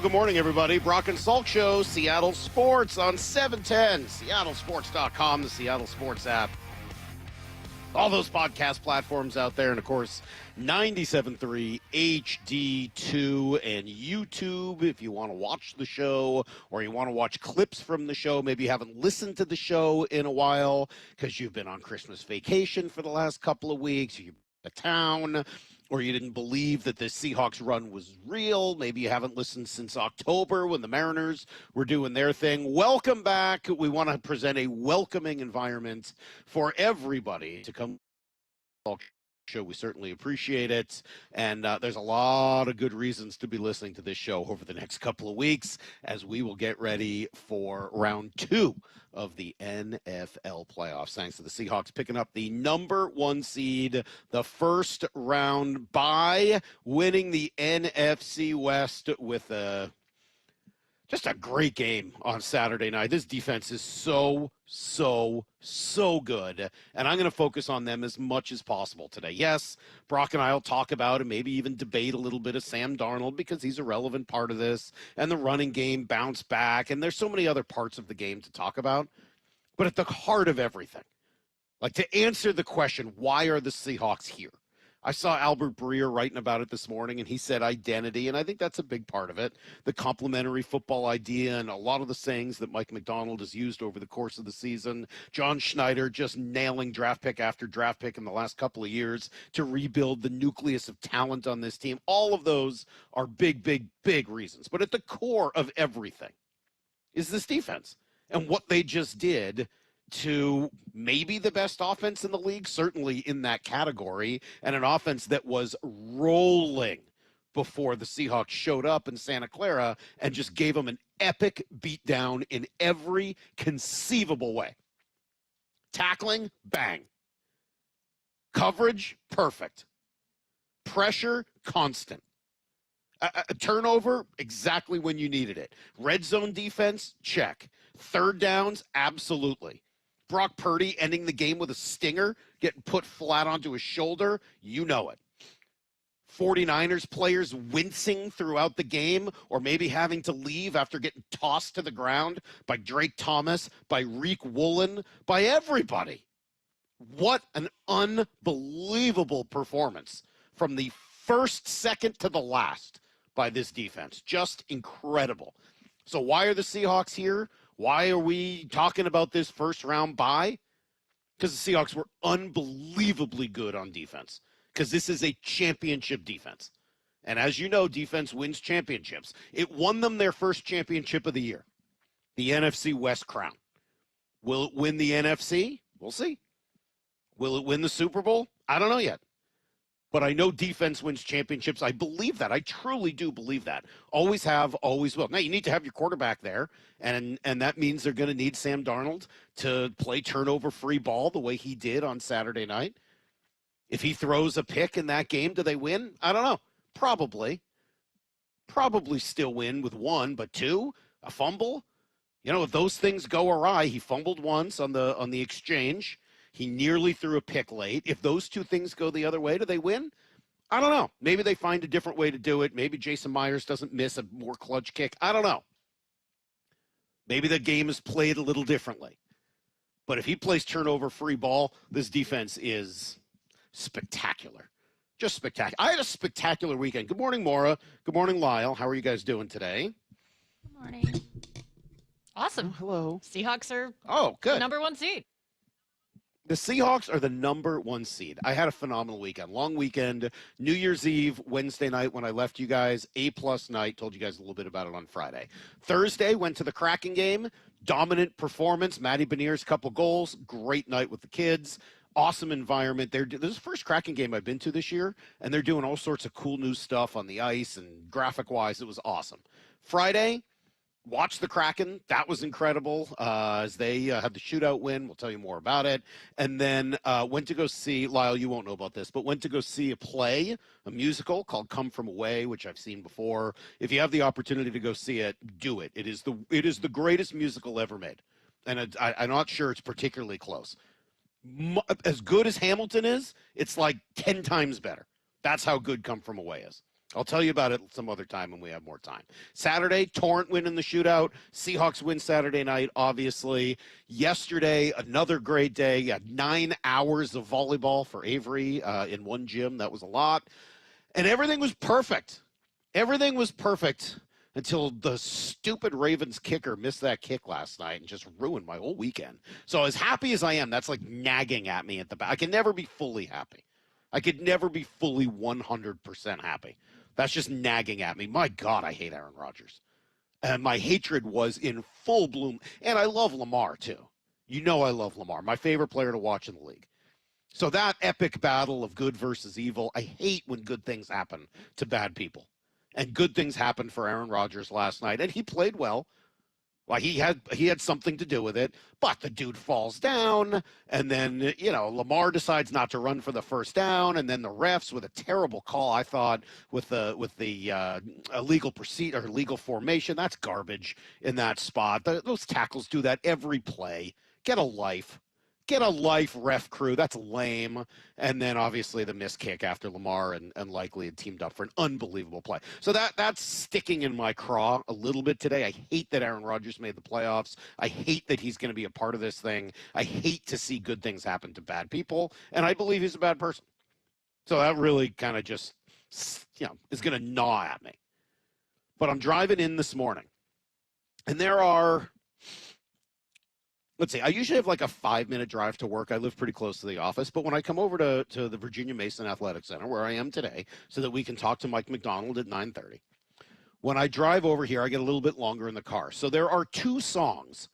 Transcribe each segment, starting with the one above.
good morning, everybody. Brock and Salk Show, Seattle Sports on 710, seattlesports.com, the Seattle Sports app. All those podcast platforms out there, and, of course, 97.3 HD2 and YouTube if you want to watch the show or you want to watch clips from the show. Maybe you haven't listened to the show in a while because you've been on Christmas vacation for the last couple of weeks, you're out of town, or you didn't believe that the Seahawks run was real. Maybe you haven't listened since October when the Mariners were doing their thing. Welcome back. We want to present a welcoming environment for everybody to come to the show. We certainly appreciate it. And there's a lot of good reasons to be listening to this show over the next couple of weeks as we will get ready for round 2 of the NFL playoffs, thanks to the Seahawks picking up the number 1 seed, the first round bye, winning the NFC West with just a great game on Saturday night. This defense is so good, and I'm going to focus on them as much as possible today. Yes, Brock and I will talk about and maybe even debate a little bit of Sam Darnold because he's a relevant part of this, and the running game bounce back, and there's so many other parts of the game to talk about. But at the heart of everything, like to answer the question, why are the Seahawks here? I saw Albert Breer writing about it this morning, and he said identity, and I think that's a big part of it. The complementary football idea and a lot of the sayings that Mike Macdonald has used over the course of the season. John Schneider just nailing draft pick after draft pick in the last couple of years to rebuild the nucleus of talent on this team. All of those are big reasons. But at the core of everything is this defense and what they just did to maybe the best offense in the league, certainly in that category, and an offense that was rolling before the Seahawks showed up in Santa Clara and just gave them an epic beatdown in every conceivable way. Tackling, bang. Coverage, perfect. Pressure, constant. A turnover, exactly when you needed it. Red zone defense, check. Third downs, absolutely. Brock Purdy ending the game with a stinger, getting put flat onto his shoulder, you know it. 49ers players wincing throughout the game or maybe having to leave after getting tossed to the ground by Drake Thomas, by Reek Woolen, by everybody. What an unbelievable performance from the first second to the last by this defense. Just incredible. So why are the Seahawks here? Why are we talking about this first round bye? Because the Seahawks were unbelievably good on defense. Because this is a championship defense. And as you know, defense wins championships. It won them their first championship of the year, the NFC West crown. Will it win the NFC? We'll see. Will it win the Super Bowl? I don't know yet. But I know defense wins championships. I believe that. I truly do believe that. Always have, always will. Now, you need to have your quarterback there, and that means they're going to need Sam Darnold to play turnover-free ball the way he did on Saturday night. If he throws a pick in that game, do they win? I don't know. Probably. Probably still win with 1, but 2, a fumble. You know, if those things go awry, he fumbled once on the exchange. He nearly threw a pick late. If those 2 things go the other way, do they win? I don't know. Maybe they find a different way to do it. Maybe Jason Myers doesn't miss a more clutch kick. I don't know. Maybe the game is played a little differently. But if he plays turnover-free ball, this defense is spectacular. Just spectacular. I had a spectacular weekend. Good morning, Maura. Good morning, Lyle. How are you guys doing today? Good morning. Awesome. Oh, hello. Seahawks are good. the number 1 seed. The Seahawks are the number 1 seed. I had a phenomenal weekend. Long weekend, New Year's Eve, Wednesday night when I left you guys, A-plus night. Told you guys a little bit about it on Friday. Thursday, went to the Kraken game. Dominant performance. Matty Beniers, couple goals. Great night with the kids. Awesome environment. This is the first Kraken game I've been to this year, and they're doing all sorts of cool new stuff on the ice and graphic-wise. It was awesome. Friday, watched the Kraken. That was incredible as they had the shootout win. We'll tell you more about it. And then went to go see, Lyle, you won't know about this, but went to go see a play, a musical called Come From Away, which I've seen before. If you have the opportunity to go see it, do it. It is the greatest musical ever made. And I'm not sure it's particularly close. As good as Hamilton is, it's like 10 times better. That's how good Come From Away is. I'll tell you about it some other time when we have more time. Saturday, Torrent win in the shootout. Seahawks win Saturday night, obviously. Yesterday, another great day. You had 9 hours of volleyball for Avery in one gym. That was a lot. And everything was perfect. Everything was perfect until the stupid Ravens kicker missed that kick last night and just ruined my whole weekend. So as happy as I am, that's like nagging at me at the back. I can never be fully happy. I could never be fully 100% happy. That's just nagging at me. My God, I hate Aaron Rodgers. And my hatred was in full bloom. And I love Lamar, too. You know I love Lamar. My favorite player to watch in the league. So that epic battle of good versus evil, I hate when good things happen to bad people. And good things happened for Aaron Rodgers last night. And he played well. Well, he had something to do with it, but the dude falls down, and then, Lamar decides not to run for the first down, and then the refs with a terrible call, I thought, with the illegal procedure or legal formation. That's garbage in that spot. Those tackles do that every play. Get a life. Get a life, ref crew. That's lame. And then obviously the missed kick after Lamar and Likely had teamed up for an unbelievable play. So that's sticking in my craw a little bit today. I hate that Aaron Rodgers made the playoffs. I hate that he's going to be a part of this thing. I hate to see good things happen to bad people. And I believe he's a bad person. So that really kind of just, is going to gnaw at me. But I'm driving in this morning. And there are... Let's see, I usually have like a 5-minute drive to work. I live pretty close to the office. But when I come over to the Virginia Mason Athletic Center, where I am today, so that we can talk to Mike Macdonald at 9:30, when I drive over here, I get a little bit longer in the car. So there are 2 songs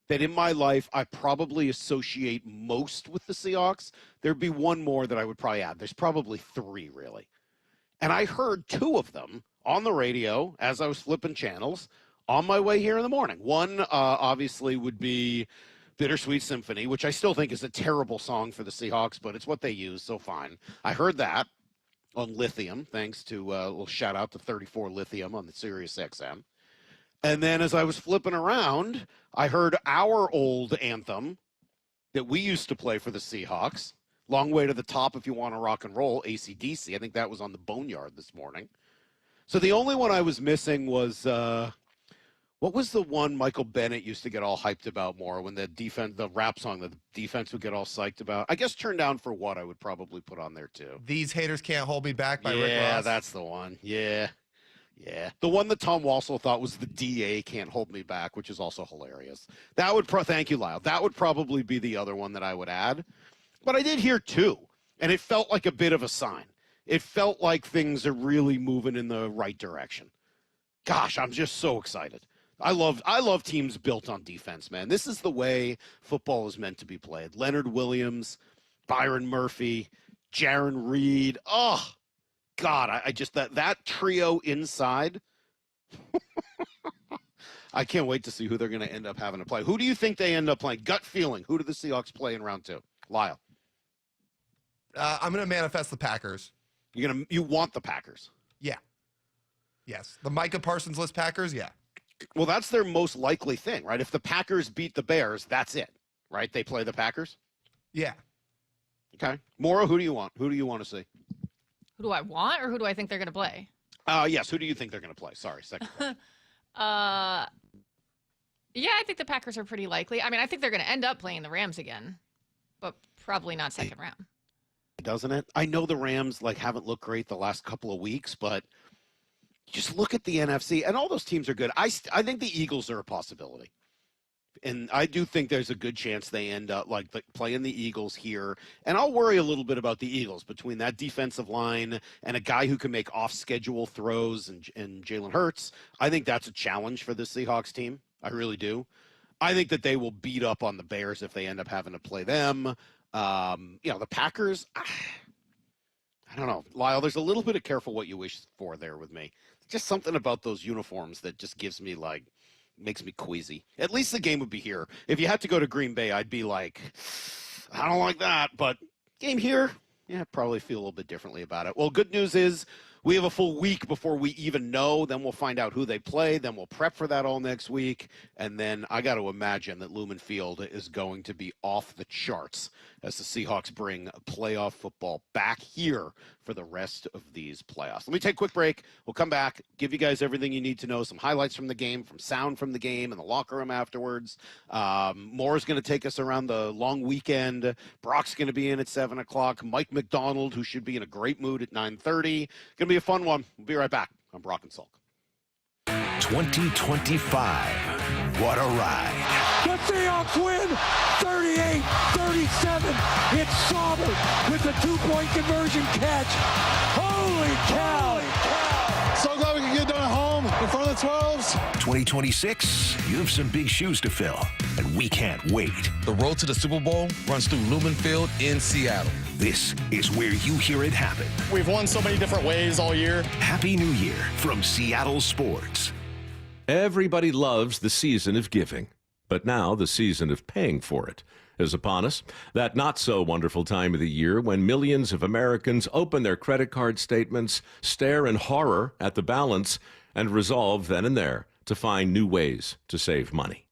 that in my life I probably associate most with the Seahawks. There'd be one more that I would probably add. There's probably 3, really. And I heard 2 of them on the radio as I was flipping channels on my way here in the morning. One, obviously, would be Bittersweet Symphony, which I still think is a terrible song for the Seahawks, but it's what they use, so fine. I heard that on Lithium, thanks to a little shout-out to 34 Lithium on the Sirius XM. And then as I was flipping around, I heard our old anthem that we used to play for the Seahawks, Long Way to the Top If You Want to Rock and Roll, AC/DC. I think that was on the Boneyard this morning. So the only one I was missing was... what was the one Michael Bennett used to get all hyped about more when the rap song that the defense would get all psyched about? I guess Turn Down for What I would probably put on there too. These Haters Can't Hold Me Back by Rick Ross. Yeah, that's the one. Yeah. The one that Tom Walsall thought was the DA Can't Hold Me Back, which is also hilarious. That would thank you, Lyle. That would probably be the other one that I would add. But I did hear 2, and it felt like a bit of a sign. It felt like things are really moving in the right direction. Gosh, I'm just so excited. I love teams built on defense, man. This is the way football is meant to be played. Leonard Williams, Byron Murphy, Jaron Reed. Oh, God, I just that trio inside. I can't wait to see who they're going to end up having to play. Who do you think they end up playing? Gut feeling. Who do the Seahawks play in round 2? Lyle. I'm going to manifest the Packers. You want the Packers? Yeah. Yes. The Micah Parsons list Packers, yeah. Well, that's their most likely thing, right? If the Packers beat the Bears, that's it, right? They play the Packers? Yeah. Okay. Maura, who do you want? Who do you want to see? Who do I want, or who do I think they're going to play? Yes. Who do you think they're going to play? Sorry, second. Yeah, I think the Packers are pretty likely. I mean, I think they're going to end up playing the Rams again, but probably not second round. Doesn't it? I know the Rams haven't looked great the last couple of weeks, but just look at the NFC, and all those teams are good. I think the Eagles are a possibility. And I do think there's a good chance they end up playing the Eagles here. And I'll worry a little bit about the Eagles between that defensive line and a guy who can make off-schedule throws and Jalen Hurts. I think that's a challenge for the Seahawks team. I really do. I think that they will beat up on the Bears if they end up having to play them. The Packers, I don't know. Lyle, there's a little bit of careful what you wish for there with me. Just something about those uniforms that just gives me makes me queasy. At least the game would be here. If you had to go to Green Bay, I'd be like, I don't like that. But game here, yeah, probably feel a little bit differently about it. Well, good news is we have a full week before we even know. Then we'll find out who they play. Then we'll prep for that all next week. And then I got to imagine that Lumen Field is going to be off the charts as the Seahawks bring playoff football back here for the rest of these playoffs. Let me take a quick break. We'll come back, give you guys everything you need to know, some highlights from the game, from sound from the game, and the locker room afterwards. Moore's going to take us around the long weekend. Brock's going to be in at 7 o'clock. Mike Macdonald, who should be in a great mood at 9:30. Going to be a fun one. We'll be right back on Brock and Salk. 2025. What a ride. The Seahawks win 38-37. It's Sauber with a 2-point conversion catch. Holy cow. So glad we can get done at home in front of the 12s. 2026, you have some big shoes to fill, and we can't wait. The road to the Super Bowl runs through Lumen Field in Seattle. This is where you hear it happen. We've won so many different ways all year. Happy New Year from Seattle Sports. Everybody loves the season of giving, but now the season of paying for it is upon us. That not-so-wonderful time of the year when millions of Americans open their credit card statements, stare in horror at the balance, and resolve then and there to find new ways to save money.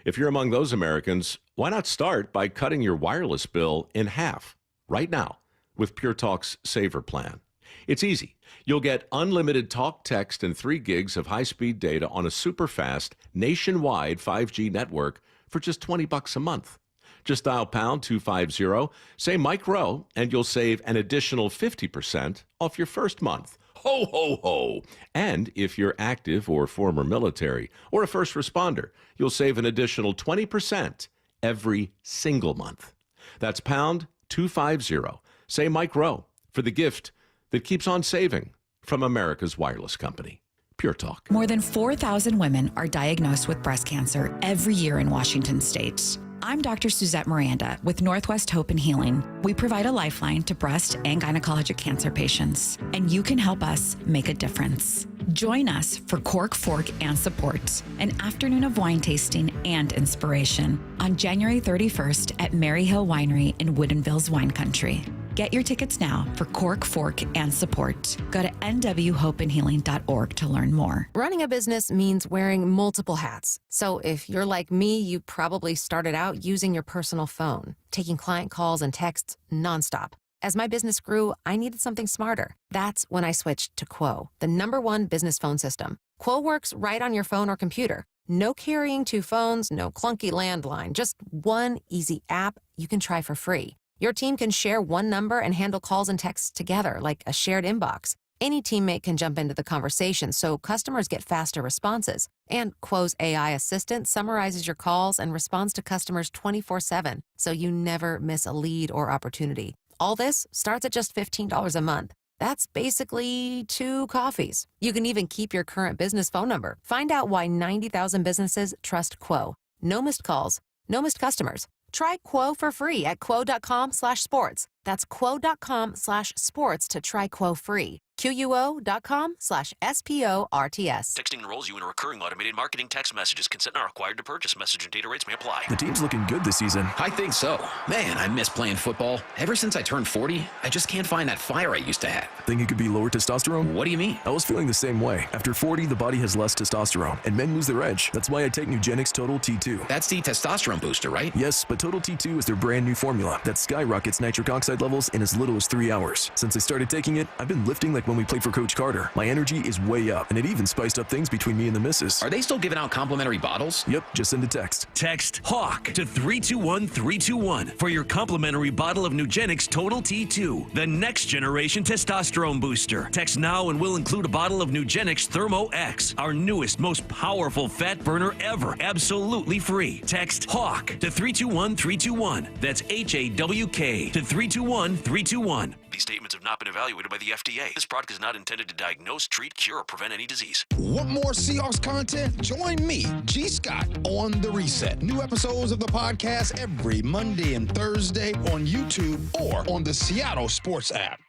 If you're among those Americans, why not start by cutting your wireless bill in half right now with Pure Talk's Saver Plan? It's easy. You'll get unlimited talk, text, and 3 gigs of high-speed data on a super-fast, nationwide 5G network for just $20 a month. Just dial pound 250, say Mike Rowe, and you'll save an additional 50% off your first month. Ho, ho, ho. And if you're active or former military or a first responder, you'll save an additional 20% every single month. That's pound 250. Say Mike Rowe for the gift that keeps on saving from America's wireless company. Pure Talk. More than 4,000 women are diagnosed with breast cancer every year in Washington state. I'm Dr. Suzette Miranda with Northwest Hope and Healing. We provide a lifeline to breast and gynecologic cancer patients, and you can help us make a difference. Join us for Cork, Fork, and Support, an afternoon of wine tasting and inspiration on January 31st at Mary Hill Winery in Woodinville's Wine Country. Get your tickets now for Cork, Fork, and Support. Go to nwhopeandhealing.org to learn more. Running a business means wearing multiple hats. So if you're like me, you probably started out using your personal phone, taking client calls and texts nonstop. As my business grew, I needed something smarter. That's when I switched to Quo, the #1 business phone system. Quo works right on your phone or computer. No carrying 2 phones, no clunky landline, just one easy app you can try for free. Your team can share one number and handle calls and texts together like a shared inbox. Any teammate can jump into the conversation so customers get faster responses. And Quo's AI assistant summarizes your calls and responds to customers 24/7, so you never miss a lead or opportunity. All this starts at just $15 a month. That's basically 2 coffees. You can even keep your current business phone number. Find out why 90,000 businesses trust Quo. No missed calls, no missed customers. Try Quo for free at quo.com/sports. That's quo.com/sports to try Quo free. QUO.com/SPORTS. Texting enrolls you in a recurring automated marketing text messages. Consent not required to purchase. Message and data rates may apply. The team's looking good this season. I think so. Man, I miss playing football. Ever since I turned 40, I just can't find that fire I used to have. Think it could be lower testosterone? What do you mean? I was feeling the same way. After 40, the body has less testosterone, and men lose their edge. That's why I take Nugenix Total T2. That's the testosterone booster, right? Yes, but Total T2 is their brand new formula that skyrockets nitric oxide levels in as little as 3 hours. Since I started taking it, I've been lifting like when we played for Coach Carter. My energy is way up, and it even spiced up things between me and the missus. Are they still giving out complimentary bottles? Yep, just send a text. Text HAWK to 321-321 for your complimentary bottle of Nugenix Total T2, the next generation testosterone booster. Text now and we'll include a bottle of Nugenix Thermo X, our newest, most powerful fat burner ever, absolutely free. Text HAWK to 321-321. That's HAWK to 321-321. These statements have not been evaluated by the FDA. This product is not intended to diagnose, treat, cure, or prevent any disease. Want more Seahawks content? Join me, G. Scott, on The Reset. New episodes of the podcast every Monday and Thursday on YouTube or on the Seattle Sports app.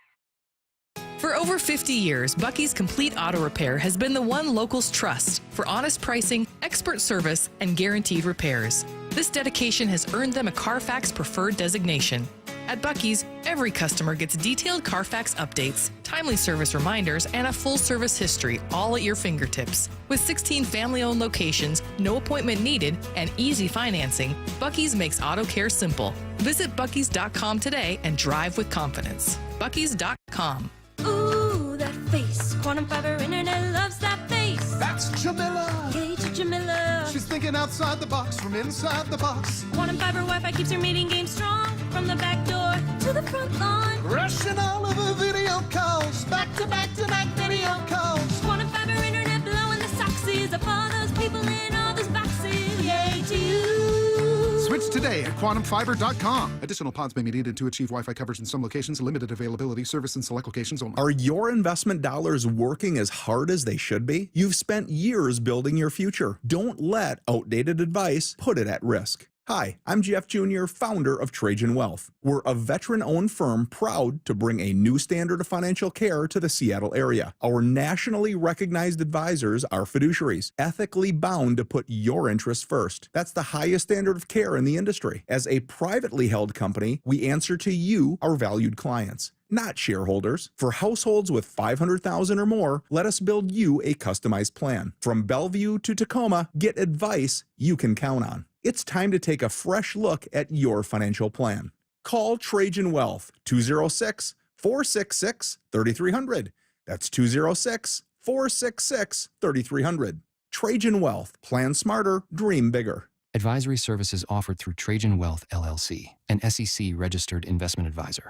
For over 50 years, Bucky's Complete Auto Repair has been the one locals trust for honest pricing, expert service, and guaranteed repairs. This dedication has earned them a Carfax Preferred designation. At Buc-ee's, every customer gets detailed Carfax updates, timely service reminders, and a full service history, all at your fingertips. With 16 family-owned locations, no appointment needed, and easy financing, Buc-ee's makes auto care simple. Visit Buc-ee's.com today and drive with confidence. Buc-ee's.com. Ooh, that face. Quantum Fiber Internet loves that face. That's Jamila. Hey, Jamila. She's thinking outside the box from inside the box. Quantum Fiber Wi-Fi keeps her meeting game strong. From the back door to the front lawn. Rushing all of her video calls. Back to back to back video calls. Quantum Fiber Internet blowing the soxies up all those people in all those boxes. Yay to you. Switch today at quantumfiber.com. Additional pods may be needed to achieve Wi-Fi coverage in some locations. Limited availability. Service in select locations only. Are your investment dollars working as hard as they should be? You've spent years building your future. Don't let outdated advice put it at risk. Hi, I'm Jeff Jr., founder of Trajan Wealth. We're a veteran-owned firm proud to bring a new standard of financial care to the Seattle area. Our nationally recognized advisors are fiduciaries, ethically bound to put your interests first. That's the highest standard of care in the industry. As a privately held company, we answer to you, our valued clients, not shareholders. For households with $500,000 or more, let us build you a customized plan. From Bellevue to Tacoma, get advice you can count on. It's time to take a fresh look at your financial plan. Call Trajan Wealth, 206-466-3300. That's 206-466-3300. Trajan Wealth. Plan smarter, dream bigger. Advisory services offered through Trajan Wealth, LLC, an SEC-registered investment advisor.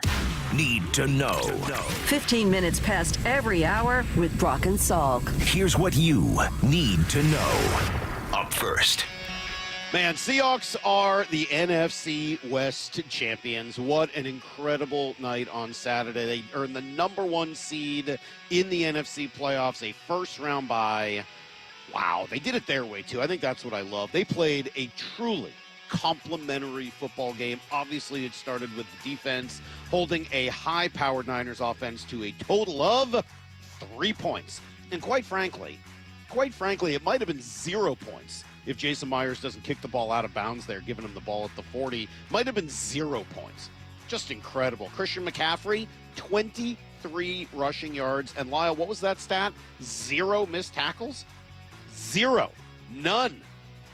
Need to know. 15 minutes past every hour with Brock and Salk. Here's what you need to know. Up first. Man, Seahawks are the NFC West champions. What an incredible night on Saturday. They earned the #1 seed in the NFC playoffs, a first-round bye. Wow, they did it their way, too. I think that's what I love. They played a truly complimentary football game. Obviously, it started with the defense holding a high-powered Niners offense to a total of 3 points. And quite frankly, it might have been 0 points if Jason Myers doesn't kick the ball out of bounds there, giving him the ball at the 40. Might have been 0 points. Just incredible. Christian McCaffrey, 23 rushing yards. And Lyle, what was that stat? 0 missed tackles? 0. None.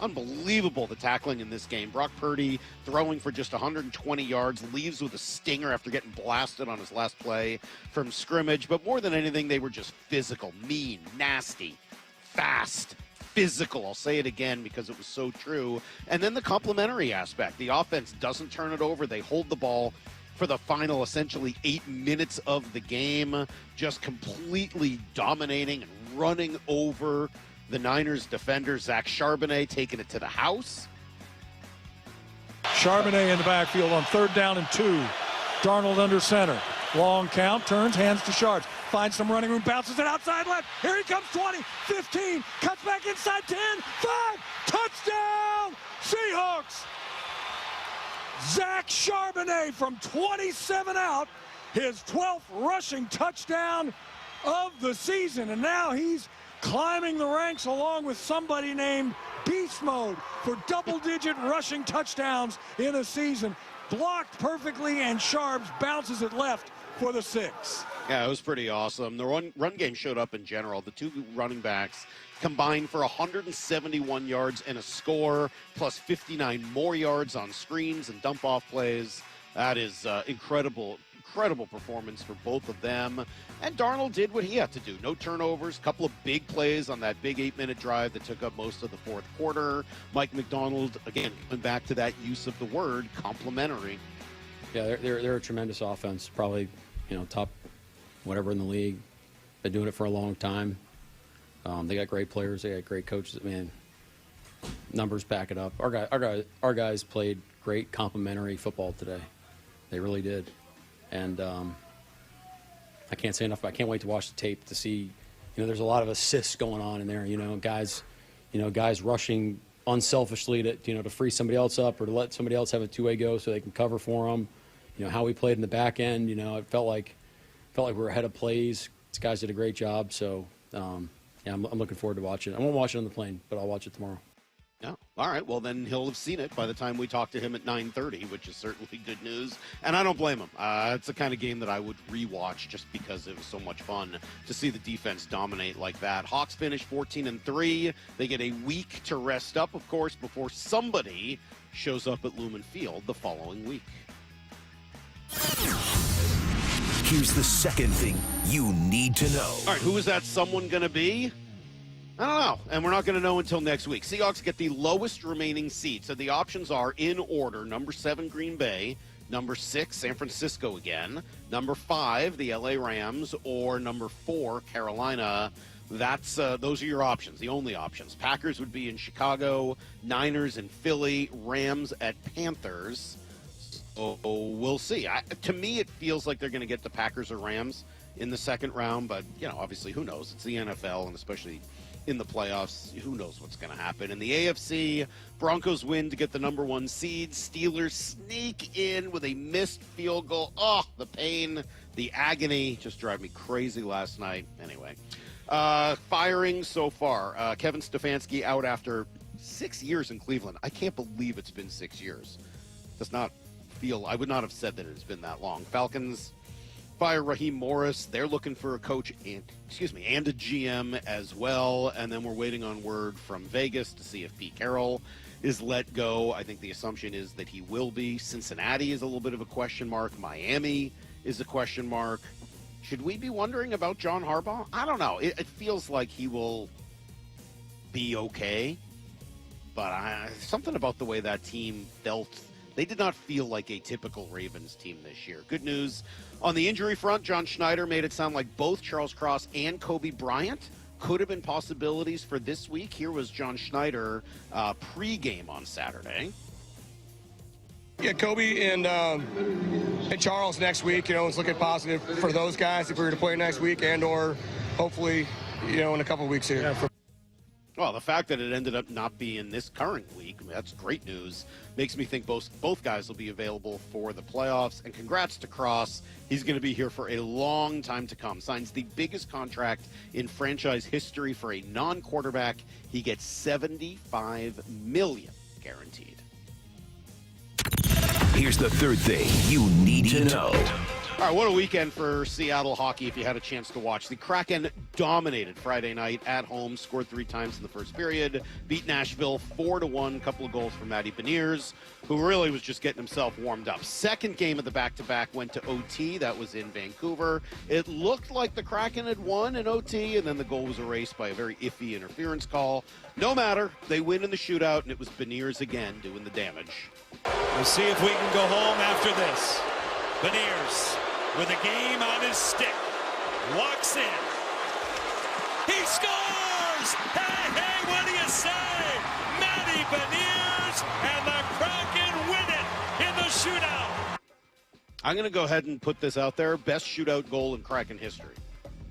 Unbelievable, the tackling in this game. Brock Purdy throwing for just 120 yards, leaves with a stinger after getting blasted on his last play from scrimmage. But more than anything, they were just physical, mean, nasty, fast, physical. I'll say it again because it was so true. And then the complimentary aspect. The offense doesn't turn it over. They hold the ball for the final, essentially, 8 minutes of the game, just completely dominating and running over the Niners defender. Zach Charbonnet taking it to the house. Charbonnet in the backfield on 3rd down and 2. Darnold under center. Long count, turns, hands to Sharps. Finds some running room, bounces it outside left. Here he comes, 20, 15, cuts back inside 10, 5, touchdown, Seahawks! Zach Charbonnet from 27 out, his 12th rushing touchdown of the season, and now he's climbing the ranks along with somebody named Beast Mode for double-digit rushing touchdowns in a season. Blocked perfectly, and Sharps bounces it left for the 6. Yeah, it was pretty awesome. The run game showed up in general. The two running backs combined for 171 yards and a score, plus 59 more yards on screens and dump-off plays. That is incredible performance for both of them. And Darnold did what he had to do. No turnovers, couple of big plays on that big 8-minute drive that took up most of the fourth quarter. Mike Macdonald, again, going back to that use of the word, complimentary. Yeah, they're a tremendous offense. Probably, top whatever in the league. Been doing it for a long time. They got great players. They got great coaches. Man, numbers back it up. Our guys played great complimentary football today. They really did. And I can't say enough. I can't wait to watch the tape to see. There's a lot of assists going on in there. Guys rushing unselfishly to free somebody else up or to let somebody else have a two-way go so they can cover for them. How we played in the back end. It felt like we were ahead of plays. These guys did a great job. So I'm looking forward to watching it. I won't watch it on the plane, but I'll watch it tomorrow. No. All right. Well, then he'll have seen it by the time we talk to him at 9:30, which is certainly good news. And I don't blame him. It's the kind of game that I would rewatch just because it was so much fun to see the defense dominate like that. Hawks finish 14-3. They get a week to rest up, of course, before somebody shows up at Lumen Field the following week. Here's the second thing you need to know. All right. Who is that someone going to be? I don't know, and we're not going to know until next week. Seahawks get the lowest remaining seed, so the options are in order. Number 7, Green Bay. Number 6, San Francisco again. Number 5, the LA Rams. Or number 4, Carolina. Those are your options, the only options. Packers would be in Chicago. Niners in Philly. Rams at Panthers. So we'll see. To me, it feels like they're going to get the Packers or Rams in the second round, but, obviously, who knows? It's the NFL, and especially in the playoffs, who knows what's going to happen. In the AFC, Broncos win to get the number 1 seed. Steelers sneak in with a missed field goal. Oh, the pain, the agony just drive me crazy last night. Anyway, firing so far. Kevin Stefanski out after 6 years in Cleveland. I can't believe it's been 6 years. Does not feel, I would not have said that it's been that long. Falcons fire Raheem Morris. They're looking for a coach and a GM as well. And then we're waiting on word from Vegas to see if Pete Carroll is let go. I think the assumption is that he will be. Cincinnati is a little bit of a question mark. Miami is a question mark. Should we be wondering about John Harbaugh? I don't know. It feels like he will be okay. But something about the way that team felt. They did not feel like a typical Ravens team this year. Good news on the injury front. John Schneider made it sound like both Charles Cross and Kobe Bryant could have been possibilities for this week. Here was John Schneider pregame on Saturday. Yeah, Kobe and Charles next week, it's looking positive for those guys if we were to play next week and or hopefully, in a couple of weeks here. Yeah, well, the fact that it ended up not being this current week, that's great news. Makes me think both guys will be available for the playoffs. And congrats to Cross. He's going to be here for a long time to come. Signs the biggest contract in franchise history for a non-quarterback. He gets $75 million guaranteed. Here's the third thing you need to know. All right, what a weekend for Seattle hockey if you had a chance to watch. The Kraken dominated Friday night at home, scored 3 times in the first period, beat Nashville 4-1, couple of goals from Matty Beniers, who really was just getting himself warmed up. Second game of the back-to-back went to OT. That was in Vancouver. It looked like the Kraken had won in OT, and then the goal was erased by a very iffy interference call. No matter, they win in the shootout, and it was Beniers again doing the damage. We'll see if we can go home after this. Beniers with a game on his stick, walks in, he scores! Hey, what do you say? Matty Beniers and the Kraken win it in the shootout. I'm going to go ahead and put this out there. Best shootout goal in Kraken history.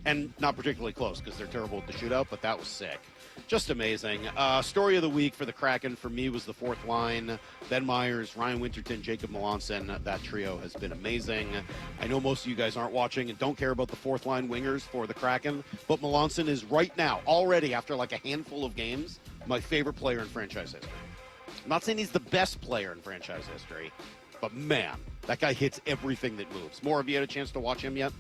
And not particularly close because they're terrible at the shootout, but that was sick. Just amazing. Story of the week for the Kraken for me was the fourth line. Ben Myers, Ryan Winterton, Jacob Melanson. That trio has been amazing. I know most of you guys aren't watching and don't care about the fourth line wingers for the Kraken, but Melanson is right now, already after like a handful of games, my favorite player in franchise history. I'm not saying he's the best player in franchise history, but man, that guy hits everything that moves. More, have you had a chance to watch him yet?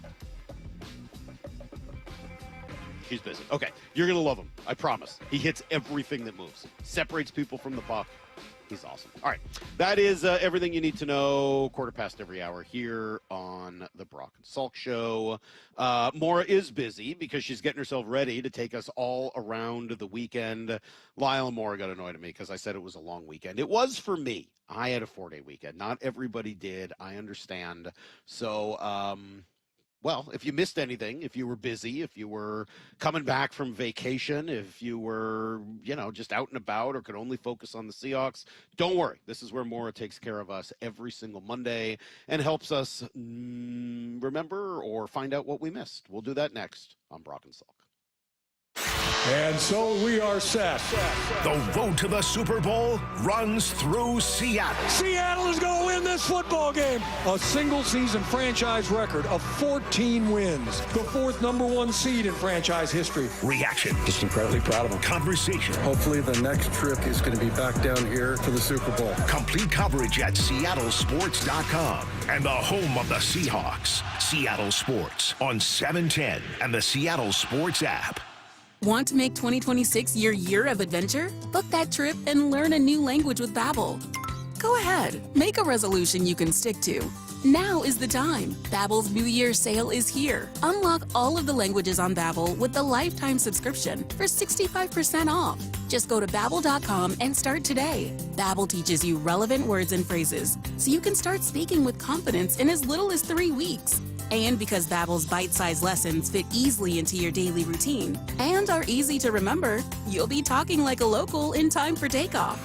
She's busy. Okay, you're going to love him. I promise. He hits everything that moves. Separates people from the puck. He's awesome. All right, that is everything you need to know. 1/4 every hour here on the Brock and Salk Show. Maura is busy because she's getting herself ready to take us all around the weekend. Lyle and Maura got annoyed at me because I said it was a long weekend. It was for me. I had a 4-day weekend. Not everybody did. I understand. So, well, if you missed anything, if you were busy, if you were coming back from vacation, if you were, just out and about or could only focus on the Seahawks, don't worry. This is where Maura takes care of us every single Monday and helps us remember or find out what we missed. We'll do that next on Brock and Salk. And so we are set. The road to the Super Bowl runs through Seattle. Seattle is going to win this football game. A single-season franchise record of 14 wins. The 4th #1 seed in franchise history. Reaction. Just incredibly proud of them. Conversation. Hopefully the next trip is going to be back down here for the Super Bowl. Complete coverage at seattlesports.com and the home of the Seahawks. Seattle Sports on 710 and the Seattle Sports app. Want to make 2026 your year of adventure? Book that trip and learn a new language with Babbel. Go ahead, make a resolution you can stick to. Now is the time. Babbel's New Year sale is here. Unlock all of the languages on Babbel with the lifetime subscription for 65% off. Just go to Babbel.com and start today. Babbel teaches you relevant words and phrases, so you can start speaking with confidence in as little as 3 weeks. And because Babbel's bite-sized lessons fit easily into your daily routine and are easy to remember, you'll be talking like a local in time for takeoff.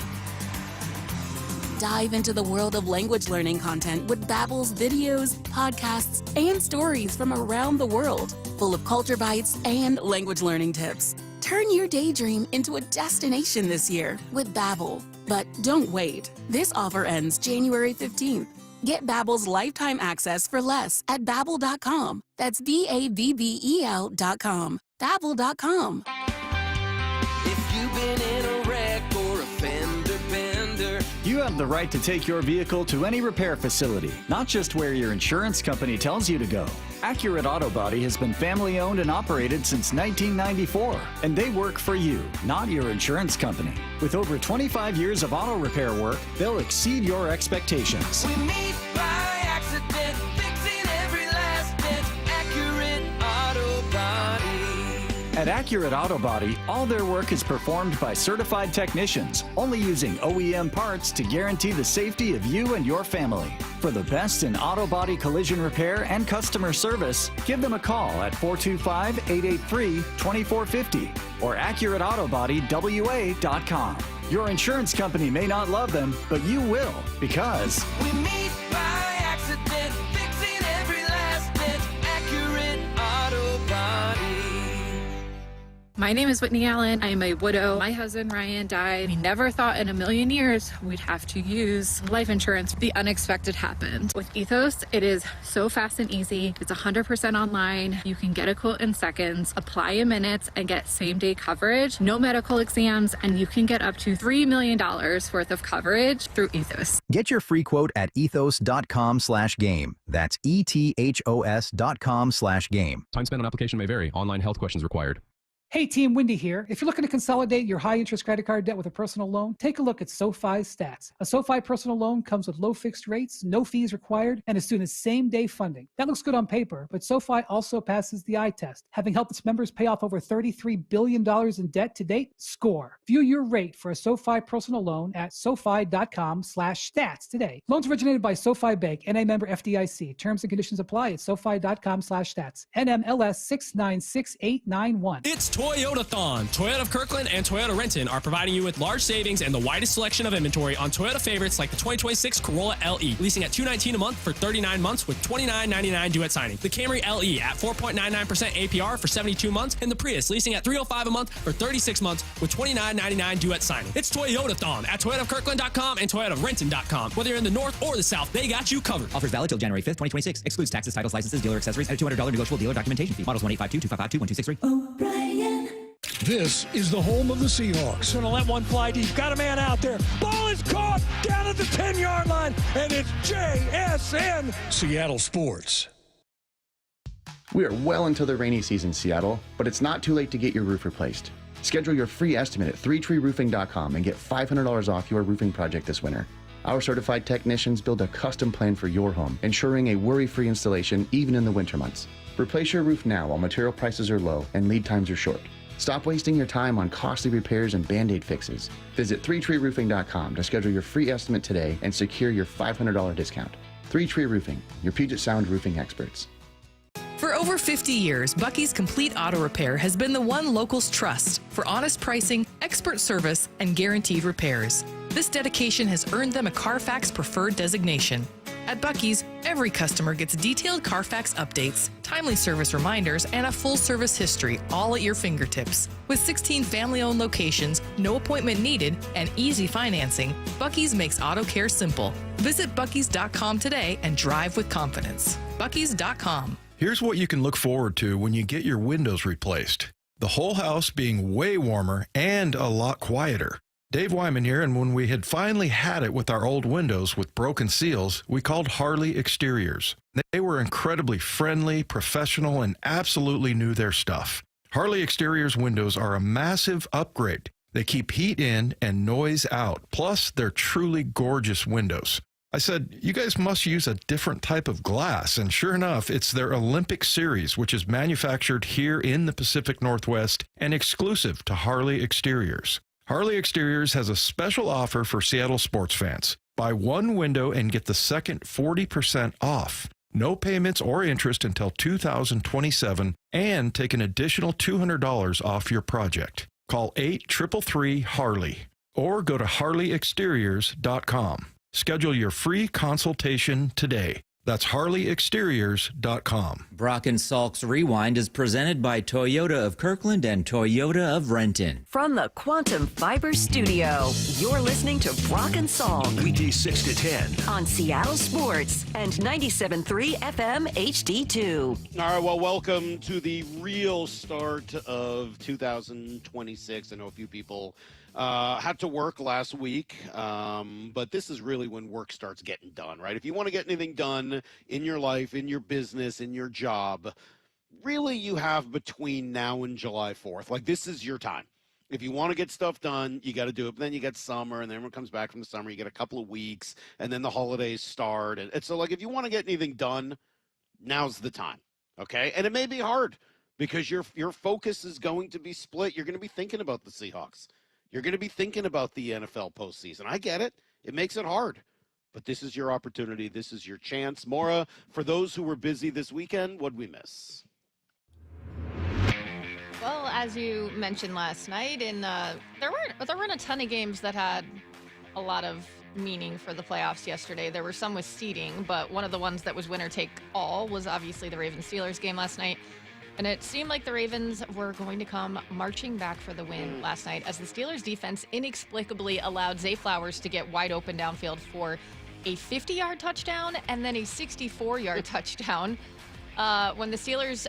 Dive into the world of language learning content with Babbel's videos, podcasts, and stories from around the world, full of culture bites and language learning tips. Turn your daydream into a destination this year with Babbel. But don't wait. This offer ends January 15th. Get Babbel's lifetime access for less at Babbel.com. That's Babbel.com. Babbel.com. If you've been in a wreck or a fender bender, you have the right to take your vehicle to any repair facility, not just where your insurance company tells you to go. Accurate Auto Body has been family owned and operated since 1994, and they work for you, not your insurance company. With over 25 years of auto repair work, they'll exceed your expectations. we meet by accident, fixing every last bit. Accurate Auto Body. At Accurate Auto Body, all their work is performed by certified technicians, only using OEM parts to guarantee the safety of you and your family. For the best in auto body collision repair and customer service, give them a call at 425-883-2450 or AccurateAutoBodyWA.com. Your insurance company may not love them, but you will, because we meet by accident, fixing every last bit. Accurate Auto Body. My name is Whitney Allen. I am a widow. My husband, Ryan, died. We never thought in a million years we'd have to use life insurance. The unexpected happened. With Ethos, it is so fast and easy. It's 100% online. You can get a quote in seconds, apply in minutes, and get same-day coverage, no medical exams, and you can get up to $3 million worth of coverage through Ethos. Get your free quote at ethos.com/game. That's ETHOS.com/game. Time spent on application may vary. Online health questions required. Hey team, Wendy here. If you're looking to consolidate your high-interest credit card debt with a personal loan, take a look at SoFi's stats. A SoFi personal loan comes with low fixed rates, no fees required, and as soon as same-day funding. That looks good on paper, but SoFi also passes the eye test. Having helped its members pay off over $33 billion in debt to date, score. View your rate for a SoFi personal loan at SoFi.com/stats today. Loans originated by SoFi Bank, NA member FDIC. Terms and conditions apply at SoFi.com/stats. NMLS 696891. It's Toyota-thon. Toyota of Kirkland and Toyota Renton are providing you with large savings and the widest selection of inventory on Toyota favorites like the 2026 Corolla LE, leasing at $219 a month for 39 months with $29.99 due at signing. The Camry LE at 4.99% APR for 72 months, and the Prius leasing at $305 a month for 36 months with $29.99 due at signing. It's Toyota-thon at ToyotaofKirkland.com and ToyotaofRenton.com. Whether you're in the north or the south, they got you covered. Offers valid till January 5th, 2026. Excludes taxes, titles, licenses, dealer accessories, and a $200 negotiable dealer documentation fee. Models 1-852-255-21263. This is the home of the Seahawks. Gonna let one fly deep. Got a man out there. Ball is caught down at the 10-yard line, and it's JSN. Seattle Sports. We are well into the rainy season, Seattle, but it's not too late to get your roof replaced. Schedule your free estimate at 3treeroofing.com and get $500 off your roofing project this winter. Our certified technicians build a custom plan for your home, ensuring a worry-free installation even in the winter months. Replace your roof now while material prices are low and lead times are short. Stop wasting your time on costly repairs and Band-Aid fixes. Visit 3treeroofing.com to schedule your free estimate today and secure your $500 discount. 3Tree Roofing, your Puget Sound roofing experts. For over 50 years, Bucky's Complete Auto Repair has been the one locals trust for honest pricing, expert service, and guaranteed repairs. This dedication has earned them a Carfax Preferred designation. At Buc-ee's, every customer gets detailed Carfax updates, timely service reminders, and a full service history, all at your fingertips. With 16 family-owned locations, no appointment needed, and easy financing, Buc-ee's makes auto care simple. Visit Buc-ee's.com today and drive with confidence. Buc-ee's.com. Here's what you can look forward to when you get your windows replaced. The whole house being way warmer and a lot quieter. Dave Wyman here, and when we had finally had it with our old windows with broken seals, we called Harley Exteriors. They were incredibly friendly, professional, and absolutely knew their stuff. Harley Exteriors windows are a massive upgrade. They keep heat in and noise out. Plus, they're truly gorgeous windows. I said, you guys must use a different type of glass, and sure enough, it's their Olympic series, which is manufactured here in the Pacific Northwest and exclusive to Harley Exteriors. Harley Exteriors has a special offer for Seattle sports fans. Buy one window and get the second 40% off. No payments or interest until 2027, and take an additional $200 off your project. Call 833-HARLEY or go to harleyexteriors.com. Schedule your free consultation today. That's harleyexteriors.com. Brock and Salk's Rewind is presented by Toyota of Kirkland and Toyota of Renton. From the Quantum Fiber Studio, you're listening to Brock and Salk. Weekdays 6 to 10. On Seattle Sports and 97.3 FM HD2. All right, well, welcome to the real start of 2026. I know a few people had to work last week, but this is really when work starts getting done, right? If you want to get anything done in your life, in your business, in your job, really you have between now and July 4th. Like, this is your time. If you want to get stuff done, you got to do it. But then you get summer, and then everyone comes back from the summer. You get a couple of weeks, and then the holidays start. And so, like, if you want to get anything done, now's the time, okay? And it may be hard because your focus is going to be split. You're going to be thinking about the Seahawks. You're going to be thinking about the NFL postseason. I get it. It makes it hard. But this is your opportunity. This is your chance. Maura, for those who were busy this weekend, what'd we miss? Well, as you mentioned last night, there weren't a ton of games that had a lot of meaning for the playoffs yesterday. There were some with seeding, but one of the ones that was winner take all was obviously the Ravens-Steelers game last night. And it seemed like the Ravens were going to come marching back for the win last night as the Steelers defense inexplicably allowed Zay Flowers to get wide open downfield for a 50-yard touchdown and then a 64-yard touchdown. When the Steelers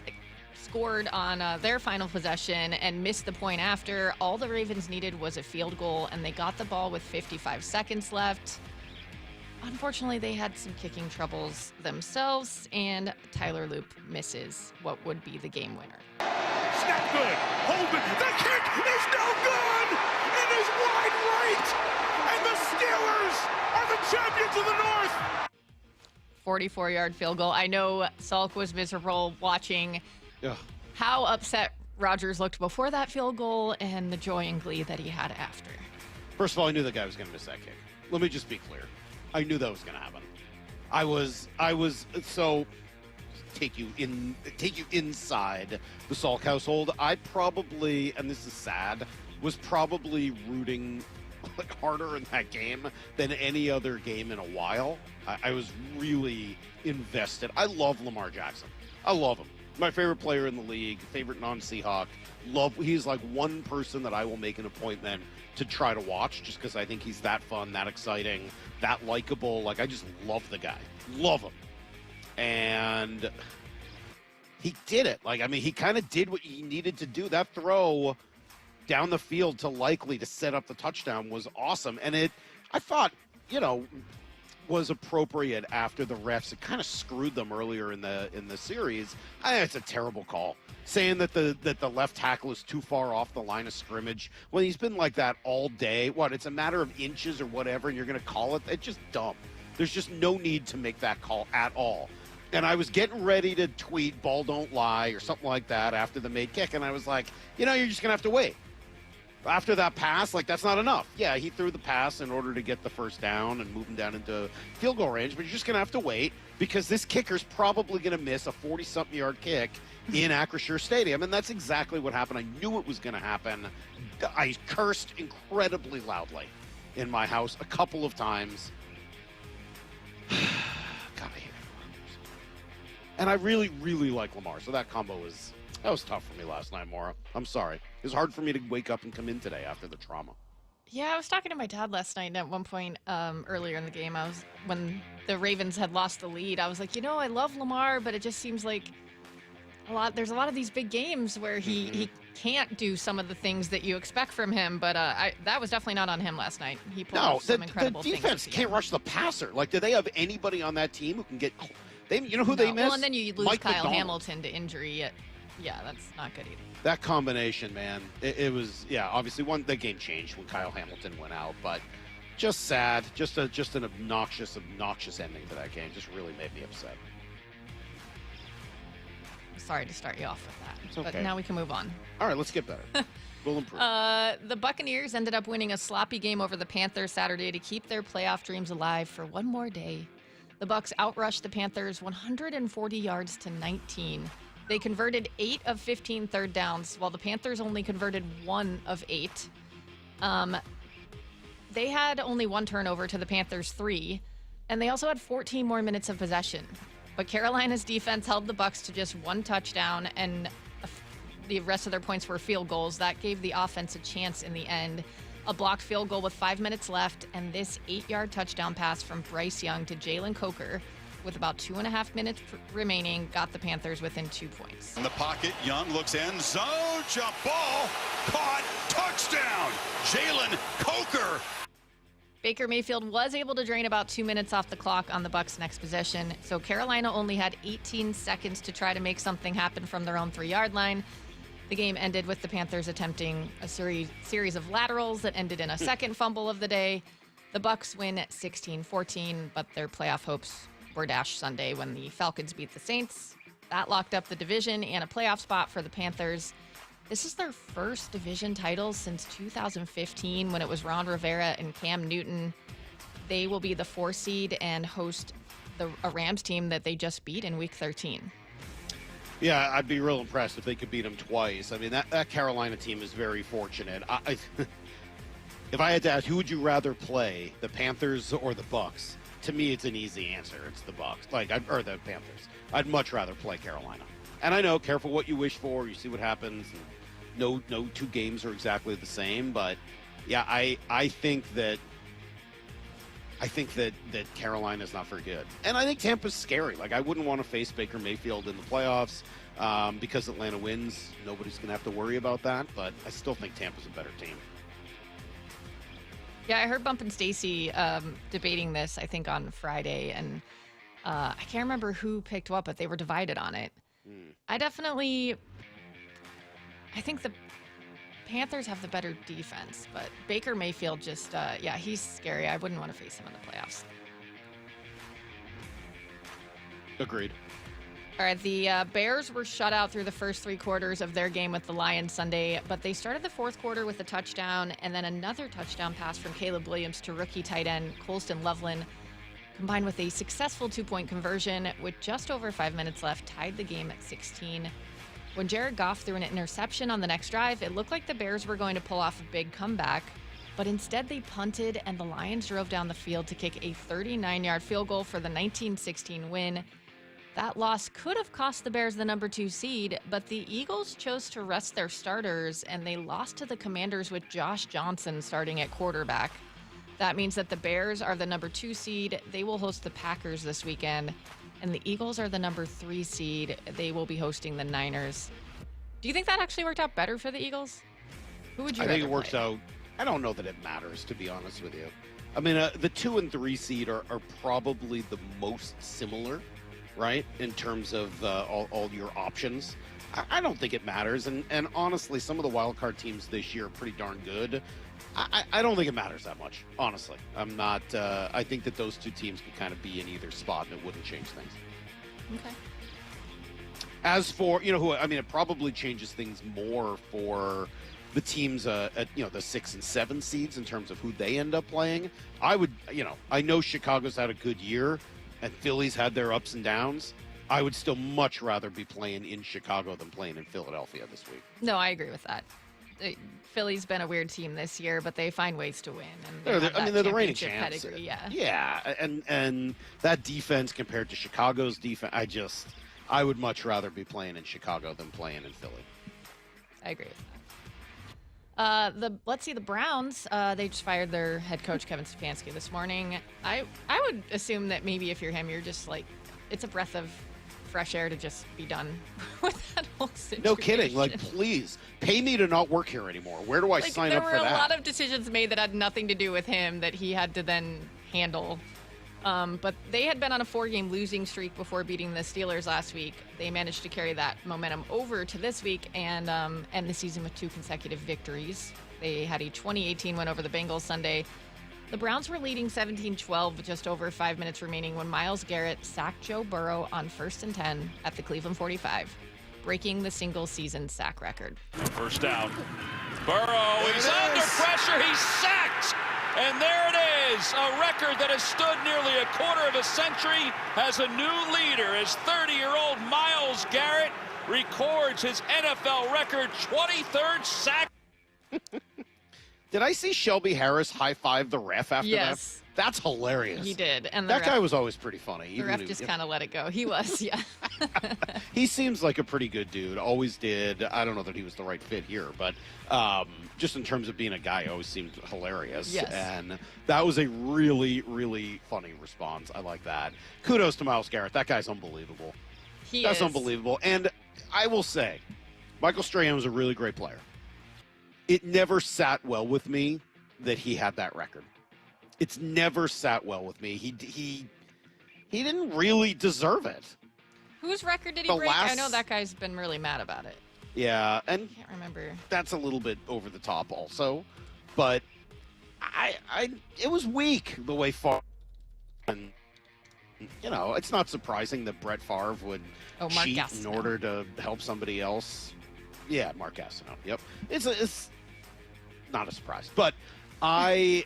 scored on their final possession and missed the point after, all the Ravens needed was a field goal, and they got the ball with 55 seconds left. Unfortunately, they had some kicking troubles themselves, and Tyler Loop misses what would be the game winner. Snap good. Hold it. The kick is no good. It is wide right. And the Steelers are the champions of the North. 44-yard field goal. I know Salk was miserable watching how upset Rodgers looked before that field goal and the joy and glee that he had after. First of all, I knew the guy was going to miss that kick. Let me just be clear. I knew that was going to happen. I was so take you inside the Salk household. I probably, and this is sad, was probably rooting harder in that game than any other game in a while. I was really invested. I love Lamar Jackson. I love him. My favorite player in the league, favorite non-Seahawk. He's like one person that I will make an appointment to try to watch just because I think he's that fun, that exciting, that likable. Like, I just love the guy. Love him. And he did it. Like, I mean, he kind of did what he needed to do. That throw down the field to Likely to set up the touchdown was awesome. And I thought, was appropriate after the refs. It kind of screwed them earlier in the series. I think it's a terrible call. Saying that the left tackle is too far off the line of scrimmage when he's been like that all day. It's a matter of inches or whatever, and you're going to call it? It's just dumb. There's just no need to make that call at all. And I was getting ready to tweet "ball don't lie" or something like that after the made kick, and I was like, you're just going to have to wait. After that pass, that's not enough. Yeah, he threw the pass in order to get the first down and move him down into field goal range, but you're just going to have to wait because this kicker's probably going to miss a 40-something yard kick in Acrisure Stadium, and that's exactly what happened. I knew it was going to happen. I cursed incredibly loudly in my house a couple of times And I really, really like Lamar. So that combo was tough for me last night, Maura. I'm sorry. It was hard for me to wake up and come in today after the trauma. Yeah, I was talking to my dad last night, and at one point earlier in the game, when the Ravens had lost the lead, I was like, I love Lamar, but it just seems like there's a lot of these big games where he can't do some of the things that you expect from him. But that was definitely not on him last night. He pulled off some incredible things. The defense can't rush the passer. Like, do they have anybody on that team who can get? They miss? Well, and then you lose Kyle Macdonald. Hamilton to injury. Yeah, that's not good either. That combination, man, it was, obviously the game changed when Kyle Hamilton went out, but just sad, just an obnoxious ending to that game. Just really made me upset. Sorry to start you off with that, It's okay. But now we can move on. All right, let's get better. We'll improve. The Buccaneers ended up winning a sloppy game over the Panthers Saturday to keep their playoff dreams alive for one more day. The Bucs outrushed the Panthers 140 yards to 19. They converted 8 of 15 third downs, while the Panthers only converted 1 of 8. They had only 1 turnover to the Panthers' 3, and they also had 14 more minutes of possession. But Carolina's defense held the Bucs to just 1 touchdown, and the rest of their points were field goals. That gave the offense a chance in the end. A blocked field goal with 5 minutes left, and this 8-yard touchdown pass from Bryce Young to Jalen Coker with about 2.5 minutes remaining got the Panthers within 2 points. In the pocket, Young looks end zone, jump ball, caught, touchdown, Jalen Coker. Baker Mayfield was able to drain about 2 minutes off the clock on the Bucs' next possession, so Carolina only had 18 seconds to try to make something happen from their own 3-yard line. The game ended with the Panthers attempting a series of laterals that ended in a second fumble of the day. The Bucs win 16-14, but their playoff hopes were dashed Sunday when the Falcons beat the Saints. That locked up the division and a playoff spot for the Panthers. This is their first division title since 2015 when it was Ron Rivera and Cam Newton. They will be the 4 seed and host a Rams team that they just beat in Week 13. Yeah, I'd be real impressed if they could beat them twice. I mean, that Carolina team is very fortunate. If I had to ask, who would you rather play, the Panthers or the Bucs? To me, it's an easy answer. It's the Bucs, or the Panthers. I'd much rather play Carolina. And I know, careful what you wish for. You see what happens. No 2 games are exactly the same. But yeah, I think that Carolina's not very good. And I think Tampa's scary. Like, I wouldn't want to face Baker Mayfield in the playoffs because Atlanta wins. Nobody's going to have to worry about that. But I still think Tampa's a better team. Yeah, I heard Bump and Stacy debating this, I think, on Friday. And I can't remember who picked what, but they were divided on it. I think the Panthers have the better defense, but Baker Mayfield just, he's scary. I wouldn't want to face him in the playoffs. Agreed. All right, the Bears were shut out through the first 3 quarters of their game with the Lions Sunday, but they started the 4th quarter with a touchdown and then another touchdown pass from Caleb Williams to rookie tight end Colston Loveland, combined with a successful 2-point conversion with just over 5 minutes left, tied the game at 16. When Jared Goff threw an interception on the next drive, it looked like the Bears were going to pull off a big comeback, but instead they punted and the Lions drove down the field to kick a 39-yard field goal for the 19-16 win. That loss could have cost the Bears the number 2 seed, but the Eagles chose to rest their starters and they lost to the Commanders with Josh Johnson starting at quarterback. That means that the Bears are the number 2 seed. They will host the Packers this weekend. And the Eagles are the number 3 seed. They will be hosting the Niners. Do you think that actually worked out better for the Eagles? Who would you rather I think it works play? out. I don't know that it matters, to be honest with you. I mean, the 2 and 3 seed are probably the most similar, right, in terms of all your options. I don't think it matters. And honestly, some of the wild card teams this year are pretty darn good. I don't think it matters that much, honestly. I'm not. I think that those 2 teams can kind of be in either spot, and it wouldn't change things. Okay. As for it probably changes things more for the teams at the 6 and 7 seeds in terms of who they end up playing. I know Chicago's had a good year, and Philly's had their ups and downs. I would still much rather be playing in Chicago than playing in Philadelphia this week. No, I agree with that. Philly's been a weird team this year, but they find ways to win. And they're the reigning champs. Pedigree, Yeah, and that defense compared to Chicago's defense, I would much rather be playing in Chicago than playing in Philly. I agree with that. Let's see, the Browns, they just fired their head coach, Kevin Stefanski, this morning. I would assume that maybe if you're him, you're just like, it's a breath of fresh air to just be done with that whole situation. No kidding. Like, please, pay me to not work here anymore. Where do I sign up for that? There were a lot of decisions made that had nothing to do with him that he had to then handle. But they had been on a 4-game losing streak before beating the Steelers last week. They managed to carry that momentum over to this week and end the season with 2 consecutive victories. They had a 2018 win over the Bengals Sunday. The Browns were leading 17-12 with just over 5 minutes remaining when Myles Garrett sacked Joe Burrow on 1st and 10 at the Cleveland 45, breaking the single-season sack record. First down. Burrow, he's under pressure, he's sacked! And there it is, a record that has stood nearly a quarter of a century has a new leader as 30-year-old Myles Garrett records his NFL record 23rd sack. Did I see Shelby Harris high-five the ref after that? That's hilarious. He did. And that guy was always pretty funny. The ref just kind of let it go. He was, yeah. He seems like a pretty good dude. Always did. I don't know that he was the right fit here, but just in terms of being a guy, always seemed hilarious. Yes. And that was a really, really funny response. I like that. Kudos to Myles Garrett. That guy's unbelievable. That's unbelievable. And I will say, Michael Strahan was a really great player. It never sat well with me that he had that record. It's never sat well with me. He didn't really deserve it. Whose record did he break? I know that guy's been really mad about it. Yeah, and I can't remember. That's a little bit over the top also, but it was weak the way Favre. And you know, it's not surprising that Brett Favre would cheat in order to help somebody else. Yeah, Mark Gastineau. Yep, it's not a surprise, but I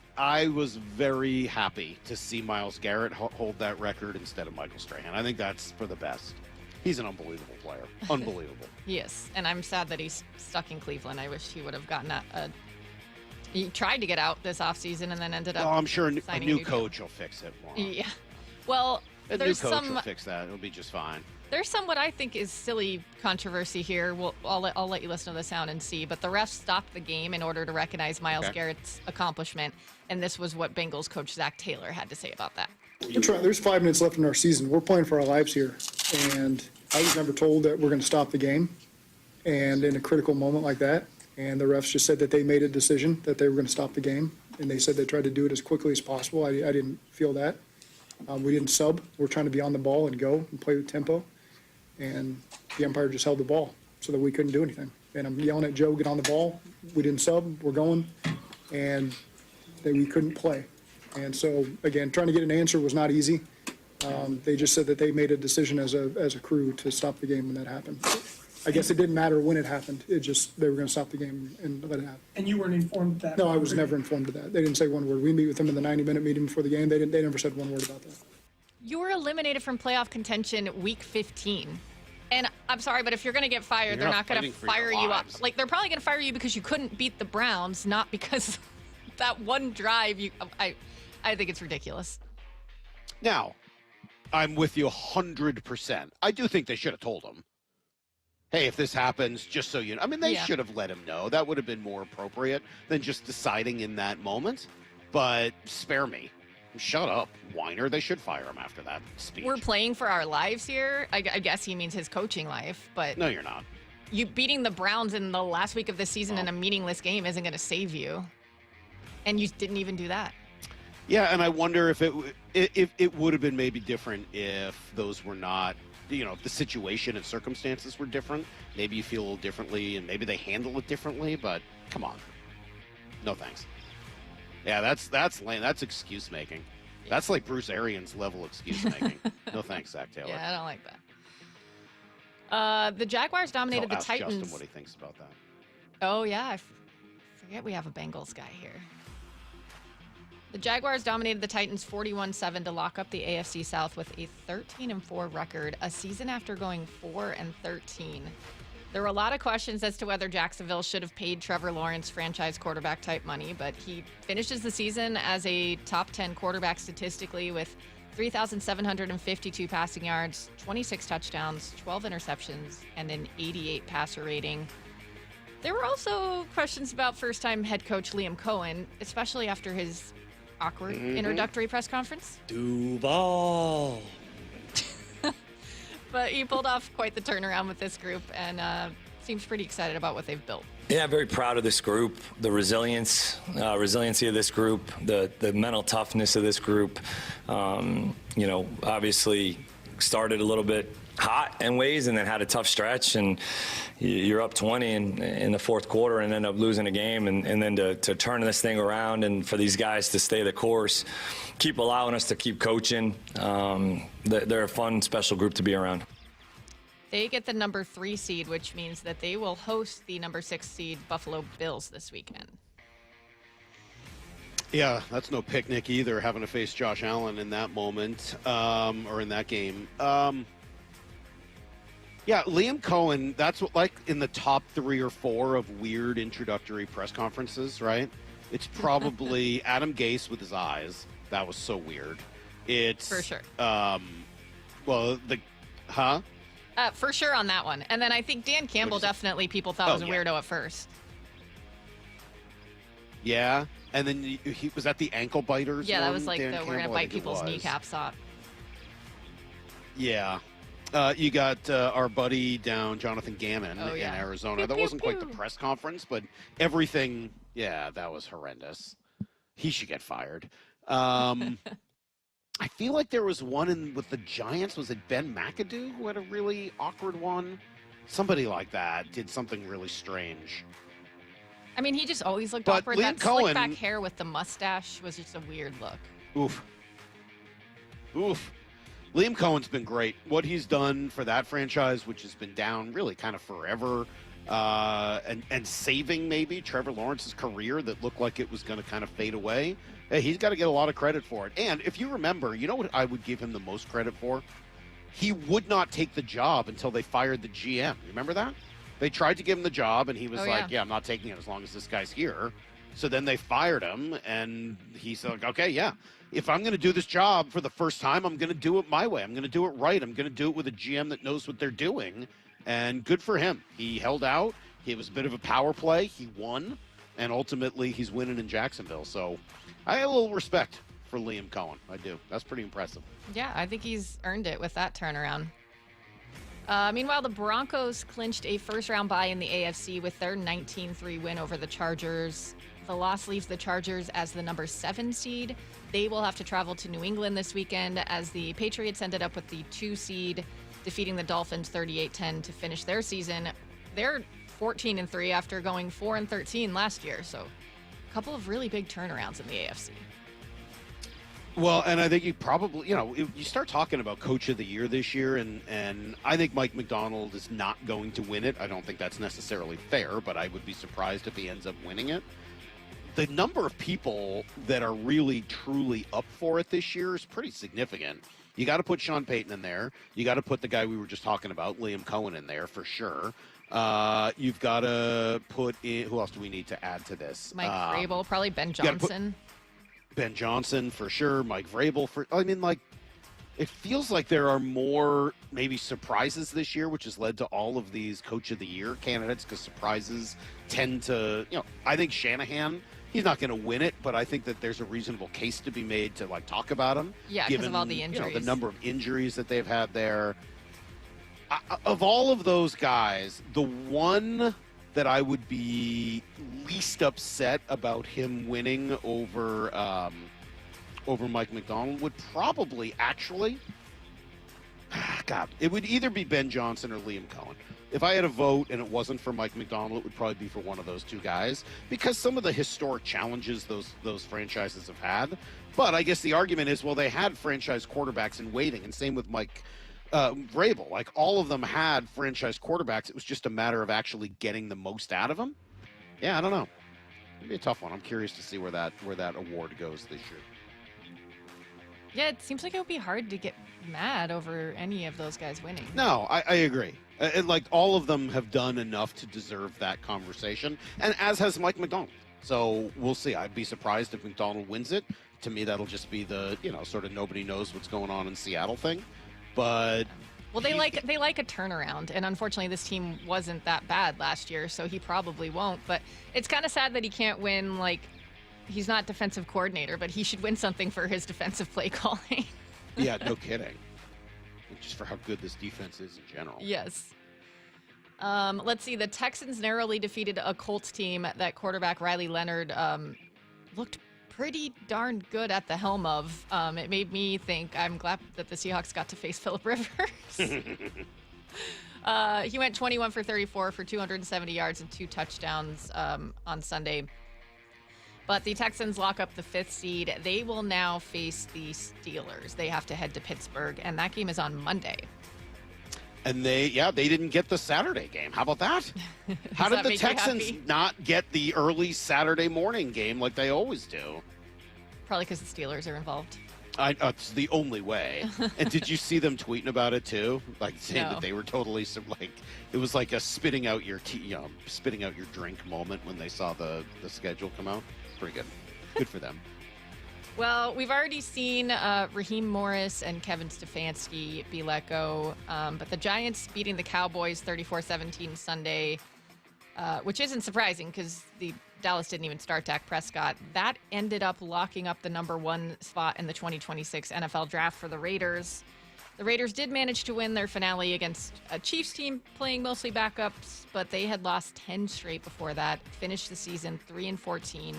was very happy to see Myles Garrett hold that record instead of Michael Strahan. I think that's for the best. He's an unbelievable player. Unbelievable. He is, and I'm sad that he's stuck in Cleveland. I wish he would have gotten he tried to get out this offseason and then ended up. Well, I'm sure a new coach will fix it more. Yeah. Well, a new coach will fix that. It'll be just fine. There's some what I think is silly controversy here. I'll let you listen to the sound and see. But the refs stopped the game in order to recognize Myles Garrett's accomplishment. And this was what Bengals coach Zach Taylor had to say about that. There's 5 minutes left in our season. We're playing for our lives here. And I was never told that we're going to stop the game. And in a critical moment like that, and the refs just said that they made a decision that they were going to stop the game. And they said they tried to do it as quickly as possible. I didn't feel that. We didn't sub. We're trying to be on the ball and go and play with tempo. And the umpire just held the ball so that we couldn't do anything. And I'm yelling at Joe, get on the ball. We didn't sub. We're going. And we couldn't play. And so, again, trying to get an answer was not easy. They just said that they made a decision as a crew to stop the game when that happened. I guess it didn't matter when it happened. It just, they were going to stop the game and let it happen. And you weren't informed of that? No, I was never informed of that. They didn't say one word. We meet with them in the 90-minute meeting before the game. They never said one word about that. You were eliminated from playoff contention week 15. And I'm sorry, but if you're going to get fired, they're not going to fire you up. Like, they're probably going to fire you because you couldn't beat the Browns, not because that one drive. I think it's ridiculous. Now, I'm with you 100%. I do think they should have told him, hey, if this happens, just so you know. I mean, they should have let him know. That would have been more appropriate than just deciding in that moment. But spare me. Shut up, whiner. They should fire him after that speech. We're playing for our lives here. I guess he means his coaching life, but no, you're not. You beating the Browns in the last week of the season in a meaningless game isn't going to save you, and you didn't even do that. Yeah, and I wonder if it would have been maybe different if those were not, you know, if the situation and circumstances were different. Maybe you feel a little differently, and maybe they handle it differently. But come on, no thanks. Yeah, that's lame. That's excuse making. That's like Bruce Arians level excuse making. No thanks, Zach Taylor. Yeah, I don't like that. The Jaguars dominated the Titans. Justin what he thinks about that. Oh yeah, I forget we have a Bengals guy here. The Jaguars dominated the Titans 41-7 to lock up the AFC South with a 13-4 record, a season after going 4-13. There were a lot of questions as to whether Jacksonville should have paid Trevor Lawrence franchise quarterback type money, but he finishes the season as a top 10 quarterback statistically with 3,752 passing yards, 26 touchdowns, 12 interceptions, and an 88 passer rating. There were also questions about first-time head coach Liam Cohen, especially after his awkward introductory press conference. Duval. But he pulled off quite the turnaround with this group and seems pretty excited about what they've built. Yeah, very proud of this group, the resiliency of this group, the mental toughness of this group. Obviously started a little bit hot in ways and then had a tough stretch, and you're up 20 in the fourth quarter and end up losing a game, and then to turn this thing around and for these guys to stay the course, keep allowing us to keep coaching. They're a fun, special group to be around. They get the number 3 seed, which means that they will host the number 6 seed Buffalo Bills this weekend. Yeah, that's no picnic either, having to face Josh Allen in that moment, or in that game. Yeah, Liam Cohen, that's what, like in the top 3 or 4 of weird introductory press conferences, right? It's probably Adam Gase with his eyes. That was so weird. It's for sure. For sure on that one. And then I think Dan Campbell definitely people thought was a weirdo at first. Yeah. And then he was at the ankle biters. Yeah, that one, was like Dan we're going to Campbell, bite people's kneecaps off. Yeah. You got our buddy down, Jonathan Gammon, in Arizona. That wasn't quite the press conference, but everything, that was horrendous. He should get fired. I feel like there was one with the Giants. Was it Ben McAdoo who had a really awkward one? Somebody like that did something really strange. I mean, he just always looked But awkward. Liam That Cohen, slick back hair with the mustache was just a weird look. Oof. Liam Cohen's been great. What he's done for that franchise, which has been down really kind of forever, and saving maybe Trevor Lawrence's career that looked like it was going to kind of fade away. Hey, he's got to get a lot of credit for it. And if you remember, you know what I would give him the most credit for? He would not take the job until they fired the GM. Remember that? They tried to give him the job, and he was I'm not taking it as long as this guy's here. So then they fired him, and he's like, okay, if I'm going to do this job for the first time, I'm going to do it my way. I'm going to do it right. I'm going to do it with a GM that knows what they're doing. And good for him. He held out. It was a bit of a power play. He won, and ultimately he's winning in Jacksonville. So I have a little respect for Liam Cohen. I do. That's pretty impressive. Yeah, I think he's earned it with that turnaround. Meanwhile, the Broncos clinched a first-round bye in the AFC with their 19-3 win over the Chargers. The loss leaves the Chargers as the number 7 seed. They will have to travel to New England this weekend as the Patriots ended up with the 2 seed, defeating the Dolphins 38-10 to finish their season. They're 14-3 after going 4-13 last year, so a couple of really big turnarounds in the AFC. Well, and I think you probably, you start talking about Coach of the Year this year, and I think Mike Macdonald is not going to win it. I don't think that's necessarily fair, but I would be surprised if he ends up winning it. The number of people that are really, truly up for it this year is pretty significant. You got to put Sean Payton in there. You got to put the guy we were just talking about, Liam Cohen, in there for sure. You've got to put in, who else do we need to add to this? Mike Vrabel, probably Ben Johnson. Ben Johnson for sure. Mike Vrabel it feels like there are more maybe surprises this year, which has led to all of these Coach of the Year candidates because surprises tend to, I think Shanahan, he's not going to win it, but I think that there's a reasonable case to be made to talk about him. Yeah, because of all the injuries. The number of injuries that they've had there. Of all of those guys, the one that I would be least upset about him winning over Mike Macdonald would probably actually, it would either be Ben Johnson or Liam Cohen. If I had a vote and it wasn't for Mike Macdonald, it would probably be for one of those two guys because some of the historic challenges those franchises have had. But I guess the argument is, well, they had franchise quarterbacks in waiting, and same with Mike Vrabel. All of them had franchise quarterbacks. It was just a matter of actually getting the most out of them. Yeah, I don't know. It'd be a tough one. I'm curious to see where that award goes this year. Yeah, it seems like it would be hard to get mad over any of those guys winning. No, I agree. All of them have done enough to deserve that conversation, and as has Mike Macdonald. So we'll see. I'd be surprised if Macdonald wins it. To me, that'll just be the, sort of nobody knows what's going on in Seattle thing. But well, they like a turnaround, and unfortunately, this team wasn't that bad last year, so he probably won't. But it's kind of sad that he can't win. Like, he's not defensive coordinator, but he should win something for his defensive play calling. Yeah, no kidding. Just for how good this defense is in general. Yes. Let's see. The Texans narrowly defeated a Colts team that quarterback Riley Leonard looked pretty darn good at the helm of. It made me think I'm glad that the Seahawks got to face Phillip Rivers. He went 21 for 34 for 270 yards and 2 touchdowns on Sunday. But the Texans lock up the 5th seed. They will now face the Steelers. They have to head to Pittsburgh, and that game is on Monday. And they didn't get the Saturday game. How about that? How did the Texans not get the early Saturday morning game like they always do? Probably because the Steelers are involved. It's the only way. And did you see them tweeting about it too? Like saying that they were totally it was like a spitting out your drink moment when they saw the schedule come out. Pretty good. Good for them. Well, we've already seen Raheem Morris and Kevin Stefanski be let go, but the Giants beating the Cowboys 34-17 Sunday, which isn't surprising because the Dallas didn't even start Dak Prescott. That ended up locking up the number 1 spot in the 2026 NFL Draft for the Raiders. The Raiders did manage to win their finale against a Chiefs team playing mostly backups, but they had lost 10 straight before that, finished the season 3-14.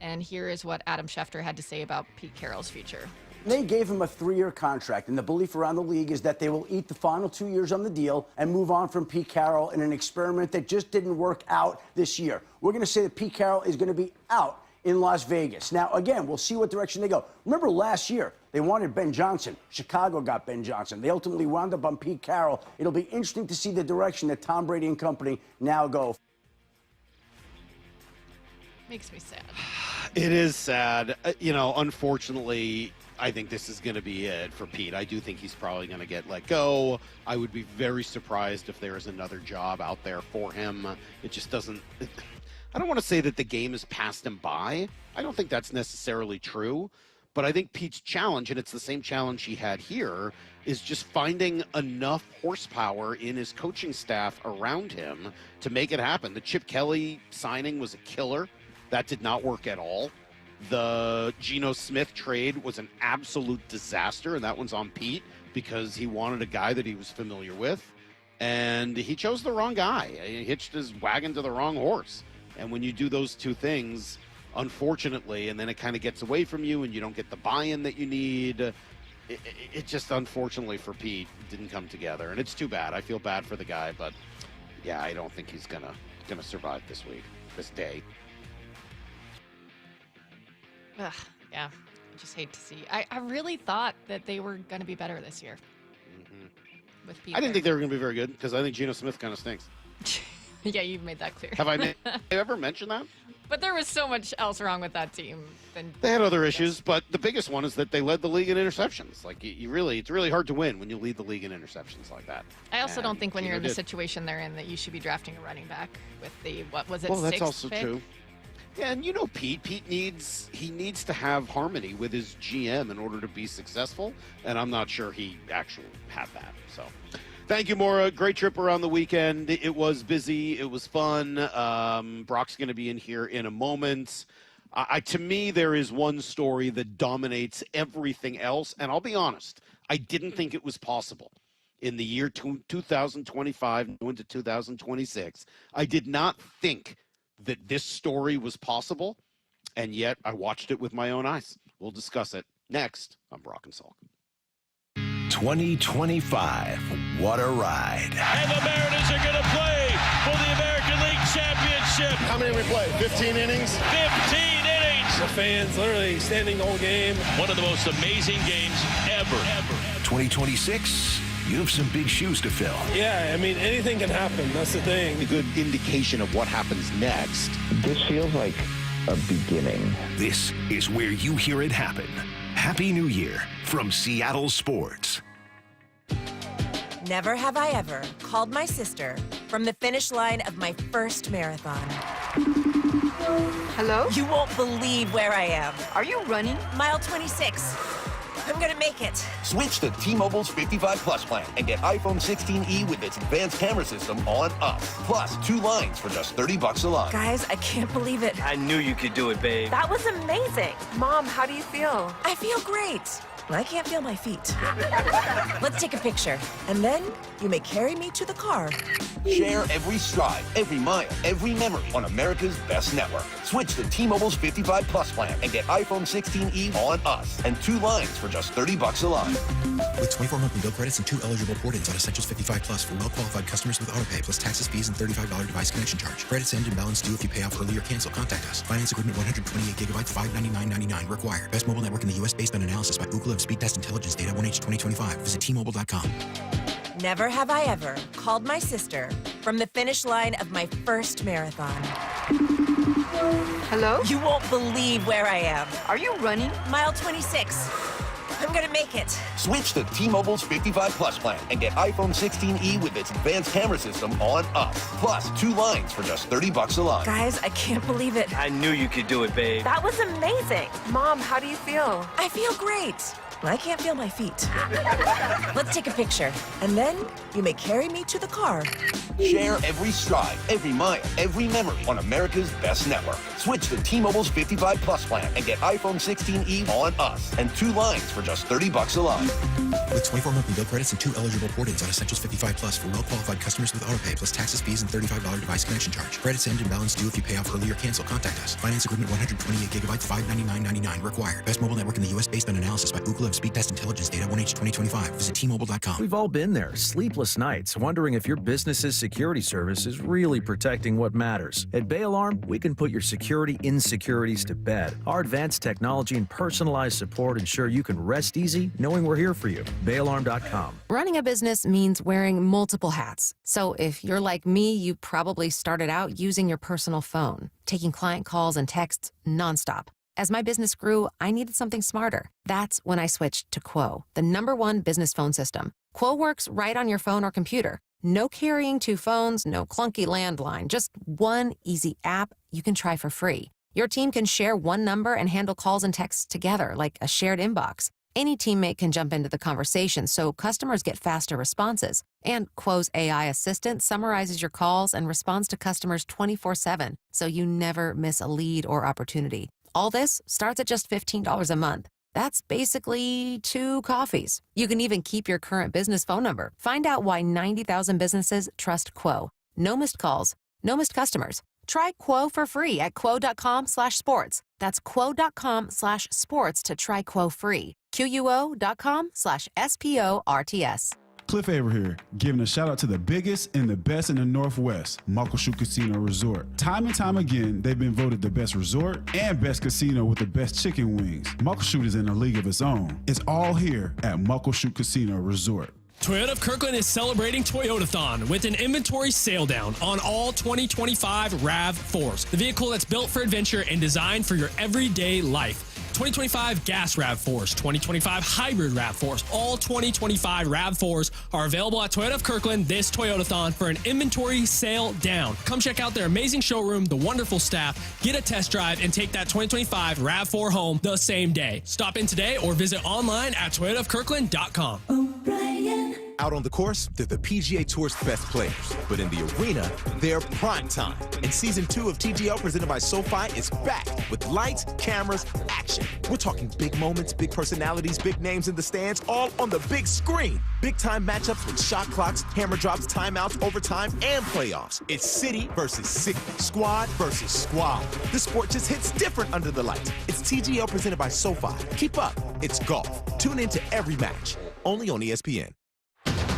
And here is what Adam Schefter had to say about Pete Carroll's future. They gave him a 3-year contract, and the belief around the league is that they will eat the final 2 years on the deal and move on from Pete Carroll in an experiment that just didn't work out this year. We're going to say that Pete Carroll is going to be out in Las Vegas. Now, again, we'll see what direction they go. Remember last year, they wanted Ben Johnson. Chicago got Ben Johnson. They ultimately wound up on Pete Carroll. It'll be interesting to see the direction that Tom Brady and company now go. Makes me sad. It is sad. Unfortunately, I think this is going to be it for Pete. I do think he's probably going to get let go. I would be very surprised if there is another job out there for him. It just doesn't... I don't want to say that the game has passed him by. I don't think that's necessarily true. But I think Pete's challenge, and it's the same challenge he had here, is just finding enough horsepower in his coaching staff around him to make it happen. The Chip Kelly signing was a killer. That did not work at all. The Geno Smith trade was an absolute disaster, and that one's on Pete because he wanted a guy that he was familiar with, and he chose the wrong guy. He hitched his wagon to the wrong horse. And when you do those two things, unfortunately, and then it kind of gets away from you and you don't get the buy-in that you need, it just, unfortunately for Pete, didn't come together. And it's too bad. I feel bad for the guy, but yeah, I don't think he's gonna survive this day. Ugh, yeah, I just hate to see. I really thought that they were going to be better this year. Mm-hmm. With Pete. I didn't think they were going to be very good because I think Geno Smith kind of stinks. Yeah, you've made that clear. Have I ever mentioned that? But there was so much else wrong with that team. They had other issues, but the biggest one is that they led the league in interceptions. Like, it's really hard to win when you lead the league in interceptions like that. I also don't think when you're in the situation they're in that you should be drafting a running back with the, what was it, well, that's 6th also pick? true. Yeah, and Pete needs to have harmony with his GM in order to be successful, and I'm not sure he actually had that. So, thank you, Maura. Great trip around the weekend. It was busy. It was fun. Brock's going to be in here in a moment. To me, there is one story that dominates everything else, and I'll be honest, I didn't think it was possible. In the year 2025 into 2026, I did not think that this story was possible, and yet I watched it with my own eyes. We'll discuss it next on Brock and Salk. 2025, what a ride. And the Mariners are going to play for the American League Championship. How many did we play? 15 innings? 15 innings. The fans literally standing the whole game. One of the most amazing games ever. 2026, you have some big shoes to fill. Yeah, I mean, anything can happen. That's the thing. A good indication of what happens next. This feels like a beginning. This is where you hear it happen. Happy New Year from Seattle Sports. Never have I ever called my sister from the finish line of my first marathon. Hello? You won't believe where I am. Are you running? Mile 26. I'm gonna make it. Switch to T-Mobile's 55 Plus plan and get iPhone 16e with its advanced camera system on us. Plus, 2 lines for just $30 a line. Guys, I can't believe it. I knew you could do it, babe. That was amazing. Mom, how do you feel? I feel great. I can't feel my feet. Let's take a picture, and then you may carry me to the car. Share every stride, every mile, every memory on America's best network. Switch to T-Mobile's 55 Plus plan and get iPhone 16e on us and 2 lines for just $30 a line. With 24 monthly bill credits and 2 eligible port-ins on Essentials 55 Plus for well-qualified customers with autopay plus taxes, fees, and $35 device connection charge. Credits end and balance due if you pay off early or cancel. Contact us. Finance agreement 128 gigabytes, $599.99 required. Best mobile network in the U.S. based on analysis by Google of Speed Test Intelligence data 1H 2025. Visit T-Mobile.com. Never have I ever called my sister from the finish line of my first marathon. Hello? You won't believe where I am. Are you running? Mile 26. I'm gonna make it. Switch to T-Mobile's 55 Plus plan and get iPhone 16e with its advanced camera system on us. Plus, 2 lines for just $30 a line. Guys, I can't believe it. I knew you could do it, babe. That was amazing. Mom, how do you feel? I feel great. I can't feel my feet. Let's take a picture, and then you may carry me to the car. Share every stride, every mile, every memory on America's best network. Switch to T-Mobile's 55 Plus plan and get iPhone 16e on us and 2 lines for just $30 a line. With 24 monthly bill credits and 2 eligible port-ins on Essentials 55 Plus for well-qualified customers with autopay plus taxes, fees, and $35 device connection charge. Credits end and balance due if you pay off early or cancel. Contact us. Finance agreement 128 gigabytes, $599.99 required. Best mobile network in the U.S. based on analysis by Google of Speed Test Intelligence data 1H 2025. Visit T-Mobile.com. We've all been there. Sleepless nights, wondering if your business's security service is really protecting what matters. At Bay Alarm, we can put your security insecurities to bed. Our advanced technology and personalized support ensure you can rest easy knowing we're here for you. BayAlarm.com. Running a business means wearing multiple hats. So if you're like me, you probably started out using your personal phone, taking client calls and texts nonstop. As my business grew, I needed something smarter. That's when I switched to Quo, the #1 business phone system. Quo works right on your phone or computer. No carrying 2 phones, no clunky landline, just one easy app you can try for free. Your team can share one number and handle calls and texts together like a shared inbox. Any teammate can jump into the conversation, so customers get faster responses. And Quo's AI assistant summarizes your calls and responds to customers 24/7, so you never miss a lead or opportunity. All this starts at just $15 a month. That's basically 2 coffees. You can even keep your current business phone number. Find out why 90,000 businesses trust Quo. No missed calls, no missed customers. Try Quo for free at quo.com/sports. That's quo.com/sports to try Quo free. QUO.com/SPORTS. Cliff Avery here, giving a shout out to the biggest and the best in the Northwest, Muckleshoot Casino Resort. Time and time again, they've been voted the best resort and best casino with the best chicken wings. Muckleshoot is in a league of its own. It's all here at Muckleshoot Casino Resort. Toyota of Kirkland is celebrating Toyotathon with an inventory sale down on all 2025 RAV4s, the vehicle that's built for adventure and designed for your everyday life. 2025 gas RAV4s, 2025 hybrid RAV4s, all 2025 RAV4s are available at Toyota of Kirkland this Toyotathon for an inventory sale down. Come check out their amazing showroom, the wonderful staff, get a test drive, and take that 2025 RAV4 home the same day. Stop in today or visit online at toyotaofkirkland.com. Out on the course, they're the PGA Tour's best players. But in the arena, they're prime time. And Season 2 of TGL presented by SoFi is back with lights, cameras, action. We're talking big moments, big personalities, big names in the stands, all on the big screen. Big-time matchups with shot clocks, hammer drops, timeouts, overtime, and playoffs. It's city versus city, squad versus squad. The sport just hits different under the lights. It's TGL presented by SoFi. Keep up. It's golf. Tune into every match. Only on ESPN.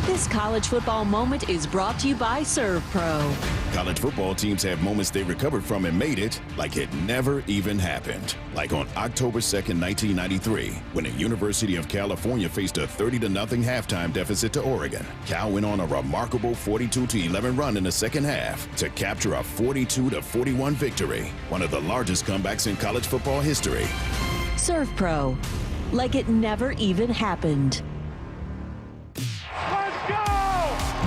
This college football moment is brought to you by ServPro. College football teams have moments they recovered from and made it like it never even happened. Like on October 2nd, 1993, when the University of California faced a 30-0 halftime deficit to Oregon. Cal went on a remarkable 42-11 run in the second half to capture a 42-41 victory, one of the largest comebacks in college football history. ServPro, like it never even happened.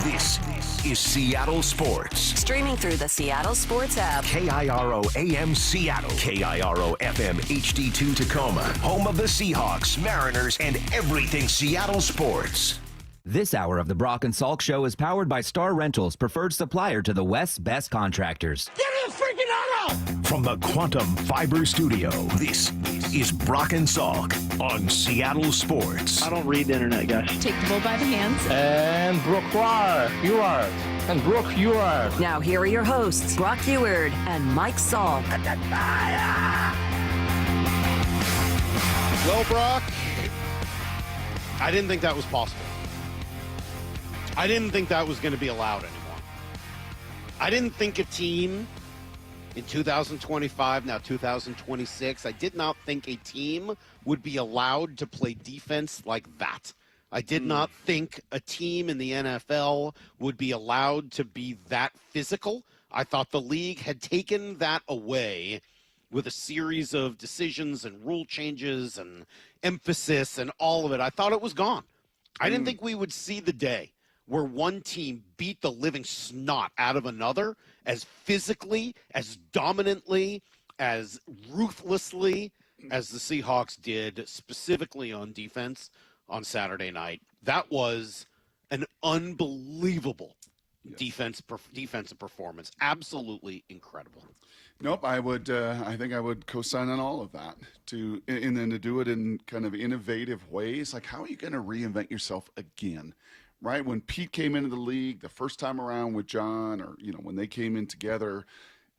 This This is Seattle Sports. Streaming through the Seattle Sports app. KIRO AM Seattle. KIRO FM HD2 Tacoma. Home of the Seahawks, Mariners, and everything Seattle sports. This hour of the Brock and Salk Show is powered by Star Rentals, preferred supplier to the West's best contractors. Get in the freaking auto! From the Quantum Fiber Studio, this is Brock and Salk on Seattle Sports. I don't read the internet, guys. Take the bull by the hands. And Brooke, you are. And Brooke, you are. Now here are your hosts, Brock Heward and Mike Salk. Well, Brock, I didn't think that was possible. I didn't think that was going to be allowed anymore. I didn't think a team in 2025, now 2026, I did not think a team would be allowed to play defense like that. I did not think a team in the NFL would be allowed to be that physical. I thought the league had taken that away with a series of decisions and rule changes and emphasis and all of it. I thought it was gone. I didn't think we would see the day where one team beat the living snot out of another as physically, as dominantly, as ruthlessly as the Seahawks did, specifically on defense on Saturday night. That was an unbelievable defensive performance. Absolutely incredible. Nope, I think I would co-sign on all of that. And then to do it in kind of innovative ways. Like, how are you going to reinvent yourself again? Right? When Pete came into the league the first time around with John, or, when they came in together,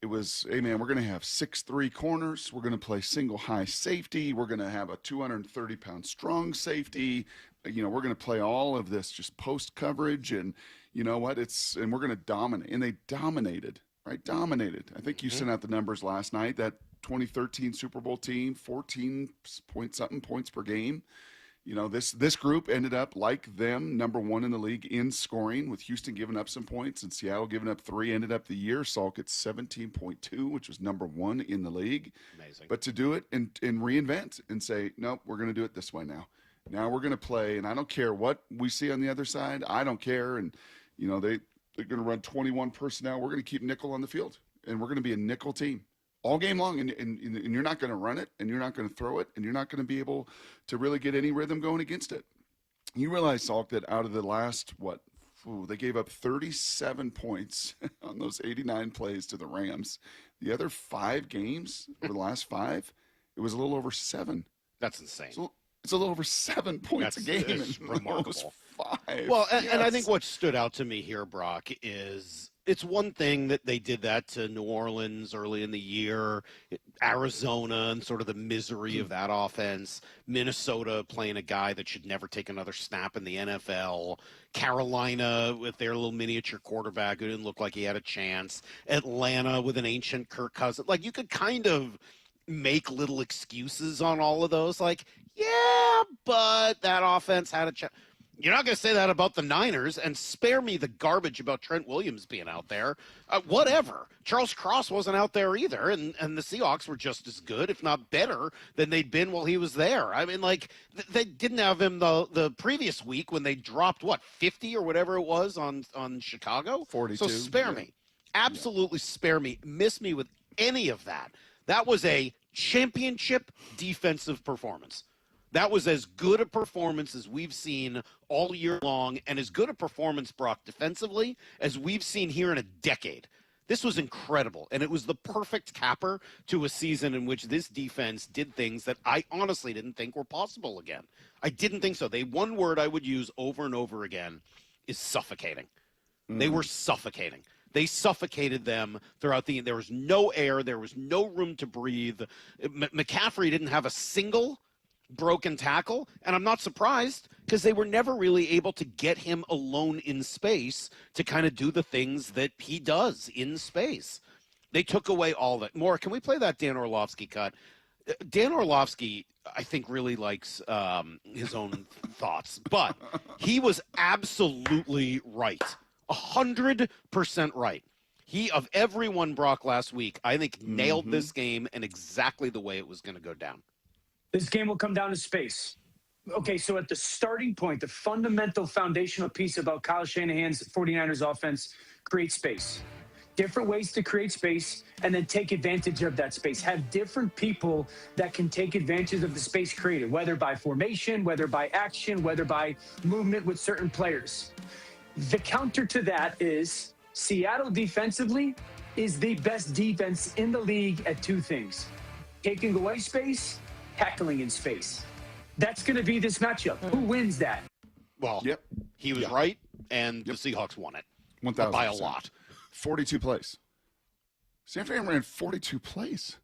it was, hey, man, we're going to have 6'3" corners. We're going to play single high safety. We're going to have a 230-pound strong safety. We're going to play all of this just post coverage. And you know what? And we're going to dominate. And they dominated, right? Dominated. I think you sent out the numbers last night. That 2013 Super Bowl team, 14-point-something points per game. This group ended up, like them, number one in the league in scoring, with Houston giving up some points and Seattle giving up 3. Ended up the year, Salk at 17.2, which was number one in the league. Amazing. But to do it and reinvent and say, nope, we're going to do it this way now. Now we're going to play, and I don't care what we see on the other side. I don't care. And, they're going to run 21 personnel. We're going to keep nickel on the field, and we're going to be a nickel team all game long, and you're not going to run it, and you're not going to throw it, and you're not going to be able to really get any rhythm going against it. You realize, Salk, that out of the last, they gave up 37 points on those 89 plays to the Rams. The other 5 games, over the last 5, it was a little over 7. That's insane. So it's a little over 7 points a game. It's remarkable. 5. Well, and I think what stood out to me here, Brock, is it's one thing that they did that to New Orleans early in the year, Arizona and sort of the misery of that offense, Minnesota playing a guy that should never take another snap in the NFL, Carolina with their little miniature quarterback who didn't look like he had a chance, Atlanta with an ancient Kirk Cousins. Like, you could kind of make little excuses on all of those. Like, yeah, but that offense had a chance. You're not going to say that about the Niners, and spare me the garbage about Trent Williams being out there. Whatever. Charles Cross wasn't out there either, and the Seahawks were just as good, if not better, than they'd been while he was there. I mean, they didn't have him the previous week when they dropped, 50 or whatever it was on Chicago? 42. So spare me. Absolutely spare me. Miss me with any of that. That was a championship defensive performance. That was as good a performance as we've seen all year long, and as good a performance, Brock, defensively, as we've seen here in a decade. This was incredible, and it was the perfect capper to a season in which this defense did things that I honestly didn't think were possible again. I didn't think so. One word I would use over and over again is suffocating. They were suffocating. They suffocated them throughout there was no air. There was no room to breathe. McCaffrey didn't have a single broken tackle, and I'm not surprised because they were never really able to get him alone in space to kind of do the things that he does in space. They took away all that. More, can we play that Dan Orlovsky cut? Dan Orlovsky, I think, really likes his own thoughts, but he was absolutely right. 100% right. He, of everyone, Brock, last week, I think nailed this game and exactly the way it was going to go down. This game will come down to space. Okay, so at the starting point, the fundamental foundational piece about Kyle Shanahan's 49ers offense, create space. Different ways to create space and then take advantage of that space. Have different people that can take advantage of the space created, whether by formation, whether by action, whether by movement with certain players. The counter to that is Seattle defensively is the best defense in the league at two things: taking away space, tackling in space. That's going to be this matchup. Who wins that? Well, he was right, and the Seahawks won it 1,000% by a lot. 42 plays. San Fran ran 42 plays.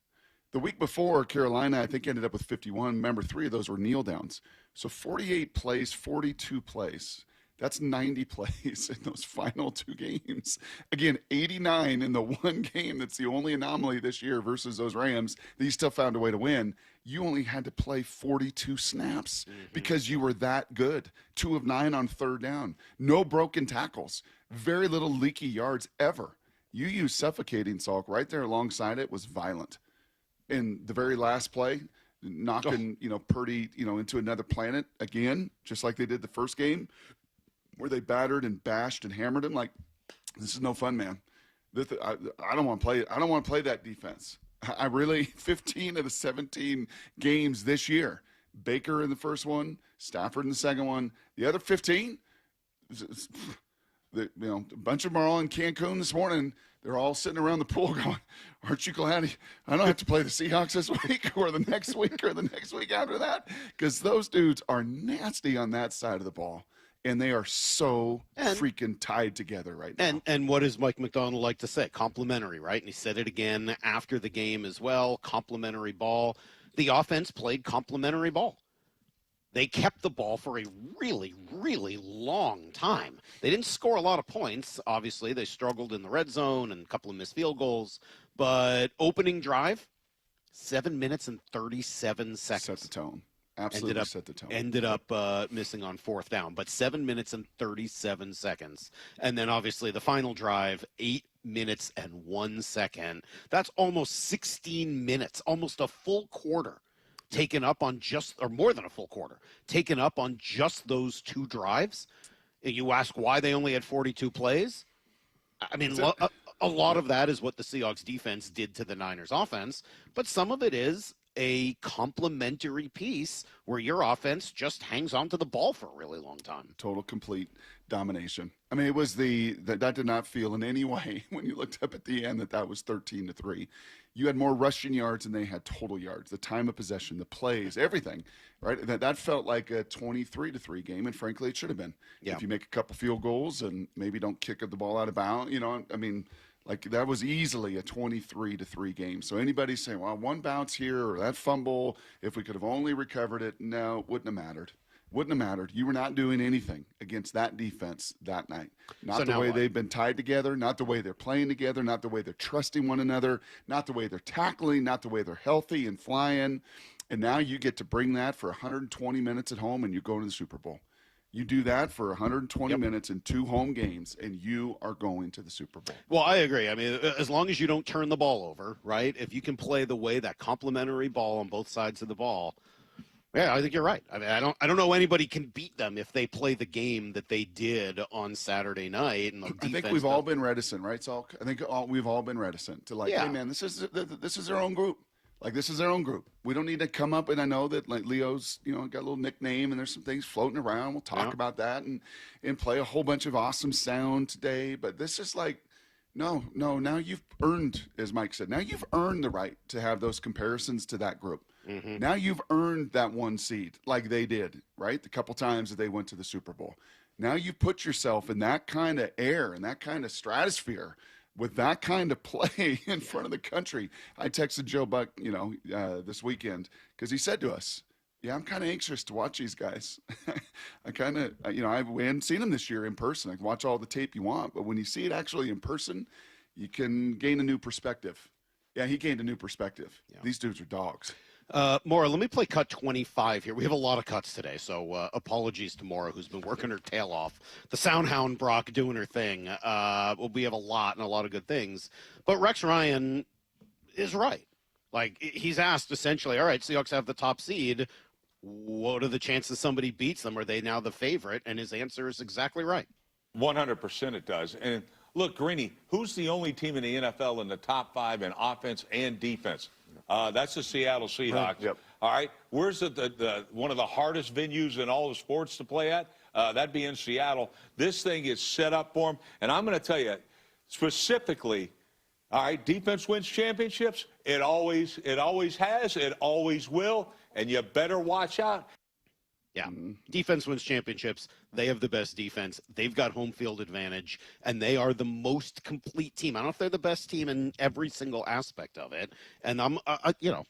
The week before, Carolina, I think, ended up with 51. Remember, 3 of those were kneel downs. So 48 plays, 42 plays. That's 90 plays in those final 2 games. Again, 89 in the one game that's the only anomaly this year versus those Rams that you still found a way to win. You only had to play 42 snaps because you were that good. 2 of 9 on 3rd down. No broken tackles. Very little leaky yards ever. You used suffocating, Salk. Right there alongside it was violent. In the very last play, knocking, Purdy, into another planet again, just like they did the first game, where they battered and bashed and hammered him. Like, this is no fun, man. I don't want to play. I don't want to play that defense. I really 15 of the 17 games this year. Baker in the first one, Stafford in the second one. The other 15, a bunch of them are all in Cancun this morning. They're all sitting around the pool going, "Aren't you glad I don't have to play the Seahawks this week or the next week or the next week after that?" Because those dudes are nasty on that side of the ball. And they are so freaking tied together right now. And what does Mike Macdonald like to say? Complimentary, right? And he said it again after the game as well. Complimentary ball. The offense played complimentary ball. They kept the ball for a really, really long time. They didn't score a lot of points. Obviously, they struggled in the red zone and a couple of missed field goals. But opening drive, 7 minutes and 37 seconds. Set the tone. Absolutely set the tone. Ended up missing on 4th down, but 7 minutes and 37 seconds. And then obviously the final drive, 8 minutes and 1 second. That's almost 16 minutes, almost a full quarter taken up on or more than a full quarter, taken up on just those 2 drives. And you ask why they only had 42 plays? I mean, a lot of that is what the Seahawks defense did to the Niners offense, but some of it is a complementary piece where your offense just hangs on to the ball for a really long time. Total complete domination. I mean, it was that did not feel in any way when you looked up at the end that was 13-3. You had more rushing yards than they had total yards, the time of possession, the plays, everything, right? That felt like a 23-3 game, and frankly, it should have been. Yeah. If you make a couple field goals and maybe don't kick the ball out of bounds, I mean, like that was easily a 23-3 game. So anybody saying, well, 1 bounce here or that fumble, if we could have only recovered it, no, wouldn't have mattered. Wouldn't have mattered. You were not doing anything against that defense that night. Not the way they've been tied together, not the way they're playing together, not the way they're trusting one another, not the way they're tackling, not the way they're healthy and flying. And now you get to bring that for 120 minutes at home and you go to the Super Bowl. You do that for 120 minutes in 2 home games, and you are going to the Super Bowl. Well, I agree. I mean, as long as you don't turn the ball over, right? If you can play the way that complementary ball on both sides of the ball, yeah, I think you're right. I mean, I don't know anybody can beat them if they play the game that they did on Saturday night. And I think we've all been reticent, right, Salk? I think we've all been reticent to hey, man, this is their own group. Like, this is their own group. We don't need to come up, and I know that like Leo's, got a little nickname, and there's some things floating around. We'll talk about that and play a whole bunch of awesome sound today. But this is like, no. Now you've earned, as Mike said, now you've earned the right to have those comparisons to that group. Mm-hmm. Now you've earned that 1 seed like they did, right? The couple times that they went to the Super Bowl. Now you put yourself in that kind of air and that kind of stratosphere with that kind of play in front of the country. I texted Joe Buck, this weekend because he said to us, yeah, I'm kind of anxious to watch these guys. I kind of, we hadn't seen them this year in person. I can watch all the tape you want, but when you see it actually in person, you can gain a new perspective. Yeah, he gained a new perspective. Yeah. These dudes are dogs. Maura, let me play cut 25 here. We have a lot of cuts today, so apologies to Maura, who's been working her tail off. The Soundhound Brock doing her thing. We have a lot of good things. But Rex Ryan is right. Like, he's asked essentially, all right, Seahawks have the top seed. what are the chances somebody beats them? Are they now the favorite? And his answer is exactly right. 100% it does. And look, Greeny, who's the only team in the NFL in the top 5 in offense and defense? That's the Seattle Seahawks. Yep. All right. Where's the one of the hardest venues in all the sports to play at? That'd be in Seattle. This thing is set up for them. And I'm going to tell you, specifically, all right, defense wins championships. It always has. It always will. And you better watch out. Yeah. Defense wins championships. They have the best defense. They've got home field advantage, and they are the most complete team. I don't know if they're the best team in every single aspect of it. And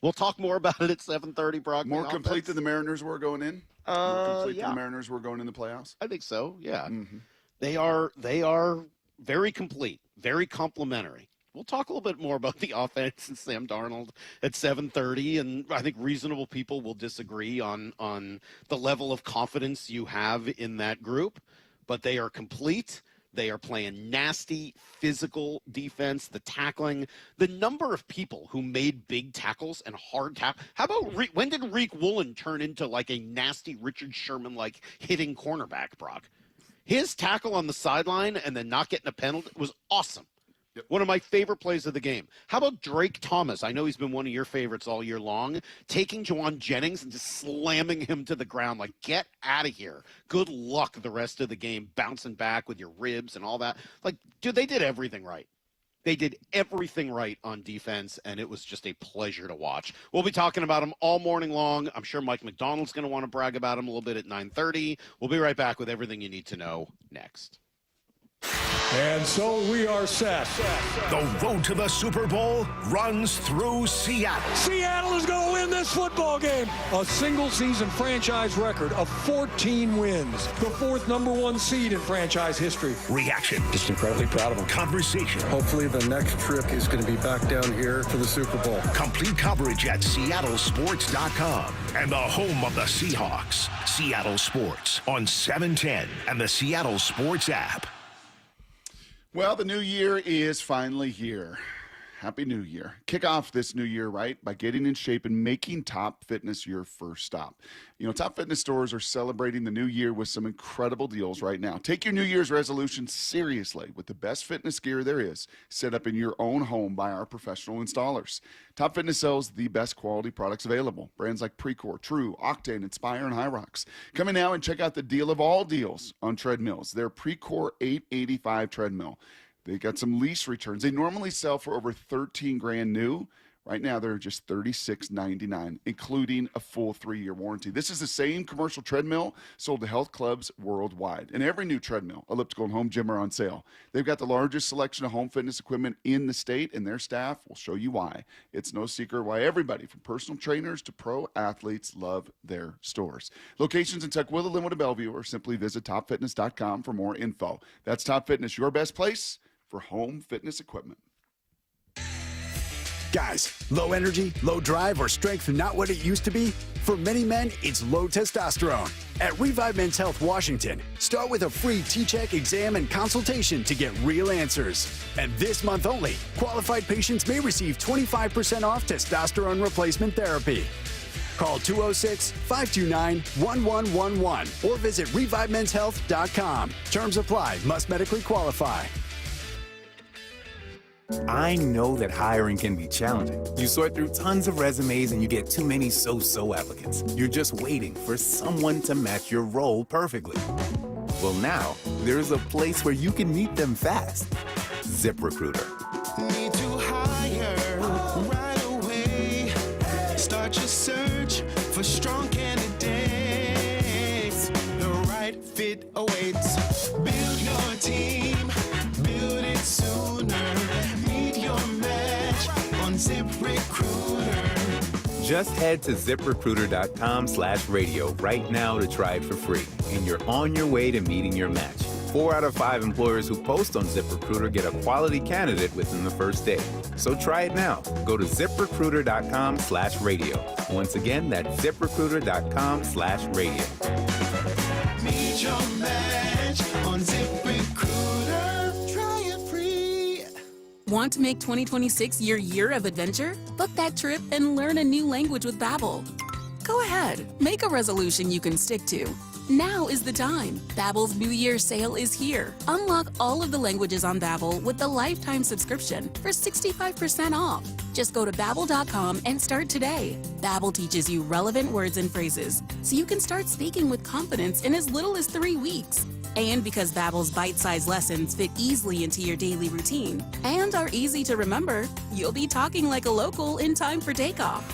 we'll talk more about it at 7:30, Brock. More complete than the Mariners were going in? More complete than the Mariners were going in the playoffs? I think so, yeah. They are very complete, very complimentary. We'll talk a little bit more about the offense and Sam Darnold at 7:30, and I think reasonable people will disagree on the level of confidence you have in that group, but they are complete. They are playing nasty, physical defense, the tackling, the number of people who made big tackles and hard tackles. How about when did Reek Woolen turn into like a nasty Richard Sherman-like hitting cornerback, Brock? His tackle on the sideline and then not getting a penalty was awesome. One of my favorite plays of the game. How about Drake Thomas? I know he's been one of your favorites all year long. Taking Jawan Jennings and just slamming him to the ground. Like, get out of here. Good luck the rest of the game, bouncing back with your ribs and all that. Like, dude, they did everything right. They did everything right on defense, and it was just a pleasure to watch. We'll be talking about them all morning long. I'm sure Mike Macdonald's going to want to brag about them a little bit at 9:30. We'll be right back with everything you need to know next. And so we are set. The road to the Super Bowl runs through Seattle. Seattle is going to win this football game. A single-season franchise record of 14 wins. The 4th #1 seed in franchise history. Reaction. Just incredibly proud of them. Conversation. Hopefully the next trip is going to be back down here for the Super Bowl. Complete coverage at seattlesports.com and the home of the Seahawks. Seattle Sports on 710 and the Seattle Sports app. Well, the new year is finally here. Happy New Year. Kick off this new year, right, by getting in shape and making Top Fitness your first stop. You know, Top Fitness stores are celebrating the new year with some incredible deals right now. Take your New Year's resolution seriously with the best fitness gear there is, set up in your own home by our professional installers. Top Fitness sells the best quality products available. Brands like Precor, True, Octane, Inspire, and Hyrox. Come in now and check out the deal of all deals on treadmills. Their Precor 885 treadmill. They got some lease returns. They normally sell for over $13,000 new. Right now, they're just $36.99, including a full 3-year warranty. This is the same commercial treadmill sold to health clubs worldwide. And every new treadmill, elliptical, and home gym are on sale. They've got the largest selection of home fitness equipment in the state, and their staff will show you why. It's no secret why everybody, from personal trainers to pro athletes, love their stores. Locations in Tukwila, Linwood, and Bellevue, or simply visit topfitness.com for more info. That's Top Fitness, your best place for home fitness equipment. Guys, low energy, low drive, or strength not what it used to be? For many men, it's low testosterone. At Revive Men's Health Washington, start with a free T-check exam and consultation to get real answers. And this month only, qualified patients may receive 25% off testosterone replacement therapy. Call 206-529-1111 or visit ReviveMen'sHealth.com. Terms apply. Must medically qualify. I know that hiring can be challenging. You sort through tons of resumes and you get too many so-so applicants. You're just waiting for someone to match your role perfectly. Well, now, there's a place where you can meet them fast. ZipRecruiter. Need to hire right away. Start your search for strong candidates. The right fit awaits. Build your team. Build it sooner. Meet your match on ZipRecruiter. Just head to ZipRecruiter.com/radio right now to try it for free. And you're on your way to meeting your match. 4 out of 5 employers who post on ZipRecruiter get a quality candidate within the first day. So try it now. Go to ZipRecruiter.com/radio. Once again, that's ZipRecruiter.com/radio. Meet your match on ZipRecruiter. Try it free. Want to make 2026 your year of adventure? Book that trip and learn a new language with Babbel. Go ahead, make a resolution you can stick to. Now is the time. Babbel's New Year sale is here. Unlock all of the languages on Babbel with the lifetime subscription for 65% off. Just go to Babbel.com and start today. Babbel teaches you relevant words and phrases, so you can start speaking with confidence in as little as 3 weeks. And because Babbel's bite-sized lessons fit easily into your daily routine and are easy to remember, you'll be talking like a local in time for takeoff.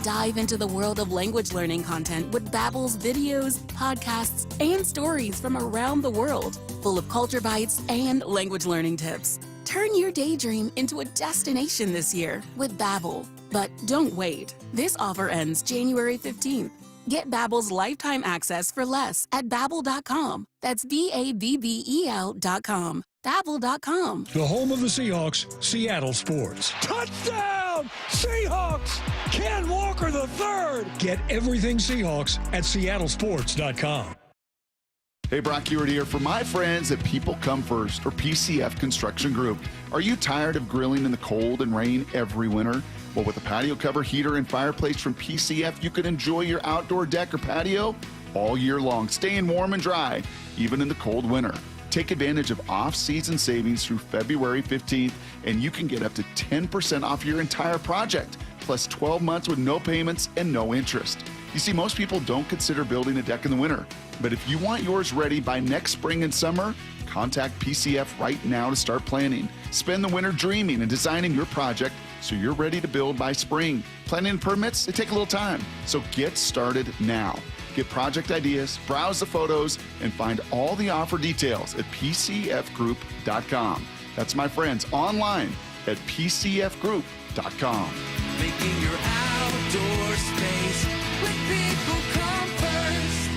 Dive into the world of language learning content with Babbel's videos, podcasts, and stories from around the world, full of culture bites and language learning tips. Turn your daydream into a destination this year with Babbel. But don't wait. This offer ends January 15th. Get Babbel's lifetime access for less at Babbel.com. That's Babbel.com. Babbel.com. The home of the Seahawks, Seattle Sports. Touchdown, Seahawks! Ken Walker III. Get everything Seahawks at seattlesports.com. Hey, Brock Ewart here for my friends at People Come First, or PCF Construction Group. Are you tired of grilling in the cold and rain every winter? Well, with a patio cover, heater, and fireplace from PCF, you can enjoy your outdoor deck or patio all year long, staying warm and dry, even in the cold winter. Take advantage of off-season savings through February 15th, and you can get up to 10% off your entire project, plus 12 months with no payments and no interest. You see, most people don't consider building a deck in the winter, but if you want yours ready by next spring and summer, contact PCF right now to start planning. Spend the winter dreaming and designing your project so you're ready to build by spring. Planning and permits, they take a little time, so get started now. Get project ideas, browse the photos, and find all the offer details at PCFgroup.com. That's my friends online at PCFgroup.com. Making your outdoor space with People Come First.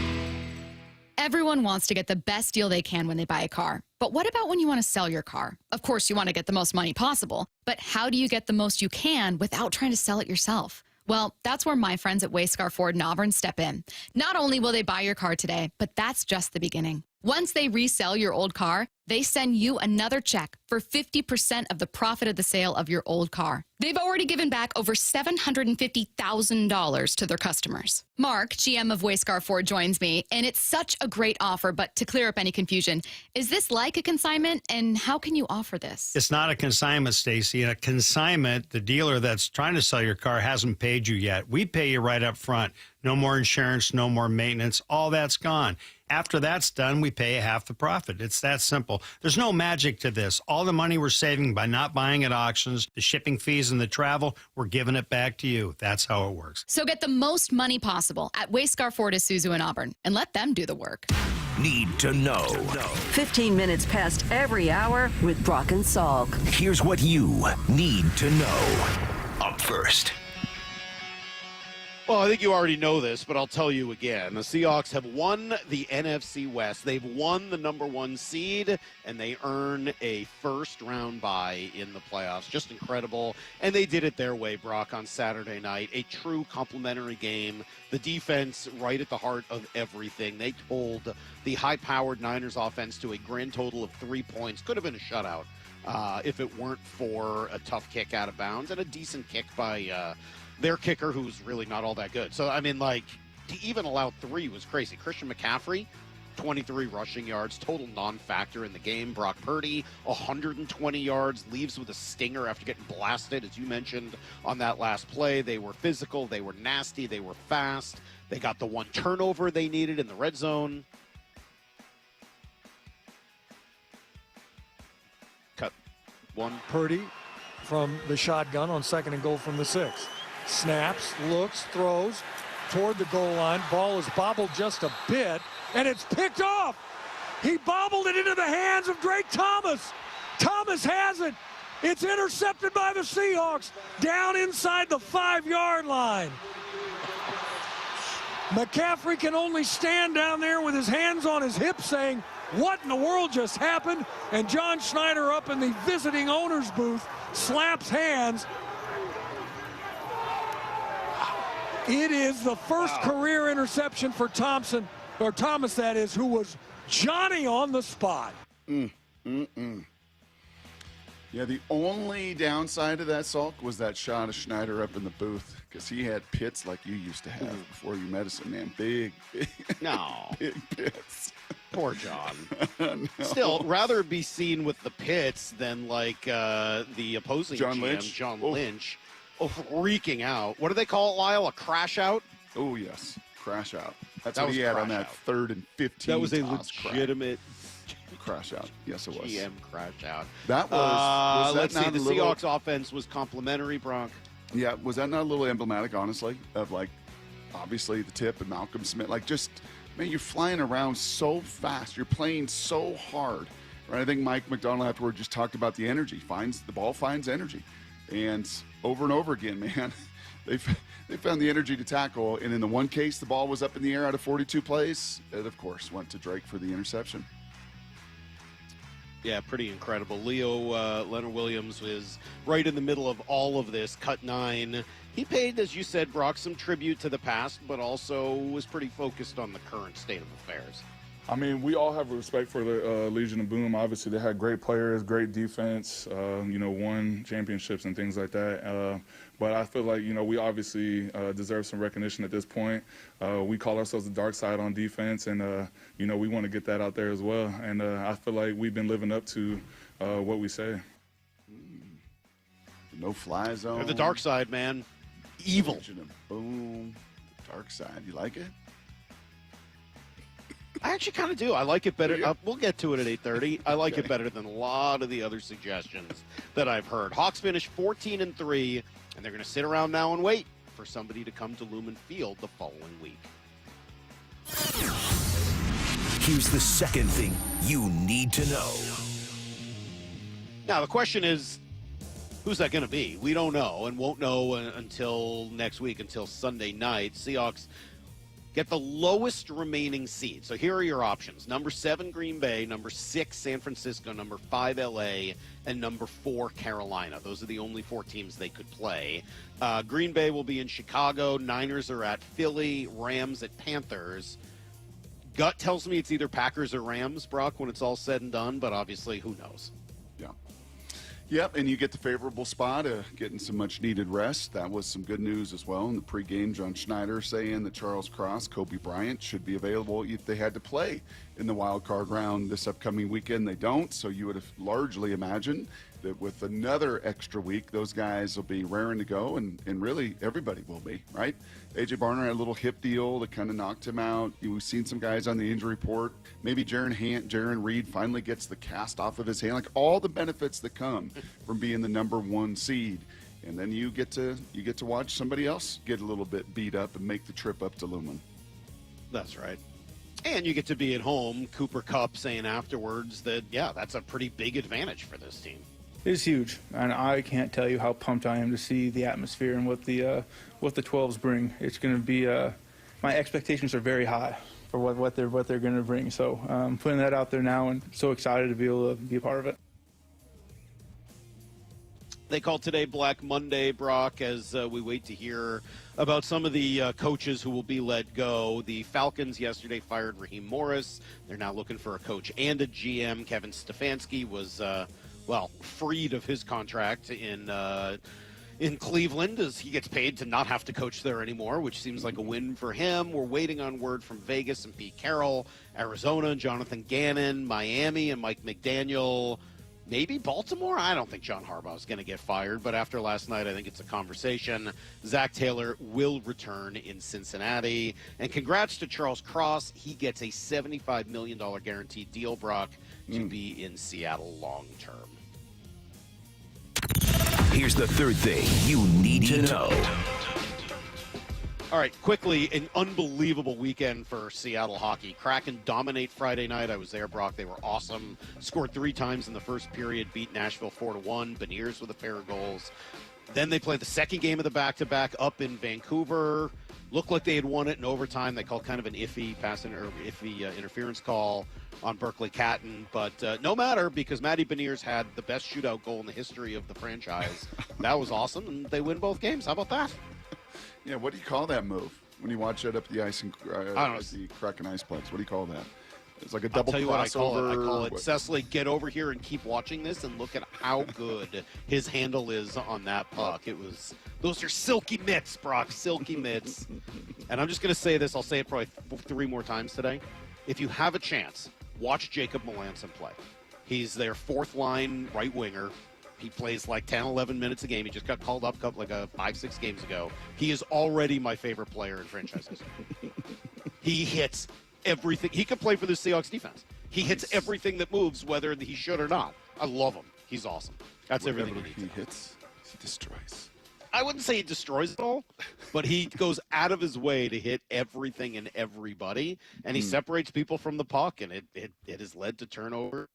Everyone wants to get the best deal they can when they buy a car. But what about when you want to sell your car? Of course, you want to get the most money possible, but how do you get the most you can without trying to sell it yourself? Well, that's where my friends at Wayscar Ford in Auburn step in. Not only will they buy your car today, but that's just the beginning. Once they resell your old car, they send you another check for 50% of the profit of the sale of your old car. They've already given back over $750,000 to their customers. Mark, GM of Wayscar Ford, joins me, and it's such a great offer, but to clear up any confusion, is this like a consignment, and how can you offer this? It's not a consignment, Stacy. In a consignment, the dealer that's trying to sell your car hasn't paid you yet. We pay you right up front. No more insurance, no more maintenance, all that's gone. After that's done, we pay half the profit. It's that simple. There's no magic to this. All the money we're saving by not buying at auctions, the shipping fees and the travel, we're giving it back to you. That's how it works. So get the most money possible at Wayscar Ford Isuzu in Auburn and let them do the work. Need to know. 15 minutes past every hour with Brock and Salk. Here's what you need to know. Up first. Well, I think you already know this, but I'll tell you again. The Seahawks have won the NFC West. They've won the number 1 seed, and they earn a first-round bye in the playoffs. Just incredible. And they did it their way, Brock, on Saturday night. A true complimentary game. The defense right at the heart of everything. They pulled the high-powered Niners offense to a grand total of 3 points. Could have been a shutout if it weren't for a tough kick out of bounds and a decent kick by their kicker, who's really not all that good. So, I mean, like, to even allow 3 was crazy. Christian McCaffrey, 23 rushing yards, total non-factor in the game. Brock Purdy, 120 yards, leaves with a stinger after getting blasted, as you mentioned, on that last play. They were physical, they were nasty, they were fast. They got the 1 turnover they needed in the red zone. Cut 1. Purdy from the shotgun on 2nd and goal from the 6. Snaps, looks, throws toward the goal line. Ball is bobbled just a bit, and it's picked off. He bobbled it into the hands of Drake Thomas. Thomas has it. It's intercepted by the Seahawks down inside the 5-yard line. McCaffrey can only stand down there with his hands on his hips saying, "What in the world just happened?" And John Schneider up in the visiting owner's booth slaps hands. It is the first career interception for Thompson, or Thomas that is, who was Johnny on the spot. You Yeah, the only downside of that, Salk, was that shot of Schneider up in the booth, because he had pits like you used to have before you medicine, man. Big No. big pits. Poor John. No. Still, rather be seen with the pits than like the opposing John GM, Lynch? John Oh. Lynch, freaking out. What do they call it, Lyle? A crash out? Oh, yes. Crash out. That's That what was he had on crash that out. 3rd and 15 That was a toss crash. legitimate Crash out. Yes, it was. GM crash out. That was that let's see. not The a little- Seahawks offense was complimentary, Bronk. Yeah, was that not a little emblematic, honestly, of like, obviously the tip and Malcolm Smith? Like, just, man, you're flying around so fast. You're playing so hard. Right? I think Mike Macdonald afterward just talked about the energy. The ball finds energy. And over again, man, they found the energy to tackle. And in the one case, the ball was up in the air out of 42 plays. It, of course, went to Drake for the interception. Yeah, pretty incredible. Leonard Williams was right in the middle of all of this, cut 9. He paid, as you said, Brock, some tribute to the past, but also was pretty focused on the current state of affairs. I mean, we all have respect for the Legion of Boom. Obviously, they had great players, great defense, won championships and things like that. But I feel like, we obviously deserve some recognition at this point. We call ourselves the dark side on defense, and, we want to get that out there as well. And I feel like we've been living up to what we say. No fly zone. They're the dark side, man. Evil. Legion of Boom. Dark side. You like it? I actually kind of do. I like it better. We'll get to it at 8:30. I like it better than a lot of the other suggestions that I've heard. Hawks finished 14-3, and they're going to sit around now and wait for somebody to come to Lumen Field the following week. Here's the second thing you need to know. Now, the question is, who's that going to be? We don't know, and won't know until next week, until Sunday night. Seahawks get the lowest remaining seed. So here are your options. Number 7, Green Bay. Number 6, San Francisco. Number 5, LA. And number 4, Carolina. Those are the only 4 teams they could play. Green Bay will be in Chicago. Niners are at Philly. Rams at Panthers. Gut tells me it's either Packers or Rams, Brock, when it's all said and done, but obviously, who knows? Yeah. Yep, and you get the favorable spot of getting some much-needed rest. That was some good news as well in the pregame. John Schneider saying that Charles Cross, Kobe Bryant should be available if they had to play in the wild card round this upcoming weekend. They don't, so you would have largely imagined that with another extra week, those guys will be raring to go, and really everybody will be, right? A.J. Barner had a little hip deal that kind of knocked him out. We've seen some guys on the injury report. Maybe Jaron Reed finally gets the cast off of his hand. Like all the benefits that come from being the number 1 seed. And then you get to watch somebody else get a little bit beat up and make the trip up to Lumen. That's right. And you get to be at home. Cooper Kupp saying afterwards that, yeah, that's a pretty big advantage for this team. It's huge, and I can't tell you how pumped I am to see the atmosphere and what the 12s bring. It's going to be my expectations are very high for what they're going to bring. So putting that out there now, and so excited to be able to be a part of it. They call today Black Monday, Brock, as we wait to hear about some of the coaches who will be let go. The Falcons yesterday fired Raheem Morris. They're now looking for a coach and a GM. Kevin Stefanski was freed of his contract in Cleveland as he gets paid to not have to coach there anymore, which seems like a win for him. We're waiting on word from Vegas and Pete Carroll, Arizona and Jonathan Gannon, Miami and Mike McDaniel, maybe Baltimore. I don't think John Harbaugh is going to get fired, but after last night, I think it's a conversation. Zach Taylor will return in Cincinnati. And congrats to Charles Cross. He gets a $75 million guaranteed deal, Brock, to be in Seattle long term. Here's the third thing you need to know. All right, quickly, an unbelievable weekend for Seattle hockey. Kraken dominate Friday night. I was there, Brock. They were awesome. Scored 3 times in the first period, beat Nashville 4-1. Beniers with a pair of goals. Then they played the second game of the back-to-back up in Vancouver. Looked like they had won it in overtime. They called kind of an iffy interference call on Berkeley Catton. But no matter, because Matty Beniers had the best shootout goal in the history of the franchise. That was awesome, and they win both games. How about that? Yeah, what do you call that move when you watch it up the ice and the Kraken ice plates? What do you call that? It's like a I'll double tell you what I call it. I crossover. call it, Cecily, get over here and keep watching this and look at how good his handle is on that puck. Those are silky mitts, Brock, silky mitts. And I'm just going to say this. I'll say it probably 3 more times today. If you have a chance, watch Jacob Melanson play. He's their 4th line right winger. He plays like 10, 11 minutes a game. He just got called up like 5-6 games ago. He is already my favorite player in franchise history. He hits everything. He could play for the Seahawks defense. He hits everything that moves, whether he should or not. I love him. He's awesome. That's everything Whatever he needs. he hits, he destroys. I wouldn't say he destroys it all, but he goes out of his way to hit everything and everybody, and he separates people from the puck, and it has led to turnover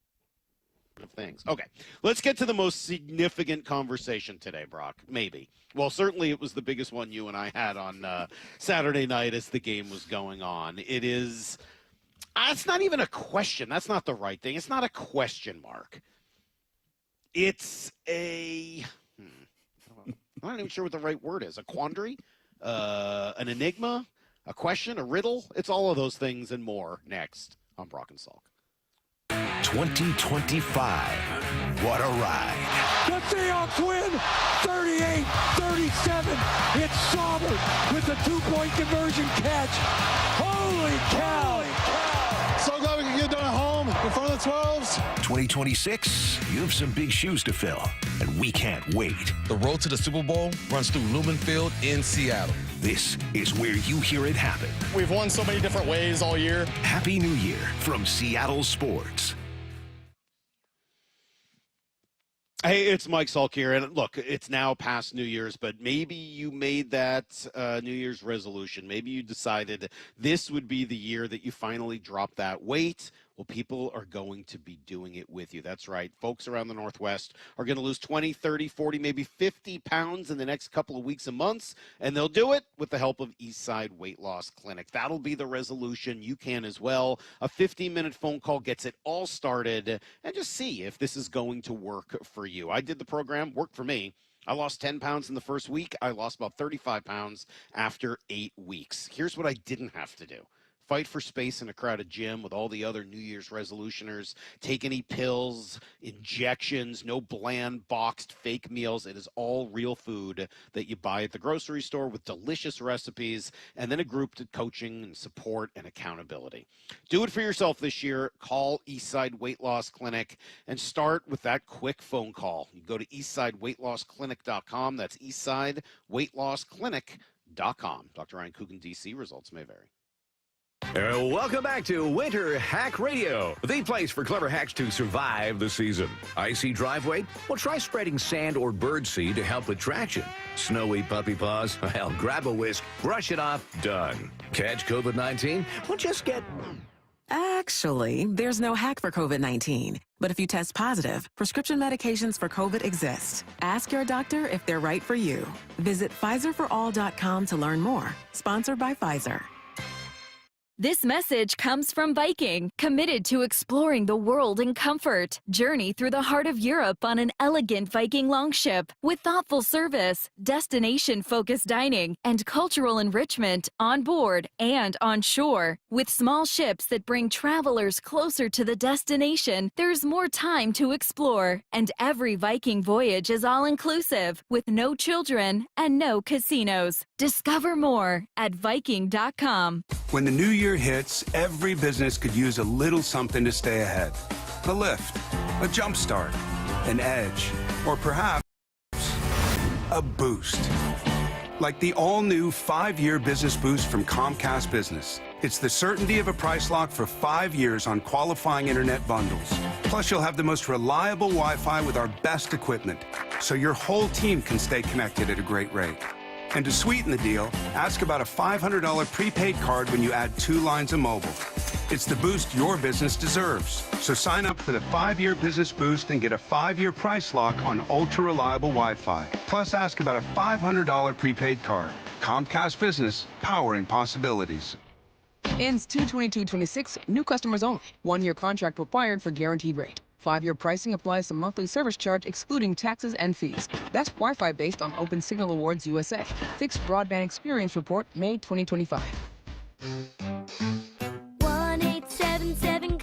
of things. Okay, let's get to the most significant conversation today, Brock. Maybe. Well, certainly it was the biggest one you and I had on Saturday night as the game was going on. It is, it's not even a question. That's not the right thing. It's not a question mark. It's a, I'm not even sure what the right word is. A quandary, an enigma, a question, a riddle. It's all of those things and more next on Brock and Salk. 2025. What a ride. The Seahawks win 38-37. It's Sauber with a 2-point conversion catch. Holy cow. So glad we can get done at home in front of the 12s. 2026, you have some big shoes to fill, and we can't wait. The road to the Super Bowl runs through Lumen Field in Seattle. This is where you hear it happen. We've won so many different ways all year. Happy New Year from Seattle Sports. Hey, it's Mike Salk here, and look, it's now past New Year's, but maybe you made that New Year's resolution. Maybe you decided this would be the year that you finally drop that weight. Well, people are going to be doing it with you. That's right. Folks around the Northwest are going to lose 20, 30, 40, maybe 50 pounds in the next couple of weeks and months, and they'll do it with the help of Eastside Weight Loss Clinic. That'll be the resolution. You can as well. A 15-minute phone call gets it all started, and just see if this is going to work for you. I did the program, worked for me. I lost 10 pounds in the first week. I lost about 35 pounds after 8 weeks. Here's what I didn't have to do. Fight for space in a crowded gym with all the other New Year's resolutioners. Take any pills, injections, no bland boxed fake meals. It is all real food that you buy at the grocery store with delicious recipes, and then a group to coaching and support and accountability. Do it for yourself this year. Call Eastside Weight Loss Clinic and start with that quick phone call. You go to eastsideweightlossklinik.com. That's eastsideweightlossklinik.com. Dr. Ryan Coogan, D.C. Results may vary. Welcome back to Winter Hack Radio, the place for clever hacks to survive the season. Icy driveway? Well, try spreading sand or birdseed to help with traction. Snowy puppy paws? Well, grab a whisk, brush it off, done. Catch COVID-19? Well, just get... Actually, there's no hack for COVID-19. But if you test positive, prescription medications for COVID exist. Ask your doctor if they're right for you. Visit PfizerForAll.com to learn more. Sponsored by Pfizer. This message comes from Viking, committed to exploring the world in comfort. Journey through the heart of Europe on an elegant Viking longship with thoughtful service, destination-focused dining, and cultural enrichment on board and on shore. With small ships that bring travelers closer to the destination, there's more time to explore. And every Viking voyage is all-inclusive, with no children and no casinos. Discover more at Viking.com. When the new year hits, every business could use a little something to stay ahead. A lift, a jump start, an edge, or perhaps a boost. Like the all-new 5-year business boost from Comcast Business. It's the certainty of a price lock for 5 years on qualifying internet bundles. Plus, you'll have the most reliable Wi-Fi with our best equipment, so your whole team can stay connected at a great rate. And to sweeten the deal, ask about a $500 prepaid card when you add 2 lines of mobile. It's the boost your business deserves. So sign up for the 5-year business boost and get a 5-year price lock on ultra-reliable Wi-Fi. Plus, ask about a $500 prepaid card. Comcast Business, powering possibilities. Ends 2/22/26, new customers only. 1-year contract required for guaranteed rate. 5-year pricing applies to monthly service charge excluding taxes and fees. That's Wi-Fi based on Open Signal Awards USA. Fixed Broadband Experience Report, May 2025. 1877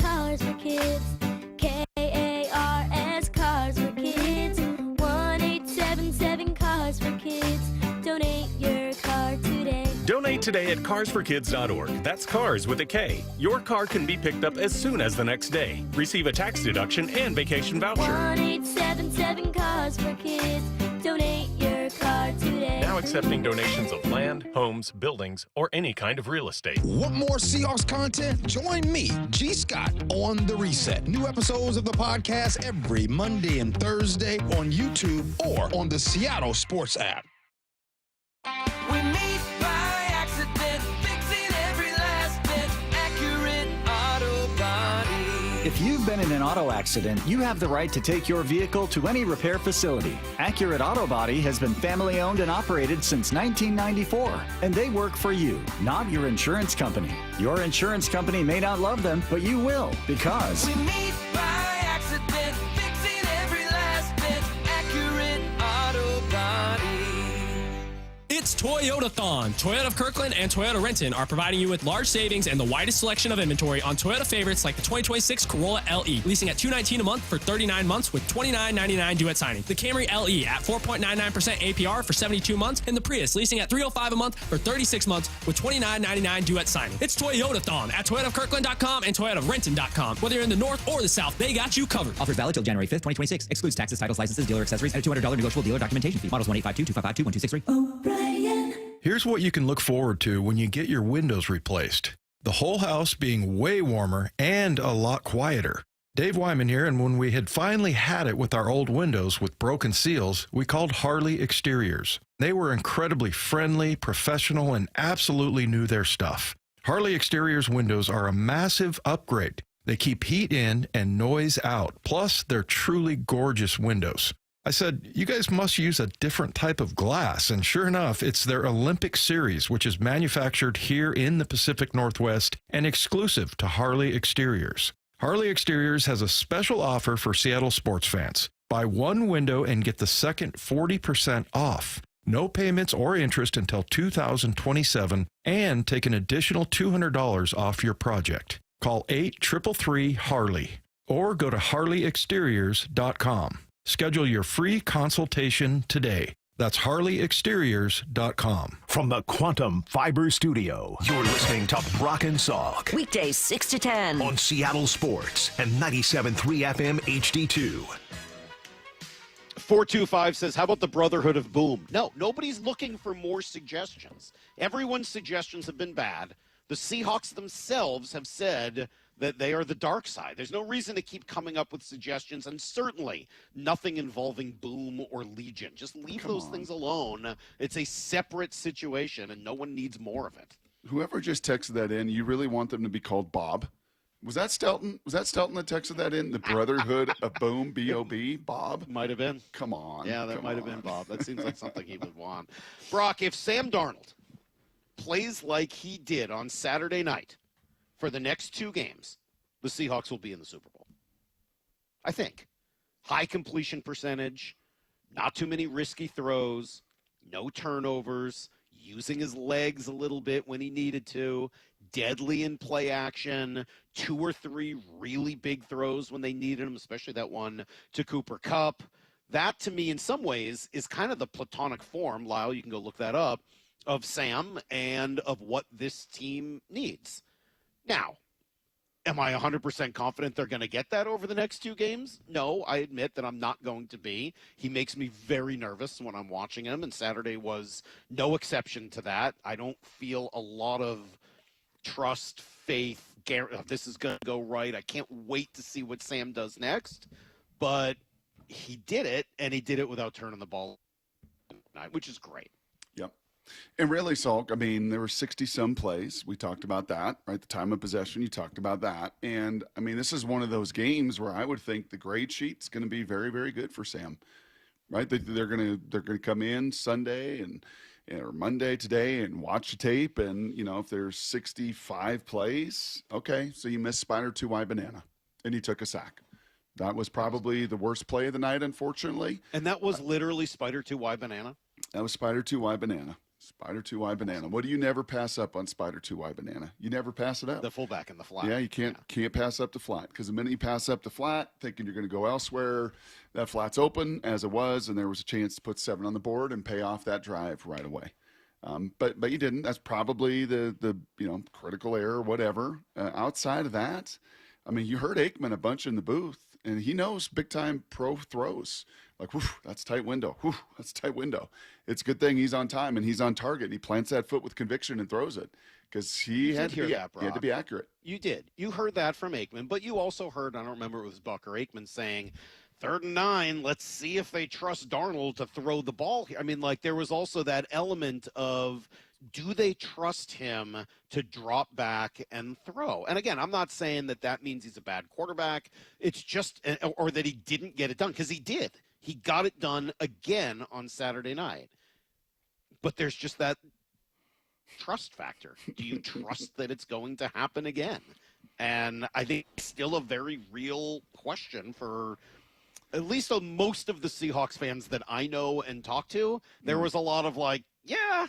today at carsforkids.org. That's cars with a K. Your car can be picked up as soon as the next day. Receive a tax deduction and vacation voucher. 1-877 Cars for Kids. Donate your car today. Now accepting donations of land, homes, buildings, or any kind of real estate. Want more Seahawks content? Join me, G. Scott, on The Reset. New episodes of the podcast every Monday and Thursday on YouTube or on the Seattle Sports app. We meet by accident, fixing every last bit. Accurate Auto Body. If you've been in an auto accident, you have the right to take your vehicle to any repair facility. Accurate Auto Body has been family owned and operated since 1994, and they work for you, not your insurance company. Your insurance company may not love them, but you will, because We meet by accident, fixing every last bit. Accurate Auto Body. It's Toyota-thon. Toyota of Kirkland and Toyota Renton are providing you with large savings and the widest selection of inventory on Toyota favorites like the 2026 Corolla LE, leasing at $219 a month for 39 months with $29.99 due at signing. The Camry LE at 4.99% APR for 72 months, and the Prius leasing at $305 a month for 36 months with $29.99 due at signing. It's Toyota-thon at ToyotaofKirkland.com and ToyotaofRenton.com. Whether you're in the north or the south, they got you covered. Offers valid till January 5th, 2026. Excludes taxes, titles, licenses, dealer accessories, and a $200 negotiable dealer documentation fee. Models 1-852-255-1263. Here's what you can look forward to when you get your windows replaced. The whole house being way warmer and a lot quieter. Dave Wyman here, and when we had finally had it with our old windows with broken seals, we called Harley Exteriors. They were incredibly friendly, professional, and absolutely knew their stuff. Harley Exteriors windows are a massive upgrade. They keep heat in and noise out. Plus, they're truly gorgeous windows. I said, you guys must use a different type of glass, and sure enough, it's their Olympic Series, which is manufactured here in the Pacific Northwest and exclusive to Harley Exteriors. Harley Exteriors has a special offer for Seattle sports fans. Buy one window and get the second 40% off. No payments or interest until 2027, and take an additional $200 off your project. Call 833-HARLEY or go to harleyexteriors.com. Schedule your free consultation today. That's harleyexteriors.com. From the Quantum Fiber Studio, you're listening to Brock and Salk. Weekdays 6 to 10 on Seattle Sports and 97.3 FM HD2. 425 says, how about the Brotherhood of Boom? No, nobody's looking for more suggestions. Everyone's suggestions have been bad. The Seahawks themselves have said that they are the dark side. There's no reason to keep coming up with suggestions, and certainly nothing involving Boom or Legion. Just leave those things alone. It's a separate situation, and no one needs more of it. Whoever just texted that in, you really want them to be called Bob? Was that Stelton? Was that Stelton that texted that in? The Brotherhood of Boom, B-O-B, Bob? Might have been. Come on. Yeah, that might have been Bob. That seems like something he would want. Brock, if Sam Darnold plays like he did on Saturday night for the next two games, the Seahawks will be in the Super Bowl. I think. High completion percentage, not too many risky throws, no turnovers, using his legs a little bit when he needed to, deadly in play action, 2 or 3 really big throws when they needed them, especially that one to Cooper Kupp. That, to me, in some ways, is kind of the platonic form, Lyle, you can go look that up, of Sam and of what this team needs. Now, am I 100% confident they're going to get that over the next 2 games? No, I admit that I'm not going to be. He makes me very nervous when I'm watching him, and Saturday was no exception to that. I don't feel a lot of trust, faith, this is going to go right. I can't wait to see what Sam does next. But he did it, and he did it without turning the ball, which is great. Yep. And really, Salk, I mean, there were 60-some plays. We talked about that, right? The time of possession, you talked about that. And, I mean, this is one of those games where I would think the grade sheet's going to be very, very good for Sam, right? They're going to come in Sunday or Monday today and watch the tape. And, you know, if there's 65 plays, okay, so you missed Spider 2Y Banana, and he took a sack. That was probably the worst play of the night, unfortunately. And that was literally Spider 2Y Banana? That was Spider 2Y Banana. Spider 2Y Banana. What do you never pass up on Spider 2Y Banana? You never pass it up. The fullback in the flat. Yeah, you can't pass up the flat, because the minute you pass up the flat, thinking you're going to go elsewhere, that flat's open as it was, and there was a chance to put 7 on the board and pay off that drive right away. But you didn't. That's probably the critical error, whatever. Outside of that, I mean, you heard Aikman a bunch in the booth, and he knows big time pro throws. Like, whew, that's tight window. Whew, that's tight window. It's a good thing he's on time and he's on target. And he plants that foot with conviction and throws it because he had to be accurate. You did. You heard that from Aikman, but you also heard, I don't remember if it was Buck or Aikman saying, 3rd and 9, let's see if they trust Darnold to throw the ball here. I mean, like, there was also that element of, do they trust him to drop back and throw? And again, I'm not saying that means he's a bad quarterback. It's just, or that he didn't get it done, because he did. He got it done again on Saturday night. But there's just that trust factor. Do you trust that it's going to happen again? And I think it's still a very real question for at least on most of the Seahawks fans that I know and talk to. There was a lot of like, yeah,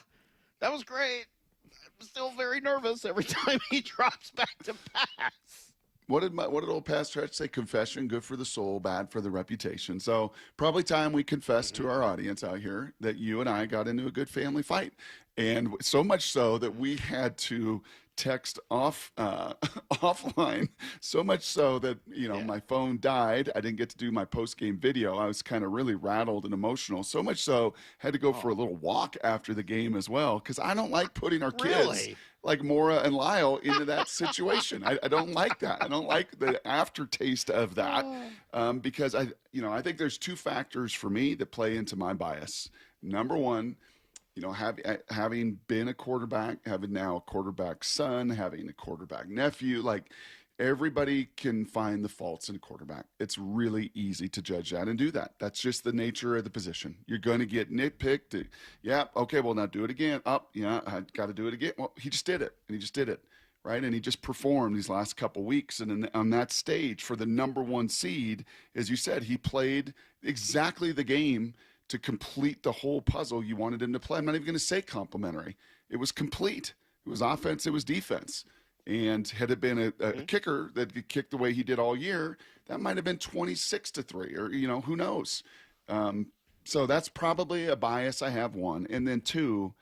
that was great. I'm still very nervous every time he drops back to pass. What did old Pat Stretch say? Confession, good for the soul, bad for the reputation. So probably time we confess to our audience out here that you and I got into a good family fight. And so much so that we had to text offline, so much so that, my phone died. I didn't get to do my post-game video. I was kind of really rattled and emotional. So much so, had to go for a little walk after the game as well, because I don't like putting our kids like Mora and Lyle into that situation. I don't like that. I don't like the aftertaste of that because I think there's two factors for me that play into my bias. Number one, having been a quarterback, having now a quarterback son, having a quarterback nephew, like everybody can find the faults in a quarterback. It's really easy to judge that and do that. That's just the nature of the position. You're going to get nitpicked. Yeah, okay, well, now do it again. Yeah, I got to do it again. Well, he just did it, and he just did it, right? And he just performed these last couple weeks. And on that stage for the number 1 seed, as you said, he played exactly the game to complete the whole puzzle you wanted him to play. I'm not even going to say complimentary. It was complete. It was offense. It was defense. And had it been a kicker that kicked the way he did all year, that might have been 26-3 or, who knows? So that's probably a bias I have, one. And then two,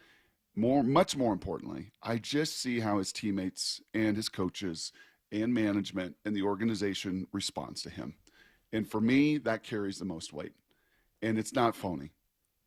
much more importantly, I just see how his teammates and his coaches and management and the organization responds to him. And for me, that carries the most weight. And it's not phony.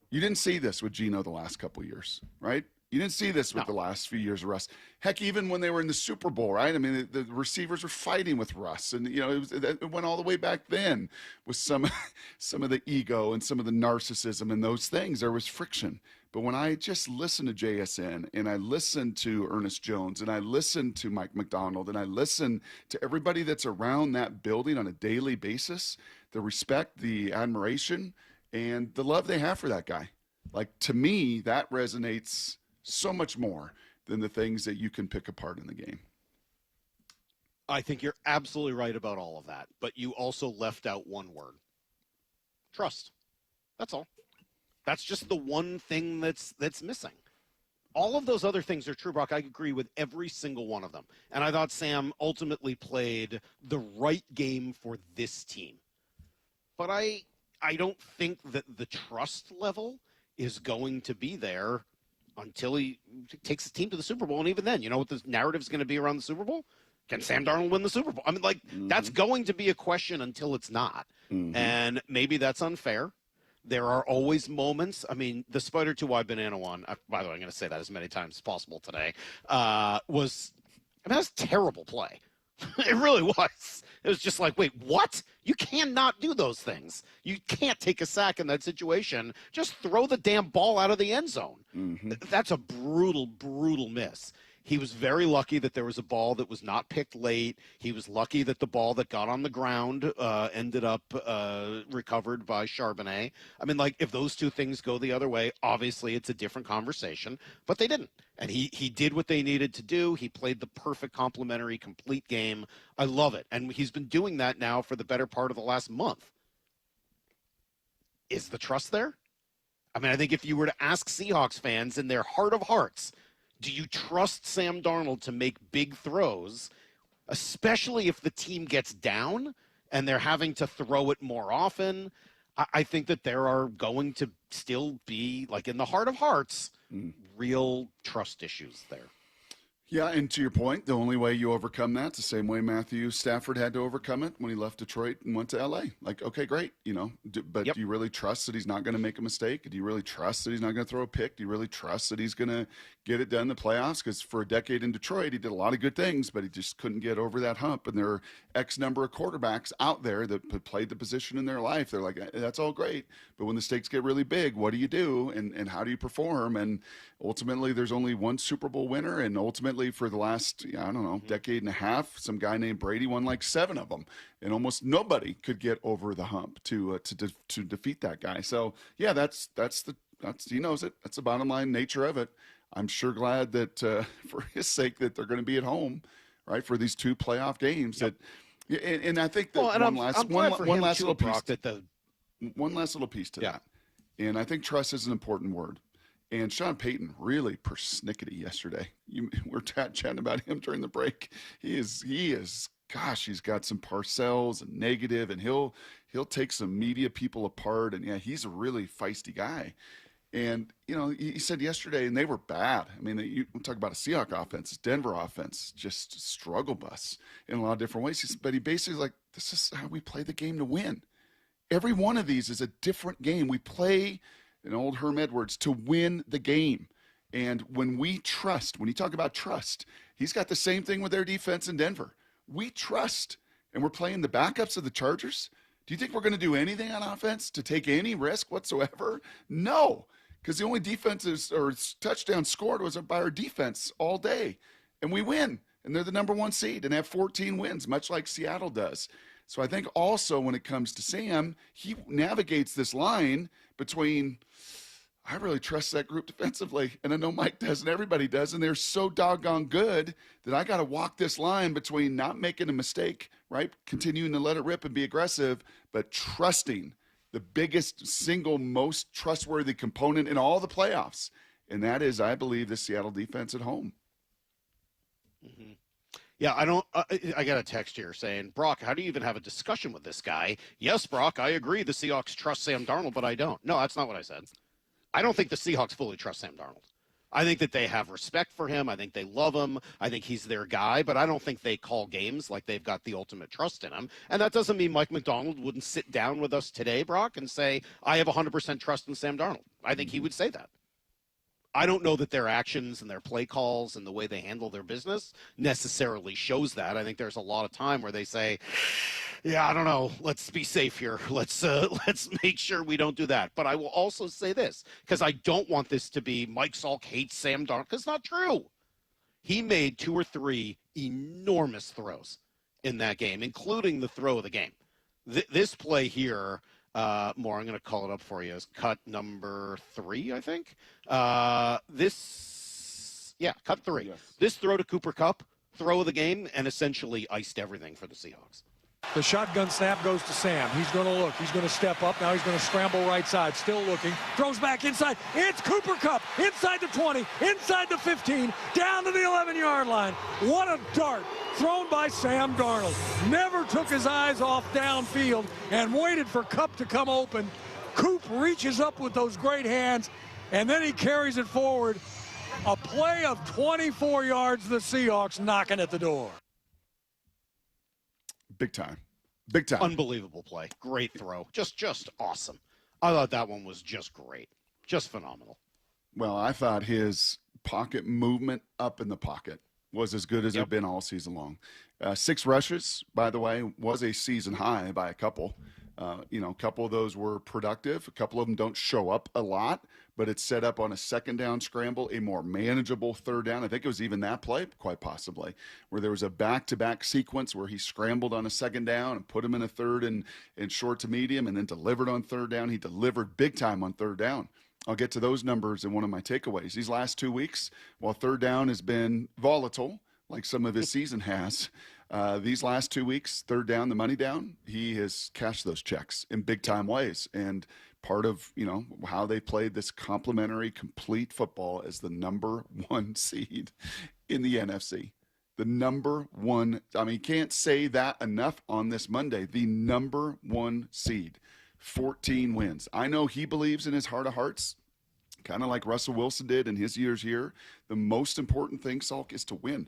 You didn't see this with Geno the last couple of years, right? You didn't see this with the last few years of Russ. Heck, even when they were in the Super Bowl, right? I mean, the receivers were fighting with Russ. And, it went all the way back then with some of the ego and some of the narcissism and those things. There was friction. But when I just listen to JSN and I listen to Ernest Jones and I listen to Mike Macdonald and I listen to everybody that's around that building on a daily basis, the respect, the admiration, and the love they have for that guy. Like, to me, that resonates so much more than the things that you can pick apart in the game. I think you're absolutely right about all of that, but you also left out one word. Trust. That's all. That's just the one thing that's missing. All of those other things are true, Brock. I agree with every single one of them. And I thought Sam ultimately played the right game for this team. But I don't think that the trust level is going to be there until he takes the team to the Super Bowl. And even then, you know what the narrative is going to be around the Super Bowl? Can Sam Darnold win the Super Bowl? I mean, that's going to be a question until it's not. And maybe that's unfair. There are always moments. I mean, the Spider 2Y Banana one, by the way, I'm going to say that as many times as possible today, that was a terrible play. It really was. It was just like, wait, what? You cannot do those things. You can't take a sack in that situation. Just throw the damn ball out of the end zone. That's a brutal, brutal miss. He was very lucky that there was a ball that was not picked late. He was lucky that the ball that got on the ground ended up recovered by Charbonnet. I mean, like, if those two things go the other way, obviously it's a different conversation, but they didn't. And he did what they needed to do. He played the perfect complementary, complete game. I love it. And he's been doing that now for the better part of the last month. Is the trust there? I mean, I think if you were to ask Seahawks fans in their heart of hearts, do you trust Sam Darnold to make big throws, especially if the team gets down and they're having to throw it more often? I think that there are going to still be, like in the heart of hearts, real trust issues there. Yeah, and to your point, the only way you overcome that is the same way Matthew Stafford had to overcome it when he left Detroit and went to L.A. Like, okay, great, but do you really trust that he's not going to make a mistake? Do you really trust that he's not going to throw a pick? Do you really trust that he's going to get it done in the playoffs? Because for a decade in Detroit, he did a lot of good things, but he just couldn't get over that hump. And there are X number of quarterbacks out there that played the position in their life. They're like, that's all great, but when the stakes get really big, what do you do, and how do you perform? And ultimately, there's only one Super Bowl winner, and ultimately, for the last, decade and a half, some guy named Brady won like 7 of them, and almost nobody could get over the hump to defeat that guy. So yeah, that's he knows it. That's the bottom line nature of it. I'm sure glad that for his sake that they're going to be at home, right, for these 2 playoff games. Yep. And I think that one last little piece to that. And I think trust is an important word. And Sean Payton really persnickety yesterday. We're chatting about him during the break. He is. Gosh, he's got some parcels and negative, and he'll take some media people apart. And yeah, he's a really feisty guy. And he said yesterday, and they were bad. I mean, you talk about a Seahawks offense, Denver offense, just struggle bus in a lot of different ways. But he basically like, this is how we play the game to win. Every one of these is a different game. We play, in old Herm Edwards, to win the game. And when you talk about trust, he's got the same thing with their defense in Denver. We trust, and we're playing the backups of the Chargers. Do you think we're going to do anything on offense to take any risk whatsoever? No, because the only defenses or touchdown scored was by our defense all day. And we win, and they're the number 1 seed and have 14 wins, much like Seattle does. So I think also when it comes to Sam, he navigates this line between, I really trust that group defensively, and I know Mike does and everybody does, and they're so doggone good that I got to walk this line between not making a mistake, right, continuing to let it rip and be aggressive, but trusting the biggest single most trustworthy component in all the playoffs, and that is, I believe, the Seattle defense at home. Mm-hmm. Yeah, I got a text here saying, Brock, how do you even have a discussion with this guy? Yes, Brock, I agree the Seahawks trust Sam Darnold, but I don't. No, that's not what I said. I don't think the Seahawks fully trust Sam Darnold. I think that they have respect for him. I think they love him. I think he's their guy, but I don't think they call games like they've got the ultimate trust in him. And that doesn't mean Mike Macdonald wouldn't sit down with us today, Brock, and say, I have 100% trust in Sam Darnold. I think he would say that. I don't know that their actions and their play calls and the way they handle their business necessarily shows that. I think there's a lot of time where they say, yeah, I don't know, let's be safe here. Let's make sure we don't do that. But I will also say this, because I don't want this to be Mike Salk hates Sam Darnold, because it's not true. He made 2 or 3 enormous throws in that game, including the throw of the game. This play here, I'm going to call it up for you, is cut number 3, I think. Cut 3. Yes. This throw to Cooper Kupp, throw of the game, and essentially iced everything for the Seahawks. The shotgun snap goes to Sam. He's going to look. He's going to step up. Now he's going to scramble right side. Still looking. Throws back inside. It's Cooper Kupp. Inside the 20. Inside the 15. Down to the 11-yard line. What a dart thrown by Sam Darnold. Never took his eyes off downfield and waited for Kupp to come open. Coop reaches up with those great hands, and then he carries it forward. A play of 24 yards, the Seahawks knocking at the door. Big time. Unbelievable play. Great throw. Just awesome. I thought that one was just great. Just phenomenal. Well, I thought his pocket movement up in the pocket was as good as it's been all season long. 6 rushes, by the way, was a season high by a couple. A couple of those were productive. A couple of them don't show up a lot, but it's set up on a second down scramble, a more manageable third down. I think it was even that play, quite possibly, where there was a back-to-back sequence where he scrambled on a second down and put him in a third and short to medium and then delivered on third down. He delivered big time on third down. I'll get to those numbers in one of my takeaways. These last 2 weeks, while third down has been volatile, like some of his season has, these last 2 weeks, third down, the money down, he has cashed those checks in big time ways. And part of, how they played this complementary, complete football as the number 1 seed in the NFC. The number 1, can't say that enough on this Monday. The number 1 seed 14 wins. I know he believes in his heart of hearts, kind of like Russell Wilson did in his years here. The most important thing, Salk, is to win.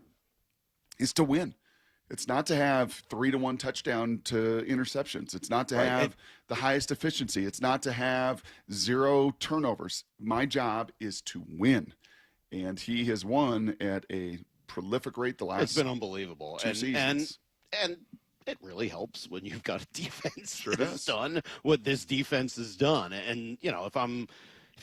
It's not to have 3-1 touchdown to interceptions. It's not to have the highest efficiency. It's not to have 0 turnovers. My job is to win. And he has won at a prolific rate the last It's been unbelievable. 2 seasons. And it really helps when you've got a defense Sure that's does. done what this defense has done. And, you know, if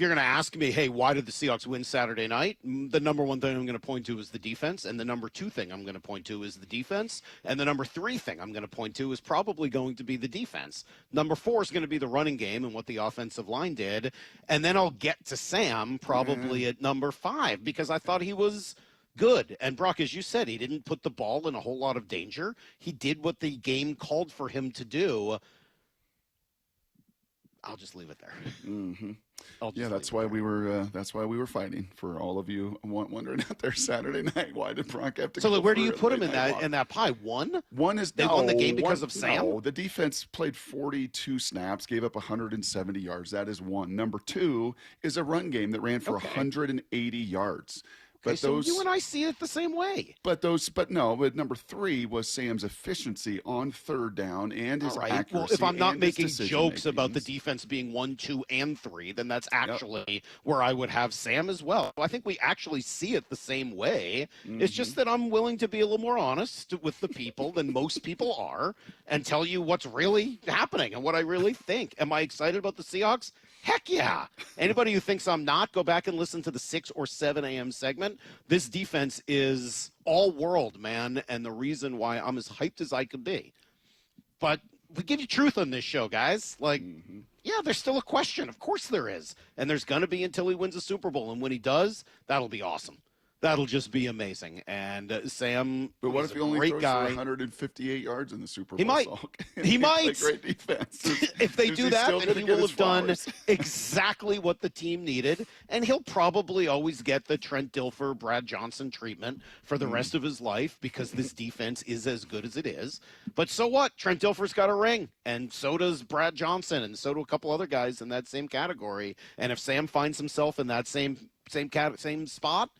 you're going to ask me, hey, why did the Seahawks win Saturday night? The number one thing I'm going to point to is the defense. And the number 2 thing I'm going to point to is the defense. And the number 3 thing I'm going to point to is probably going to be the defense. Number 4 is going to be the running game and what the offensive line did. And then I'll get to Sam probably at number 5 because I thought he was good. And Brock, as you said, he didn't put the ball in a whole lot of danger. He did what the game called for him to do. I'll just leave it there. Mm-hmm. Yeah, that's why we were fighting. For all of you wondering out there Saturday night, why did Brock have to? So where do you put him in that pie? One is they won the game because of Sam. No, the defense played 42 snaps, gave up 170 yards. That is 1. Number 2 is a run game that ran for 180 yards. Okay, so you and I see it the same way. But number 3 was Sam's efficiency on 3rd down and his accuracy. Well, if I'm not making jokes making. about the defense being 1, 2, and 3, then that's actually where I would have Sam as well. I think we actually see it the same way. It's just that I'm willing to be a little more honest with the people than most people are and tell you what's really happening and what I really think. Am I excited about the Seahawks? Heck yeah. Anybody who thinks I'm not, go back and listen to the 6 or 7 a.m. segment. This defense is all world, man, and the reason why I'm as hyped as I could be. But we give you truth on this show, guys. Like, yeah, there's still a question. Of course there is. And there's going to be until he wins a Super Bowl. And when he does, that'll be awesome. That'll just be amazing. And Sam, but what if he only throws guy. for 158 yards in the Super Bowl? He might. He might. Great defense. If they do that, then he will have done exactly what the team needed, and he'll probably always get the Trent Dilfer, Brad Johnson treatment for the rest of his life because this defense is as good as it is. But so what? Trent Dilfer's got a ring, and so does Brad Johnson, and so do a couple other guys in that same category. And if Sam finds himself in that same spot,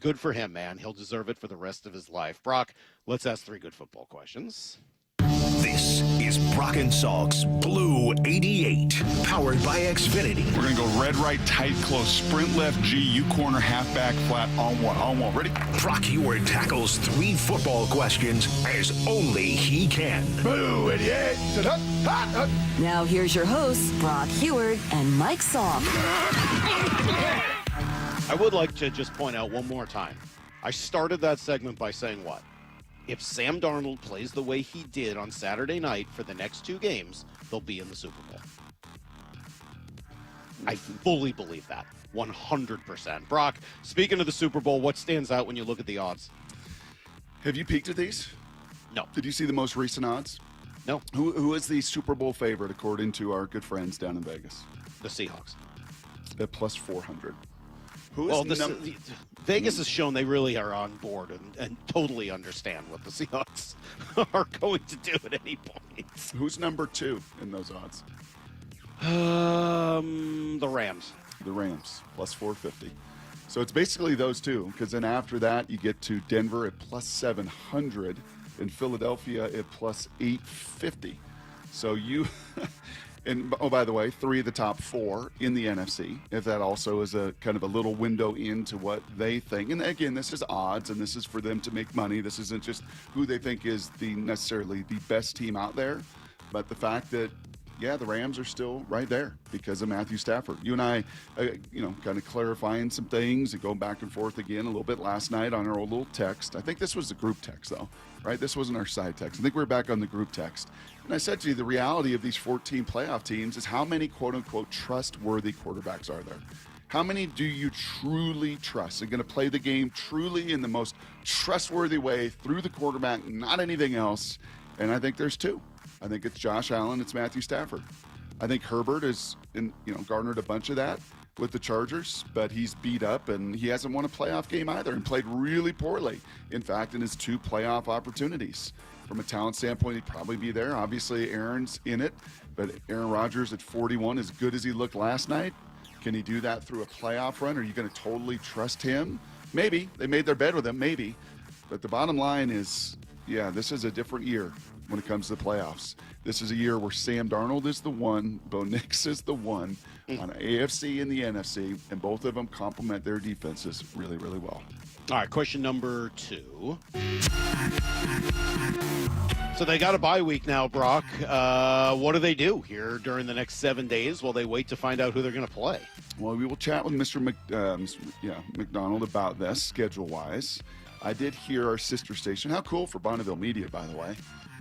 good for him, man. He'll deserve it for the rest of his life. Brock, let's ask 3 good football questions. This is Brock and Salk's Blue 88, powered by Xfinity. We're going to go red, right, tight, close, sprint left, G, U corner, halfback, flat, on one. Ready? Brock Heward tackles 3 football questions as only he can. Blue 88. Now here's your hosts, Brock Heward and Mike Salk. I would like to just point out one more time. I started that segment by saying what? If Sam Darnold plays the way he did on Saturday night for the next 2 games, they'll be in the Super Bowl. I fully believe that. 100%. Brock, speaking of the Super Bowl, what stands out when you look at the odds? Have you peeked at these? No. Did you see the most recent odds? No. Who is the Super Bowl favorite according to our good friends down in Vegas? The Seahawks. At plus 400. Vegas has shown they really are on board and totally understand what the Seahawks are going to do at any point. Who's number 2 in those odds? The Rams. The Rams, plus 450. So it's basically those 2, because then after that you get to Denver at plus 700 and Philadelphia at plus 850. So you... And, oh, by the way, 3 of the top 4 in the NFC, if that also is a kind of a little window into what they think. And again, this is odds, and this is for them to make money. This isn't just who they think is necessarily the best team out there, but the fact that, yeah, the Rams are still right there because of Matthew Stafford. You and I, kind of clarifying some things and going back and forth again a little bit last night on our old little text. I think this was the group text, though, right? This wasn't our side text. I think we were back on the group text. And I said to you, the reality of these 14 playoff teams is how many quote-unquote trustworthy quarterbacks are there? How many do you truly trust? They're going to play the game truly in the most trustworthy way through the quarterback, not anything else. And I think there's 2. I think it's Josh Allen, it's Matthew Stafford. I think Herbert has garnered a bunch of that. with the Chargers, but he's beat up, and he hasn't won a playoff game either and played really poorly. In fact, in his 2 playoff opportunities. From a talent standpoint, he'd probably be there. Obviously, Aaron's in it, but Aaron Rodgers at 41, as good as he looked last night, can he do that through a playoff run? Are you going to totally trust him? Maybe. They made their bed with him, maybe. But the bottom line is, yeah, this is a different year when it comes to the playoffs. This is a year where Sam Darnold is the one, Bo Nix is the one on AFC and the NFC, and both of them complement their defenses really, really well. All right, question number 2. So they got a bye week now, Brock. What do they do here during the next 7 days while they wait to find out who they're going to play? Well, we will chat with Mr. Macdonald about this schedule-wise. I did hear our sister station. How cool for Bonneville Media, by the way.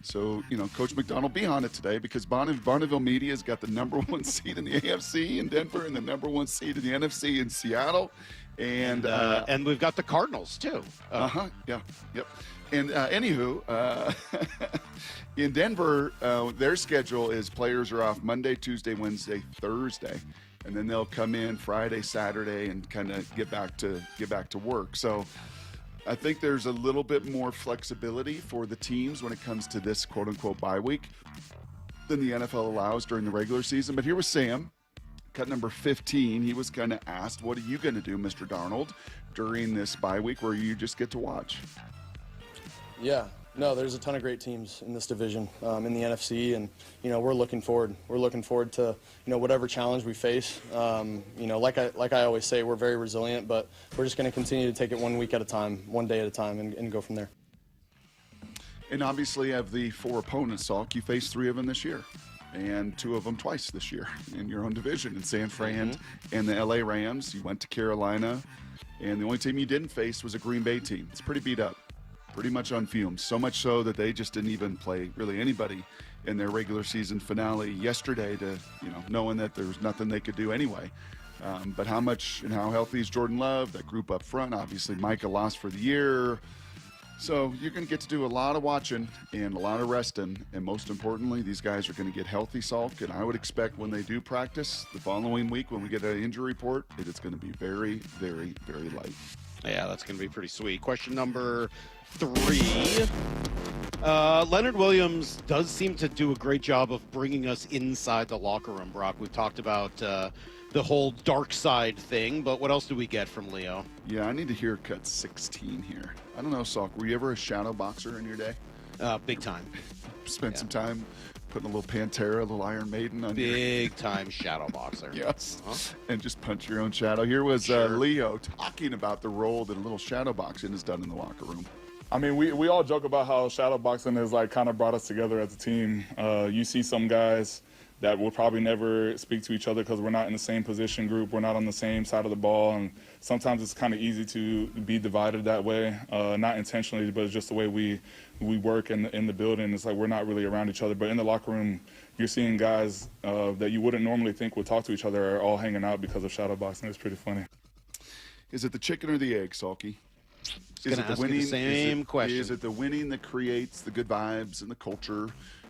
So, Coach Macdonald, be on it today because Bonneville Media's got the number 1 seed in the AFC in Denver and the number 1 seed in the NFC in Seattle. And we've got the Cardinals, too. Yep. And anywho, in Denver, their schedule is players are off Monday, Tuesday, Wednesday, Thursday. And then they'll come in Friday, Saturday, and kind of get back to work. So I think there's a little bit more flexibility for the teams when it comes to this quote-unquote bye week than the NFL allows during the regular season. But here was Sam, cut number 15. He was kind of asked, what are you going to do, Mr. Darnold, during this bye week where you just get to watch? Yeah. No, there's a ton of great teams in this division in the NFC, and we're looking forward. We're looking forward to whatever challenge we face. Like I always say, we're very resilient, but we're just going to continue to take it 1 week at a time, 1 day at a time, and go from there. And obviously, of the 4 opponents, Salk, you faced 3 of them this year, and 2 of them twice this year in your own division in San Fran and the LA Rams. You went to Carolina, and the only team you didn't face was a Green Bay team. It's pretty beat up. Pretty much on fumes, so much so that they just didn't even play really anybody in their regular season finale yesterday to, knowing that there was nothing they could do anyway. But how much and how healthy is Jordan Love, that group up front? Obviously, Micah lost for the year. So you're going to get to do a lot of watching and a lot of resting. And most importantly, these guys are going to get healthy, Salk. And I would expect when they do practice the following week, when we get an injury report, it's going to be very, very, very light. Yeah, that's going to be pretty sweet. Question number 3. Leonard Williams does seem to do a great job of bringing us inside the locker room, Brock. We've talked about the whole dark side thing, but what else do we get from Leo? Yeah, I need to hear cut 16 here. I don't know, Salk, were you ever a shadow boxer in your day? Big time. Spent some time putting a little Pantera, a little Iron Maiden on Big time shadow boxer. Yes. And just punch your own shadow. Here was Leo talking about the role that a little shadow boxing has done in the locker room. I mean, we all joke about how shadow boxing has kind of brought us together as a team. You see some guys that will probably never speak to each other because we're not in the same position group. We're not on the same side of the ball. And sometimes it's kind of easy to be divided that way, not intentionally, but it's just the way we work in the building. It's like we're not really around each other. But in the locker room, you're seeing guys that you wouldn't normally think would talk to each other are all hanging out because of shadow boxing. It's pretty funny. Is it the chicken or the egg, Salky? Is it the winning? Same question. Is it the winning that creates the good vibes and the culture?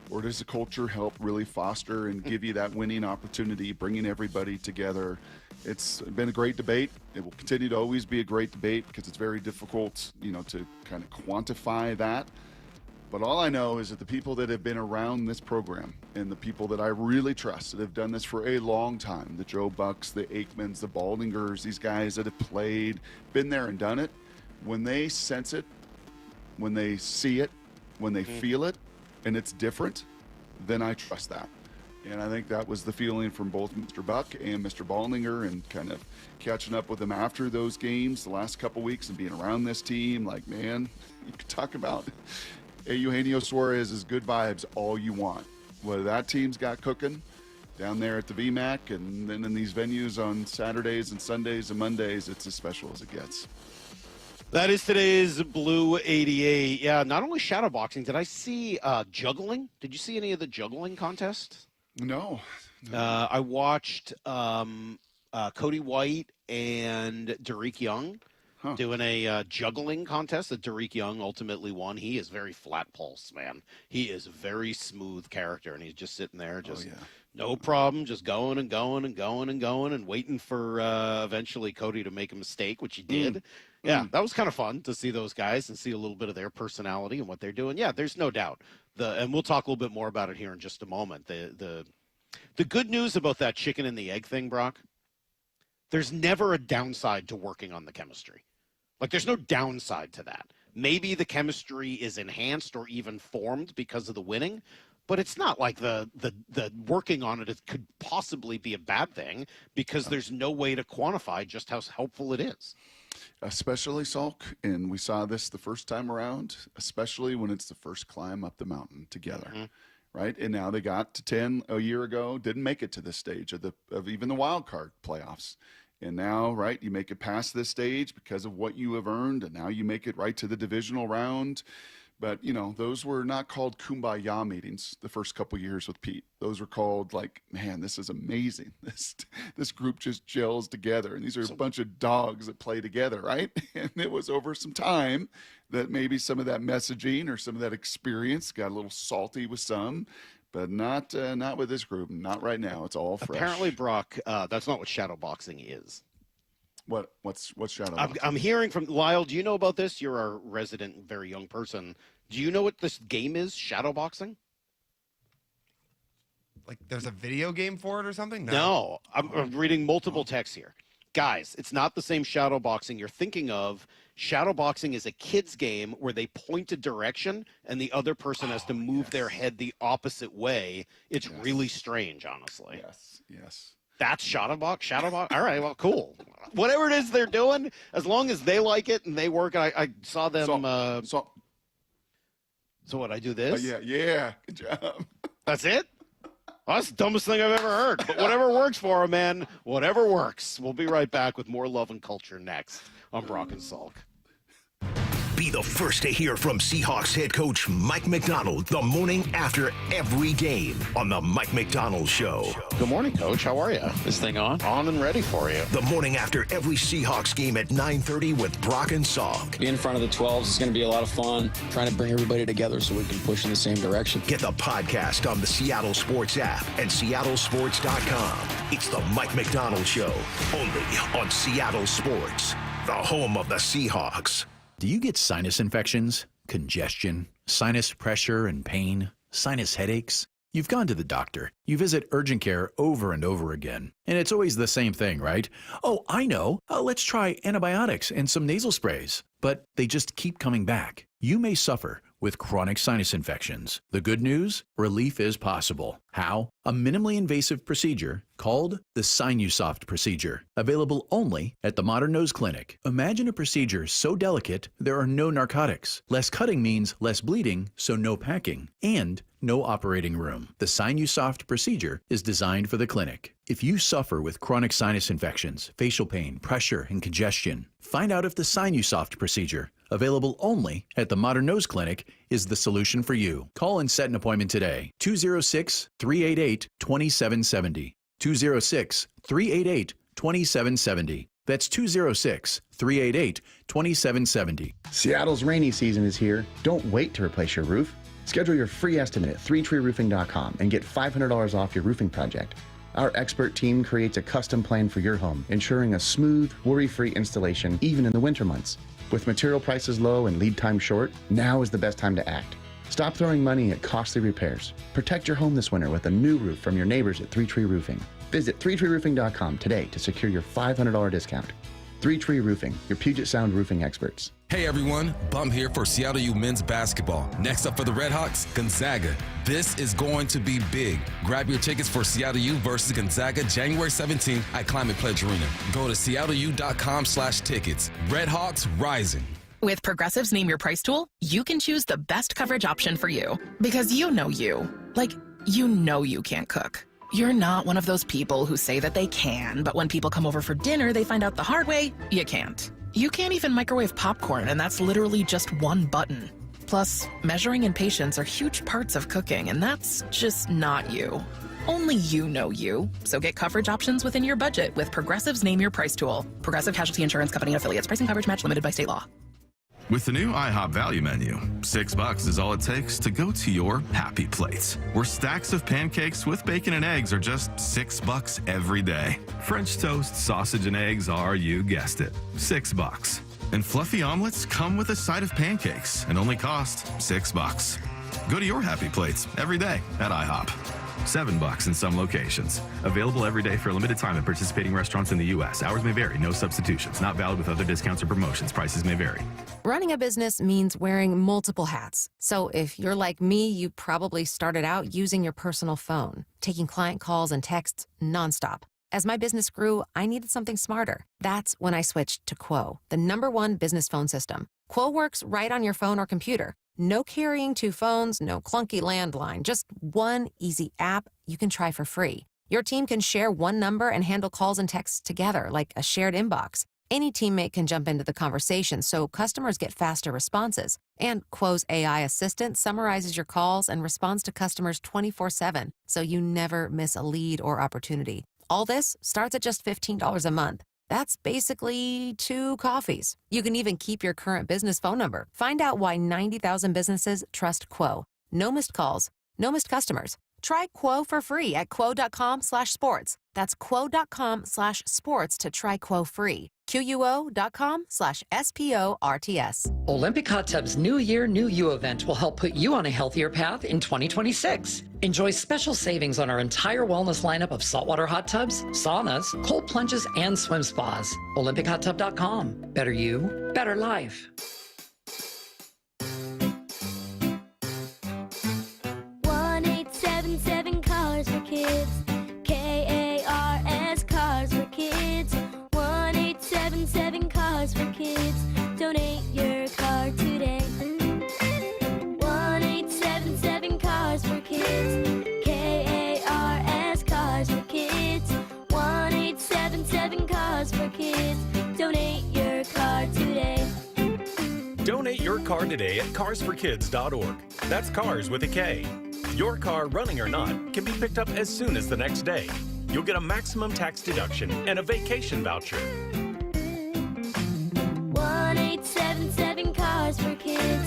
Or does the culture help really foster and give you that winning opportunity, bringing everybody together? It's been a great debate. It will continue to always be a great debate because it's very difficult, to kind of quantify that. But all I know is that the people that have been around this program and the people that I really trust that have done this for a long time, the Joe Bucks, the Aikmans, the Baldingers, these guys that have played, been there and done it, when they sense it, when they see it, when they feel it, and it's different, then I trust that. And I think that was the feeling from both Mr. Buck and Mr. Baldinger, and kind of catching up with them after those games the last couple weeks and being around this team. Like, man, you could talk about Eugenio Suarez is good vibes all you want. Whether that team's got cooking down there at the VMAC and then in these venues on Saturdays and Sundays and Mondays, it's as special as it gets. That is today's Blue 88. Yeah, not only shadow boxing, did I see juggling? Did you see any of the juggling contests? No. I watched Cody White and Derek Young doing a juggling contest that Derek Young ultimately won. He is very flat pulse, man. He is a very smooth character, and he's just sitting there just No problem. Just going and going and going and going and waiting for eventually Cody to make a mistake, which he did. Yeah, that was kind of fun to see those guys and see a little bit of their personality and what they're doing. Yeah, there's no doubt. And we'll talk a little bit more about it here in just a moment. The good news about that chicken and the egg thing, Brock, there's never a downside to working on the chemistry. Like, there's no downside to that. Maybe the chemistry is enhanced or even formed because of the winning, but it's not like the working on it could possibly be a bad thing because there's no way to quantify just how helpful it is. Especially, Salk, and we saw this the first time around, especially when it's the first climb up the mountain together, right? And now they got to 10 a year ago, didn't make it to this stage of even the wild card playoffs. And now, right, you make it past this stage because of what you have earned, and now you make it right to the divisional round. But, you know, those were not called kumbaya meetings the first couple years with Pete. Those were called like, man, this is amazing. This group just gels together. And these are a bunch of dogs that play together, right? And it was over some time that maybe some of that messaging or some of that experience got a little salty with some. But not with this group. Not right now. It's all fresh. Apparently, Brock, that's not what shadowboxing is. What's shadowboxing? I'm hearing from Lyle. Do you know about this? You're our resident, very young person. Do you know what this game is? Shadowboxing? Like there's a video game for it or something? No. I'm reading multiple texts here. Guys, it's not the same shadowboxing you're thinking of. Shadowboxing is a kid's game where they point a direction and the other person has to move their head the opposite way. It's really strange, honestly. Yes. That's Shadowbox? All right, well, cool. Whatever it is they're doing, as long as they like it and they work, I saw them. So what, I do this? Yeah. Good job. That's it? Well, that's the dumbest thing I've ever heard. But whatever works for them, man. Whatever works. We'll be right back with more Love and Culture next on Brock and Salk. Be the first to hear from Seahawks head coach Mike Macdonald the morning after every game on the Mike Macdonald Show. Good morning, Coach. How are you? This thing on? On and ready for you. The morning after every Seahawks game at 9:30 with Brock and Salk. Being in front of the 12s is going to be a lot of fun. Trying to bring everybody together so we can push in the same direction. Get the podcast on the Seattle Sports app and seattlesports.com. It's the Mike Macdonald Show, only on Seattle Sports, the home of the Seahawks. Do you get sinus infections, congestion, sinus pressure and pain, sinus headaches? You've gone to the doctor. You visit urgent care over and over again. And it's always the same thing, right? Oh, I know. Let's try antibiotics and some nasal sprays. But they just keep coming back. You may suffer with chronic sinus infections. The good news? Relief is possible. How? A minimally invasive procedure called the Sinusoft procedure, available only at the Modern Nose Clinic. Imagine a procedure so delicate there are no narcotics. Less cutting means less bleeding, so no packing, and no operating room. The Sinusoft procedure is designed for the clinic. If you suffer with chronic sinus infections, facial pain, pressure, and congestion, find out if the Sinusoft procedure, available only at the Modern Nose Clinic, is the solution for you. Call and set an appointment today. 206-388-2770. 206-388-2770. That's 206-388-2770. Seattle's rainy season is here. Don't wait to replace your roof. Schedule your free estimate at 3treeroofing.com and get $500 off your roofing project. Our expert team creates a custom plan for your home, ensuring a smooth, worry-free installation even in the winter months. With material prices low and lead time short, now is the best time to act. Stop throwing money at costly repairs. Protect your home this winter with a new roof from your neighbors at 3Tree Roofing. Visit 3treeroofing.com today to secure your $500 discount. 3Tree Roofing, your Puget Sound roofing experts. Hey everyone, Bum here for Seattle U men's basketball. Next up for the Redhawks, Gonzaga. This is going to be big. Grab your tickets for Seattle U versus Gonzaga January 17th at Climate Pledge Arena. Go to seattleu.com/tickets. Redhawks rising. With Progressive's Name Your Price tool, you can choose the best coverage option for you. Because you know you. Like, you know you can't cook. You're not one of those people who say that they can, but when people come over for dinner, they find out the hard way, you can't. You can't even microwave popcorn, and that's literally just one button. Plus, measuring and patience are huge parts of cooking, and that's just not you. Only you know you. So get coverage options within your budget with Progressive's Name Your Price tool. Progressive Casualty Insurance Company and Affiliates. Price and coverage match limited by state law. With the new IHOP value menu, $6 is all it takes to go to your happy place, where stacks of pancakes with bacon and eggs are just $6 every day. French toast, sausage, and eggs are, you guessed it, $6. And fluffy omelets come with a side of pancakes and only cost $6. Go to your happy plates every day at IHOP. $7 in some locations. Available every day for a limited time at participating restaurants in the U.S. Hours may vary. No substitutions. Not valid with other discounts or promotions. Prices may vary. Running a business means wearing multiple hats. So if you're like me, you probably started out using your personal phone, taking client calls and texts nonstop. As my business grew, I needed something smarter. That's when I switched to Quo, the #1 business phone system. Quo works right on your phone or computer. No carrying 2 phones, no clunky landline, just one easy app you can try for free. Your team can share one number and handle calls and texts together like a shared inbox. Any teammate can jump into the conversation so customers get faster responses. And Quo's AI assistant summarizes your calls and responds to customers 24/7, so you never miss a lead or opportunity. All this starts at just $15 a month. That's basically 2 coffees. You can even keep your current business phone number. Find out why 90,000 businesses trust Quo. No missed calls, no missed customers. Try Quo for free at quo.com/sports. That's quo.com/sports to try Quo free. QUO.com/SPORTS. Olympic Hot Tub's New Year, New You event will help put you on a healthier path in 2026. Enjoy special savings on our entire wellness lineup of saltwater hot tubs, saunas, cold plunges, and swim spas. OlympicHotTub.com. Better you, better life. 1-877 Cars for Kids. KARS Cars for Kids. 1-877 Cars for Kids. Donate your car today. 1-877 Cars for Kids. KARS Cars for Kids. 1-877 Cars for Kids. Donate your car today. Donate your car today at carsforkids.org. That's cars with a K. Your car, running or not, can be picked up as soon as the next day. You'll get a maximum tax deduction and a vacation voucher. 1-877 Cars for Kids.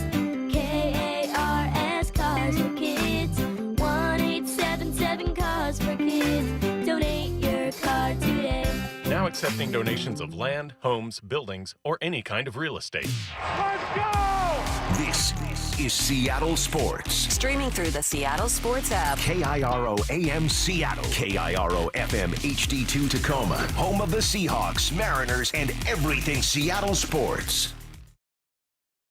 KARS Cars for Kids. 1-877 Cars for Kids. Donate your car today. Now accepting donations of land, homes, buildings, or any kind of real estate. Let's go! This is Seattle Sports. Streaming through the Seattle Sports app. KIRO AM Seattle. KIRO FM HD2 Tacoma. Home of the Seahawks, Mariners, and everything Seattle sports.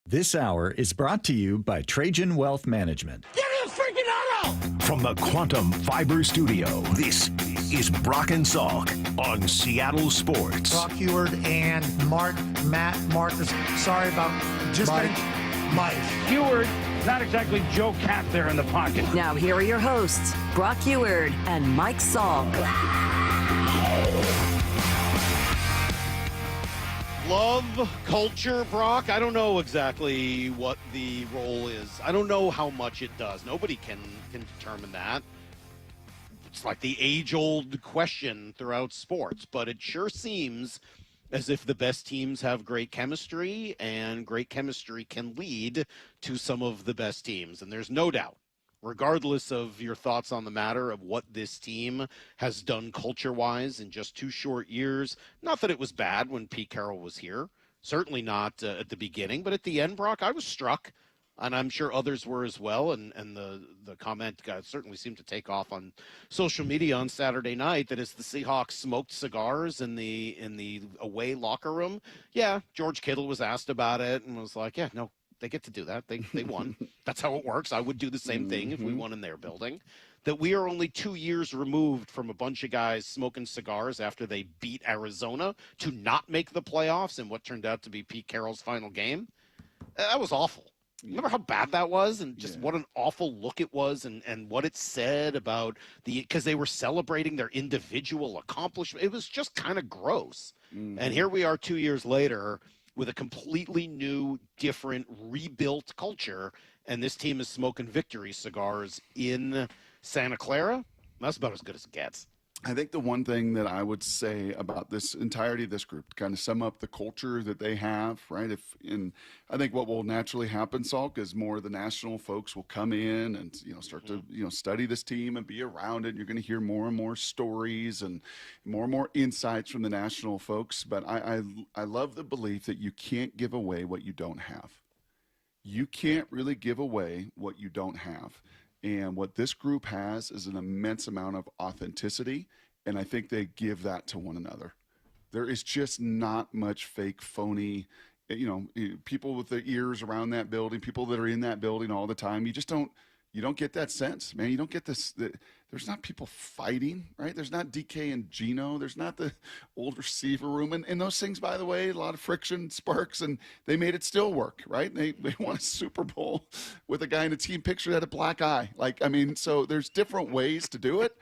This hour is brought to you by Trajan Wealth Management. Give me a freaking auto! From the Quantum Fiber Studio, this is Brock and Salk on Seattle Sports. Brock Heward and Matt Marcus. Sorry about just Mike. Heward, not exactly Joe Cat there in the pocket. Now here are your hosts, Brock Heward and Mike Salk. Love, culture, Brock. I don't know exactly what the role is. I don't know how much it does. Nobody can determine that. It's like the age-old question throughout sports, but it sure seems as if the best teams have great chemistry, and great chemistry can lead to some of the best teams. And there's no doubt, regardless of your thoughts on the matter of what this team has done culture-wise in just 2 short years, not that it was bad when Pete Carroll was here, certainly not at the beginning, but at the end, Brock, I was struck, and I'm sure others were as well, and the comment certainly seemed to take off on social media on Saturday night that as the Seahawks smoked cigars in the away locker room, yeah, George Kittle was asked about it and was like, yeah, no, they get to do that. They won. That's how it works. I would do the same thing if we won in their building. That we are only 2 years removed from a bunch of guys smoking cigars after they beat Arizona to not make the playoffs in what turned out to be Pete Carroll's final game. That was awful. Remember how bad that was and just what an awful look it was and what it said about because they were celebrating their individual accomplishment. It was just kind of gross. And here we are 2 years later with a completely new, different, rebuilt culture, and this team is smoking victory cigars in Santa Clara. That's about as good as it gets. I think the one thing that I would say about this entirety of this group, to kind of sum up the culture that they have, right? I think what will naturally happen, Salk, is more of the national folks will come in and start to study this team and be around it. You're going to hear more and more stories and more insights from the national folks. But I love the belief that you can't give away what you don't have. You can't really give away what you don't have. And what this group has is an immense amount of authenticity, and I think they give that to one another. There is just not much fake, phony, people with their ears around that building, people that are in that building all the time. You don't get that sense, man. You don't get this. There's not people fighting, right? There's not DK and Gino. There's not the old receiver room. And those things, by the way, a lot of friction, sparks, and they made it still work, right? They won a Super Bowl with a guy in a team picture that had a black eye. So there's different ways to do it.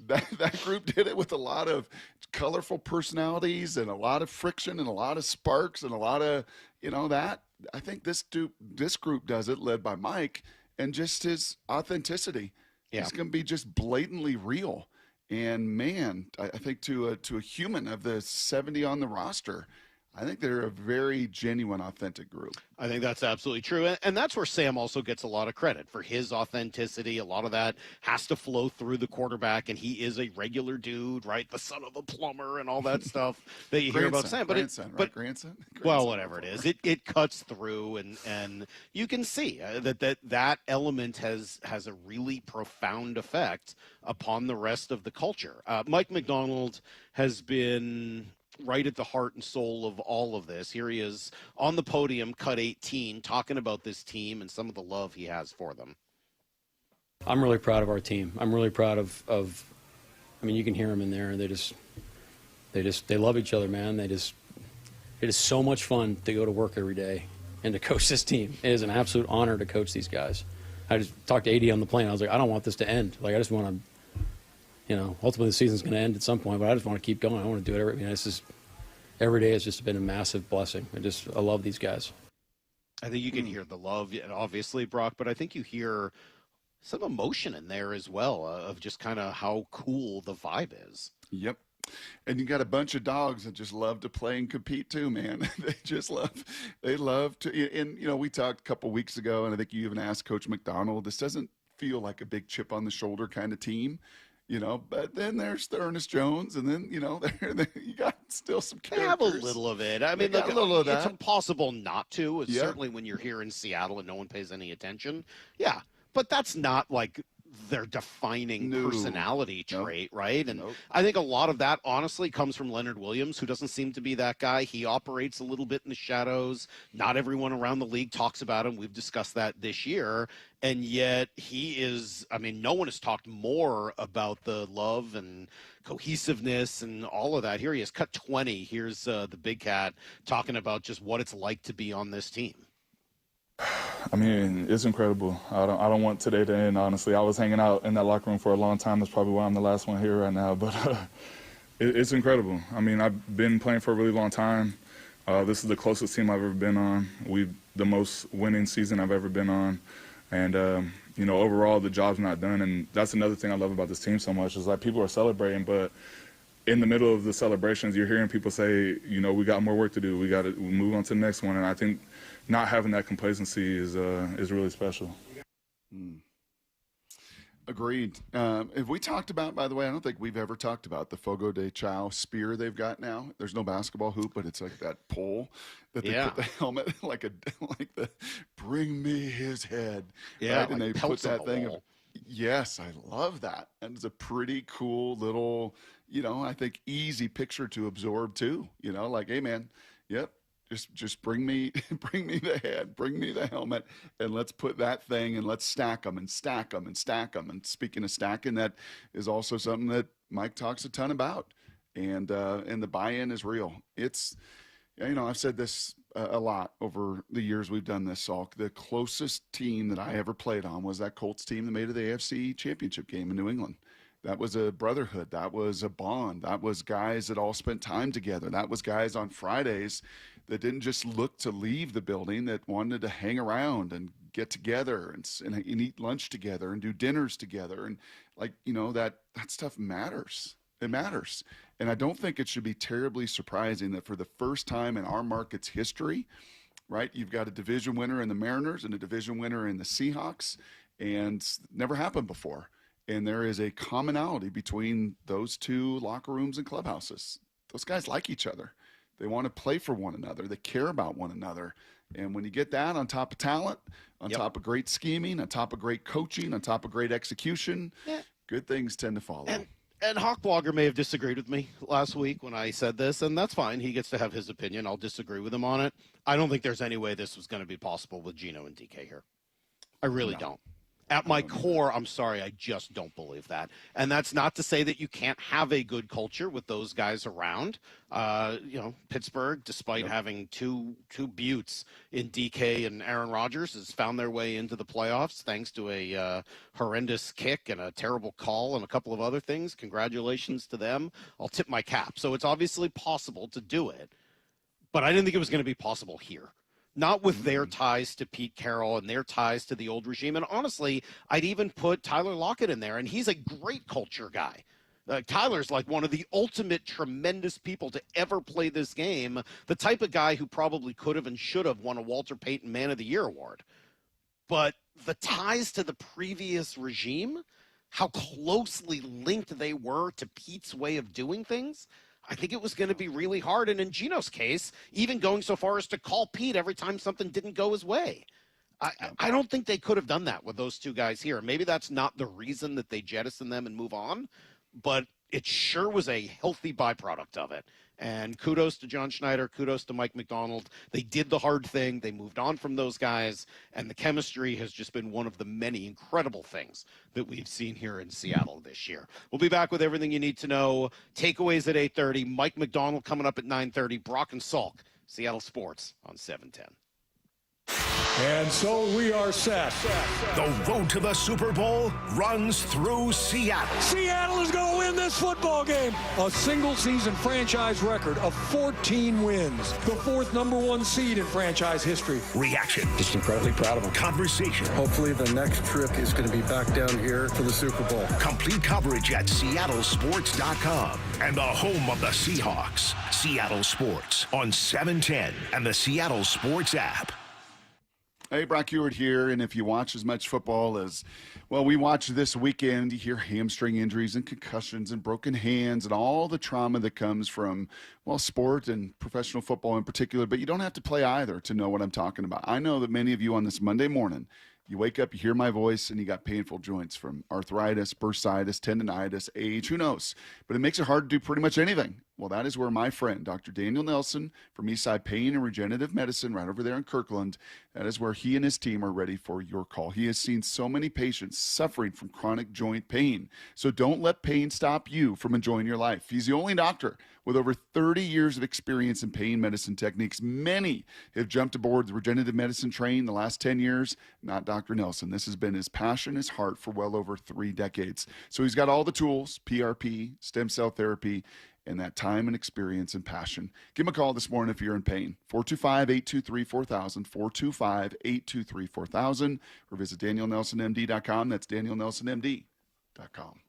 That group did it with a lot of colorful personalities and a lot of friction and a lot of sparks and a lot of, that. I think this group does it, led by Mike, and just his authenticity. Yeah. He's going to be just blatantly real. And man, I think to a human of the 70 on the roster, I think they're a very genuine, authentic group. I think that's absolutely true. And that's where Sam also gets a lot of credit for his authenticity. A lot of that has to flow through the quarterback, and he is a regular dude, right? The son of a plumber and all that stuff that you hear about Sam. Grandson? Well, whatever it is, it cuts through, and you can see that element has a really profound effect upon the rest of the culture. Mike Macdonald has been right at the heart and soul of all of this. Here he is on the podium, cut 18, talking about this team and some of the love he has for them. I'm really proud of our team. I'm really proud of I mean, you can hear them in there, and they love each other, man. It is so much fun to go to work every day and to coach this team. It is an absolute honor to coach these guys. I just talked to AD on the plane. I was like, I don't want this to end. I just want to, ultimately the season's going to end at some point, but I just want to keep going. I want to do it every day has just been a massive blessing. I love these guys. I think you can hear the love, obviously, Brock, but I think you hear some emotion in there as well of just kind of how cool the vibe is. Yep. And you got a bunch of dogs that just love to play and compete too, man. They love to, and we talked a couple weeks ago, and I think you even asked Coach Macdonald, this doesn't feel like a big chip on the shoulder kind of team. But then there's the Ernest Jones, and then, you got still some characters. They have a little of it. I mean, a little of that. It's impossible not to. Certainly when you're here in Seattle and no one pays any attention. Yeah, but that's not like their defining personality trait, right? And I think a lot of that, honestly, comes from Leonard Williams, who doesn't seem to be that guy. He operates a little bit in the shadows. Not everyone around the league talks about him. We've discussed that this year. And yet he is, no one has talked more about the love and cohesiveness and all of that. Here he is, cut 20. Here's the big cat talking about just what it's like to be on this team. It's incredible. I don't want today to end, honestly. I was hanging out in that locker room for a long time. That's probably why I'm the last one here right now. But it's incredible. I've been playing for a really long time. This is the closest team I've ever been on. The most winning season I've ever been on. And, overall, the job's not done. And that's another thing I love about this team so much is people are celebrating, but in the middle of the celebrations, you're hearing people say, we got more work to do. We got to move on to the next one. And I think not having that complacency is really special. Agreed. Have we talked about, by the way, I don't think we've ever talked about the Fogo de Chao spear they've got now. There's no basketball hoop, but it's like that pole that they put the helmet, like the bring me his head. Yeah, right? And they put that thing. Yes, I love that. And it's a pretty cool little, I think easy picture to absorb too. Hey man, yep. Just bring me the head, bring me the helmet, and let's put that thing and let's stack them and stack them and stack them. And speaking of stacking, that is also something that Mike talks a ton about, and the buy-in is real. It's, I've said this a lot over the years we've done this, Salk. The closest team that I ever played on was that Colts team that made it the AFC Championship game in New England. That was a brotherhood. That was a bond. That was guys that all spent time together. That was guys on Fridays that didn't just look to leave the building, that wanted to hang around and get together and eat lunch together and do dinners together. And that stuff matters. It matters. And I don't think it should be terribly surprising that for the first time in our market's history, right, you've got a division winner in the Mariners and a division winner in the Seahawks, and never happened before. And there is a commonality between those two locker rooms and clubhouses. Those guys like each other. They want to play for one another. They care about one another. And when you get that on top of talent, on top of great scheming, on top of great coaching, on top of great execution, good things tend to follow. And Hawkblogger may have disagreed with me last week when I said this, and that's fine. He gets to have his opinion. I'll disagree with him on it. I don't think there's any way this was going to be possible with Geno and DK here. I really don't. At my core, I'm sorry, I just don't believe that. And that's not to say that you can't have a good culture with those guys around. Pittsburgh, despite having two buttes in DK and Aaron Rodgers, has found their way into the playoffs thanks to a horrendous kick and a terrible call and a couple of other things. Congratulations to them. I'll tip my cap. So it's obviously possible to do it. But I didn't think it was going to be possible here. Not with their ties to Pete Carroll and their ties to the old regime. And honestly, I'd even put Tyler Lockett in there, and he's a great culture guy. Tyler's like one of the ultimate tremendous people to ever play this game, the type of guy who probably could have and should have won a Walter Payton Man of the Year award. But the ties to the previous regime, how closely linked they were to Pete's way of doing things, I think it was going to be really hard. And in Geno's case, even going so far as to call Pete every time something didn't go his way. I don't think they could have done that with those two guys here. Maybe that's not the reason that they jettison them and move on, but it sure was a healthy byproduct of it. And kudos to John Schneider, kudos to Mike Macdonald. They did the hard thing. They moved on from those guys, and the chemistry has just been one of the many incredible things that we've seen here in Seattle this year. We'll be back with everything you need to know. Takeaways at 8:30. Mike Macdonald coming up at 9:30. Brock and Salk, Seattle Sports on 710. And so we are set. The road to the Super Bowl runs through Seattle. Seattle is going to win this football game. A single-season franchise record of 14 wins. The fourth #1 seed in franchise history. Reaction. Just incredibly proud of them. Conversation. Hopefully the next trip is going to be back down here for the Super Bowl. Complete coverage at seattlesports.com and the home of the Seahawks. Seattle Sports on 710 and the Seattle Sports app. Hey, Brock Hewitt here, and if you watch as much football as, well, we watched this weekend, you hear hamstring injuries and concussions and broken hands and all the trauma that comes from, well, sport and professional football in particular, but you don't have to play either to know what I'm talking about. I know that many of you on this Monday morning, you wake up, you hear my voice, and you got painful joints from arthritis, bursitis, tendonitis, age, who knows? But it makes it hard to do pretty much anything. Well, that is where my friend, Dr. Daniel Nelson from Eastside Pain and Regenerative Medicine right over there in Kirkland, that is where he and his team are ready for your call. He has seen so many patients suffering from chronic joint pain. So don't let pain stop you from enjoying your life. He's the only doctor with over 30 years of experience in pain medicine techniques. Many have jumped aboard the regenerative medicine train the last 10 years. Not Dr. Nelson. This has been his passion, his heart for well over 3 decades. So he's got all the tools, PRP, stem cell therapy, and that time and experience and passion. Give him a call this morning if you're in pain. 425-823-4000, 425-823-4000, or visit DanielNelsonMD.com. That's DanielNelsonMD.com.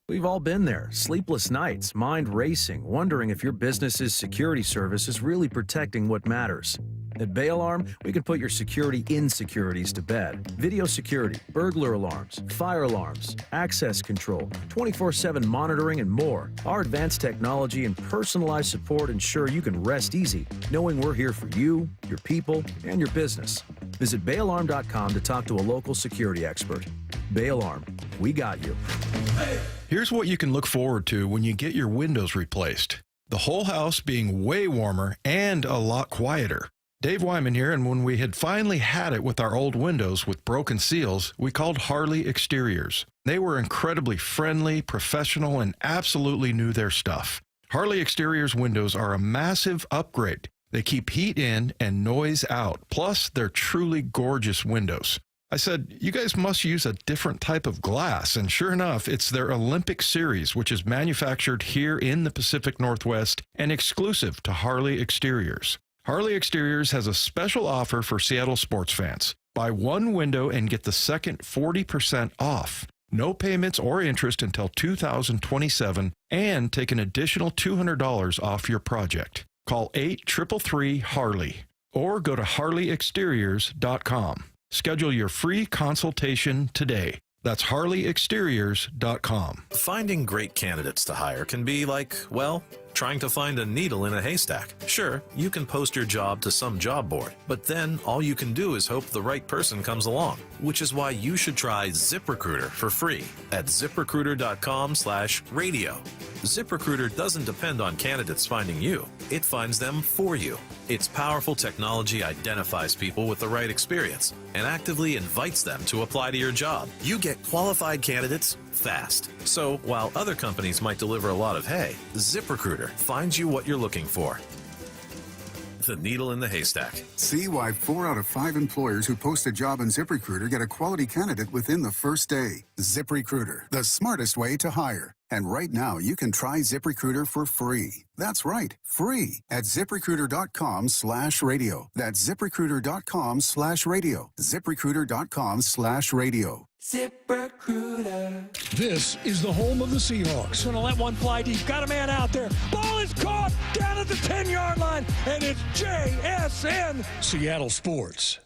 We've all been there. Sleepless nights, mind racing, wondering if your business's security service is really protecting what matters. At Bay Alarm, we can put your security insecurities to bed. Video security, burglar alarms, fire alarms, access control, 24/7 monitoring, and more. Our advanced technology and personalized support ensure you can rest easy, knowing we're here for you, your people, and your business. Visit bayalarm.com to talk to a local security expert. Bay Alarm, we got you. Here's what you can look forward to when you get your windows replaced. The whole house being way warmer and a lot quieter. Dave Wyman here, and when we had finally had it with our old windows with broken seals, we called Harley Exteriors. They were incredibly friendly, professional, and absolutely knew their stuff. Harley Exteriors windows are a massive upgrade. They keep heat in and noise out, plus they're truly gorgeous windows. I said, you guys must use a different type of glass, and sure enough, it's their Olympic Series, which is manufactured here in the Pacific Northwest and exclusive to Harley Exteriors. Harley Exteriors has a special offer for Seattle sports fans. Buy one window and get the second 40% off. No payments or interest until 2027, and take an additional $200 off your project. Call 833-HARLEY or go to harleyexteriors.com. Schedule your free consultation today. That's harleyexteriors.com. Finding great candidates to hire can be like, well, trying to find a needle in a haystack. Sure, you can post your job to some job board, but then all you can do is hope the right person comes along, which is why you should try ZipRecruiter for free at ziprecruiter.com/radio. ZipRecruiter doesn't depend on candidates finding you. It finds them for you. Its powerful technology identifies people with the right experience and actively invites them to apply to your job. You get qualified candidates fast. So while other companies might deliver a lot of hay, ZipRecruiter finds you what you're looking for. The needle in the haystack. See why 4 out of 5 employers who post a job on ZipRecruiter get a quality candidate within the first day. ZipRecruiter, the smartest way to hire. And right now, you can try ZipRecruiter for free. That's right, free at ZipRecruiter.com/radio. That's ZipRecruiter.com/radio. ZipRecruiter.com/radio. ZipRecruiter. This is the home of the Seahawks. Gonna let one fly deep. Got a man out there. Ball is caught down at the 10-yard line, and it's JSN Seattle Sports.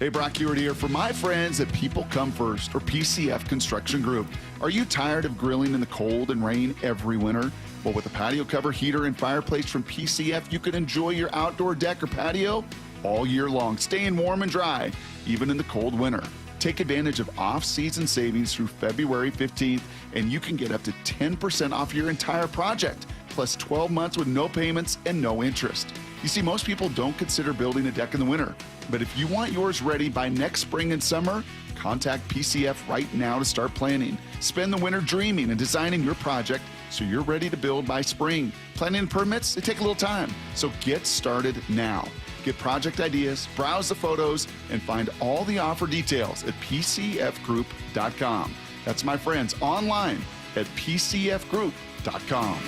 Hey, Brock Hewitt here for my friends at People Come First, or PCF Construction Group. Are you tired of grilling in the cold and rain every winter? Well, with a patio cover, heater, and fireplace from PCF, you can enjoy your outdoor deck or patio all year long, staying warm and dry, even in the cold winter. Take advantage of off-season savings through February 15th, and you can get up to 10% off your entire project, plus 12 months with no payments and no interest. You see, most people don't consider building a deck in the winter, but if you want yours ready by next spring and summer, contact PCF right now to start planning. Spend the winter dreaming and designing your project so you're ready to build by spring. Planning and permits, they take a little time, so get started now. Get project ideas, browse the photos, and find all the offer details at pcfgroup.com. That's my friends online at pcfgroup.com.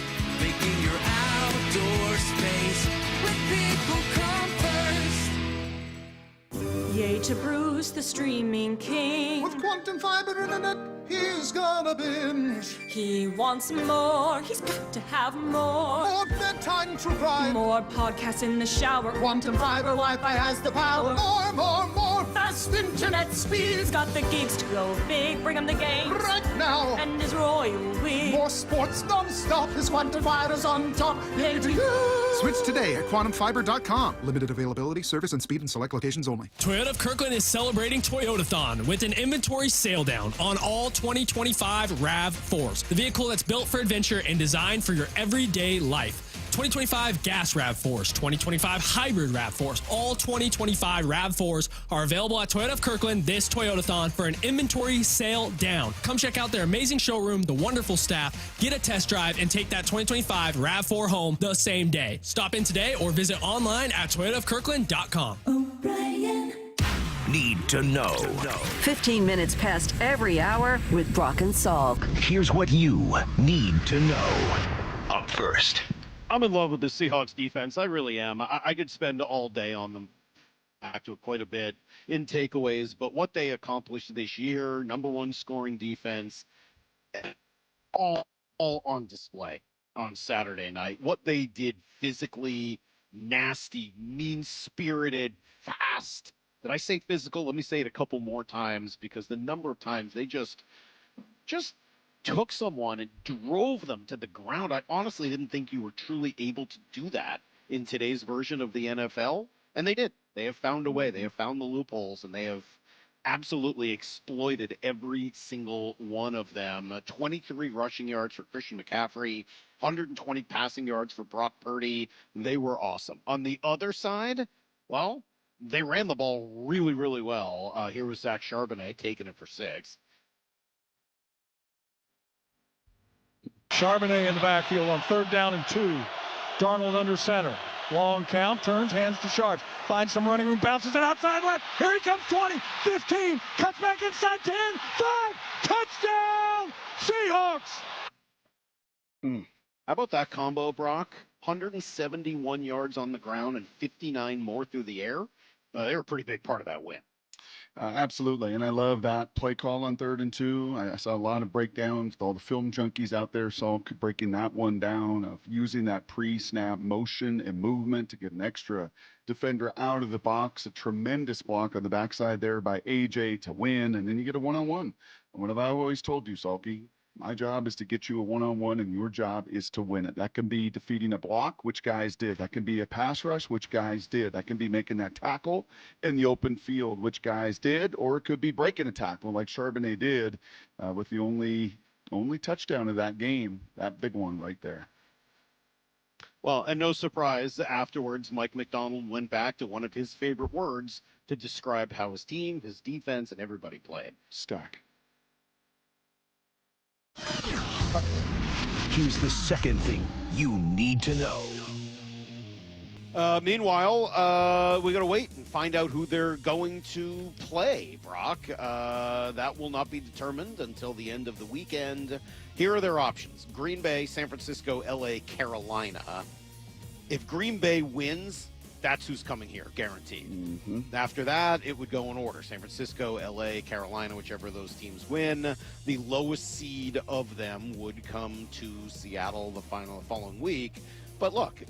Making your outdoor space with People Come First. Yay to Bruce, the streaming king. With quantum fiber internet, he's gonna binge. He wants more, he's got to have more. More bedtime true crime. More podcasts in the shower. Quantum fiber Wi-Fi has the power. More fast internet speed. He's got the gigs to go big, bring him the games. Right now. And his royal we. More sports non-stop, his quantum fiber's on top. Yay to you. Switch today at quantumfiber.com. Limited availability, service, and speed in select locations only. Toyota of Kirkland is celebrating Toyotathon with an inventory sale down on all 2025 RAV4s, the vehicle that's built for adventure and designed for your everyday life. 2025 gas RAV4s, 2025 hybrid RAV4s, all 2025 RAV4s are available at Toyota of Kirkland this Toyotathon for an inventory sale down. Come check out their amazing showroom, the wonderful staff, get a test drive, and take that 2025 RAV4 home the same day. Stop in today or visit online at toyotaofkirkland.com. O'Brien. Need to know. 15 minutes past every hour with Brock and Salk. Here's what you need to know. Up first. I'm in love with the Seahawks defense. I really am. I could spend all day on them. Back to it quite a bit in takeaways, but what they accomplished this year, number one scoring defense, all on display on Saturday night. What they did physically, nasty, mean-spirited, fast. Did I say physical? Let me say it a couple more times, because the number of times they just took someone and drove them to the ground. I honestly didn't think you were truly able to do that in today's version of the NFL, and they did. They have found a way. They have found the loopholes, and they have absolutely exploited every single one of them. 23 rushing yards for Christian McCaffrey, 120 passing yards for Brock Purdy. They were awesome. On the other side, well, they ran the ball really, really well. Here was Zach Charbonnet taking it for 6. Charbonnet in the backfield on 3rd down and 2. Darnold under center. Long count, turns, hands to Sharp. Finds some running room, bounces it outside left. Here he comes, 20, 15, cuts back inside 10, 5, touchdown, Seahawks! How about that combo, Brock? 171 yards on the ground and 59 more through the air. They were a pretty big part of that win. Absolutely, and I love that play call on 3rd and 2. I saw a lot of breakdowns with all the film junkies out there, Salk breaking that one down of using that pre-snap motion and movement to get an extra defender out of the box. A tremendous block on the backside there by AJ to win, and then you get a one-on-one. And what have I always told you, Salky? My job is to get you a one-on-one, and your job is to win it. That can be defeating a block, which guys did. That can be a pass rush, which guys did. That can be making that tackle in the open field, which guys did, or it could be breaking a tackle like Charbonnet did with the only touchdown of that game, that big one right there. Well, and no surprise, afterwards, Mike Macdonald went back to one of his favorite words to describe how his team, his defense, and everybody played. Stack. Here's the second thing you need to know. Meanwhile, we got to wait and find out who they're going to play, Brock. That will not be determined until the end of the weekend. Here are their options: Green Bay, San Francisco, LA, Carolina. If Green Bay wins, that's who's coming here, guaranteed. Mm-hmm. After that, it would go in order: San Francisco, LA, Carolina, whichever of those teams win. The lowest seed of them would come to Seattle the following week. But look,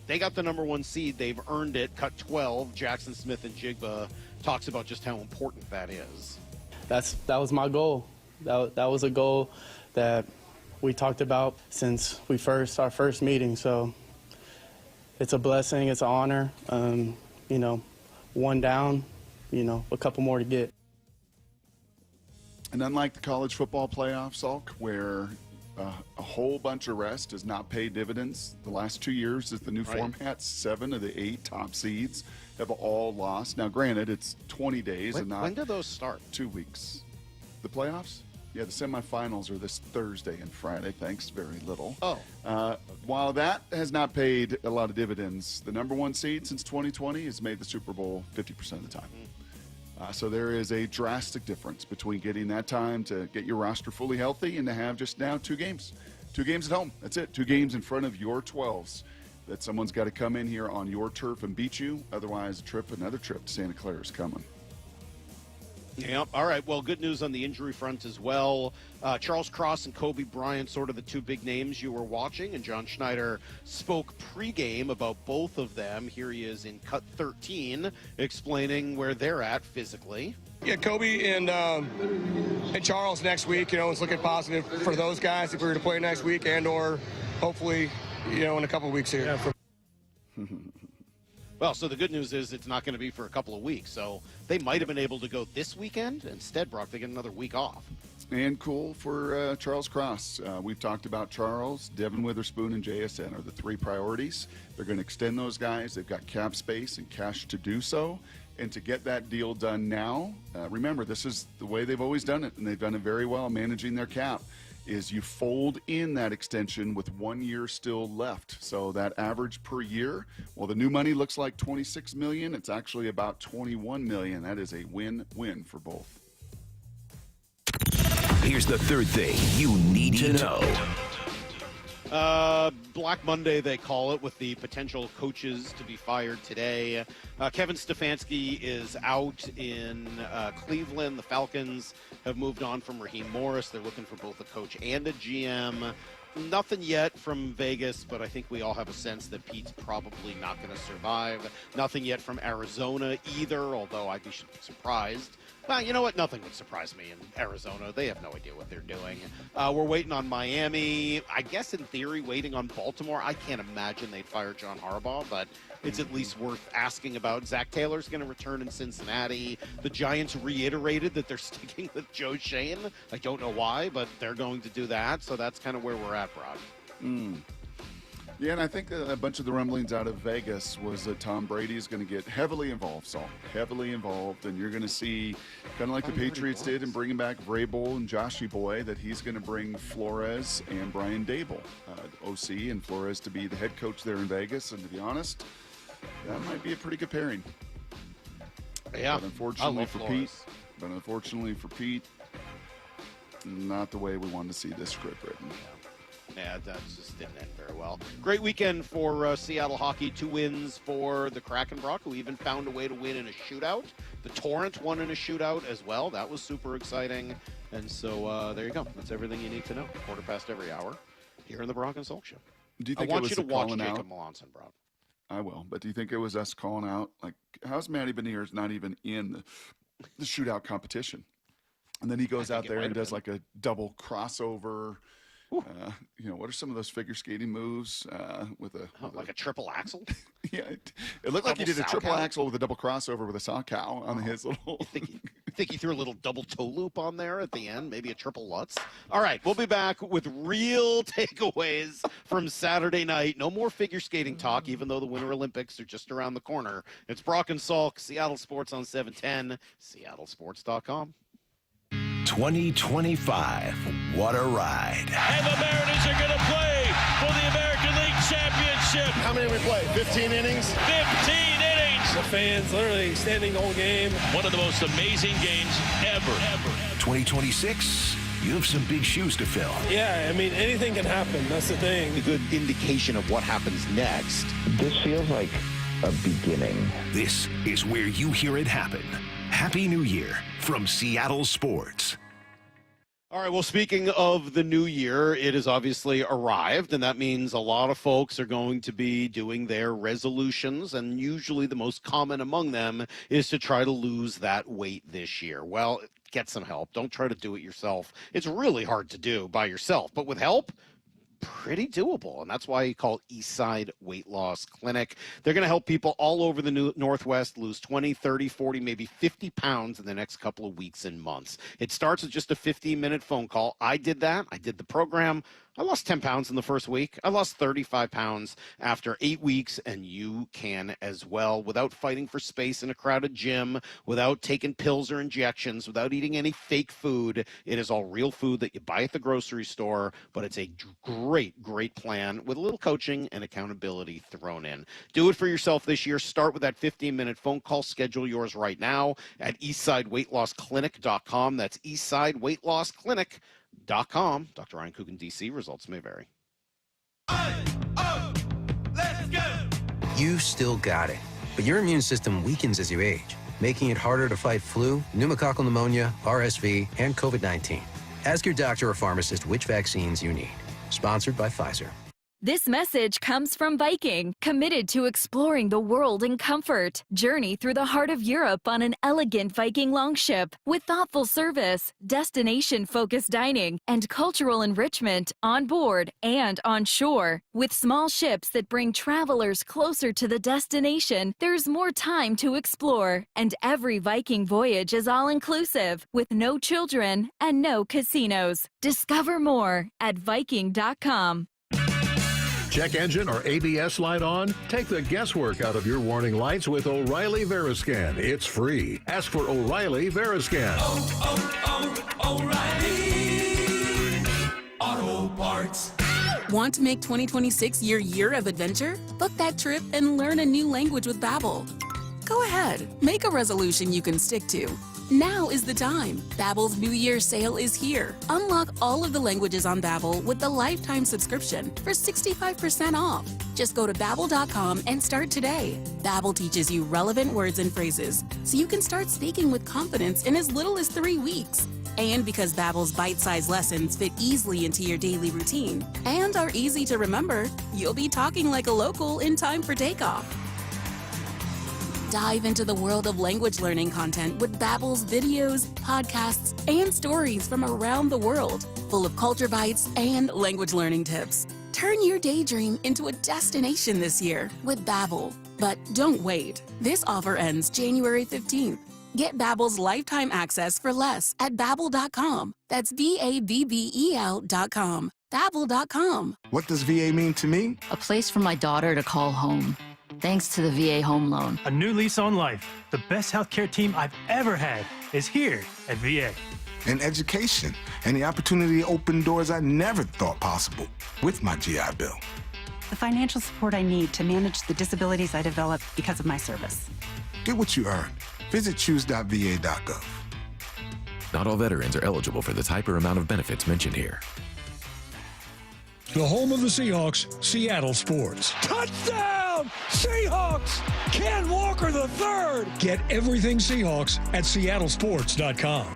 they got the number 1 seed. They've earned it. Cut 12. Jackson Smith and Jigba talks about just how important that is. That was my goal. That was a goal that we talked about since our first meeting. So it's a blessing. It's an honor. One down, a couple more to get. And unlike the college football playoffs, Salk, where a whole bunch of rest does not pay dividends. The last 2 years is the new format. 7 of the 8 top seeds have all lost. Now, granted, it's 20 days and not. When do those start? 2 weeks. The playoffs? Yeah, the semifinals are this Thursday and Friday. Thanks very little. Oh. While that has not paid a lot of dividends, the number 1 seed since 2020 has made the Super Bowl 50% of the time. So there is a drastic difference between getting that time to get your roster fully healthy and to have just now 2 games. 2 games at home. That's it. 2 games in front of your 12s. That someone's got to come in here on your turf and beat you. Otherwise, another trip to Santa Clara is coming. Yep. All right. Well, good news on the injury front as well. Charles Cross and Kobe Bryant, sort of the 2 big names you were watching, and John Schneider spoke pregame about both of them. Here he is in cut 13, explaining where they're at physically. Yeah, Kobe and Charles next week. It's looking positive for those guys if we were to play next week, and/or hopefully, in a couple of weeks here. Yeah, Well, so the good news is it's not going to be for a couple of weeks. So they might have been able to go this weekend. Instead, Brock, they get another week off. And cool for Charles Cross. We've talked about Charles, Devin Witherspoon, and JSN are the 3 priorities. They're going to extend those guys. They've got cap space and cash to do so. And to get that deal done now, remember, this is the way they've always done it, and they've done it very well managing their cap, is you fold in that extension with 1 year still left. So that average per year, well, the new money looks like $26 million. It's actually about $21 million. That is a win-win for both. Here's the third thing you need to know. Black Monday, they call it, with the potential coaches to be fired today. Kevin Stefanski is out in Cleveland. The Falcons have moved on from Raheem Morris. They're looking for both a coach and a GM. Nothing yet from Vegas, but I think we all have a sense that Pete's probably not going to survive. Nothing yet from Arizona either, although I'd be surprised. Well, you know what? Nothing would surprise me in Arizona. They have no idea what they're doing. We're waiting on Miami. I guess in theory, waiting on Baltimore. I can't imagine they'd fire John Harbaugh, but it's at least worth asking about. Zach Taylor's going to return in Cincinnati. The Giants reiterated that they're sticking with Joe Shane. I don't know why, but they're going to do that. So that's kind of where we're at, Brock. Yeah, and I think a bunch of the rumblings out of Vegas was that Tom Brady is going to get heavily involved, heavily involved, and you're going to see, kind of like the Patriots did in bringing back Vrabel and Joshy Boy, that he's going to bring Flores and Brian Dable, OC, and Flores to be the head coach there in Vegas. And to be honest, that might be a pretty good pairing. Yeah, but unfortunately for Pete, not the way we wanted to see this script written. Yeah, that just didn't end very well. Great weekend for Seattle hockey. 2 wins for the Kraken Brock, who even found a way to win in a shootout. The Torrent won in a shootout as well. That was super exciting. And so there you go. That's everything you need to know. 1:15 every hour here in the Brock and Salk Show. Do you think I want it was you to watch calling Jacob out? Melanson, Brock. I will. But do you think it was us calling out? Like, how's Matty Beniers not even in the shootout competition? And then he goes out there and does like a double crossover. What are some of those figure skating moves with like a triple axel? Yeah, it looked like he did a triple axel with a double crossover with a sock cow on his little. Think he threw a little double toe loop on there at the end, maybe a triple Lutz. All right, we'll be back with real takeaways from Saturday night. No more figure skating talk, even though the Winter Olympics are just around the corner. It's Brock and Salk, Seattle Sports on 710, seattlesports.com. 2025. What a ride. And the Mariners are going to play for the American League Championship. How many we play? 15 innings? 15 innings. The fans literally standing the whole game. One of the most amazing games ever. 2026. You have some big shoes to fill. Yeah, I mean, anything can happen. That's the thing. A good indication of what happens next. This feels like a beginning. This is where you hear it happen. Happy New Year from Seattle Sports. All right, well, speaking of the new year, it has obviously arrived, and that means a lot of folks are going to be doing their resolutions, and usually the most common among them is to try to lose that weight this year. Well, get some help. Don't try to do it yourself. It's really hard to do by yourself, but with help, pretty doable, and that's why you call Eastside Weight Loss Clinic. They're going to help people all over the Northwest lose 20, 30, 40, maybe 50 pounds in the next couple of weeks and months. It starts with just a 15-minute phone call. I did that. I did the program. I lost 10 pounds in the first week. I lost 35 pounds after 8 weeks, and you can as well, without fighting for space in a crowded gym, without taking pills or injections, without eating any fake food. It is all real food that you buy at the grocery store, but it's a great plan with a little coaching and accountability thrown in. Do it for yourself this year. Start with that 15-minute phone call. Schedule yours right now at eastsideweightlossclinic.com. That's eastsideweightlossclinic.com. Dr. Ryan Coogan, D.C. Results may vary. Let's go! You still got it, but your immune system weakens as you age, making it harder to fight flu, pneumococcal pneumonia, RSV, and COVID-19. Ask your doctor or pharmacist which vaccines you need. Sponsored by Pfizer. This message comes from Viking, committed to exploring the world in comfort. Journey through the heart of Europe on an elegant Viking longship with thoughtful service, destination-focused dining, and cultural enrichment on board and on shore. With small ships that bring travelers closer to the destination, there's more time to explore. And every Viking voyage is all-inclusive, with no children and no casinos. Discover more at Viking.com. Check engine or ABS light on? Take the guesswork out of your warning lights with O'Reilly Veriscan. It's free. Ask for O'Reilly Veriscan. O'Reilly Auto Parts. Want to make 2026 your year of adventure? Book that trip and learn a new language with Babbel. Go ahead, make a resolution you can stick to. Now is the time. Babbel's New Year sale is here. Unlock all of the languages on Babbel with the lifetime subscription for 65% off. Just go to Babbel.com and start today. Babbel teaches you relevant words and phrases, so you can start speaking with confidence in as little as 3 weeks. And because Babbel's bite-sized lessons fit easily into your daily routine and are easy to remember, you'll be talking like a local in time for takeoff. Dive into the world of language learning content with Babbel's videos, podcasts, and stories from around the world, full of culture bites and language learning tips. Turn your daydream into a destination this year with Babbel. But don't wait. This offer ends January 15th. Get Babbel's lifetime access for less at Babbel.com. That's Babbel.com. Babbel.com. What does VA mean to me? A place for my daughter to call home. Thanks to the VA Home Loan. A new lease on life. The best healthcare team I've ever had is here at VA. And education, and the opportunity to open doors I never thought possible with my GI Bill. The financial support I need to manage the disabilities I developed because of my service. Get what you earn. Visit choose.va.gov. Not all veterans are eligible for the type or amount of benefits mentioned here. The home of the Seahawks, Seattle Sports. Touchdown! Seahawks! Ken Walker III! Get everything Seahawks at seattlesports.com.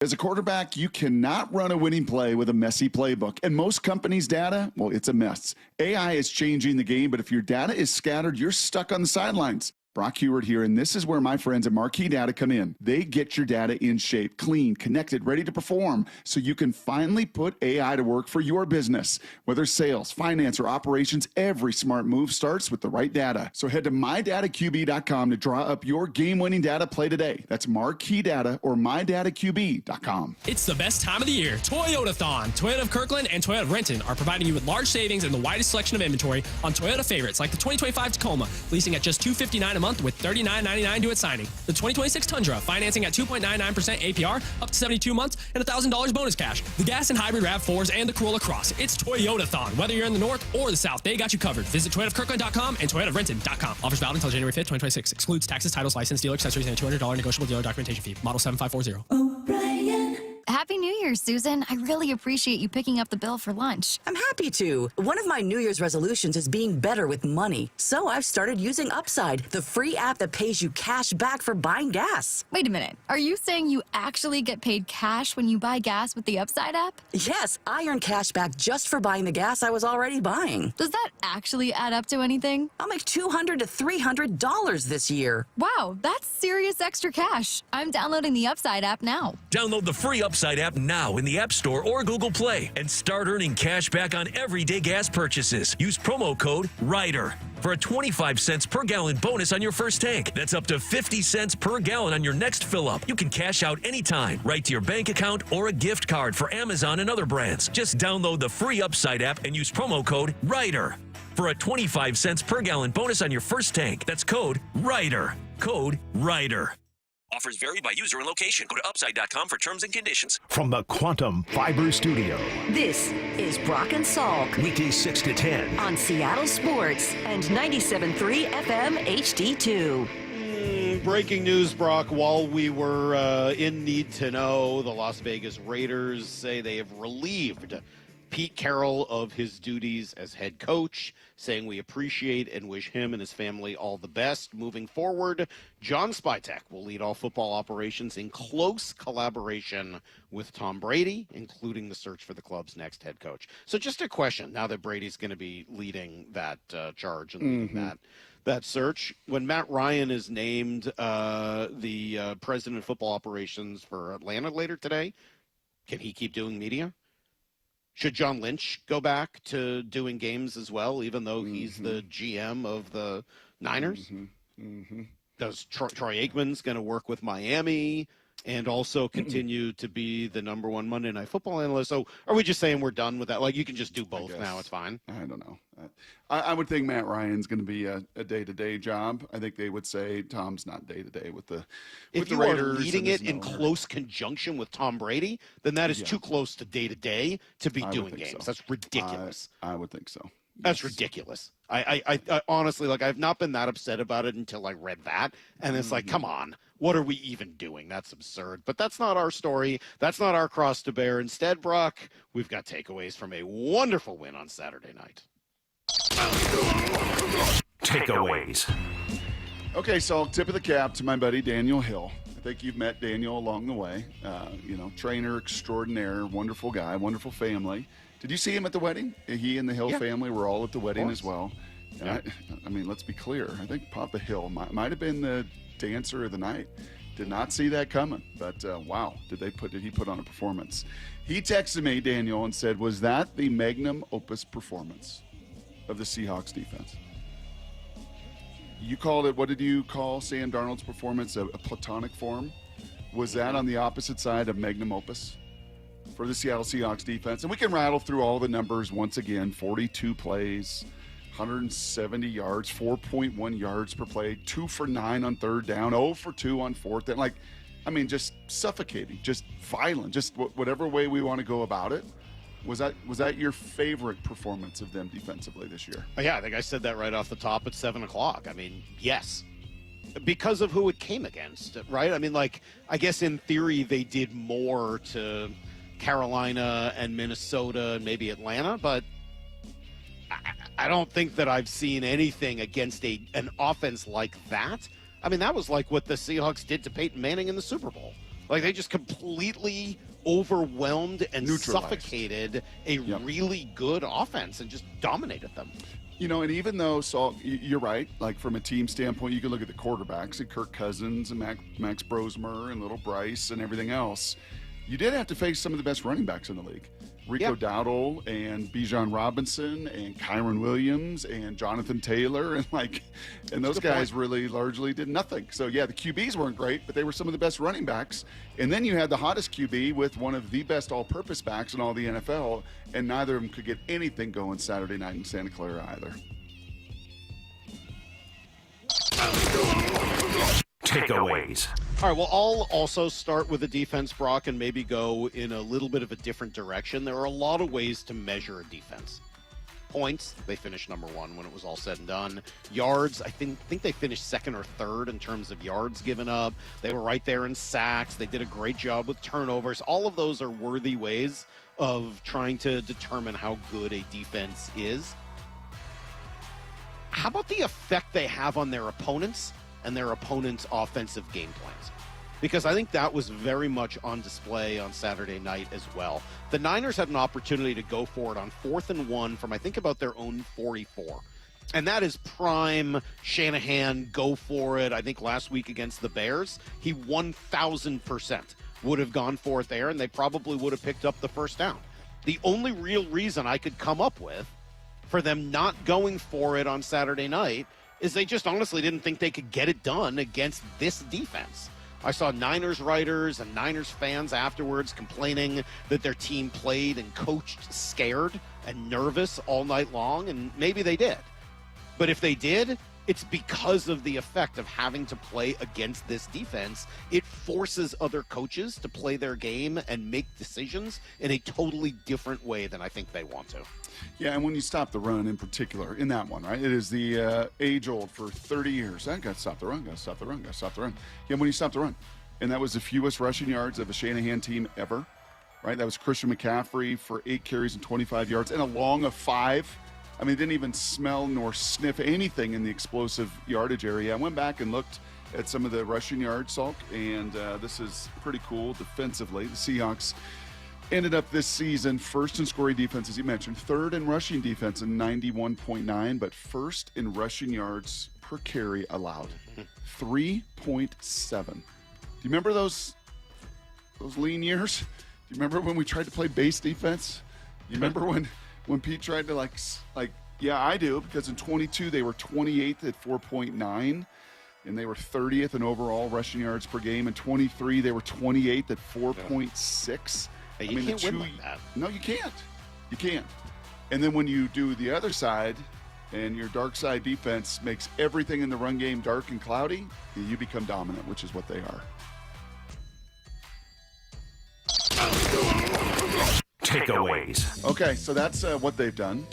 As a quarterback, you cannot run a winning play with a messy playbook. And most companies' data, well, it's a mess. AI is changing the game, but if your data is scattered, you're stuck on the sidelines. Brock Heward here, and this is where my friends at Marquee Data come in. They get your data in shape, clean, connected, ready to perform, so you can finally put AI to work for your business. Whether sales, finance, or operations, every smart move starts with the right data. So head to mydataqb.com to draw up your game-winning data play today. That's Marquee Data or mydataqb.com. It's the best time of the year. Toyota-thon. Toyota of Kirkland and Toyota of Renton are providing you with large savings and the widest selection of inventory on Toyota favorites like the 2025 Tacoma, leasing at just $259 a month with $39.99 due at signing. The 2026 Tundra, financing at 2.99% APR, up to 72 months, and $1,000 bonus cash. The gas and hybrid RAV4s and the Corolla Cross. It's Toyota-thon. Whether you're in the north or the south, they got you covered. Visit ToyotaofKirkland.com and ToyotaofRenton.com. Offers valid until January 5th, 2026. Excludes taxes, titles, license, dealer accessories, and a $200 negotiable dealer documentation fee. Model 7540. O'Brien. Happy New Year, Susan. I really appreciate you picking up the bill for lunch. I'm happy to. One of my New Year's resolutions is being better with money. So I've started using Upside, the free app that pays you cash back for buying gas. Wait a minute. Are you saying you actually get paid cash when you buy gas with the Upside app? Yes, I earn cash back just for buying the gas I was already buying. Does that actually add up to anything? I'll make $200 to $300 this year. Wow, that's serious extra cash. I'm downloading the Upside app now. Download the free Upside app now in the App Store or Google Play and start earning cash back on everyday gas purchases. Use promo code RIDER for a 25 cents per gallon bonus on your first tank. That's up to 50 cents per gallon on your next fill up. You can cash out anytime, right to your bank account or a gift card for Amazon and other brands. Just download the free Upside app and use promo code RIDER for a 25 cents per gallon bonus on your first tank. That's code RIDER. Code RIDER. Offers vary by user and location. Go to upside.com for terms and conditions. From the Quantum Fiber Studio. This is Brock and Salk. Weekdays 6 to 10. On Seattle Sports and 97.3 FM HD2. Breaking news, Brock. While we were in need to know, the Las Vegas Raiders say they have relieved Pete Carroll of his duties as head coach, saying we appreciate and wish him and his family all the best moving forward. John Spytek will lead all football operations in close collaboration with Tom Brady, including the search for the club's next head coach. So just a question, now that Brady's going to be leading that charge and leading that search, when Matt Ryan is named the president of football operations for Atlanta later today, can he keep doing media? Should John Lynch go back to doing games as well, even though he's the GM of the Niners? Does Troy Aikman's going to work with Miami and also continue to be the #1 Monday Night Football analyst? So are we just saying we're done with that? Like, you can just do both now. It's fine. I don't know. I would think Matt Ryan's going to be a day-to-day job. I think they would say Tom's not day-to-day with the If with the you are Raiders leading it in close conjunction with Tom Brady, then that is too close to day-to-day to be doing games. So. That's ridiculous. I would think so. That's ridiculous. I honestly, like, I've not been that upset about it until I read that. And it's like, come on, what are we even doing? That's absurd. But that's not our story. That's not our cross to bear. Instead, Brock, we've got takeaways from a wonderful win on Saturday night. Takeaways. Okay, so tip of the cap to my buddy Daniel Hill. I think you've met Daniel along the way. Trainer extraordinaire, wonderful guy, wonderful family. Did you see him at the wedding? He and the Hill family were all at the wedding as well. I mean, let's be clear. I think Papa Hill might have been the dancer of the night. Did not see that coming, but wow, did he put on a performance? He texted me, Daniel, and said, "Was that the magnum opus performance of the Seahawks defense?" You called it, what did you call Sam Darnold's performance, a platonic form? Was that on the opposite side of magnum opus for the Seattle Seahawks defense? And we can rattle through all the numbers once again. 42 plays, 170 yards, 4.1 yards per play, 2 for 9 on third down, 0 for 2 on fourth down. Like, I mean, just suffocating, just violent, just whatever way we want to go about it. Was that your favorite performance of them defensively this year? Yeah, I think I said that right off the top at 7 o'clock. I mean, yes. Because of who it came against, right? I mean, like, I guess in theory they did more to Carolina and Minnesota and maybe Atlanta, but I don't think that I've seen anything against an offense like that. I mean, that was like what the Seahawks did to Peyton Manning in the Super Bowl. Like, they just completely overwhelmed and suffocated a really good offense and just dominated them. You know, and even though, Salk, you're right, like from a team standpoint, you can look at the quarterbacks and Kirk Cousins and Max Brosmer and Little Bryce and everything else. You did have to face some of the best running backs in the league. Rico Dowdle and Bijan Robinson and Kyron Williams and Jonathan Taylor and those guys really largely did nothing. So yeah, the QBs weren't great, but they were some of the best running backs. And then you had the hottest QB with one of the best all-purpose backs in all the NFL, and neither of them could get anything going Saturday night in Santa Clara either. Takeaways. All right, well, I'll also start with the defense, Brock, and maybe go in a little bit of a different direction. There are a lot of ways to measure a defense. Points, they finished number one when it was all said and done. Yards, I think they finished second or third in terms of yards given up. They were right there in sacks. They did a great job with turnovers. All of those are worthy ways of trying to determine how good a defense is. How about the effect they have on their opponents and their opponents' offensive game plans? Because I think that was very much on display on Saturday night as well. The Niners had an opportunity to go for it on 4th and 1 from, I think, about their own 44. And that is prime Shanahan, go for it. I think last week against the Bears, he 1,000% would have gone for it there, and they probably would have picked up the first down. The only real reason I could come up with for them not going for it on Saturday night is they just honestly didn't think they could get it done against this defense. I saw Niners writers and Niners fans afterwards complaining that their team played and coached scared and nervous all night long, and maybe they did. But if they did, it's because of the effect of having to play against this defense. It forces other coaches to play their game and make decisions in a totally different way than I think they want to. Yeah, and when you stop the run in particular, in that one, right, it is the age-old for 30 years. I got to stop the run, got to stop the run, got to stop the run. Yeah, when you stop the run. And that was the fewest rushing yards of a Shanahan team ever, right? That was Christian McCaffrey for 8 carries and 25 yards and a long of 5. I mean, didn't even smell nor sniff anything in the explosive yardage area. I went back and looked at some of the rushing yards, Salk, and this is pretty cool defensively. The Seahawks ended up this season first in scoring defense, as you mentioned, third in rushing defense in 91.9, but first in rushing yards per carry allowed, 3.7. Do you remember those lean years? Do you remember when we tried to play base defense? You remember when Pete tried to yeah, I do, because in 22 they were 28th at 4.9, and they were 30th in overall rushing yards per game. In 23 they were 28th at 4.6. You can't win like that. No, you can't. You can't. And then when you do the other side and your dark side defense makes everything in the run game dark and cloudy, you become dominant, which is what they are. Takeaways. Okay, so that's what they've done.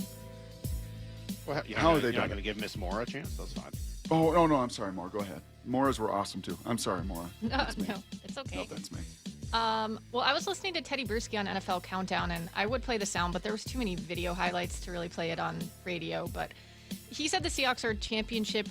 Well, how are they done? You're not going to give Miss Moore a chance? That's fine. Oh, no, I'm sorry, Maura. Go ahead. Moras were awesome, too. I'm sorry, Maura. No, it's okay. No, that's me. Well, I was listening to Teddy Bruschi on NFL Countdown, and I would play the sound, but there was too many video highlights to really play it on radio. But he said the Seahawks are championship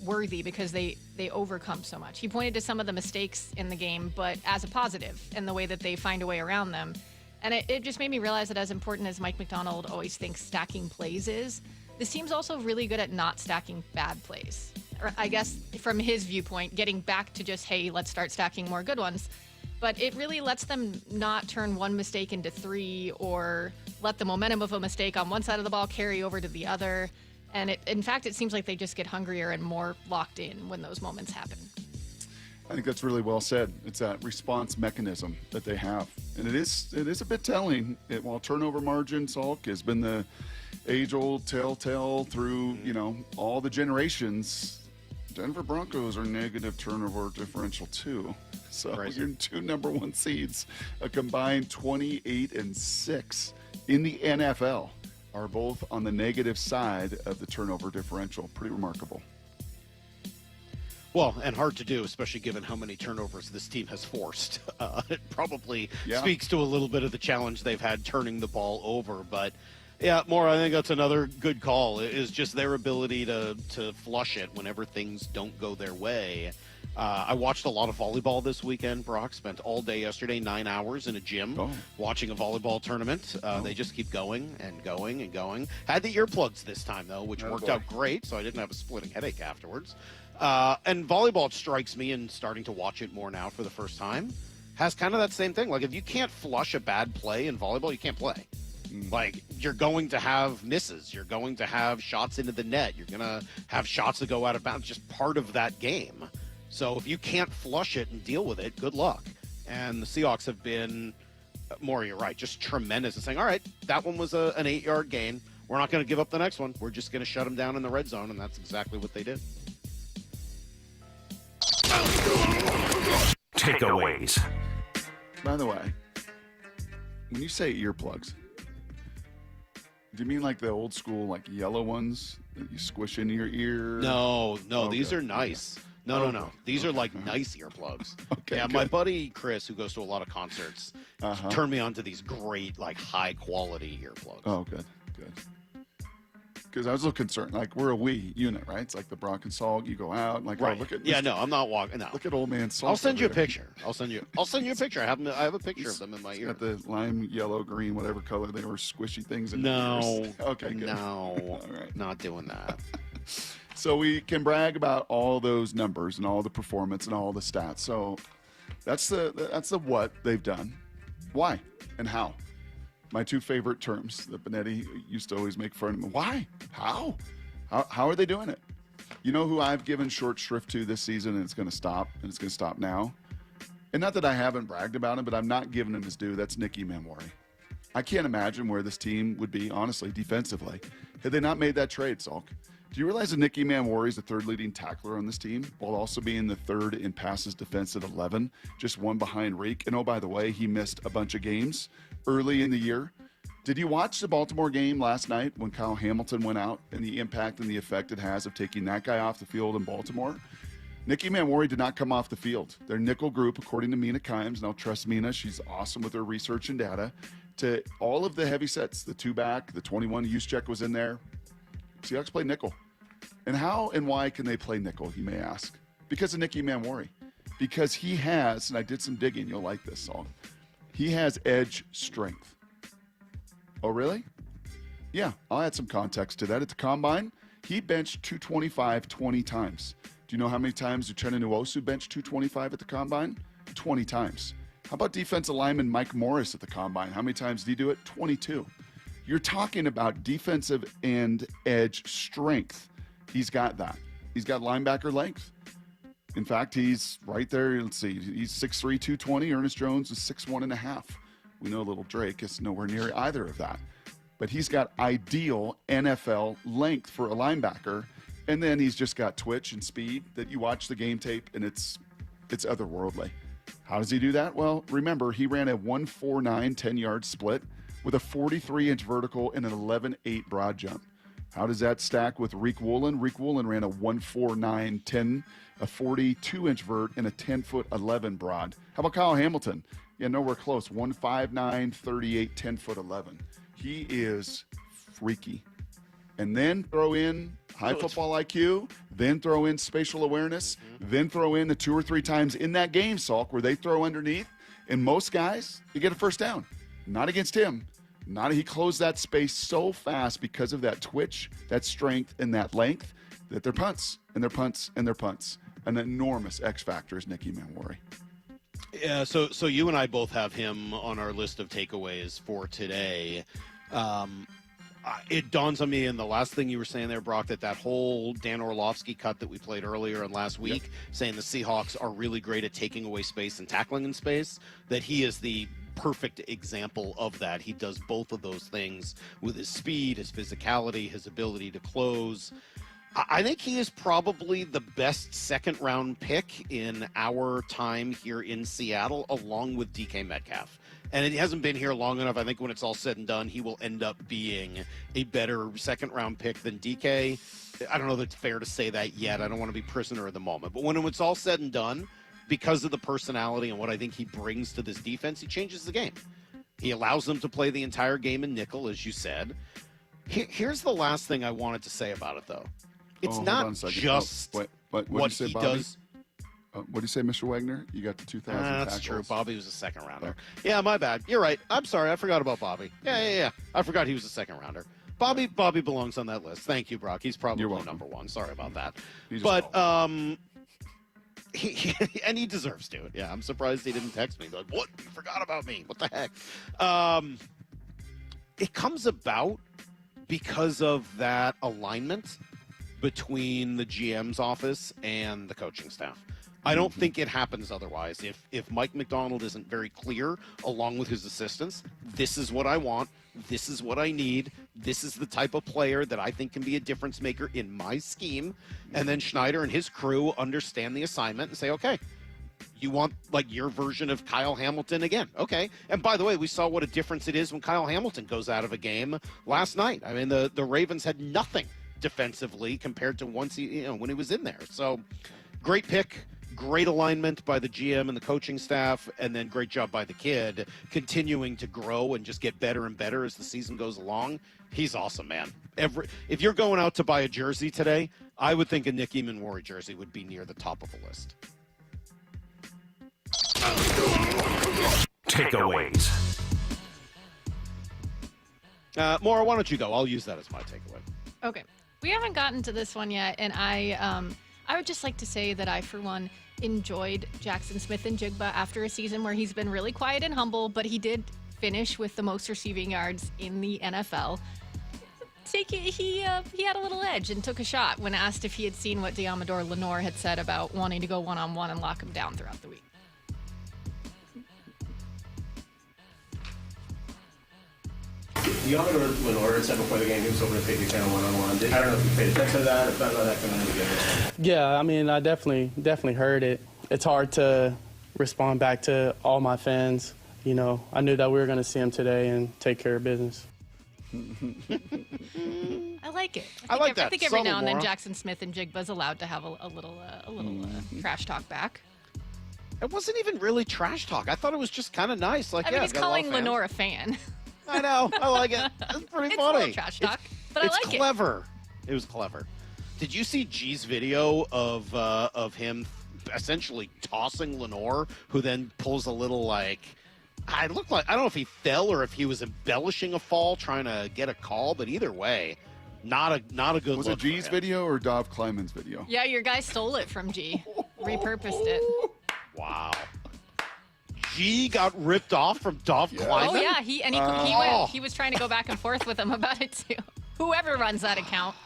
worthy because they overcome so much. He pointed to some of the mistakes in the game, but as a positive in the way that they find a way around them. And it just made me realize that as important as Mike Macdonald always thinks stacking plays is, this team's also really good at not stacking bad plays. Or I guess from his viewpoint, getting back to just, hey, let's start stacking more good ones. But it really lets them not turn one mistake into 3 or let the momentum of a mistake on one side of the ball carry over to the other. And in fact, it seems like they just get hungrier and more locked in when those moments happen. I think that's really well said. It's that response mechanism that they have. And it is a bit telling. While turnover margin, Salk, has been the age-old telltale through, all the generations, Denver Broncos are negative turnover differential too. So your 2 number 1 seeds, a combined 28-6 in the NFL, are both on the negative side of the turnover differential. Pretty remarkable. Well, and hard to do, especially given how many turnovers this team has forced. It probably speaks to a little bit of the challenge they've had turning the ball over. But, yeah, I think that's another good call, is just their ability to flush it whenever things don't go their way. I watched a lot of volleyball this weekend, Brock. Spent all day yesterday, 9 hours in a gym watching a volleyball tournament. They just keep going and going and going. Had the earplugs this time, though, which worked out great, so I didn't have a splitting headache afterwards. And volleyball strikes me, and starting to watch it more now for the first time, has kind of that same thing. Like, if you can't flush a bad play in volleyball, you can't play. Like, you're going to have misses. You're going to have shots into the net. You're going to have shots that go out of bounds. Just part of that game. So if you can't flush it and deal with it, good luck. And the Seahawks have been, you're right, just tremendous in saying, all right, that one was an 8-yard gain. We're not going to give up the next one. We're just going to shut them down in the red zone, and that's exactly what they did. Takeaways. By the way, when you say earplugs, do you mean like the old school, like yellow ones that you squish into your ear? No, these are nice. No. These are like nice earplugs. Okay, yeah, good. my buddy Chris, who goes to a lot of concerts, turned me on to these great, like, high-quality earplugs. Oh, good. Because I was a little concerned. Like, we're a we unit, right? It's like the Brock and Salk. You go out, like, right. oh, look at Yeah, no, I'm not walking. No. Look at old man Salk. I'll send you a over there. picture. I'll send you a picture. I have a picture of them in my ear. Got the lime, yellow, green, whatever color they were, squishy things in No. the ears. Okay, good. No. All right. Not doing that. So we can brag about all those numbers and all the performance and all the stats. So that's the what they've done. Why and how? My two favorite terms that Benetti used to always make fun of me. Why? How? How are they doing it? You know who I've given short shrift to this season, and it's going to stop, and it's going to stop now? And not that I haven't bragged about him, but I'm not giving him his due. That's Nicky Manwari. I can't imagine where this team would be, honestly, defensively, had they not made that trade, Salk. Do you realize that Nicky Manwari is the third leading tackler on this team, while also being the third in passes defense at 11, just one behind Reek? And oh, by the way, he missed a bunch of games early in the year. Did you watch the Baltimore game last night when Kyle Hamilton went out and the impact and the effect it has of taking that guy off the field in Baltimore? Nicky Manwari did not come off the field. Their nickel group, according to Mina Kimes, and I'll trust Mina, she's awesome with her research and data, to all of the heavy sets, the two back, the 21 Juszczyk was in there. Seahawks play nickel. And how and why can they play nickel, you may ask? Because of Nicky Manwari. Because he has, and I did some digging, you'll like this song, he has edge strength. Oh, really? Yeah, I'll add some context to that. At the Combine, he benched 225 20 times. Do you know how many times Uchenna Nwosu benched 225 at the Combine? 20 times. How about defensive lineman Mike Morris at the Combine? How many times did he do it? 22. You're talking about defensive end edge strength. He's got that. He's got linebacker length. In fact, he's right there. Let's see. He's 6'3", 220. Ernest Jones is 6'1.5". We know little Drake is nowhere near either of that. But he's got ideal NFL length for a linebacker. And then he's just got twitch and speed that you watch the game tape, and it's otherworldly. How does he do that? Well, remember, he ran a 1.49 10-yard split with a 43-inch vertical and an 11.8 broad jump. How does that stack with Reek Woolen? Reek Woolen ran a 1.49 10, a 42-inch vert, and a 10-foot 11 broad. How about Kyle Hamilton? Yeah, nowhere close. 1.59 38, 10-foot 11. He is freaky. And then throw in high football IQ, then throw in spatial awareness, then throw in the 2 or 3 times in that game, Salk, where they throw underneath. And most guys, you get a first down. Not against him. He closed that space so fast because of that twitch, that strength, and that length that they're punts, and they're punts, and they're punts. An enormous X factor is Nicky Manwari. Yeah, so you and I both have him on our list of takeaways for today. It dawns on me, and the last thing you were saying there, Brock, that whole Dan Orlovsky cut that we played earlier and last week, saying the Seahawks are really great at taking away space and tackling in space, that he is the perfect example of that. He does both of those things with his speed, his physicality, his ability to close. I think he is probably the best second-round pick in our time here in Seattle, along with DK Metcalf. And it hasn't been here long enough. I think when it's all said and done, he will end up being a better second-round pick than DK. I don't know that it's fair to say that yet. I don't want to be prisoner of the moment. But when it's all said and done, because of the personality and what I think he brings to this defense, he changes the game. He allows them to play the entire game in nickel, as you said. Here's the last thing I wanted to say about it, though. It's not just what he does. What do you say, Mr. Wagner? You got the 2,000 That's tackles. true. Bobby was a second rounder. Yeah, my bad. You're right. I'm sorry. I forgot about Bobby. Yeah. I forgot he was a second rounder. Bobby belongs on that list. Thank you, Brock. He's probably number one. Sorry about that. But he deserves to. Yeah, I'm surprised he didn't text me. Like, what? You forgot about me. What the heck? It comes about because of that alignment between the GM's office and the coaching staff. I don't think it happens otherwise. If Mike Macdonald isn't very clear, along with his assistants, this is what I want, this is what I need, this is the type of player that I think can be a difference maker in my scheme, and then Schneider and his crew understand the assignment and say, okay, you want like your version of Kyle Hamilton again. Okay. And by the way, we saw what a difference it is when Kyle Hamilton goes out of a game last night. I mean, the Ravens had nothing defensively compared to when he was in there. So great pick. Great alignment by the GM and the coaching staff, and then great job by the kid continuing to grow and just get better and better as the season goes along. He's awesome, man. If you're going out to buy a jersey today, I would think a Nick Eamon-Warry jersey would be near the top of the list. Takeaways. Maura, why don't you go? I'll use that as my takeaway. Okay. We haven't gotten to this one yet, and I would just like to say that I, for one, enjoyed Jackson Smith-Njigba after a season where he's been really quiet and humble, but he did finish with the most receiving yards in the NFL. He had a little edge and took a shot when asked if he had seen what Deommodore Lenoir had said about wanting to go one-on-one and lock him down throughout the week. Deommodore Lenoir had said before the game he was hoping to take the channel one-on-one. I don't know if you paid attention to that, if that coming in together. Yeah, I mean, I definitely heard it. It's hard to respond back to all my fans. You know, I knew that we were going to see him today and take care of business. I like it. I like that. I think every Subtle, now and then Maura. Jackson Smith-Njigba's allowed to have a little trash talk back. It wasn't even really trash talk. I thought it was just kind of nice. Like, I mean, yeah, he's got a lot of calling fans. Lenore a fan. I know. I like it. It's pretty It's funny. a little trash talk, but I like It's it. clever. It was clever. Did you see G's video of him essentially tossing Lenoir, who then pulls a little like, I don't know if he fell or if he was embellishing a fall trying to get a call, but either way, not a good Was look it G's for him. video or Dov Kleiman's video? Yeah, your guy stole it from G. Repurposed it. Wow. G got ripped off from Dov Kleiman? Oh yeah, he was trying to go back and forth with him about it too. Whoever runs that account.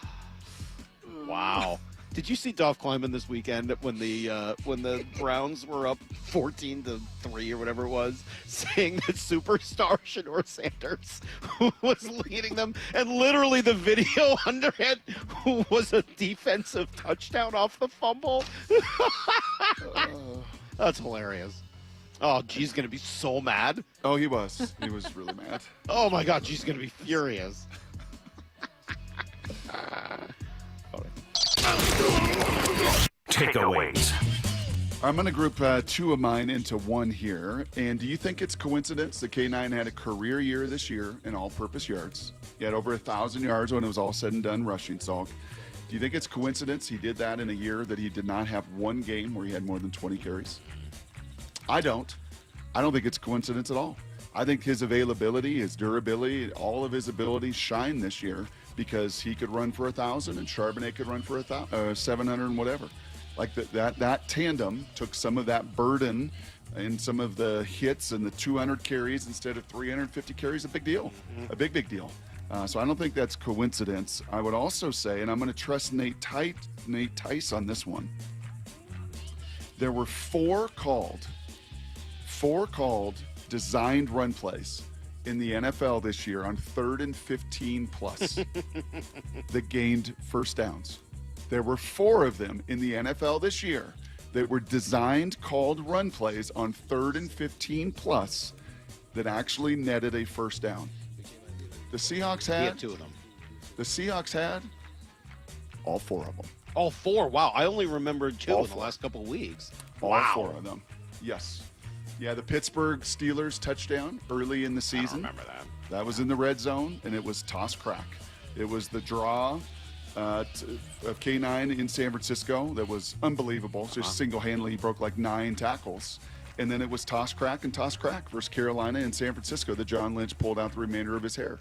Wow. Did you see Dov Kleiman this weekend when the Browns were up 14-3 or whatever it was, saying that superstar Shador Sanders was leading them, and literally the video under it was a defensive touchdown off the fumble? That's hilarious. Oh, G's going to be so mad. Oh, he was. He was really mad. Oh, my God. G's going to be furious. Takeaways. I'm going to group two of mine into one here. And do you think it's coincidence that K9 had a career year this year in all-purpose yards? He had over 1,000 yards when it was all said and done rushing, Salk. Do you think it's coincidence he did that in a year that he did not have one game where he had more than 20 carries? I don't think it's coincidence at all. I think his availability, his durability, all of his abilities shine this year because he could run for 1,000 and Charbonnet could run for 700 and whatever. Like that tandem took some of that burden and some of the hits and the 200 carries instead of 350 carries. A big deal, a big deal. So I don't think that's coincidence. I would also say, and I'm going to trust Nate Tice on this one. There were four called designed run plays in the NFL this year on 3rd and 15 plus that gained first downs. There were 4 of them in the NFL this year that were designed, called run plays on 3rd and 15 plus that actually netted a first down. The Seahawks He had had 2 of them. The Seahawks had all 4 of them. All 4. Wow. I only remembered 2 All in the 4. last couple of weeks. All Wow. 4 of them. Yes. Yeah, the Pittsburgh Steelers touchdown early in the season. I don't remember that. That was in the red zone, and it was toss crack. It was the draw of K9 in San Francisco that was unbelievable. Just single-handedly, he broke like 9 tackles. And then it was toss crack versus Carolina and San Francisco that John Lynch pulled out the remainder of his hair.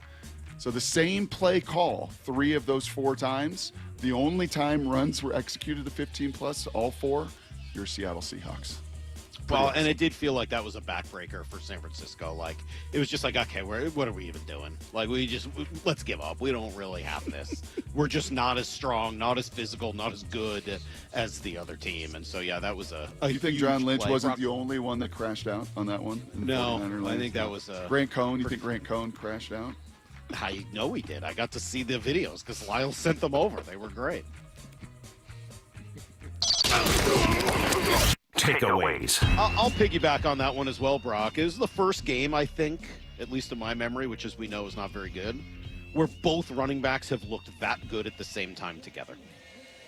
So the same play call, 3 of those 4 times. The only time runs were executed to 15+, all 4, your Seattle Seahawks. Well, and it did feel like that was a backbreaker for San Francisco. Like, it was just like, okay, what are we even doing? Like, let's give up. We don't really have this. We're just not as strong, not as physical, not as good as the other team. And so, yeah, that was a You think huge John Lynch play. wasn't the only one that crashed out on that one? No, I think that was Grant Cohn. You think Grant Cohn crashed out? I know he did. I got to see the videos because Lyle sent them over. They were great. Takeaways. I'll piggyback on that one as well, Brock. It was the first game, I think, at least in my memory, which as we know is not very good, where both running backs have looked that good at the same time together.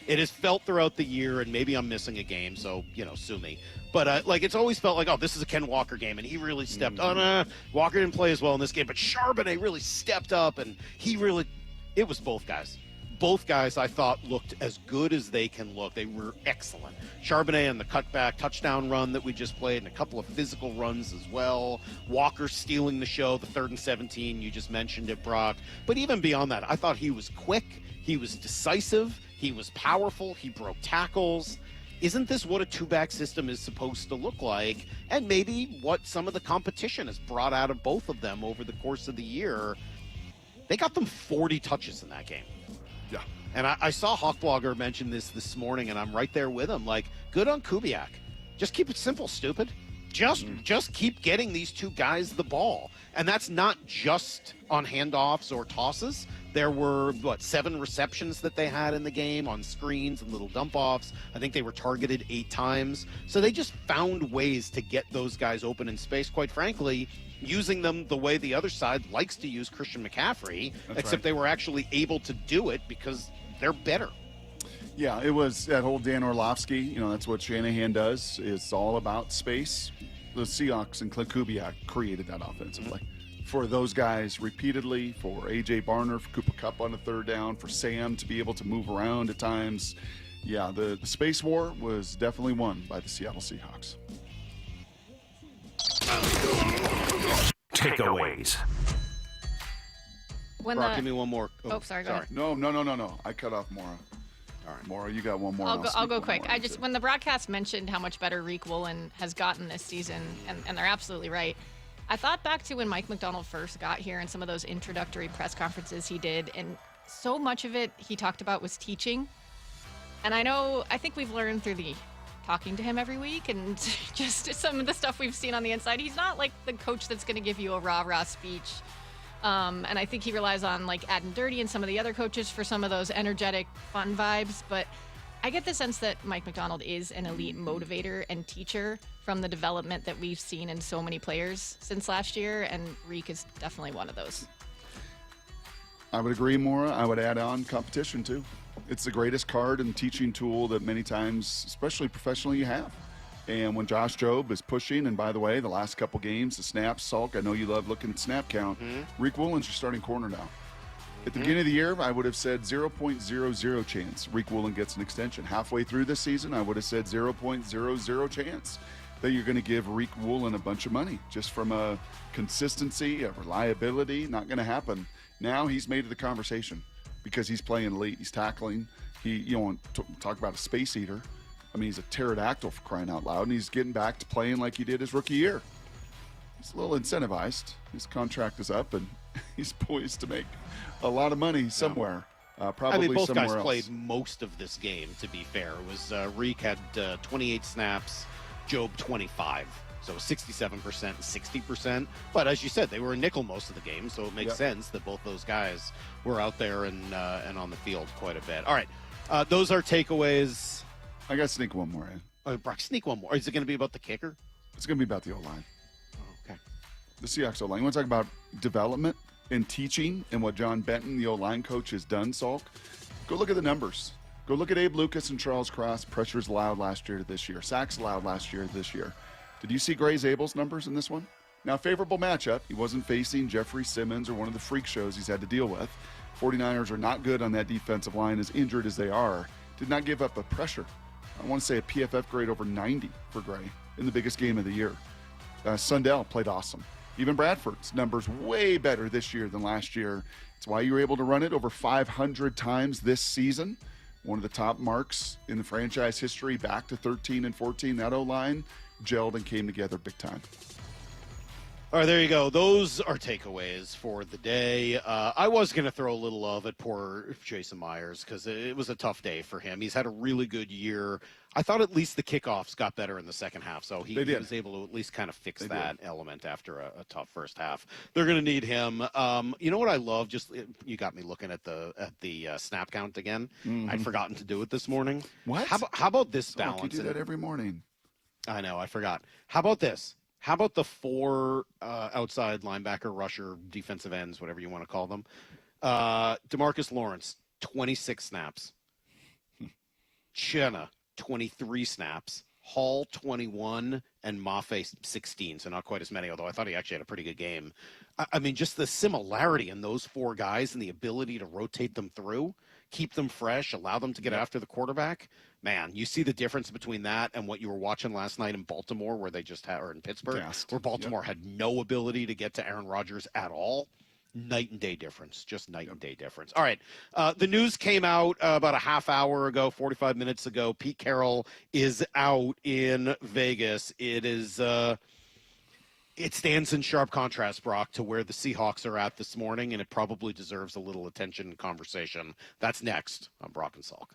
It has felt throughout the year, and maybe I'm missing a game, so, sue me. But, it's always felt like, oh, this is a Ken Walker game, and he really stepped up. Walker didn't play as well in this game, but Charbonnet really stepped up, and it was both guys. Both guys, I thought, looked as good as they can look. They were excellent. Charbonnet on the cutback touchdown run that we just played, and a couple of physical runs as well. Walker stealing the show, the 3rd and 17. You just mentioned it, Brock. But even beyond that, I thought he was quick. He was decisive. He was powerful. He broke tackles. Isn't this what a 2-back system is supposed to look like? And maybe what some of the competition has brought out of both of them over the course of the year. They got them 40 touches in that game. Yeah. And I saw Hawkblogger mention this morning, and I'm right there with him. Like, good on Kubiak. Just keep it simple, stupid. Just keep getting these 2 guys the ball. And that's not just on handoffs or tosses. There were, 7 receptions that they had in the game on screens and little dump-offs. I think they were targeted 8 times. So they just found ways to get those guys open in space, quite frankly, using them the way the other side likes to use Christian McCaffrey, except they were actually able to do it because they're better. Yeah, it was that whole Dan Orlovsky, that's what Shanahan does. It's all about space. The Seahawks and Clint Kubiak created that offensive play. For those guys repeatedly, for A.J. Barner, for Cooper Kupp on a 3rd down, for Sam to be able to move around at times. Yeah, the space war was definitely won by the Seattle Seahawks. Takeaways. Brock, give me one more. Sorry, go ahead. No. I cut off Maura. All right, Maura, you got one more. I'll go quick. When the broadcast mentioned how much better Reek Woolen has gotten this season, and they're absolutely right. I thought back to when Mike Macdonald first got here and some of those introductory press conferences he did, and so much of it he talked about was teaching. And I think we've learned through the talking to him every week and just some of the stuff we've seen on the inside. He's not like the coach that's going to give you a rah-rah speech. And I think he relies on like Adam Dirty and some of the other coaches for some of those energetic, fun vibes. But I get the sense that Mike Macdonald is an elite motivator and teacher from the development that we've seen in so many players since last year. And Reek is definitely one of those. I would agree, Maura. I would add on competition, too. It's the greatest card and teaching tool that many times, especially professionally, you have. And when Josh Jobe is pushing, and by the way, the last couple games, the snaps, Salk, I know you love looking at snap count. Reek Woolen's your starting corner now. At the beginning of the year, I would have said 0.00 chance Reek Woolen gets an extension. Halfway through this season, I would have said 0.00 chance that you're going to give Reek Woolen a bunch of money. Just from a consistency, a reliability, not going to happen. Now he's made it the conversation because he's playing elite. He's tackling. Talk about a space eater. I mean, he's a pterodactyl for crying out loud, and he's getting back to playing like he did his rookie year. He's a little incentivized. His contract is up, and he's poised to make a lot of money somewhere. Probably both somewhere guys else. played most of this game, to be fair. It was Reek had 28 snaps, Jobe 25. So 67%, 60%. But as you said, they were a nickel most of the game, so it makes sense that both those guys were out there and on the field quite a bit. All right, those are takeaways. I got to sneak one more in. Oh, Brock, sneak one more. Is it going to be about the kicker? It's going to be about the O-line. Oh, okay. the Seahawks O-line. You want to talk about development and teaching and what John Benton, the O-line coach, has done, Salk? Go look at the numbers. Go look at Abe Lucas and Charles Cross. Pressures allowed last year to this year. Sacks allowed last year to this year. Did you see Gray's Abel's numbers in this one? Now, favorable matchup. He wasn't facing Jeffrey Simmons or one of the freak shows he's had to deal with. 49ers are not good on that defensive line, as injured as they are. Did not give up a pressure. I want to say a PFF grade over 90 for Gray in the biggest game of the year. Sundell played awesome. Even Bradford's numbers way better this year than last year. It's why you were able to run it over 500 times this season. One of the top marks in the franchise history, back to 13 and 14. That O-line gelled and came together big time. All right, there you go. Those are takeaways for the day. I was going to throw a little love at poor Jason Myers because it was a tough day for him. He's had a really good year. I thought at least the kickoffs got better in the second half, so he was able to at least kind of fix that element after a tough first half. They're going to need him. You know what I love? You got me looking at the snap count again. Mm-hmm. I'd forgotten to do it this morning. What? How about this balance? You do that every morning. I know, I forgot. How about this? How about the 4 outside linebacker, rusher, defensive ends, whatever you want to call them? DeMarcus Lawrence, 26 snaps. Chenna, 23 snaps. Hall, 21, and Mafe, 16. So not quite as many, although I thought he actually had a pretty good game. I mean, just the similarity in those 4 guys and the ability to rotate them through, keep them fresh, allow them to get after the quarterback. Man, you see the difference between that and what you were watching last night in Baltimore, where they just had, or in Pittsburgh, where Baltimore had no ability to get to Aaron Rodgers at all. Night and day difference, just night and day difference. All right, the news came out about a half hour ago, 45 minutes ago. Pete Carroll is out in Vegas. It stands in sharp contrast, Brock, to where the Seahawks are at this morning, and it probably deserves a little attention and conversation. That's next on Brock and Salk.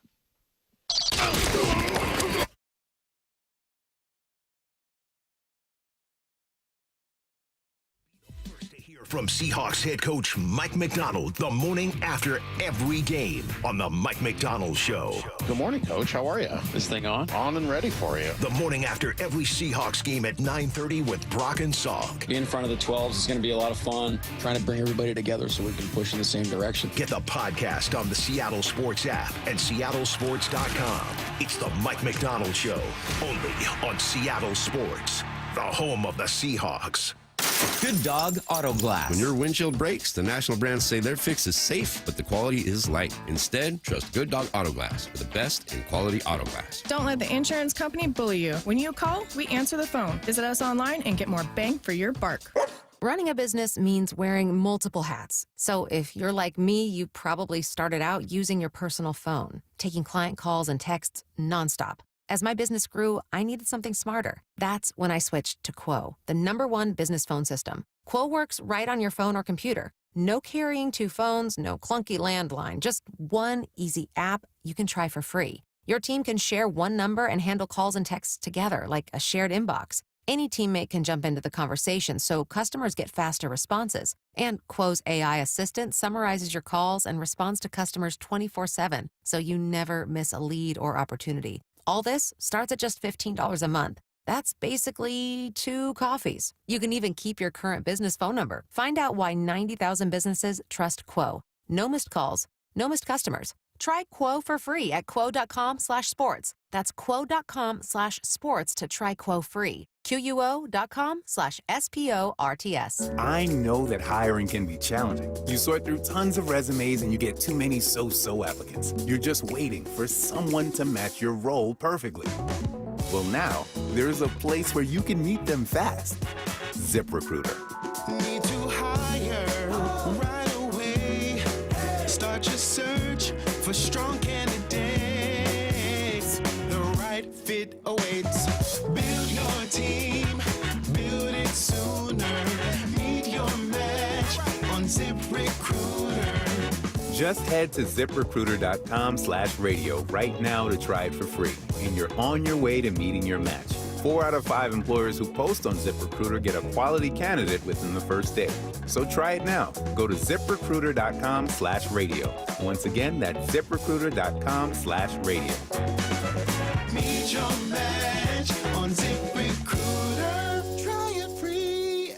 From Seahawks head coach Mike Macdonald the morning after every game on the Mike Macdonald Show. Good morning, Coach. How are you? This thing on? On and ready for you. The morning after every Seahawks game at 9:30 with Brock and Salk. Being in front of the 12s is going to be a lot of fun. Trying to bring everybody together so we can push in the same direction. Get the podcast on the Seattle Sports app and seattlesports.com. It's the Mike Macdonald Show, only on Seattle Sports, the home of the Seahawks. Good Dog Auto Glass. When your windshield breaks, the national brands say their fix is safe, but the quality is light. Instead, trust Good Dog Auto Glass for the best in quality auto glass. Don't let the insurance company bully you. When you call, we answer the phone. Visit us online and get more bang for your buck. Running a business means wearing multiple hats. So if you're like me, you probably started out using your personal phone, taking client calls and texts nonstop. As my business grew, I needed something smarter. That's when I switched to Quo, the #1 business phone system. Quo works right on your phone or computer. No carrying 2 phones, no clunky landline, just one easy app you can try for free. Your team can share one number and handle calls and texts together like a shared inbox. Any teammate can jump into the conversation, so customers get faster responses. And Quo's AI assistant summarizes your calls and responds to customers 24/7, so you never miss a lead or opportunity. All this starts at just $15 a month. That's basically 2 coffees. You can even keep your current business phone number. Find out why 90,000 businesses trust Quo. No missed calls, no missed customers. Try Quo for free at quo.com/sports. That's quo.com/sports to try Quo free. QUO.com/SPORTS. I know that hiring can be challenging. You sort through tons of resumes and you get too many so-so applicants. You're just waiting for someone to match your role perfectly. Well, now there's a place where you can meet them fast. ZipRecruiter. Need to hire right away. Start your search for strong candidates. The right fit awaits. Build your team, build it sooner. Meet your match on ZipRecruiter. Just head to ZipRecruiter.com/radio right now to try it for free. And you're on your way to meeting your match. 4 out of 5 employers who post on ZipRecruiter get a quality candidate within the first day. So try it now. Go to ZipRecruiter.com/radio. Once again, that's ZipRecruiter.com/radio. Meet your match on ZipRecruiter. Try it free.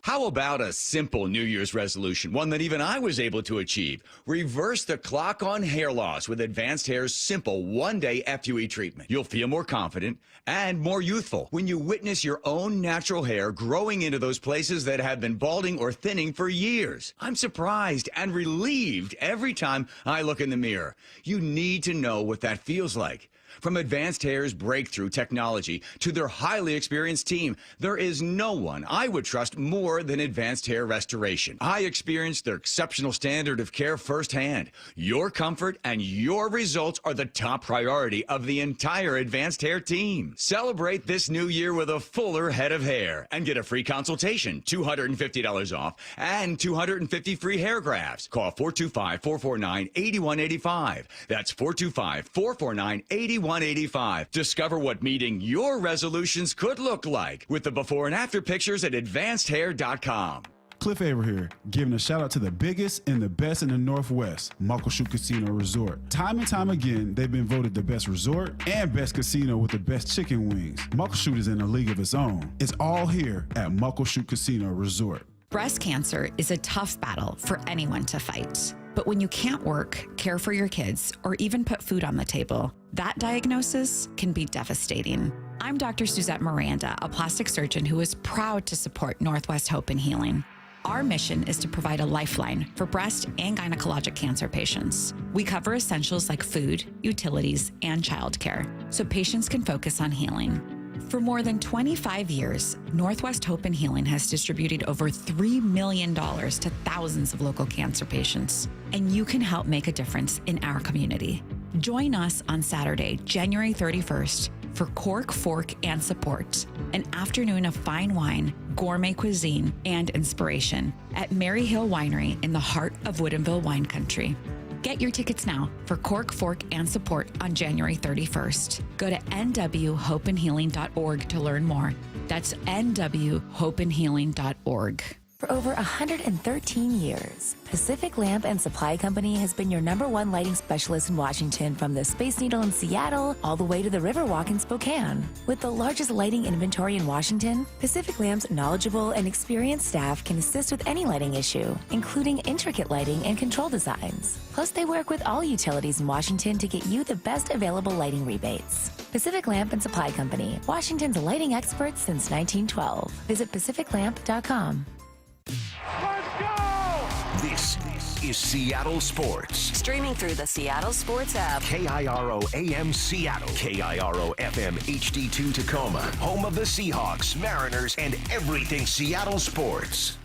How How about a simple New Year's resolution, one that even I was able to achieve? Reverse the clock on hair loss with Advanced Hair's simple one-day FUE treatment. You'll feel more confident and more youthful when you witness your own natural hair growing into those places that have been balding or thinning for years. I'm surprised and relieved every time I look in the mirror. You need to know what that feels like. From Advanced Hair's breakthrough technology to their highly experienced team, there is no one I would trust more than Advanced Hair Restoration. I experienced their exceptional standard of care firsthand. Your comfort and your results are the top priority of the entire Advanced Hair team. Celebrate this new year with a fuller head of hair and get a free consultation, $250 off, and 250 free hair grafts. Call 425-449-8185. That's 425-449-8185. Discover what meeting your resolutions could look like with the before and after pictures at advancedhair.com. Cliff Aver here, giving a shout out to the biggest and the best in the Northwest, Muckleshoot Casino Resort. Time and time again, they've been voted the best resort and best casino with the best chicken wings. Muckleshoot is in a league of its own. It's all here at Muckleshoot Casino Resort. Breast cancer is a tough battle for anyone to fight. But when you can't work, care for your kids, or even put food on the table, that diagnosis can be devastating. I'm Dr. Suzette Miranda, a plastic surgeon who is proud to support Northwest Hope and Healing. Our mission is to provide a lifeline for breast and gynecologic cancer patients. We cover essentials like food, utilities, and childcare, so patients can focus on healing. For more than 25 years, Northwest Hope and Healing has distributed over $3 million to thousands of local cancer patients, and you can help make a difference in our community. Join us on Saturday, January 31st for Cork, Fork, and Support, an afternoon of fine wine, gourmet cuisine, and inspiration at Mary Hill Winery in the heart of Woodinville wine country. Get your tickets now for Cork, Fork, and Support on January 31st. Go to nwhopeandhealing.org to learn more. That's nwhopeandhealing.org. For over 113 years, Pacific Lamp and Supply Company has been your #1 lighting specialist in Washington, from the Space Needle in Seattle all the way to the Riverwalk in Spokane. With the largest lighting inventory in Washington, Pacific Lamp's knowledgeable and experienced staff can assist with any lighting issue, including intricate lighting and control designs. Plus, they work with all utilities in Washington to get you the best available lighting rebates. Pacific Lamp and Supply Company, Washington's lighting experts since 1912. Visit pacificlamp.com. This is Seattle Sports. Streaming through the Seattle Sports app. KIRO AM Seattle. KIRO FM HD2 Tacoma. Home of the Seahawks, Mariners, and everything Seattle sports.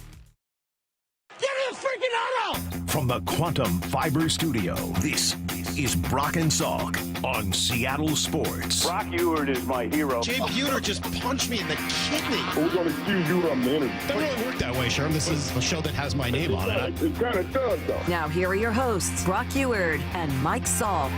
Give me a freaking auto! From the Quantum Fiber Studio, this is Brock and Salk on Seattle Sports. Brock Ewart is my hero. Jay Buhner just punched me in the kidney. We're going to accuse you of minute. Doesn't really work that way, Sherm. This is a show that has my name on it. It kind of does, though. Now, here are your hosts, Brock Ewart and Mike Salk.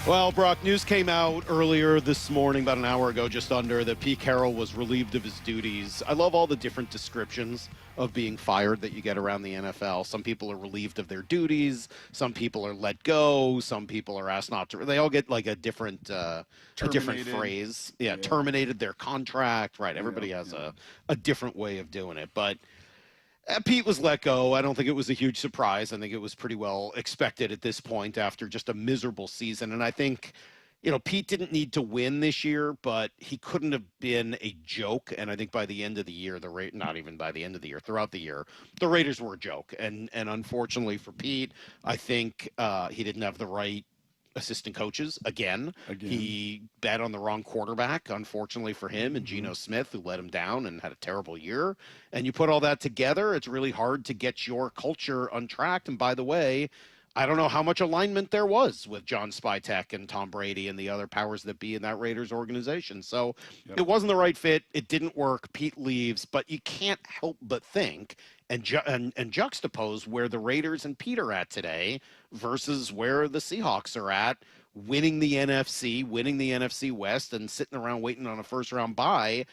Well, Brock, news came out earlier this morning, about an hour ago, just under, that Pete Carroll was relieved of his duties. I love all the different descriptions of being fired that you get around the NFL. Some people are relieved of their duties. Some people are let go. Some people are asked not to. They all get like a different phrase. Yeah, terminated their contract. Right. Everybody has a different way of doing it. But Pete was let go. I don't think it was a huge surprise. I think it was pretty well expected at this point after just a miserable season. And I think, you know, Pete didn't need to win this year, but he couldn't have been a joke. And I think by the end of the year, not even by the end of the year, throughout the year, the Raiders were a joke. And unfortunately for Pete, I think he didn't have the right assistant coaches again. He bet on the wrong quarterback, unfortunately for him, and Geno Smith, who let him down and had a terrible year. And you put all that together, it's really hard to get your culture untracked. And by the way, I don't know how much alignment there was with John Spytek and Tom Brady and the other powers that be in that Raiders organization. So it wasn't the right fit. It didn't work. Pete leaves, but you can't help but think and juxtapose where the Raiders and Pete are at today versus where the Seahawks are at, winning the NFC West, and sitting around waiting on a first-round bye.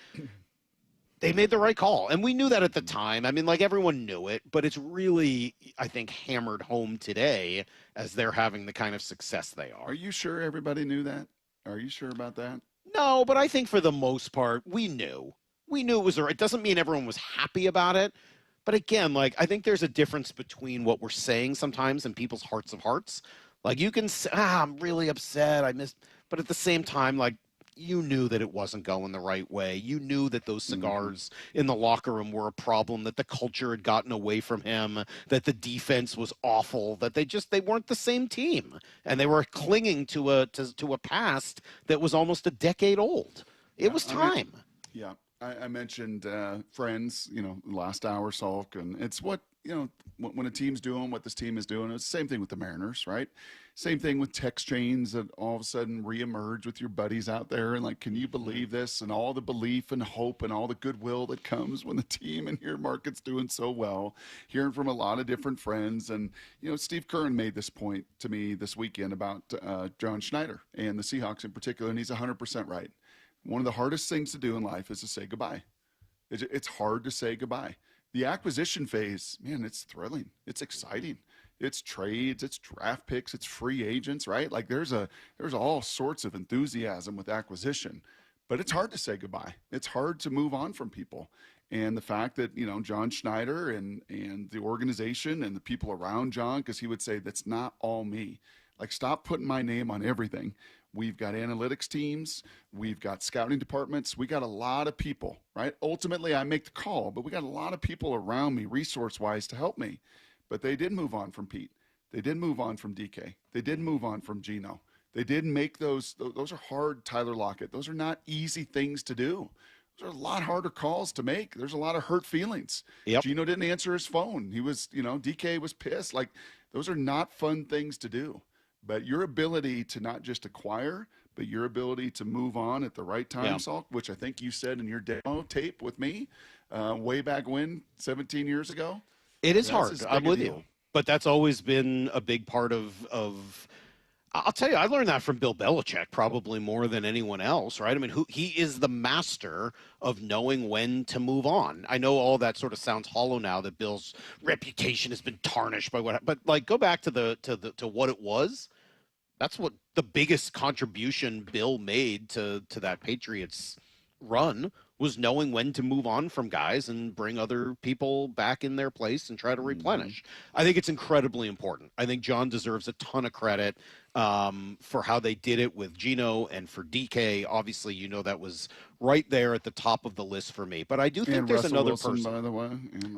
They made the right call, and we knew that at the time. I mean, like, everyone knew it, but it's really, I think, hammered home today as they're having the kind of success they are. Are you sure everybody knew that? Are you sure about that? No, but I think for the most part, we knew. we knew it was it doesn't mean everyone was happy about it. But again, like, I think there's a difference between what we're saying sometimes and people's hearts of hearts. Like, you can say, I'm really upset, I missed, but at the same time, like, you knew that it wasn't going the right way. You knew that those cigars in the locker room were a problem, that the culture had gotten away from him, that the defense was awful, that they weren't the same team. And they were clinging to a past that was almost a decade old. It was time. I mentioned friends, last hour, Salk, and it's what, when a team's doing what this team is doing, it's the same thing with the Mariners, right? Same thing with text chains that all of a sudden reemerge with your buddies out there. And like, can you believe this? And all the belief and hope and all the goodwill that comes when the team in your market's doing so well, hearing from a lot of different friends. And, Steve Curran made this point to me this weekend about John Schneider and the Seahawks in particular, and he's 100% right. One of the hardest things to do in life is to say goodbye. It's hard to say goodbye. The acquisition phase, man, it's thrilling. It's exciting. It's trades, it's draft picks, it's free agents, right? Like there's all sorts of enthusiasm with acquisition, but it's hard to say goodbye. It's hard to move on from people. And the fact that, John Schneider and the organization and the people around John, because he would say, that's not all me. Like, stop putting my name on everything. We've got analytics teams. We've got scouting departments. We got a lot of people, right? Ultimately, I make the call, but we got a lot of people around me resource-wise to help me. But they did move on from Pete. They did move on from DK. They did move on from Gino. They did make those are hard, Tyler Lockett. Those are not easy things to do. Those are a lot harder calls to make. There's a lot of hurt feelings. Yep. Gino didn't answer his phone. He was, DK was pissed. Like, those are not fun things to do. But your ability to not just acquire, but your ability to move on at the right time, Salk, which I think you said in your demo tape with me way back when, 17 years ago. It is hard. I'm with you. But that's always been a big part of I'll tell you, I learned that from Bill Belichick probably more than anyone else, right? I mean, he is the master of knowing when to move on. I know all that sort of sounds hollow now that Bill's reputation has been tarnished by but like, go back to what it was. That's what the biggest contribution Bill made to that Patriots run was knowing when to move on from guys and bring other people back in their place and try to replenish. I think it's incredibly important. I think John deserves a ton of credit for how they did it with Gino and for DK. Obviously, that was right there at the top of the list for me. But I do think there's another person. By the way.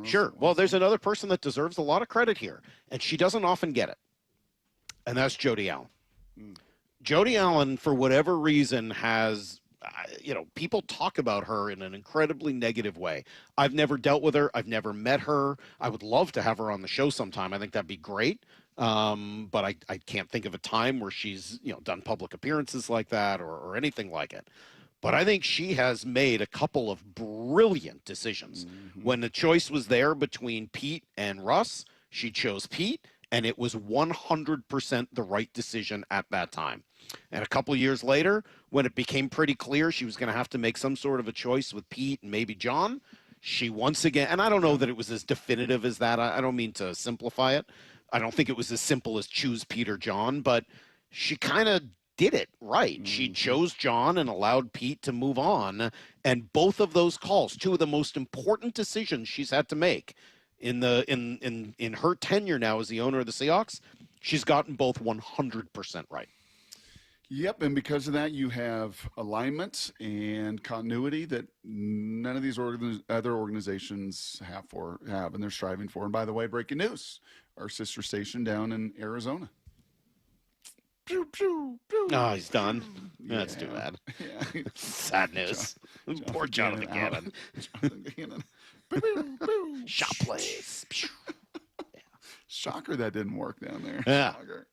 Sure. Well, there's another person that deserves a lot of credit here, and she doesn't often get it. And that's Jody Allen. Jody Allen, for whatever reason, has, people talk about her in an incredibly negative way. I've never dealt with her. I've never met her. I would love to have her on the show sometime. I think that'd be great. But I can't think of a time where she's, done public appearances like that or anything like it. But I think she has made a couple of brilliant decisions. When the choice was there between Pete and Russ, she chose Pete. And it was 100% the right decision at that time. And a couple of years later, when it became pretty clear she was going to have to make some sort of a choice with Pete and maybe John, she once again, and I don't know that it was as definitive as that. I don't mean to simplify it. I don't think it was as simple as choose Pete or John, but she kind of did it right. She chose John and allowed Pete to move on. And both of those calls, two of the most important decisions she's had to make, in her tenure now as the owner of the Seahawks, she's gotten both 100% right. Yep, and because of that, you have alignment and continuity that none of these other organizations have, and they're striving for. And by the way, breaking news: our sister station down in Arizona. Pew, pew, pew. Oh, he's done. That's too bad. Yeah. Sad news. Poor Jonathan Gannon. Jonathan Gannon. Shot plays. Shocker that didn't work down there. Yeah. Shocker.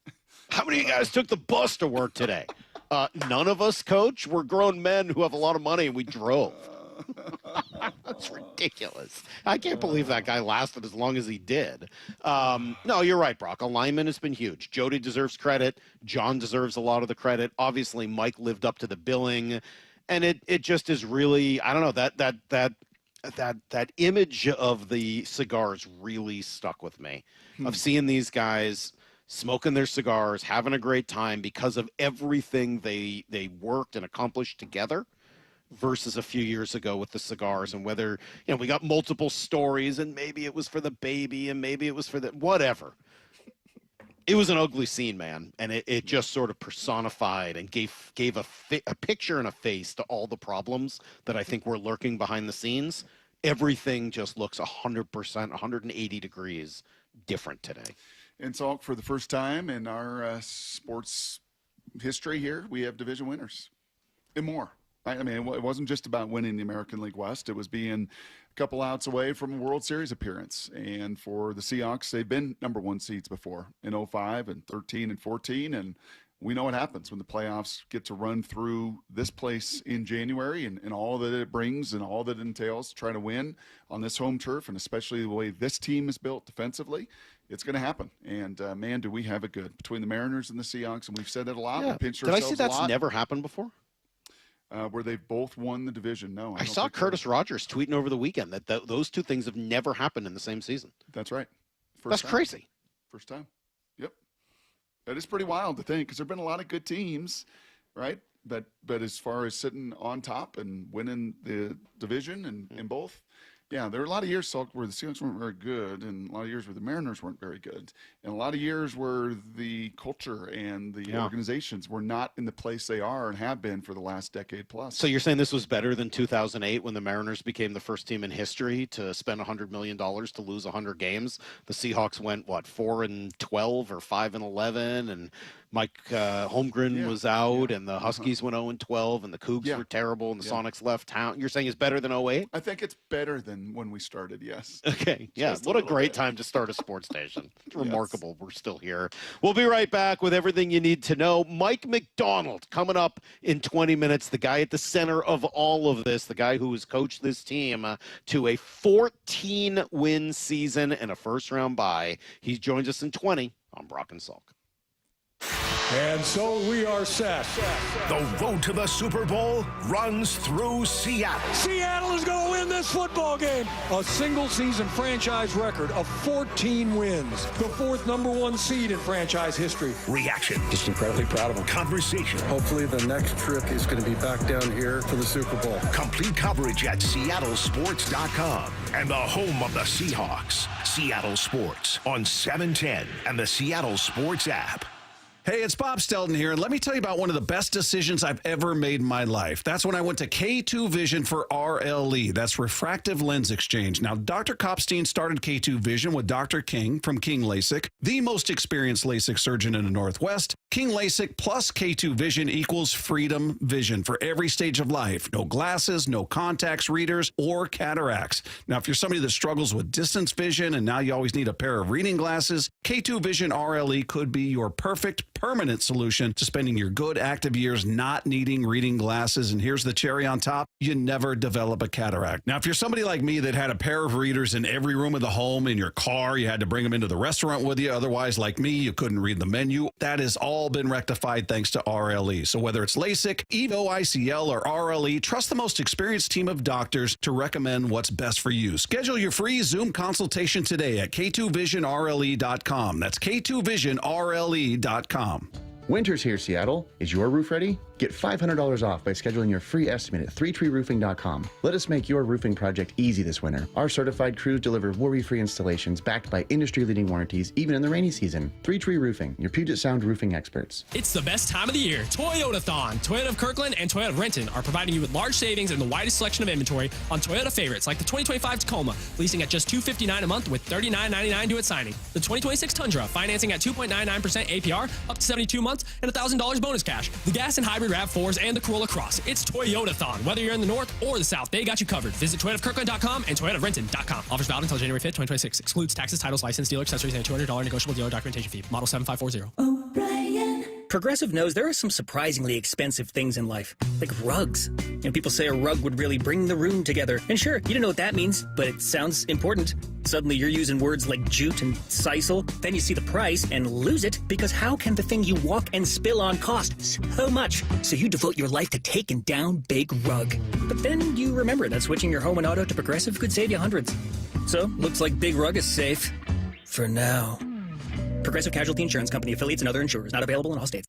How many of you guys took the bus to work today? None of us, Coach. We're grown men who have a lot of money, and we drove. That's ridiculous. I can't believe that guy lasted as long as he did. No, you're right, Brock. Alignment has been huge. Jody deserves credit. John deserves a lot of the credit. Obviously, Mike lived up to the billing. And it just is really, I don't know, that image of the cigars really stuck with me, of seeing these guys smoking their cigars, having a great time because of everything they worked and accomplished together. versus a few years ago with the cigars, and whether, we got multiple stories, and maybe it was for the baby and maybe it was for the whatever. It was an ugly scene, man, and it just sort of personified and gave a picture and a face to all the problems that I think were lurking behind the scenes. Everything just looks 100%, 180 degrees different today. And Salk, for the first time in our sports history here, we have division winners and more. I mean, it wasn't just about winning the American League West. It was being a couple outs away from a World Series appearance. And for the Seahawks, they've been number one seeds before in 05 and 13 and 14. And we know what happens when the playoffs get to run through this place in January and all that it brings and all that it entails to try to win on this home turf, and especially the way this team is built defensively. It's going to happen. And, man, do we have it good between the Mariners and the Seahawks. And we've said it a lot. Yeah. We pinched Did I ourselves see that's a lot. never happened before? Where they've both won the division. No, I saw Curtis Rogers tweeting over the weekend that those two things have never happened in the same season. That's right. That's crazy. First time. Yep. That is pretty wild to think, because there have been a lot of good teams, right? But as far as sitting on top and winning the division and in both, yeah, there were a lot of years, Salk, where the Seahawks weren't very good, and a lot of years where the Mariners weren't very good, and a lot of years where the culture and the organizations were not in the place they are and have been for the last decade plus. So you're saying this was better than 2008 when the Mariners became the first team in history to spend $100 million to lose 100 games? The Seahawks went, 4-12 or 5-11, and Mike Holmgren was out, and the Huskies went 0-12, and the Cougs were terrible, and the Sonics left town. You're saying it's better than 08? I think it's better than when we started, yes. Okay, yeah. What a great time to start a sports station. It's remarkable we're still here. We'll be right back with everything you need to know. Mike Macdonald coming up in 20 minutes, the guy at the center of all of this, the guy who has coached this team to a 14-win season and a first-round bye. He joins us in 20 on Brock and Salk. And so we are set. The road to the Super Bowl runs through Seattle. Seattle is going to win this football game. A single-season franchise record of 14 wins. The fourth number one seed in franchise history. Reaction. Just incredibly proud of them. Conversation. Hopefully the next trip is going to be back down here for the Super Bowl. Complete coverage at SeattleSports.com and the home of the Seahawks. Seattle Sports on 710 and the Seattle Sports app. Hey, it's Bob Stelton here, and let me tell you about one of the best decisions I've ever made in my life. That's when I went to K2 Vision for RLE. That's Refractive Lens Exchange. Now, Dr. Kopstein started K2 Vision with Dr. King from King LASIK, the most experienced LASIK surgeon in the Northwest. King LASIK plus K2 Vision equals freedom vision for every stage of life. No glasses, no contacts, readers, or cataracts. Now, if you're somebody that struggles with distance vision and now you always need a pair of reading glasses, K2 Vision RLE could be your perfect permanent solution to spending your good active years not needing reading glasses. And here's the cherry on top: you never develop a cataract. Now, if you're somebody like me that had a pair of readers in every room of the home, in your car, you had to bring them into the restaurant with you. Otherwise, like me, you couldn't read the menu. That has all been rectified thanks to RLE. So whether it's LASIK, EVO, ICL, or RLE, trust the most experienced team of doctors to recommend what's best for you. Schedule your free Zoom consultation today at K2VisionRLE.com. That's K2VisionRLE.com. Winter's here, Seattle. Is your roof ready? Get $500 off by scheduling your free estimate at 3treeroofing.com. Let us make your roofing project easy this winter. Our certified crews deliver worry-free installations backed by industry-leading warranties, even in the rainy season. 3Tree Roofing, your Puget Sound roofing experts. It's the best time of the year. Toyota-thon. Toyota of Kirkland and Toyota of Renton are providing you with large savings and the widest selection of inventory on Toyota favorites like the 2025 Tacoma, leasing at just $259 a month with $39.99 due at signing. The 2026 Tundra, financing at 2.99% APR, up to 72 months, and $1,000 bonus cash. The gas and hybrid RAV4s and the Corolla Cross. It's Toyota-thon. Whether you're in the north or the south, they got you covered. Visit ToyotaofKirkland.com and ToyotaofRenton.com. Offers valid until January 5th, 2026. Excludes taxes, titles, license, dealer accessories, and a $200 negotiable dealer documentation fee. Model 7540. Progressive knows there are some surprisingly expensive things in life, like rugs. People say a rug would really bring the room together. And sure, you don't know what that means, but it sounds important. Suddenly you're using words like jute and sisal. Then you see the price and lose it, because how can the thing you walk and spill on cost so much? So you devote your life to taking down Big Rug. But then you remember that switching your home and auto to Progressive could save you hundreds. So looks like Big Rug is safe. For now. Progressive Casualty Insurance Company, affiliates, and other insurers. Not available in all states.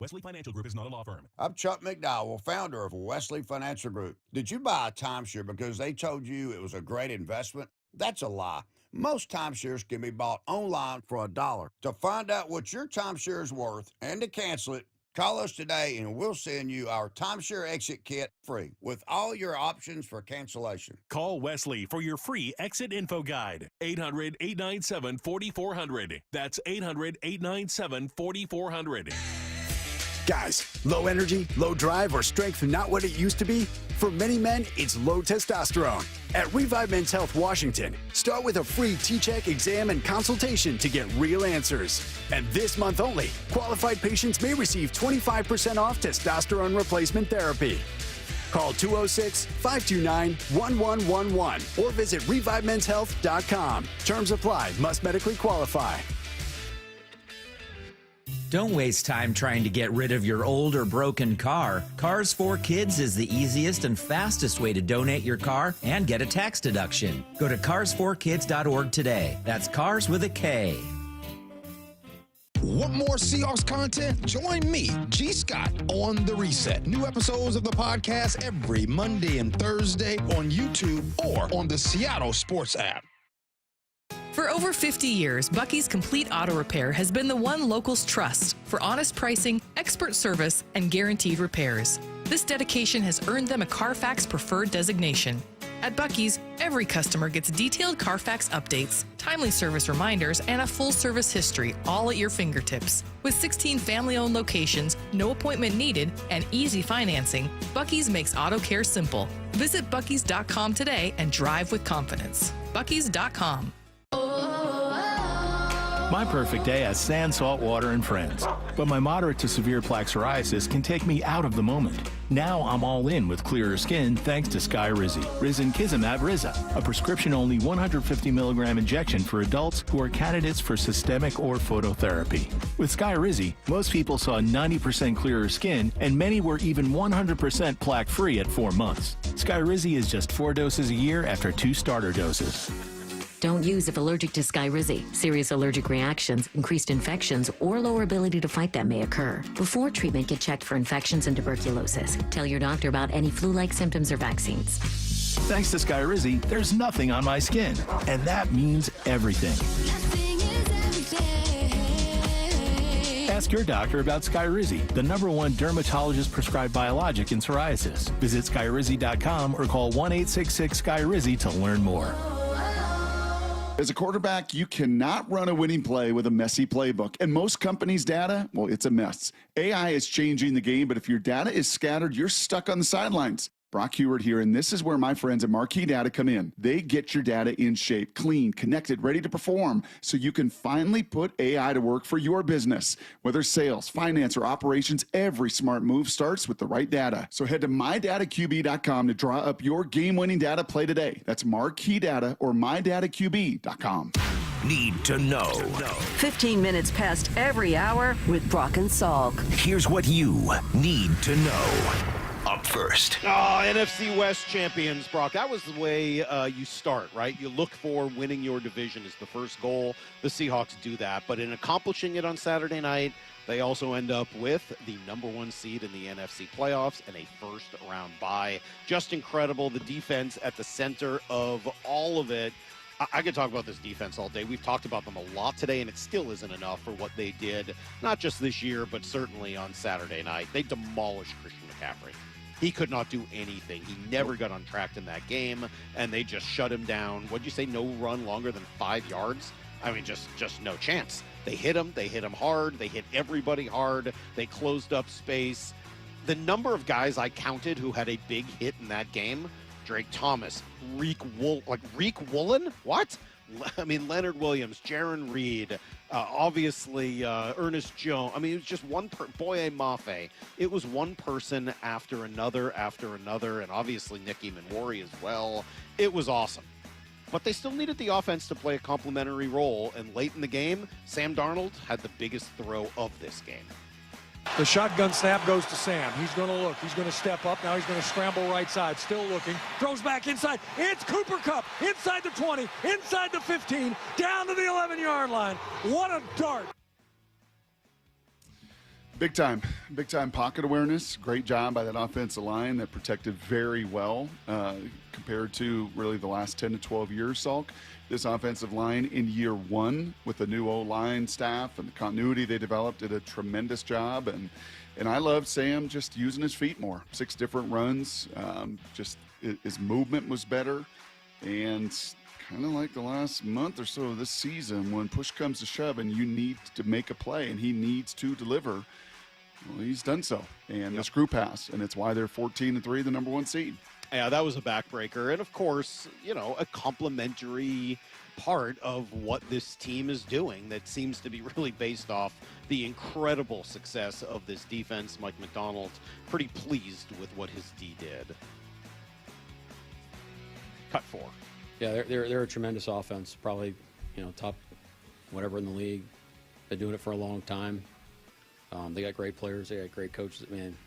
Wesley Financial Group is not a law firm. I'm Chuck McDowell, founder of Wesley Financial Group. Did you buy a timeshare because they told you it was a great investment? That's a lie. Most timeshares can be bought online for $1. To find out what your timeshare is worth and to cancel it, call us today and we'll send you our timeshare exit kit free with all your options for cancellation. Call Wesley for your free exit info guide. 800-897-4400. That's 800-897-4400. Guys, low energy, low drive, or strength not what it used to be? For many men, it's low testosterone. At Revive Men's Health Washington, start with a free T-check exam and consultation to get real answers. And this month only, qualified patients may receive 25% off testosterone replacement therapy. Call 206-529-1111 or visit ReviveMen'sHealth.com. Terms apply. Must medically qualify. Don't waste time trying to get rid of your old or broken car. Cars for Kids is the easiest and fastest way to donate your car and get a tax deduction. Go to carsforkids.org today. That's cars with a K. Want more Seahawks content? Join me, G. Scott, on The Reset. New episodes of the podcast every Monday and Thursday on YouTube or on the Seattle Sports app. For over 50 years, Bucky's Complete Auto Repair has been the one locals trust for honest pricing, expert service, and guaranteed repairs. This dedication has earned them a Carfax Preferred designation. At Bucky's, every customer gets detailed Carfax updates, timely service reminders, and a full service history, all at your fingertips. With 16 family-owned locations, no appointment needed, and easy financing, Bucky's makes auto care simple. Visit Bucky's.com today and drive with confidence. Bucky's.com. My perfect day has sand, salt water, and friends. But my moderate to severe plaque psoriasis can take me out of the moment. Now I'm all in with clearer skin thanks to Skyrizi. Risankizumab Riza, a prescription-only 150 milligram injection for adults who are candidates for systemic or phototherapy. With Skyrizi, most people saw 90% clearer skin, and many were even 100% plaque-free at 4 months. Skyrizi is just 4 doses a year after 2 starter doses. Don't use if allergic to Skyrizi. Serious allergic reactions, increased infections, or lower ability to fight them may occur. Before treatment, get checked for infections and tuberculosis. Tell your doctor about any flu-like symptoms or vaccines. Thanks to Skyrizi, there's nothing on my skin, and that means everything. Ask your doctor about Skyrizi, the #1 dermatologist-prescribed biologic in psoriasis. Visit Skyrizi.com or call 1-866-SKYRIZI to learn more. As a quarterback, you cannot run a winning play with a messy playbook. And most companies' data, well, it's a mess. AI is changing the game, but if your data is scattered, you're stuck on the sidelines. Brock Heward here, and this is where my friends at Marquee Data come in. They get your data in shape, clean, connected, ready to perform, so you can finally put AI to work for your business. Whether sales, finance, or operations, every smart move starts with the right data. So head to mydataqb.com to draw up your game-winning data play today. That's Marquee Data or mydataqb.com. Need to know. 15 minutes past every hour with Brock and Salk. Here's what you need to know. Up first. Oh, NFC West champions, Brock. That was the way you start, right? You look for winning your division as the first goal. The Seahawks do that. But in accomplishing it on Saturday night, they also end up with the #1 seed in the NFC playoffs and a first-round bye. Just incredible. The defense at the center of all of it. I could talk about this defense all day. We've talked about them a lot today, and it still isn't enough for what they did, not just this year, but certainly on Saturday night. They demolished Christian McCaffrey. He could not do anything. He never got untracked in that game, and they just shut him down. What'd you say, no run longer than 5 yards? I mean, just no chance. They hit him hard, they hit everybody hard, they closed up space. The number of guys I counted who had a big hit in that game, Drake Thomas, Reek Woolen? What? I mean, Leonard Williams, Jaron Reed, obviously Ernest Jones. I mean, it was just Boye Mafe. It was one person after another, and obviously Nicky Manwari as well. It was awesome. But they still needed the offense to play a complementary role, and late in the game, Sam Darnold had the biggest throw of this game. The shotgun snap goes to Sam. He's going to look. He's going to step up. Now he's going to scramble right side. Still looking. Throws back inside. It's Cooper Kupp. Inside the 20. Inside the 15. Down to the 11-yard line. What a dart. Big time pocket awareness. Great job by that offensive line that protected very well compared to really the last 10 to 12 years, Salk. This offensive line in year one with the new O-line staff and the continuity they developed did a tremendous job. And I loved Sam just using his feet more. 6 different runs. Just his movement was better. And kind of like the last month or so of this season, when push comes to shove and you need to make a play and he needs to deliver, well, he's done so. And this group has. And it's why they're 14-3, the number 1 seed. Yeah, that was a backbreaker. And, of course, a complimentary part of what this team is doing that seems to be really based off the incredible success of this defense. Mike Macdonald pretty pleased with what his D did. Cut 4. Yeah, they're a tremendous offense. Probably, top whatever in the league. Been doing it for a long time. They got great players. They got great coaches. Man,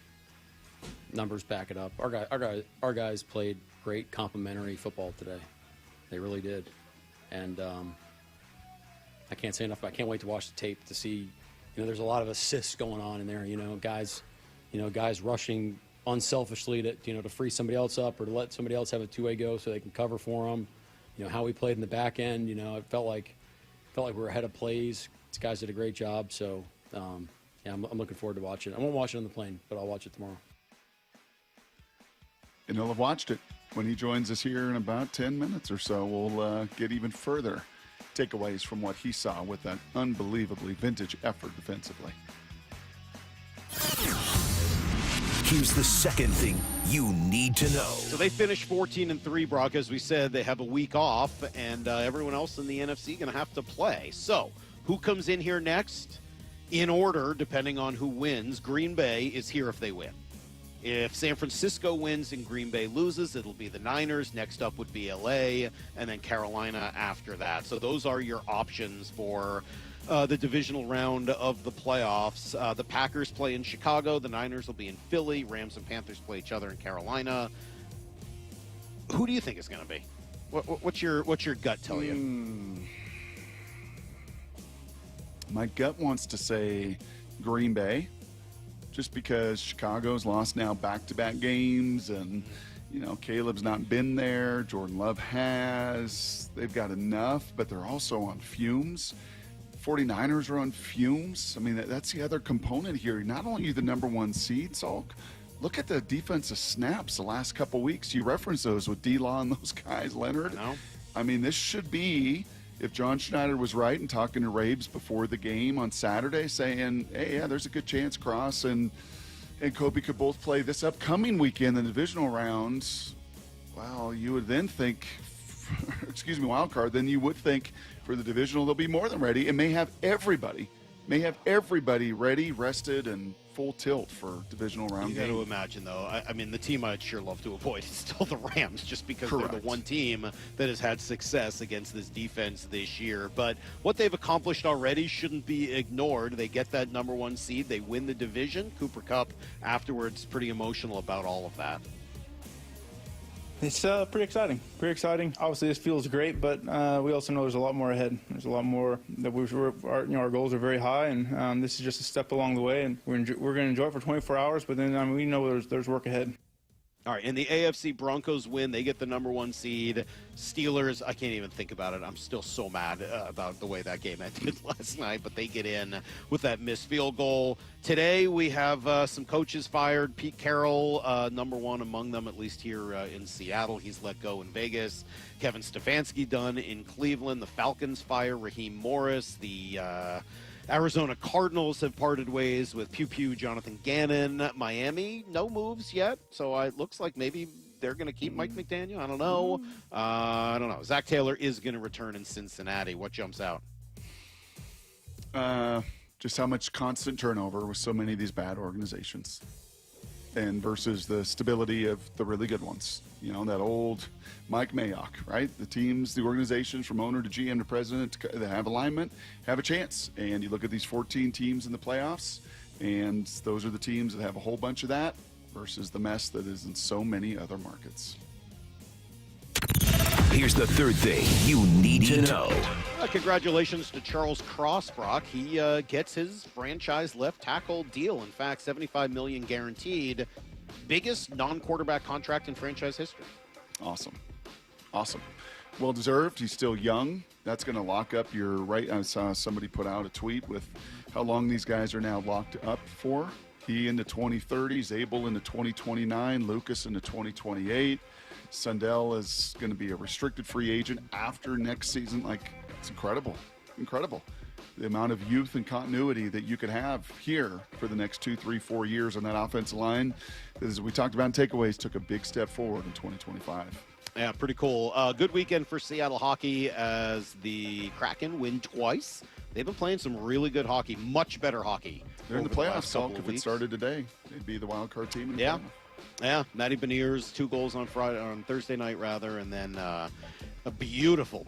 numbers back it up. Our guys played great complementary football today. They really did. And I can't say enough. I can't wait to watch the tape to see. There's a lot of assists going on in there. Guys rushing unselfishly to free somebody else up or to let somebody else have a two-way go so they can cover for them. How we played in the back end. It felt like we were ahead of plays. These guys did a great job. So I'm looking forward to watching it. I won't watch it on the plane, but I'll watch it tomorrow. And he'll have watched it when he joins us here in about 10 minutes or so. We'll get even further takeaways from what he saw with that unbelievably vintage effort defensively. Here's the second thing you need to know. So they finished 14-3, Brock. As we said, they have a week off, and everyone else in the NFC going to have to play. So who comes in here next? In order, depending on who wins, Green Bay is here if they win. If San Francisco wins and Green Bay loses, it'll be the Niners. Next up would be LA, and then Carolina after that. So those are your options for the divisional round of the playoffs. The Packers play in Chicago. The Niners will be in Philly. Rams and Panthers play each other in Carolina. Who do you think is going to be? What's your gut tell you? My gut wants to say Green Bay, just because Chicago's lost now back-to-back games, and Caleb's not been there. Jordan Love has. They've got enough, but they're also on fumes. 49ers are on fumes. I mean, that's the other component here. Not only are you the number 1 seed, Salk, look at the defensive snaps the last couple weeks. You reference those with D-Law and those guys, Leonard. I mean, this should be, if John Schneider was right in talking to Rabes before the game on Saturday, saying, hey, yeah, there's a good chance Cross and Kobe could both play this upcoming weekend in the divisional rounds. Well, you would then think, wild card, then you would think for the divisional they'll be more than ready and may have everybody ready, rested, and full tilt for divisional round. You got to imagine, though. I mean, the team I'd sure love to avoid is still the Rams, just because they're the one team that has had success against this defense this year. But what they've accomplished already shouldn't be ignored. They get that number 1 seed. They win the division. Cooper Kupp afterwards pretty emotional about all of that. It's pretty exciting. Obviously, this feels great, but we also know there's a lot more ahead. There's a lot more that our goals are very high, and this is just a step along the way. And we're going to enjoy it for 24 hours, but then we know there's work ahead. All right, and the AFC Broncos win. They get the number 1 seed. Steelers, I can't even think about it. I'm still so mad about the way that game ended last night, but they get in with that missed field goal. Today we have some coaches fired. Pete Carroll, number 1 among them, at least here in Seattle. He's let go in Vegas. Kevin Stefanski done in Cleveland. The Falcons fire Raheem Morris. The Arizona Cardinals have parted ways with Pew Pew Jonathan Gannon. Miami, no moves yet, so it looks like maybe they're going to keep Mike McDaniel. I don't know. Zach Taylor is going to return in Cincinnati. What jumps out? Just how much constant turnover with so many of these bad organizations, and versus the stability of the really good ones. That old Mike Mayock, right? The teams, the organizations from owner to GM to president that have alignment have a chance. And you look at these 14 teams in the playoffs, and those are the teams that have a whole bunch of that versus the mess that is in so many other markets. here's the third thing you need to know. Congratulations to Charles Cross, Brock. He gets his franchise left tackle deal. In fact, $75 million guaranteed. Biggest non-quarterback contract in franchise history. Awesome. Well deserved. He's still young. That's going to lock up your right. I saw somebody put out a tweet with how long these guys are now locked up for. He in the 2030s, Abel in the 2029, Lucas in the 2028. Sundell is going to be a restricted free agent after next season. Like, it's incredible. The amount of youth and continuity that you could have here for the next 2, 3, 4 years on that offensive line, as we talked about in takeaways, took a big step forward in 2025. Yeah, pretty cool. Good weekend for Seattle hockey as the Kraken win twice. They've been playing some really good hockey, much better hockey. They're in the playoffs, Salk. If it started today, they'd be the wild card team in the playoffs. Yeah, Matty Beniers, 2 goals on Thursday night, and then a beautiful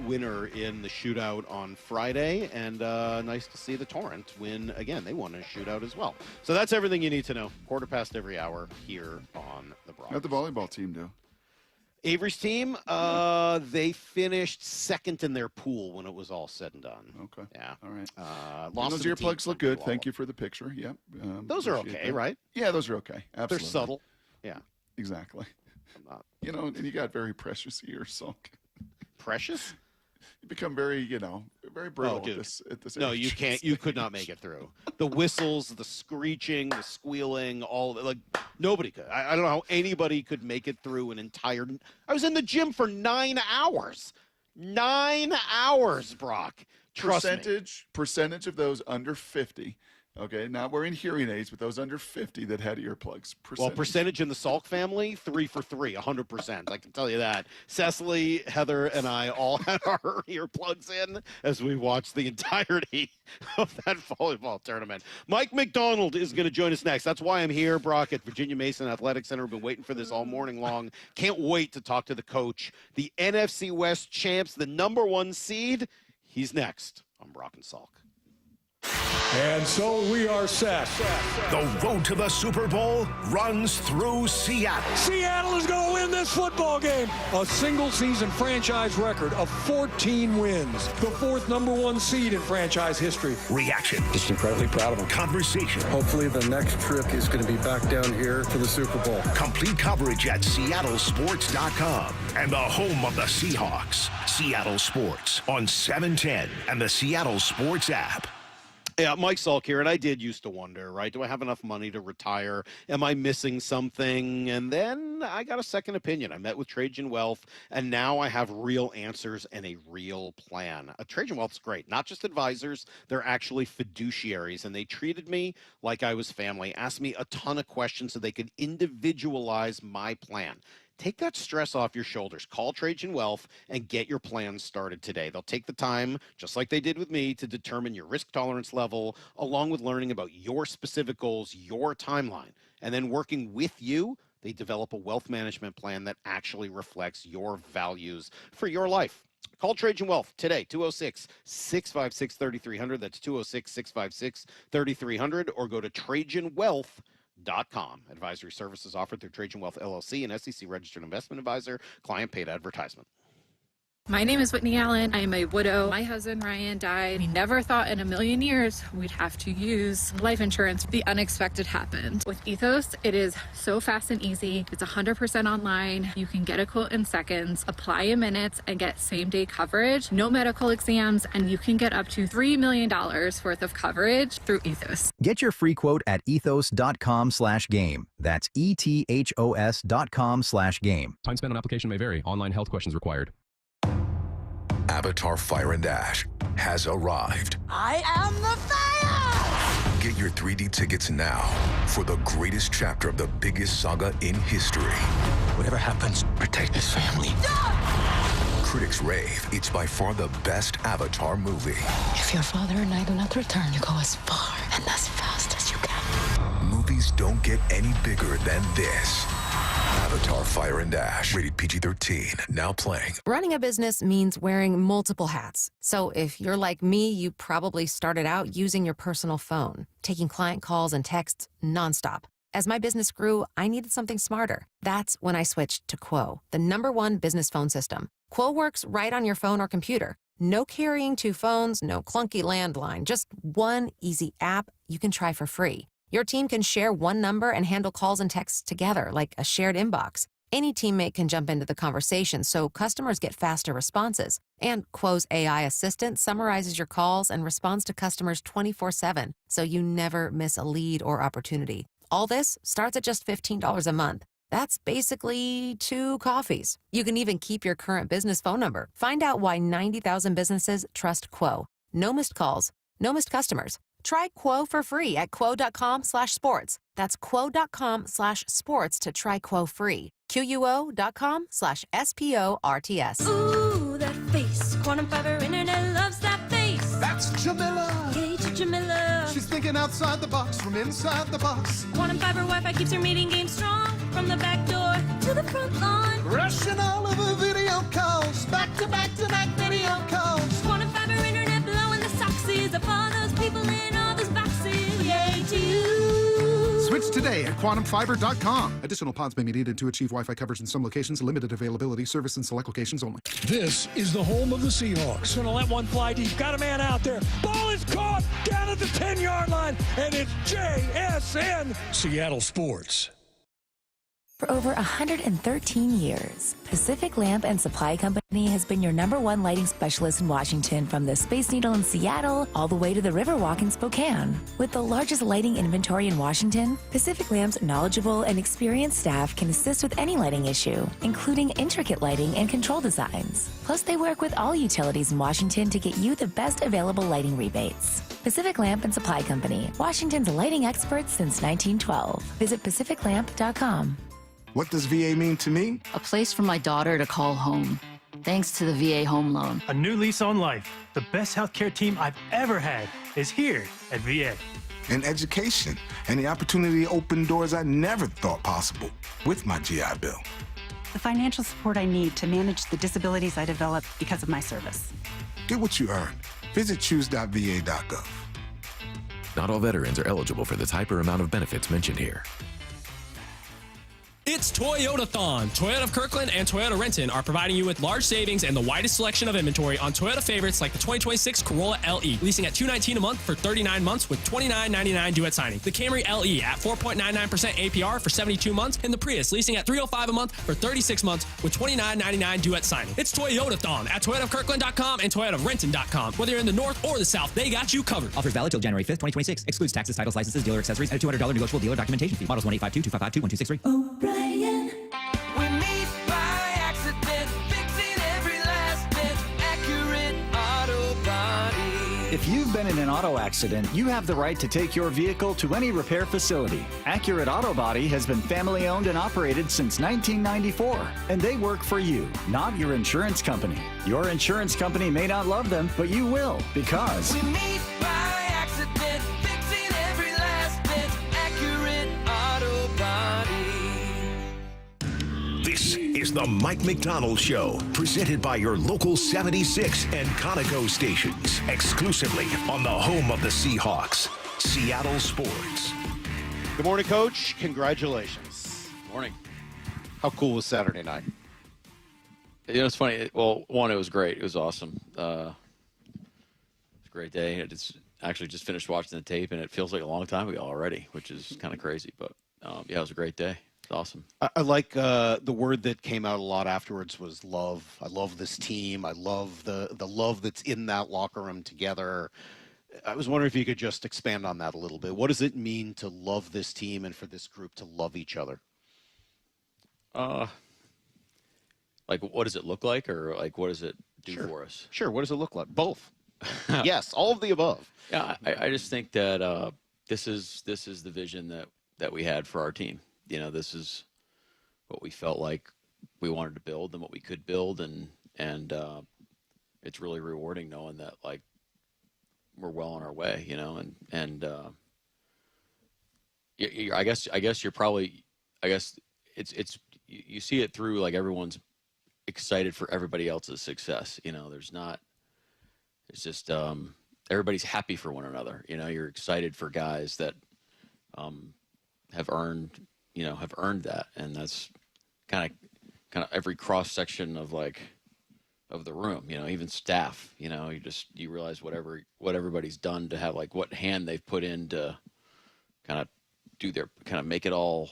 winner in the shootout on Friday, and nice to see the Torrent win again. They won in a shootout as well. So that's everything you need to know. 1/4 every hour here on the Broad. How'd the volleyball team do? Avery's team, they finished second in their pool when it was all said and done. Okay. Yeah. All right. Lost those earplugs look good. Thank you for the picture. Yep. Those are okay, that. right? Yeah, those are okay. Absolutely. They're subtle. Yeah. Exactly. And you got very precious ears, Salk. Precious? You become very, very brittle dude. at this No, age. you can't. You could not make it through. The whistles, the screeching, the squealing, all of it. Like, nobody could. I don't know how anybody could make it through an entire. I was in the gym for 9 hours. 9 hours, Brock. Trust me. Percentage of those under 50. Okay, not wearing hearing aids, but those under 50 that had earplugs. Well, percentage in the Salk family, 3 for 3, 100%. I can tell you that. Cecily, Heather, and I all had our earplugs in as we watched the entirety of that volleyball tournament. Mike Macdonald is going to join us next. That's why I'm here, Brock, at Virginia Mason Athletic Center. I've been waiting for this all morning long. Can't wait to talk to the coach. The NFC West champs, the #1 seed. He's next on Brock and Salk. And so we are set. The road to the Super Bowl runs through Seattle. Seattle is going to win this football game. A single-season franchise record of 14 wins. The 4th #1 seed in franchise history. Reaction. Just incredibly proud of them. Conversation. Hopefully the next trip is going to be back down here for the Super Bowl. Complete coverage at seattlesports.com. And the home of the Seahawks. Seattle Sports on 710 and the Seattle Sports app. Yeah, Mike Salk here, and I did used to wonder, right? Do I have enough money to retire? Am I missing something? And then I got a second opinion. I met with Trajan Wealth, and now I have real answers and a real plan. Trajan Wealth's great. Not just advisors, they're actually fiduciaries, and they treated me like I was family, asked me a ton of questions so they could individualize my plan. Take that stress off your shoulders. Call Trajan Wealth and get your plan started today. They'll take the time, just like they did with me, to determine your risk tolerance level, along with learning about your specific goals, your timeline. And then working with you, they develop a wealth management plan that actually reflects your values for your life. Call Trajan Wealth today, 206-656-3300. That's 206-656-3300, or go to TrajanWealth.com. Advisory services offered through Trajan Wealth LLC, an SEC registered investment advisor. Client paid advertisement. My name is Whitney Allen. I am a widow. My husband, Ryan, died. We never thought in a million years we'd have to use life insurance. The unexpected happened. With Ethos, it is so fast and easy. It's 100% online. You can get a quote in seconds, apply in minutes, and get same-day coverage. No medical exams, and you can get up to $3 million worth of coverage through Ethos. Get your free quote at ethos.com/game. That's ethos.com/game. Time spent on application may vary. Online health questions required. Avatar Fire and Ash has arrived. I am the fire! Get your 3D tickets now for the greatest chapter of the biggest saga in history. Whatever happens, protect his family. Critics rave it's by far the best Avatar movie. If your father and I do not return, you go as far and as fast as you can. Movies don't get any bigger than this. Avatar Fire and Ash, rated PG-13, now playing. Running a business means wearing multiple hats. So if you're like me, you probably started out using your personal phone, taking client calls and texts nonstop. As my business grew, I needed something smarter. That's when I switched to Quo, the #1 business phone system. Quo works right on your phone or computer. No carrying 2 phones, no clunky landline, just one easy app you can try for free. Your team can share one number and handle calls and texts together like a shared inbox. Any teammate can jump into the conversation, so customers get faster responses. And Quo's AI assistant summarizes your calls and responds to customers 24/7, so you never miss a lead or opportunity. All this starts at just $15 a month. That's basically 2 coffees. You can even keep your current business phone number. Find out why 90,000 businesses trust Quo. No missed calls, no missed customers. Try Quo for free at quo.com/sports. That's quo.com/sports to try Quo free. QUO.com/SPORTS. Ooh, that face. Quantum fiber internet loves that face. That's Jamila. Yay to Jamila. She's thinking outside the box from inside the box. Quantum fiber Wi-Fi keeps her meeting game strong. From the back door to the front lawn. Rushing all of her video calls. Back to back video calls. Quantum fiber internet blowing the soxies up all those people in all those boxes. Yay to you. Switch today at quantumfiber.com. Additional pods may be needed to achieve Wi-Fi coverage in some locations. Limited availability. Service in select locations only. This is the home of the Seahawks. Going to let one fly deep. Got a man out there. Ball is caught down at the 10-yard line, and it's JSN Seattle Sports. For over 113 years, Pacific Lamp and Supply Company has been your #1 lighting specialist in Washington, from the Space Needle in Seattle all the way to the Riverwalk in Spokane. With the largest lighting inventory in Washington, Pacific Lamp's knowledgeable and experienced staff can assist with any lighting issue, including intricate lighting and control designs. Plus, they work with all utilities in Washington to get you the best available lighting rebates. Pacific Lamp and Supply Company, Washington's lighting experts since 1912. Visit pacificlamp.com. What does VA mean to me? A place for my daughter to call home, thanks to the VA home loan. A new lease on life. The best healthcare team I've ever had is here at VA. And education, and the opportunity to open doors I never thought possible with my GI Bill. The financial support I need to manage the disabilities I developed because of my service. Get what you earned. Visit choose.va.gov. Not all veterans are eligible for the type or amount of benefits mentioned here. It's Toyota-thon. Toyota of Kirkland and Toyota Renton are providing you with large savings and the widest selection of inventory on Toyota favorites like the 2026 Corolla LE, leasing at $219 a month for 39 months with $29.99 due at signing. The Camry LE at 4.99% APR for 72 months, and the Prius leasing at $305 a month for 36 months with $29.99 due at signing. It's Toyota-thon at ToyotaofKirkland.com and ToyotaofRenton.com. Whether you're in the north or the south, they got you covered. Offers valid till January 5th, 2026. Excludes taxes, titles, licenses, dealer accessories, and a $200 negotiable dealer documentation fee. Models 1-852-255-2163. O'Brien. We meet by accident, fixing every last bit. Accurate Auto Body. If you've been in an auto accident, you have the right to take your vehicle to any repair facility. Accurate Auto Body has been family owned and operated since 1994, and they work for you, not your insurance company. Your insurance company may not love them, but you will, because We meet by accident, fixing every last bit. Accurate Auto Body. This is the Mike Macdonald Show, presented by your local 76 and Conoco stations, exclusively on the home of the Seahawks, Seattle Sports. Good morning, Coach. Congratulations. Morning. How cool was Saturday night? You know, it's funny. Well, one, it was great. It was awesome. It was a great day. It's actually just finished watching the tape, and it feels like a long time ago already, which is kind of crazy. But, yeah, it was a great day. It's awesome. I like the word that came out a lot afterwards was love. I love this team. I love the love that's in that locker room together. I was wondering if you could just expand on that a little bit. What does it mean to love this team and for this group to love each other? Like, what does it look like, or like, what does it do for us? Sure. What does it look like? Both. Yes, all of the above. Yeah, I just think that this is the vision that we had for our team. You know, this is what we felt like we wanted to build and what we could build, and it's really rewarding knowing that, like, we're well on our way. You know, and I guess you're probably, it's you see it through, like, everyone's excited for everybody else's success. You know, it's just everybody's happy for one another. You know, you're excited for guys that have earned that, and that's kind of every cross section of the room, even staff, you realize what everybody's done to have what hand they've put in to kind of make it all,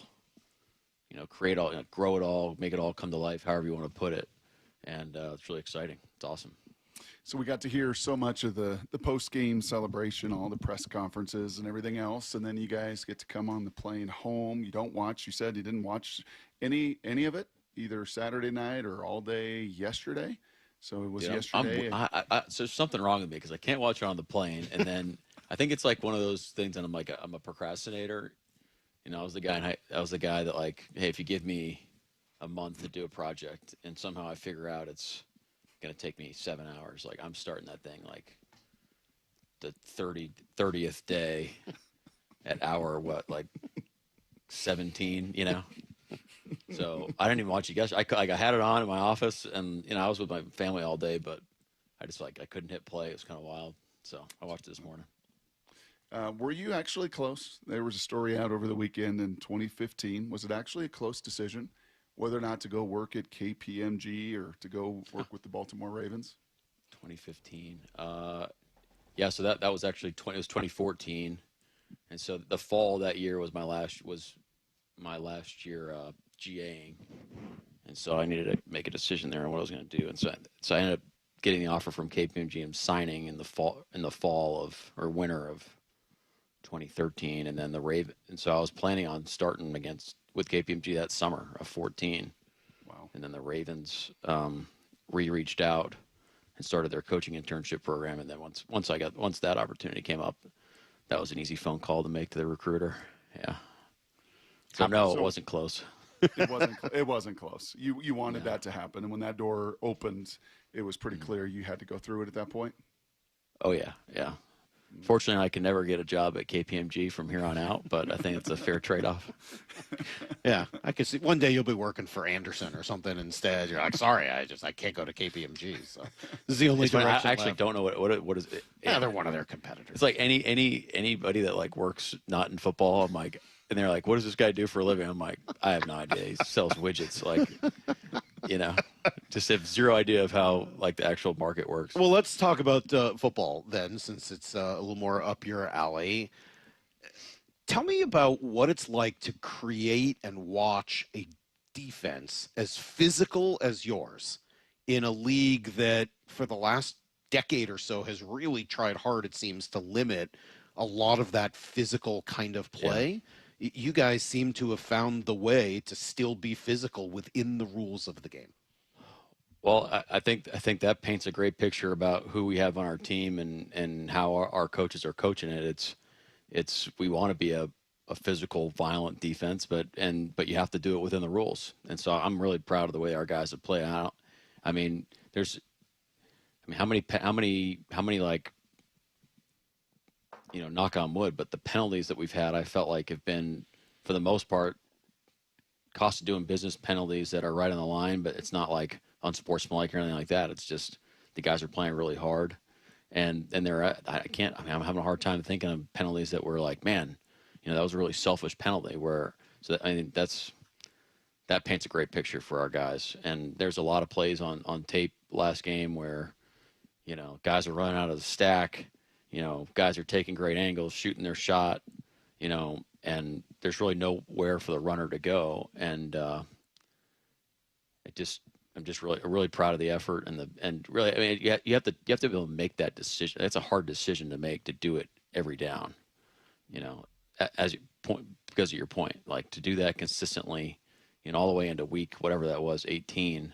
create all, grow it all, make it all come to life, however you want to put it. And it's really exciting. It's awesome. So we got to hear so much of the post-game celebration, all the press conferences and everything else, and then you guys get to come on the plane home. You said you didn't watch any of it, either Saturday night or all day yesterday. So it was yesterday. So there's something wrong with me because I can't watch it on the plane, and then I think it's one of those things, and I'm a procrastinator. I was the guy that hey, if you give me a month to do a project, and somehow I figure out it's going to take me 7 hours, I'm starting that thing the 30th day at hour 17, So I didn't even watch it yesterday. I had it on in my office, and I was with my family all day, but I just I couldn't hit play. It was kind of wild, so I watched it this morning. Were you actually close? There was a story out over the weekend in 2015. Was it actually a close decision whether or not to go work at KPMG or to go work with the Baltimore Ravens? 2015. Yeah, so that was actually it was 2014, and so the fall of that year was my last year GAing, and so I needed to make a decision there on what I was going to do, and so I ended up getting the offer from KPMG and signing in the winter of 2013, and then the Raven. And so I was planning on starting with KPMG that summer of 14. Wow. And then the Ravens reached out and started their coaching internship program, and then once that opportunity came up, that was an easy phone call to make to the recruiter. Yeah. So no, it wasn't close. It wasn't close. You wanted that to happen, and when that door opened, it was pretty clear you had to go through it at that point. Oh yeah. Fortunately, I can never get a job at KPMG from here on out, but I think it's a fair trade-off. Yeah, I could see one day you'll be working for Anderson or something instead. You're like, sorry, I can't go to KPMG. So this is the only direction I actually don't know what is it. Yeah, they're one of their competitors. It's like anybody that works not in football. I'm like, and they're like, what does this guy do for a living? I'm like, I have no idea. He sells widgets. Just have zero idea of how the actual market works. Well, let's talk about football then, since it's a little more up your alley. Tell me about what it's like to create and watch a defense as physical as yours in a league that for the last decade or so has really tried hard, it seems, to limit a lot of that physical kind of play. Yeah. You guys seem to have found the way to still be physical within the rules of the game. Well, I think that paints a great picture about who we have on our team and how our coaches are coaching it. It's we want to be a physical, violent defense, but you have to do it within the rules. And so I'm really proud of the way our guys have played out. How many knock on wood, but the penalties that we've had, I felt have been, for the most part, cost of doing business penalties that are right on the line, but it's not unsportsmanlike or anything like that. It's just the guys are playing really hard, and I'm having a hard time thinking of penalties that were man, that was a really selfish penalty. That paints a great picture for our guys. And there's a lot of plays on tape last game where, guys are running out of the stack, guys are taking great angles, shooting their shot, and there's really nowhere for the runner to go. And I'm just really proud of the effort and really, you have to be able to make that decision. That's a hard decision to make, to do it every down, because of your point, to do that consistently, all the way into week, whatever that was, 18,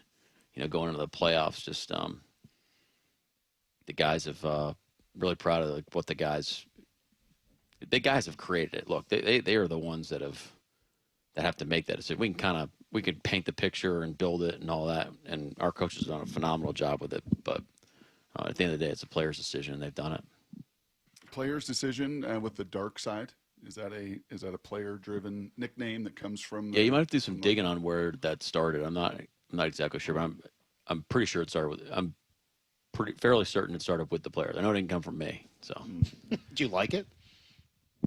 going into the playoffs, just, the guys have, really proud of what the guys have created it. Look, they are the ones that have to make that decision. We can paint the picture and build it and all that, and our coaches have done a phenomenal job with it. But at the end of the day, it's a player's decision, and they've done it. Player's decision with the dark side. Is that a player-driven nickname that comes from? Yeah, you might have to do some digging on where that started. I'm not exactly sure, but I'm pretty sure it started with. I'm fairly certain it started with the players. I know it didn't come from me. So, do you like it?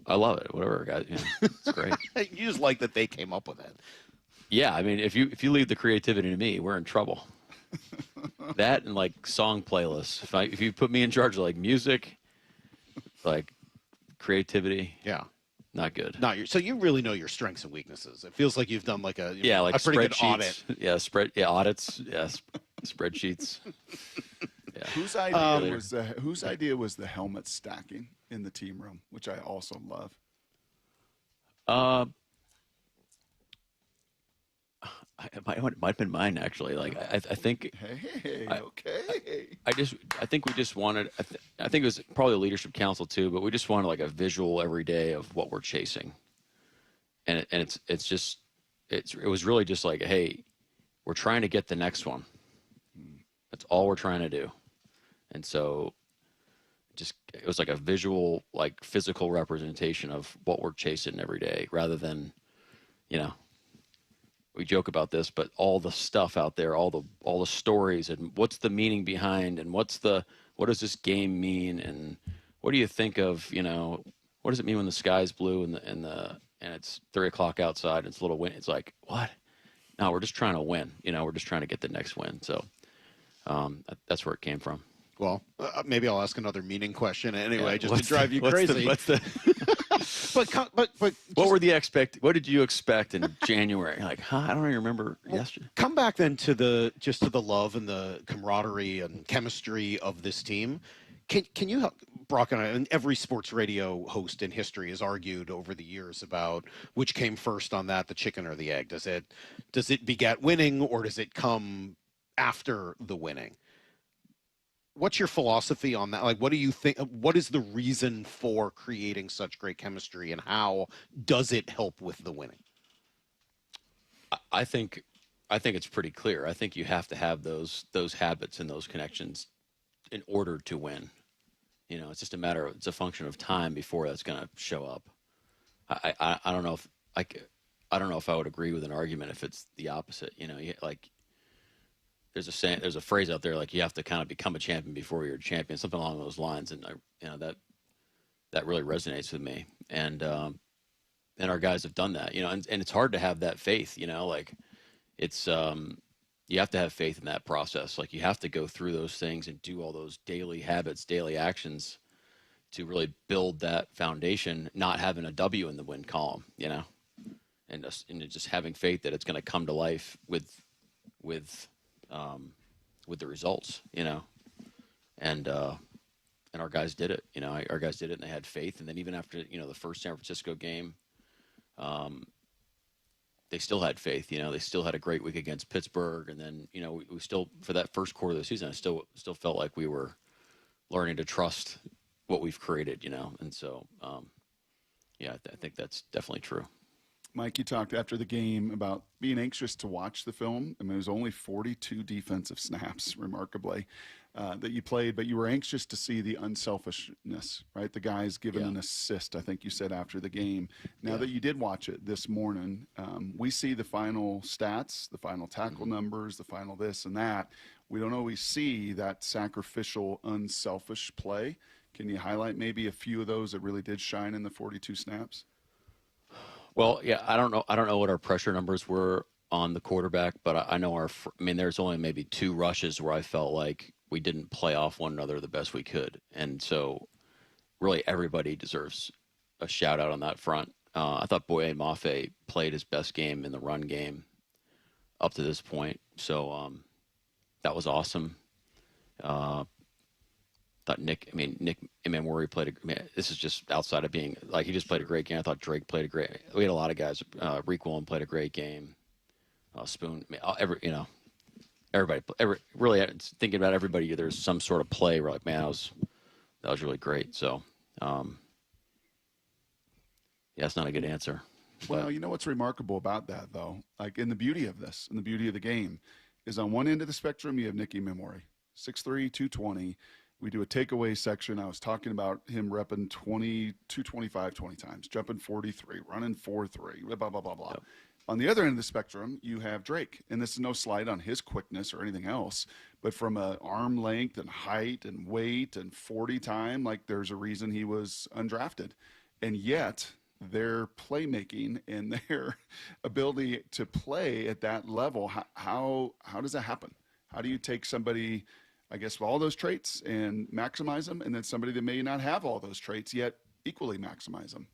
I love it. Whatever, guys. You know, it's great. You just like that they came up with it. Yeah, I mean, if you leave the creativity to me, we're in trouble. That and like song playlists. If you put me in charge of like music, like creativity, yeah, not good. So you really know your strengths and weaknesses. It feels like you've done like a like a pretty good audit. Audits. Yes, spreadsheets. Yeah. Whose idea was the helmet stacking in the team room, which I also love? It might have been mine actually. Like I think. Hey, okay. I think we just wanted. I think it was probably the leadership council too, but we just wanted like a visual every day of what we're chasing, and it was really just like, hey, we're trying to get the next one. That's all we're trying to do, and so it was like a visual, like physical representation of what we're chasing every day, rather than, we joke about this, but all the stuff out there, all the stories, and what's the meaning behind, and what does this game mean, and what do you think of, what does it mean when the sky's blue and it's 3:00 outside and it's a little wind? It's like, what? No, we're just trying to win. We're just trying to get the next win. So that's where it came from. Well, maybe I'll ask another meaning question anyway, just to drive you crazy. But what did you expect in January? Like, I don't even remember yesterday. Come back then to the love and the camaraderie and chemistry of this team. Can you help, Brock and every sports radio host in history has argued over the years about which came first on that, the chicken or the egg? Does it beget winning, or does it come after the winning? What's your philosophy on that? Like, what do you think? What is the reason for creating such great chemistry, and how does it help with the winning? I think it's pretty clear. I think you have to have those habits and those connections in order to win. It's just it's a function of time before that's going to show up. I don't know if I don't know if I would agree with an argument if it's the opposite. There's a phrase out there, like, you have to kind of become a champion before you're a champion, something along those lines. And that really resonates with me. And our guys have done that, and it's hard to have that faith, it's, you have to have faith in that process. Like, you have to go through those things and do all those daily habits, daily actions to really build that foundation, not having a W in the win column, and just having faith that it's going to come to life with the results, and our guys did it. Our guys did it, and they had faith. And then even after the first San Francisco game, they still had faith. They still had a great week against Pittsburgh, and then we still, for that first quarter of the season, I still felt like we were learning to trust what we've created. And so I think that's definitely true. Mike, you talked after the game about being anxious to watch the film. I mean, it was only 42 defensive snaps, remarkably, that you played, but you were anxious to see the unselfishness, right? The guys giving an assist, I think you said, after the game. Now that you did watch it this morning, we see the final stats, the final tackle numbers, the final this and that. We don't always see that sacrificial, unselfish play. Can you highlight maybe a few of those that really did shine in the 42 snaps? Well, yeah, I don't know what our pressure numbers were on the quarterback, but I know there's only maybe 2 rushes where I felt like we didn't play off one another the best we could. And so really everybody deserves a shout out on that front. I thought Boye Mafe played his best game in the run game up to this point. So that was awesome. Thought Nick Imamori played this is just outside of being, like, he just played a great game. I thought Drake played a great, we had a lot of guys. Reek Woolen played a great game. Spoon, everybody, really thinking about everybody, there's some sort of play where, like, man, that was really great. So, it's not a good answer. Well, you know what's remarkable about that, though? Like, in the beauty of this, and the beauty of the game, is on one end of the spectrum, you have Nicky Memori, 6'3", 220. We do a takeaway section. I was talking about him repping 225 20 times, jumping 43, running 4.3, blah, blah, blah, blah. Yep. On the other end of the spectrum, you have Drake. And this is no slight on his quickness or anything else, but from an arm length and height and weight and 40 time, like, there's a reason he was undrafted. and yet their playmaking and their ability to play at that level, how does that happen? How do you take somebody, I guess, with all those traits and maximize them, and then somebody that may not have all those traits yet equally maximize them?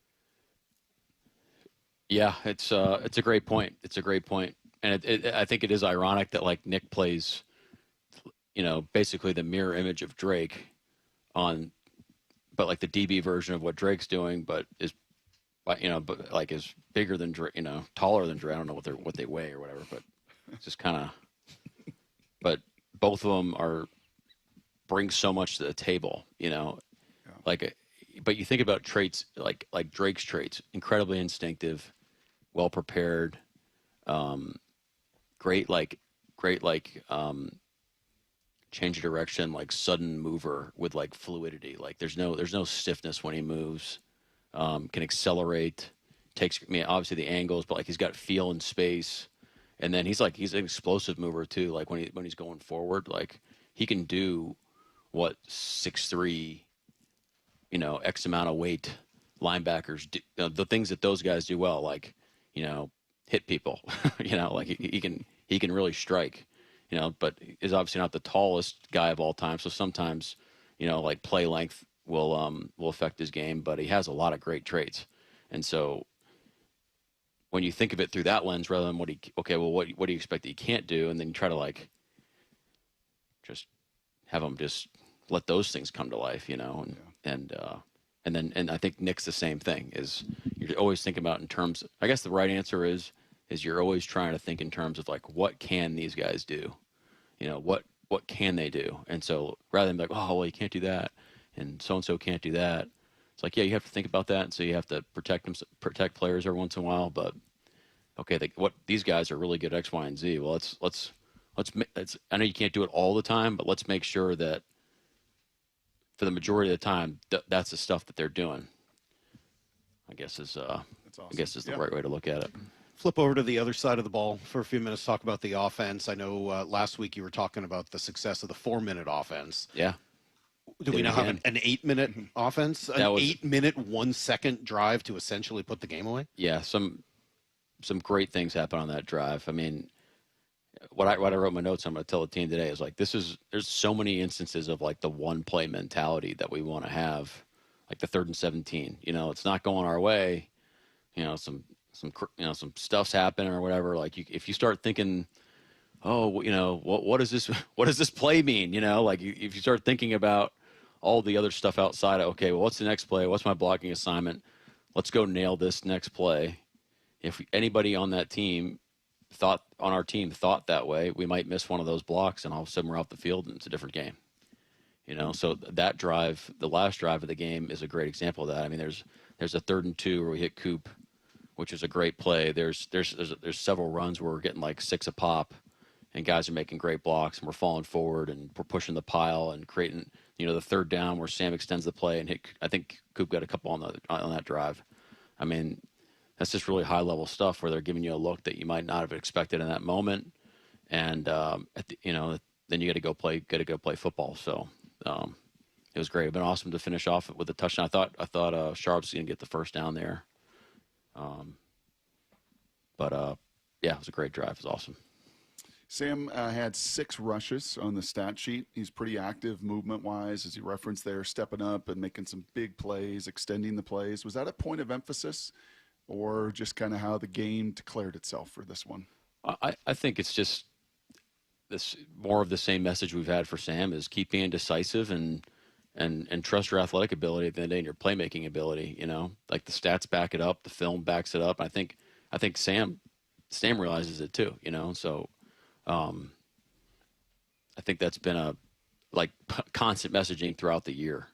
Yeah, it's a great point. It's a great point. And I think it is ironic that like Nick plays, basically the mirror image of Drake but like the DB version of what Drake's doing, but is is bigger than Drake, taller than Drake. I don't know what they weigh or whatever, but it's just kind of. But both of them bring so much to the table, But you think about traits like Drake's traits: incredibly instinctive, well prepared, great change of direction, like sudden mover with like fluidity. Like there's no stiffness when he moves. Can accelerate, obviously the angles, but like he's got feel in space. And then he's an explosive mover too. Like when he's going forward, like he can do what 6'3", X amount of weight linebackers do. The things that those guys do well, like, hit people, like he can really strike, but is obviously not the tallest guy of all time. So sometimes, like play length will affect his game, but he has a lot of great traits. And so when you think of it through that lens, rather than what do you expect that he can't do? And then you try to like, just have him just let those things come to life, and I think Nick's the same thing. Is you're always thinking about in terms. I guess the right answer is you're always trying to think in terms of like, what can these guys do? What can they do? And so rather than like, oh well, you can't do that, and so can't do that. It's like, yeah, you have to think about that, and so you have to protect players every once in a while. But okay, these guys are really good at X, Y, and Z. Well, let's. I know you can't do it all the time, but let's make sure that for the majority of the time, that's the stuff that they're doing. I guess is awesome. The right way to look at it. Flip over to the other side of the ball for a few minutes. Talk about the offense. I know last week you were talking about the success of the 4-minute offense. Yeah. Do we now have an 8-minute offense? An 8-minute, 1-second drive to essentially put the game away? Yeah, some great things happen on that drive. I mean, what I wrote in my notes, I'm going to tell the team today is like, there's so many instances of like the one play mentality that we want to have, like the 3rd and 17. It's not going our way. Some stuff's happening or whatever. Like if you start thinking, oh, what does this play mean? Like if you start thinking about all the other stuff outside of, okay, well, what's the next play? What's my blocking assignment? Let's go nail this next play. If anybody on that team thought that way, we might miss one of those blocks and all of a sudden we're off the field and it's a different game. So that drive, the last drive of the game, is a great example of that. I mean, there's a 3rd and 2 where we hit Coop, which is a great play. There's several runs where we're getting like 6 a pop, and guys are making great blocks, and we're falling forward and we're pushing the pile and creating, the 3rd down where Sam extends the play and hit. I think Coop got a couple on that drive. I mean, that's just really high level stuff where they're giving you a look that you might not have expected in that moment, and then you got to go play football. So it was great. It'd been awesome to finish off with a touchdown. I thought Sharp's going to get the first down there. Yeah, it was a great drive. It was awesome. Sam had 6 rushes on the stat sheet. He's pretty active movement-wise, as you referenced there, stepping up and making some big plays, extending the plays. Was that a point of emphasis, or just kind of how the game declared itself for this one? I think it's just this more of the same message we've had for Sam, is keep being decisive and trust your athletic ability at the end of the day and your playmaking ability. Like the stats back it up, the film backs it up. I think Sam realizes it too. So I think that's been a constant messaging throughout the year.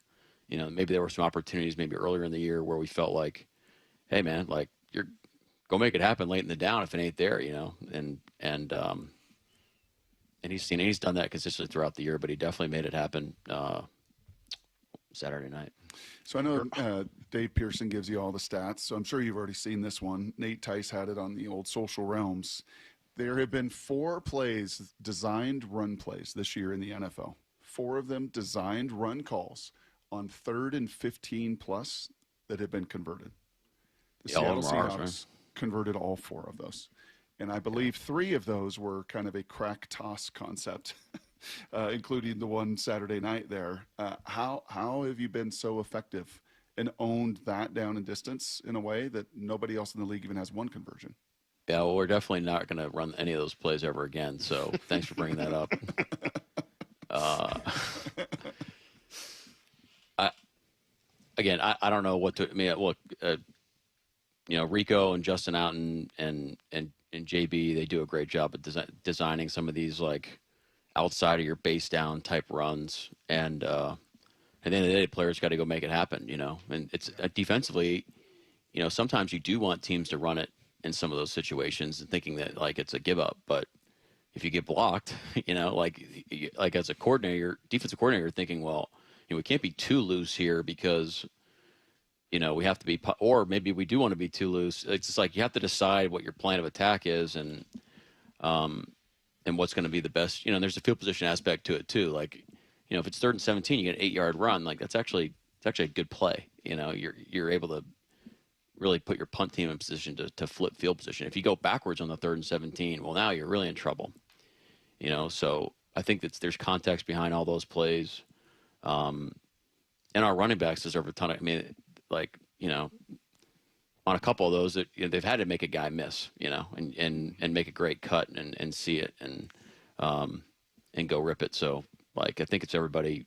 Maybe there were some opportunities maybe earlier in the year where we felt like, hey man, like you're go make it happen late in the down if it ain't there, and he's done that consistently throughout the year, but he definitely made it happen Saturday night. So I know Dave Pearson gives you all the stats, so I'm sure you've already seen this one. Nate Tice had it on the old Social Realms. There have been 4 plays, designed run plays this year in the NFL. 4 of them designed run calls on 3rd and 15 plus that have been converted. The Yeah, all of Seattle them are ours, Seahawks converted all 4 of those. And I believe 3 of those were kind of a crack toss concept, including the one Saturday night there. How have you been so effective and owned that down in distance in a way that nobody else in the league even has one conversion? Yeah, well, we're definitely not going to run any of those plays ever again. So thanks for bringing that up. I don't know what to. I mean, look, Rico and Justin Outen and JB, they do a great job at designing some of these like outside of your base down type runs, and at the end of the day, players got to go make it happen. And it's defensively, sometimes you do want teams to run it in some of those situations and thinking that like it's a give up, but if you get blocked, like as a coordinator, defensive coordinator, thinking, well, we can't be too loose here because, we have to be, or maybe we do want to be too loose. It's just like you have to decide what your plan of attack is and what's going to be the best. There's a field position aspect to it too. Like, if it's 3rd and 17, you get an 8-yard run. Like it's actually a good play. You're able to really put your punt team in position to flip field position. If you go backwards on the 3rd and 17, well, now you're really in trouble. So I think that there's context behind all those plays. And our running backs deserve a ton of, on a couple of those that they've had to make a guy miss, and make a great cut and see it and go rip it. So I think it's everybody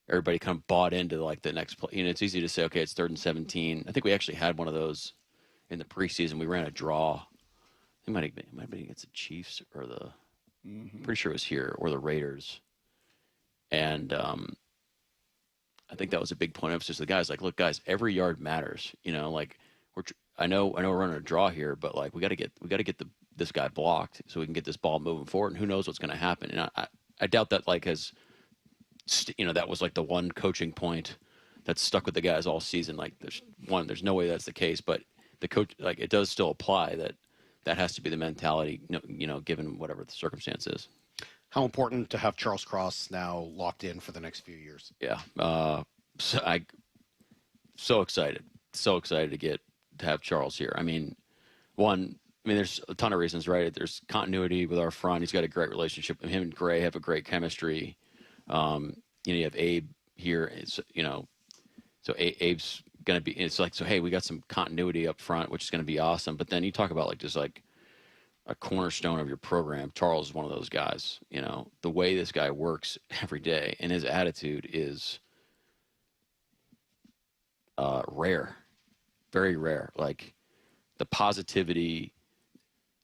kind of bought into like the next play. It's easy to say, okay, it's 3rd and 17. I think we actually had one of those in the preseason. We ran a draw. It might have been against the Chiefs or pretty sure it was here, or the Raiders. And I think that was a big point of emphasis. The guys like, look, guys, every yard matters. I know we're running a draw here, but like we got to get this guy blocked so we can get this ball moving forward. And who knows what's going to happen? And I doubt that that was like the one coaching point that's stuck with the guys all season. Like there's no way that's the case, but the coach, like it does still apply that has to be the mentality, given whatever the circumstance is. How important to have Charles Cross now locked in for the next few years? Yeah. So excited to have Charles here. There's a ton of reasons, right? There's continuity with our front. He's got a great relationship. Him and Gray have a great chemistry. You have Abe here. So Abe's going to be, it's like, so, hey, we got some continuity up front, which is going to be awesome. But then you talk about like just like a cornerstone of your program. Charles is one of those guys. The way this guy works every day and his attitude is rare, very rare. Like the positivity,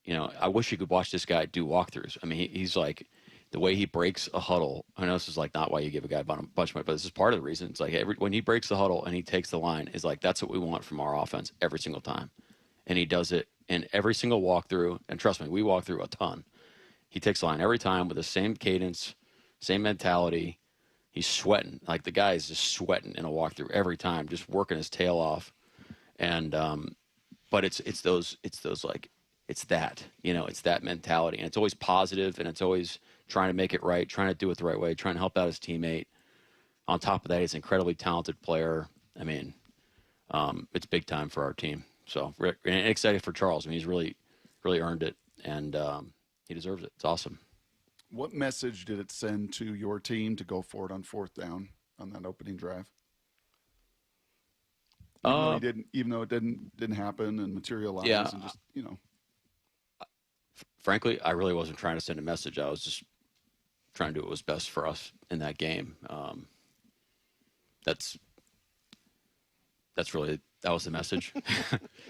I wish you could watch this guy do walkthroughs. He's like, the way he breaks a huddle. I know this is like not why you give a guy a bunch of money, but this is part of the reason. It's like when he breaks the huddle and he takes the line, is like that's what we want from our offense every single time, and he does it in every single walkthrough. And trust me, we walk through a ton. He takes the line every time with the same cadence, same mentality. He's sweating, like the guy is just sweating in a walkthrough every time, just working his tail off. And but it's that mentality, and it's always positive, and it's always trying to make it right, trying to do it the right way, trying to help out his teammate. On top of that, he's an incredibly talented player. It's big time for our team. So and excited for Charles. He's really, really earned it, and he deserves it. It's awesome. What message did it send to your team to go for it on 4th down on that opening drive? Even though it didn't happen and materialize, and just Frankly, I really wasn't trying to send a message. I was just trying to do what was best for us in that game. That was the message.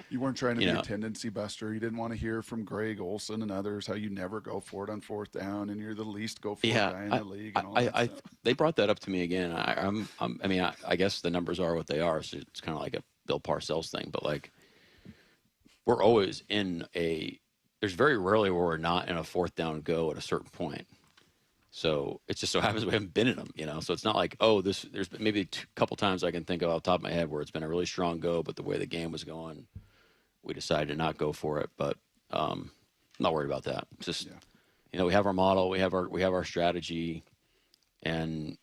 You weren't trying to be a tendency buster. You didn't want to hear from Greg Olson and others how you never go for it on 4th down and you're the least go for it guy in the league. And all that stuff. They brought that up to me again. I guess the numbers are what they are. So it's kind of like a Bill Parcells thing, but like we're always there's very rarely where we're not in a 4th down go at a certain point. So it just so happens we haven't been in them, So it's not like, there's maybe a couple times I can think of off the top of my head where it's been a really strong go, but the way the game was going, we decided to not go for it. But I'm not worried about that. It's just, we have our model, we have our strategy, and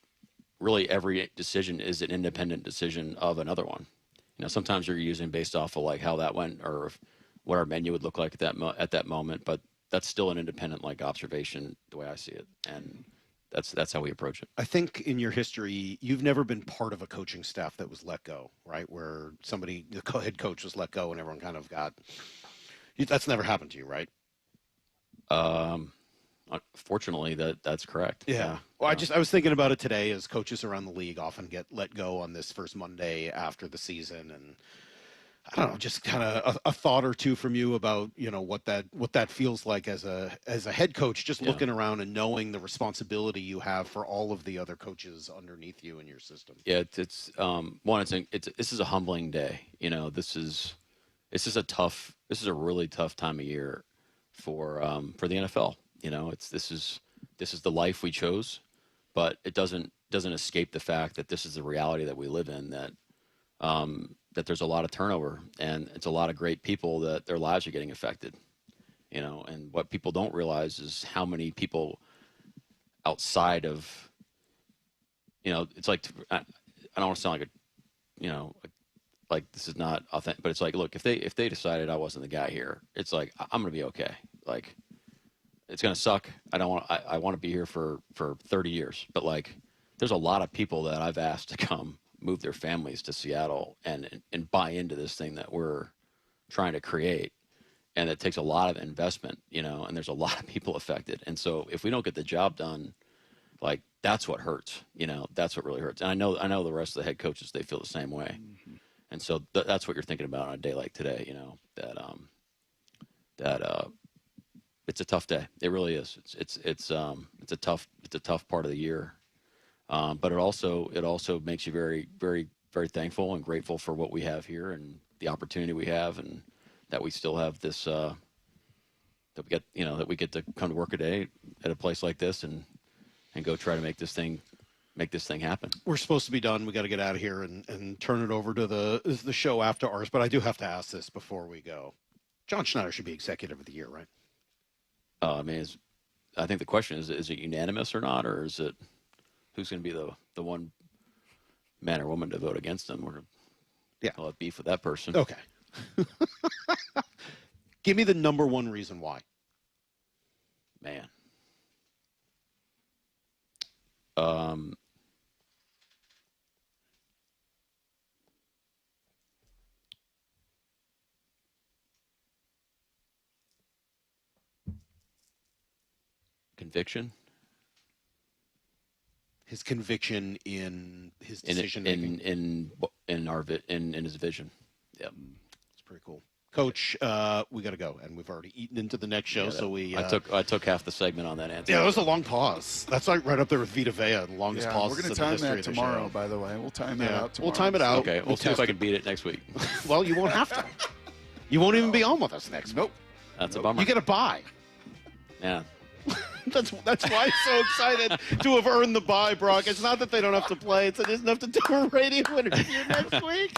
really every decision is an independent decision of another one. You know, sometimes you're using based off of like how that went or if, what our menu would look like at that moment, but that's still an independent like observation the way I see it, and that's how we approach it. I think in your history, you've never been part of a coaching staff that was let go, right? Where somebody, the head coach was let go and everyone kind of got, that's never happened to you, right? Fortunately, that's correct. Yeah. Well, I was thinking about it today as coaches around the league often get let go on this first Monday after the season. And I don't know, just kind of a thought or two from you about, you know, what that feels like as a head coach, just looking around and knowing the responsibility you have for all of the other coaches underneath you in your system. Yeah. This is a humbling day. You know, this is a really tough time of year for the NFL. You know, this is the life we chose, but it doesn't escape the fact that this is the reality that we live in, that there's a lot of turnover and it's a lot of great people that their lives are getting affected, you know, and what people don't realize is how many people outside of, you know, it's like, I don't want to sound like like this is not authentic, but it's like, look, if they decided I wasn't the guy here, it's like, I'm going to be okay. Like, it's going to suck. I want to be here for 30 years, but like, there's a lot of people that I've asked to come move their families to Seattle and buy into this thing that we're trying to create. And it takes a lot of investment, you know, and there's a lot of people affected. And so if we don't get the job done, like, that's what hurts, you know, that's what really hurts. And I know the rest of the head coaches, they feel the same way. Mm-hmm. And so that's what you're thinking about on a day like today, you know, that it's a tough day. It really is. It's a tough part of the year. But it also makes you very, very, very thankful and grateful for what we have here and the opportunity we have, and that we still have this, that we get to come to work a day at a place like this and go try to make this thing happen. We're supposed to be done. We got to get out of here and turn it over to the show after ours. But I do have to ask this before we go. John Schneider should be Executive of the Year, right? I mean, I think the question is it unanimous or not, or is it who's going to be the one man or woman to vote against him? I'll have beef with that person. Okay. Give me the number one reason why. Man. Conviction. His conviction in his decision making in his vision. Yep, it's pretty cool. Coach, we got to go, and we've already eaten into the next show. I took half the segment on that answer. Yeah, that was a long pause. That's like right up there with Vita Vea, the longest pause. We're going to time that tomorrow. By the way, we'll time that out tomorrow. We'll time it out. Okay, we'll see if I can beat it next week. Well, you won't have to. You won't even be on with us next. Nope. That's a bummer. You get a bye. Yeah. That's why I'm so excited to have earned the bye, Brock. It's not that they don't have to play; it's that they doesn't have to do a radio interview next week.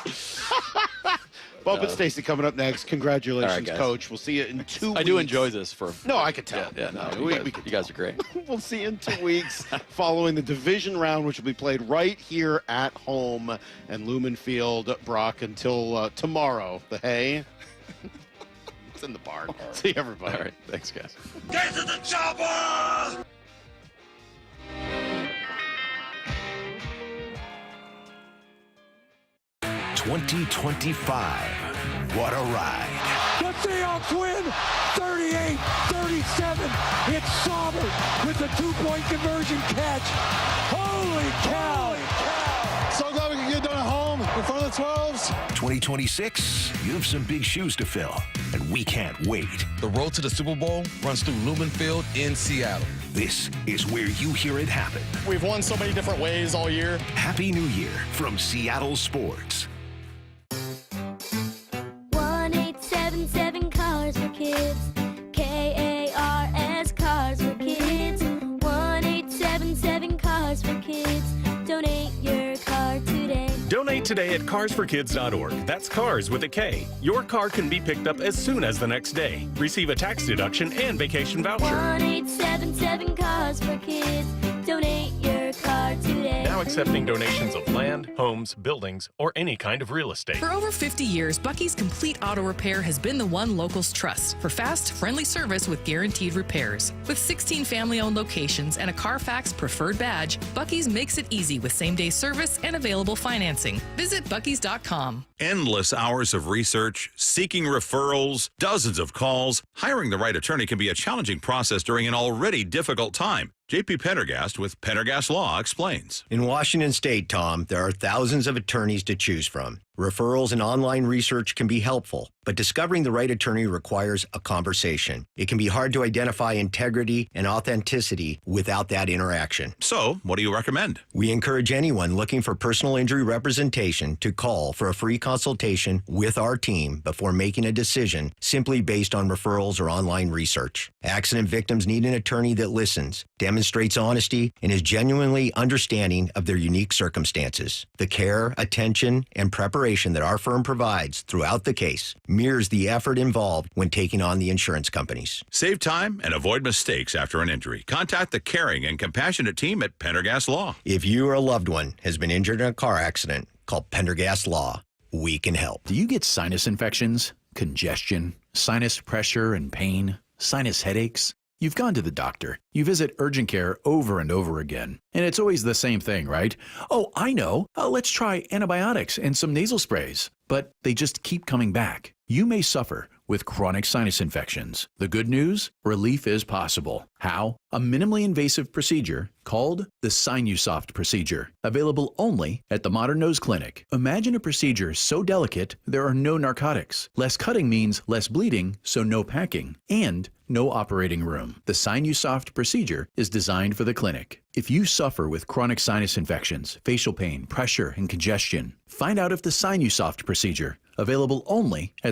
Bob and Stacy coming up next. Congratulations, right, Coach. We'll see you in 2 weeks. I do enjoy this. No, I can tell. Yeah, you guys are great. We'll see you in 2 weeks following the division round, which will be played right here at home and Lumen Field. Brock, until tomorrow. The hay. It's in the barn. Right. See everybody. All right. Thanks, guys. Get to the chopper! $2025. What a ride. The Seahawks win 38-37. It's Sauber with the 2-point conversion catch. Holy cow. So glad we can get done at home in front of the 12s. 2026, you have some big shoes to fill, and we can't wait. The road to the Super Bowl runs through Lumen Field in Seattle. This is where you hear it happen. We've won so many different ways all year. Happy New Year from Seattle Sports. 1-877 Cars for Kids. KARS Cars for Kids. 1-877 Cars for Kids. Donate your car today. Donate today at carsforkids.org. That's cars with a K. Your car can be picked up as soon as the next day. Receive a tax deduction and vacation voucher. 1-877 Cars for Kids. Donate your card today. Now accepting donations of land, homes, buildings, or any kind of real estate. For over 50 years, Bucky's Complete Auto Repair has been the one locals trust for fast, friendly service with guaranteed repairs. With 16 family-owned locations and a Carfax preferred badge, Bucky's makes it easy with same-day service and available financing. Visit buckys.com. Endless hours of research, seeking referrals, dozens of calls. Hiring the right attorney can be a challenging process during an already difficult time. JP Pendergast with Pendergast Law explains. In Washington State, Tom, there are thousands of attorneys to choose from. Referrals and online research can be helpful, but discovering the right attorney requires a conversation. It can be hard to identify integrity and authenticity without that interaction. So, what do you recommend? We encourage anyone looking for personal injury representation to call for a free consultation with our team before making a decision simply based on referrals or online research. Accident victims need an attorney that listens, demonstrates honesty, and is genuinely understanding of their unique circumstances. The care, attention, and preparation that our firm provides throughout the case mirrors the effort involved when taking on the insurance companies. Save time and avoid mistakes after an injury. Contact the caring and compassionate team at Pendergast Law. If you or a loved one has been injured in a car accident, call Pendergast Law. We can help. Do you get sinus infections, congestion, sinus pressure and pain, sinus headaches? You've gone to the doctor. You visit urgent care over and over again. And it's always the same thing, right? Oh, I know. Let's try antibiotics and some nasal sprays. But they just keep coming back. You may suffer with chronic sinus infections. The good news? Relief is possible. How? A minimally invasive procedure called the Sinusoft procedure, available only at the Modern Nose Clinic. Imagine a procedure so delicate there are no narcotics. Less cutting means less bleeding, so no packing, and no operating room. The Sinusoft procedure is designed for the clinic. If you suffer with chronic sinus infections, facial pain, pressure, and congestion, find out if the Sinusoft procedure, available only at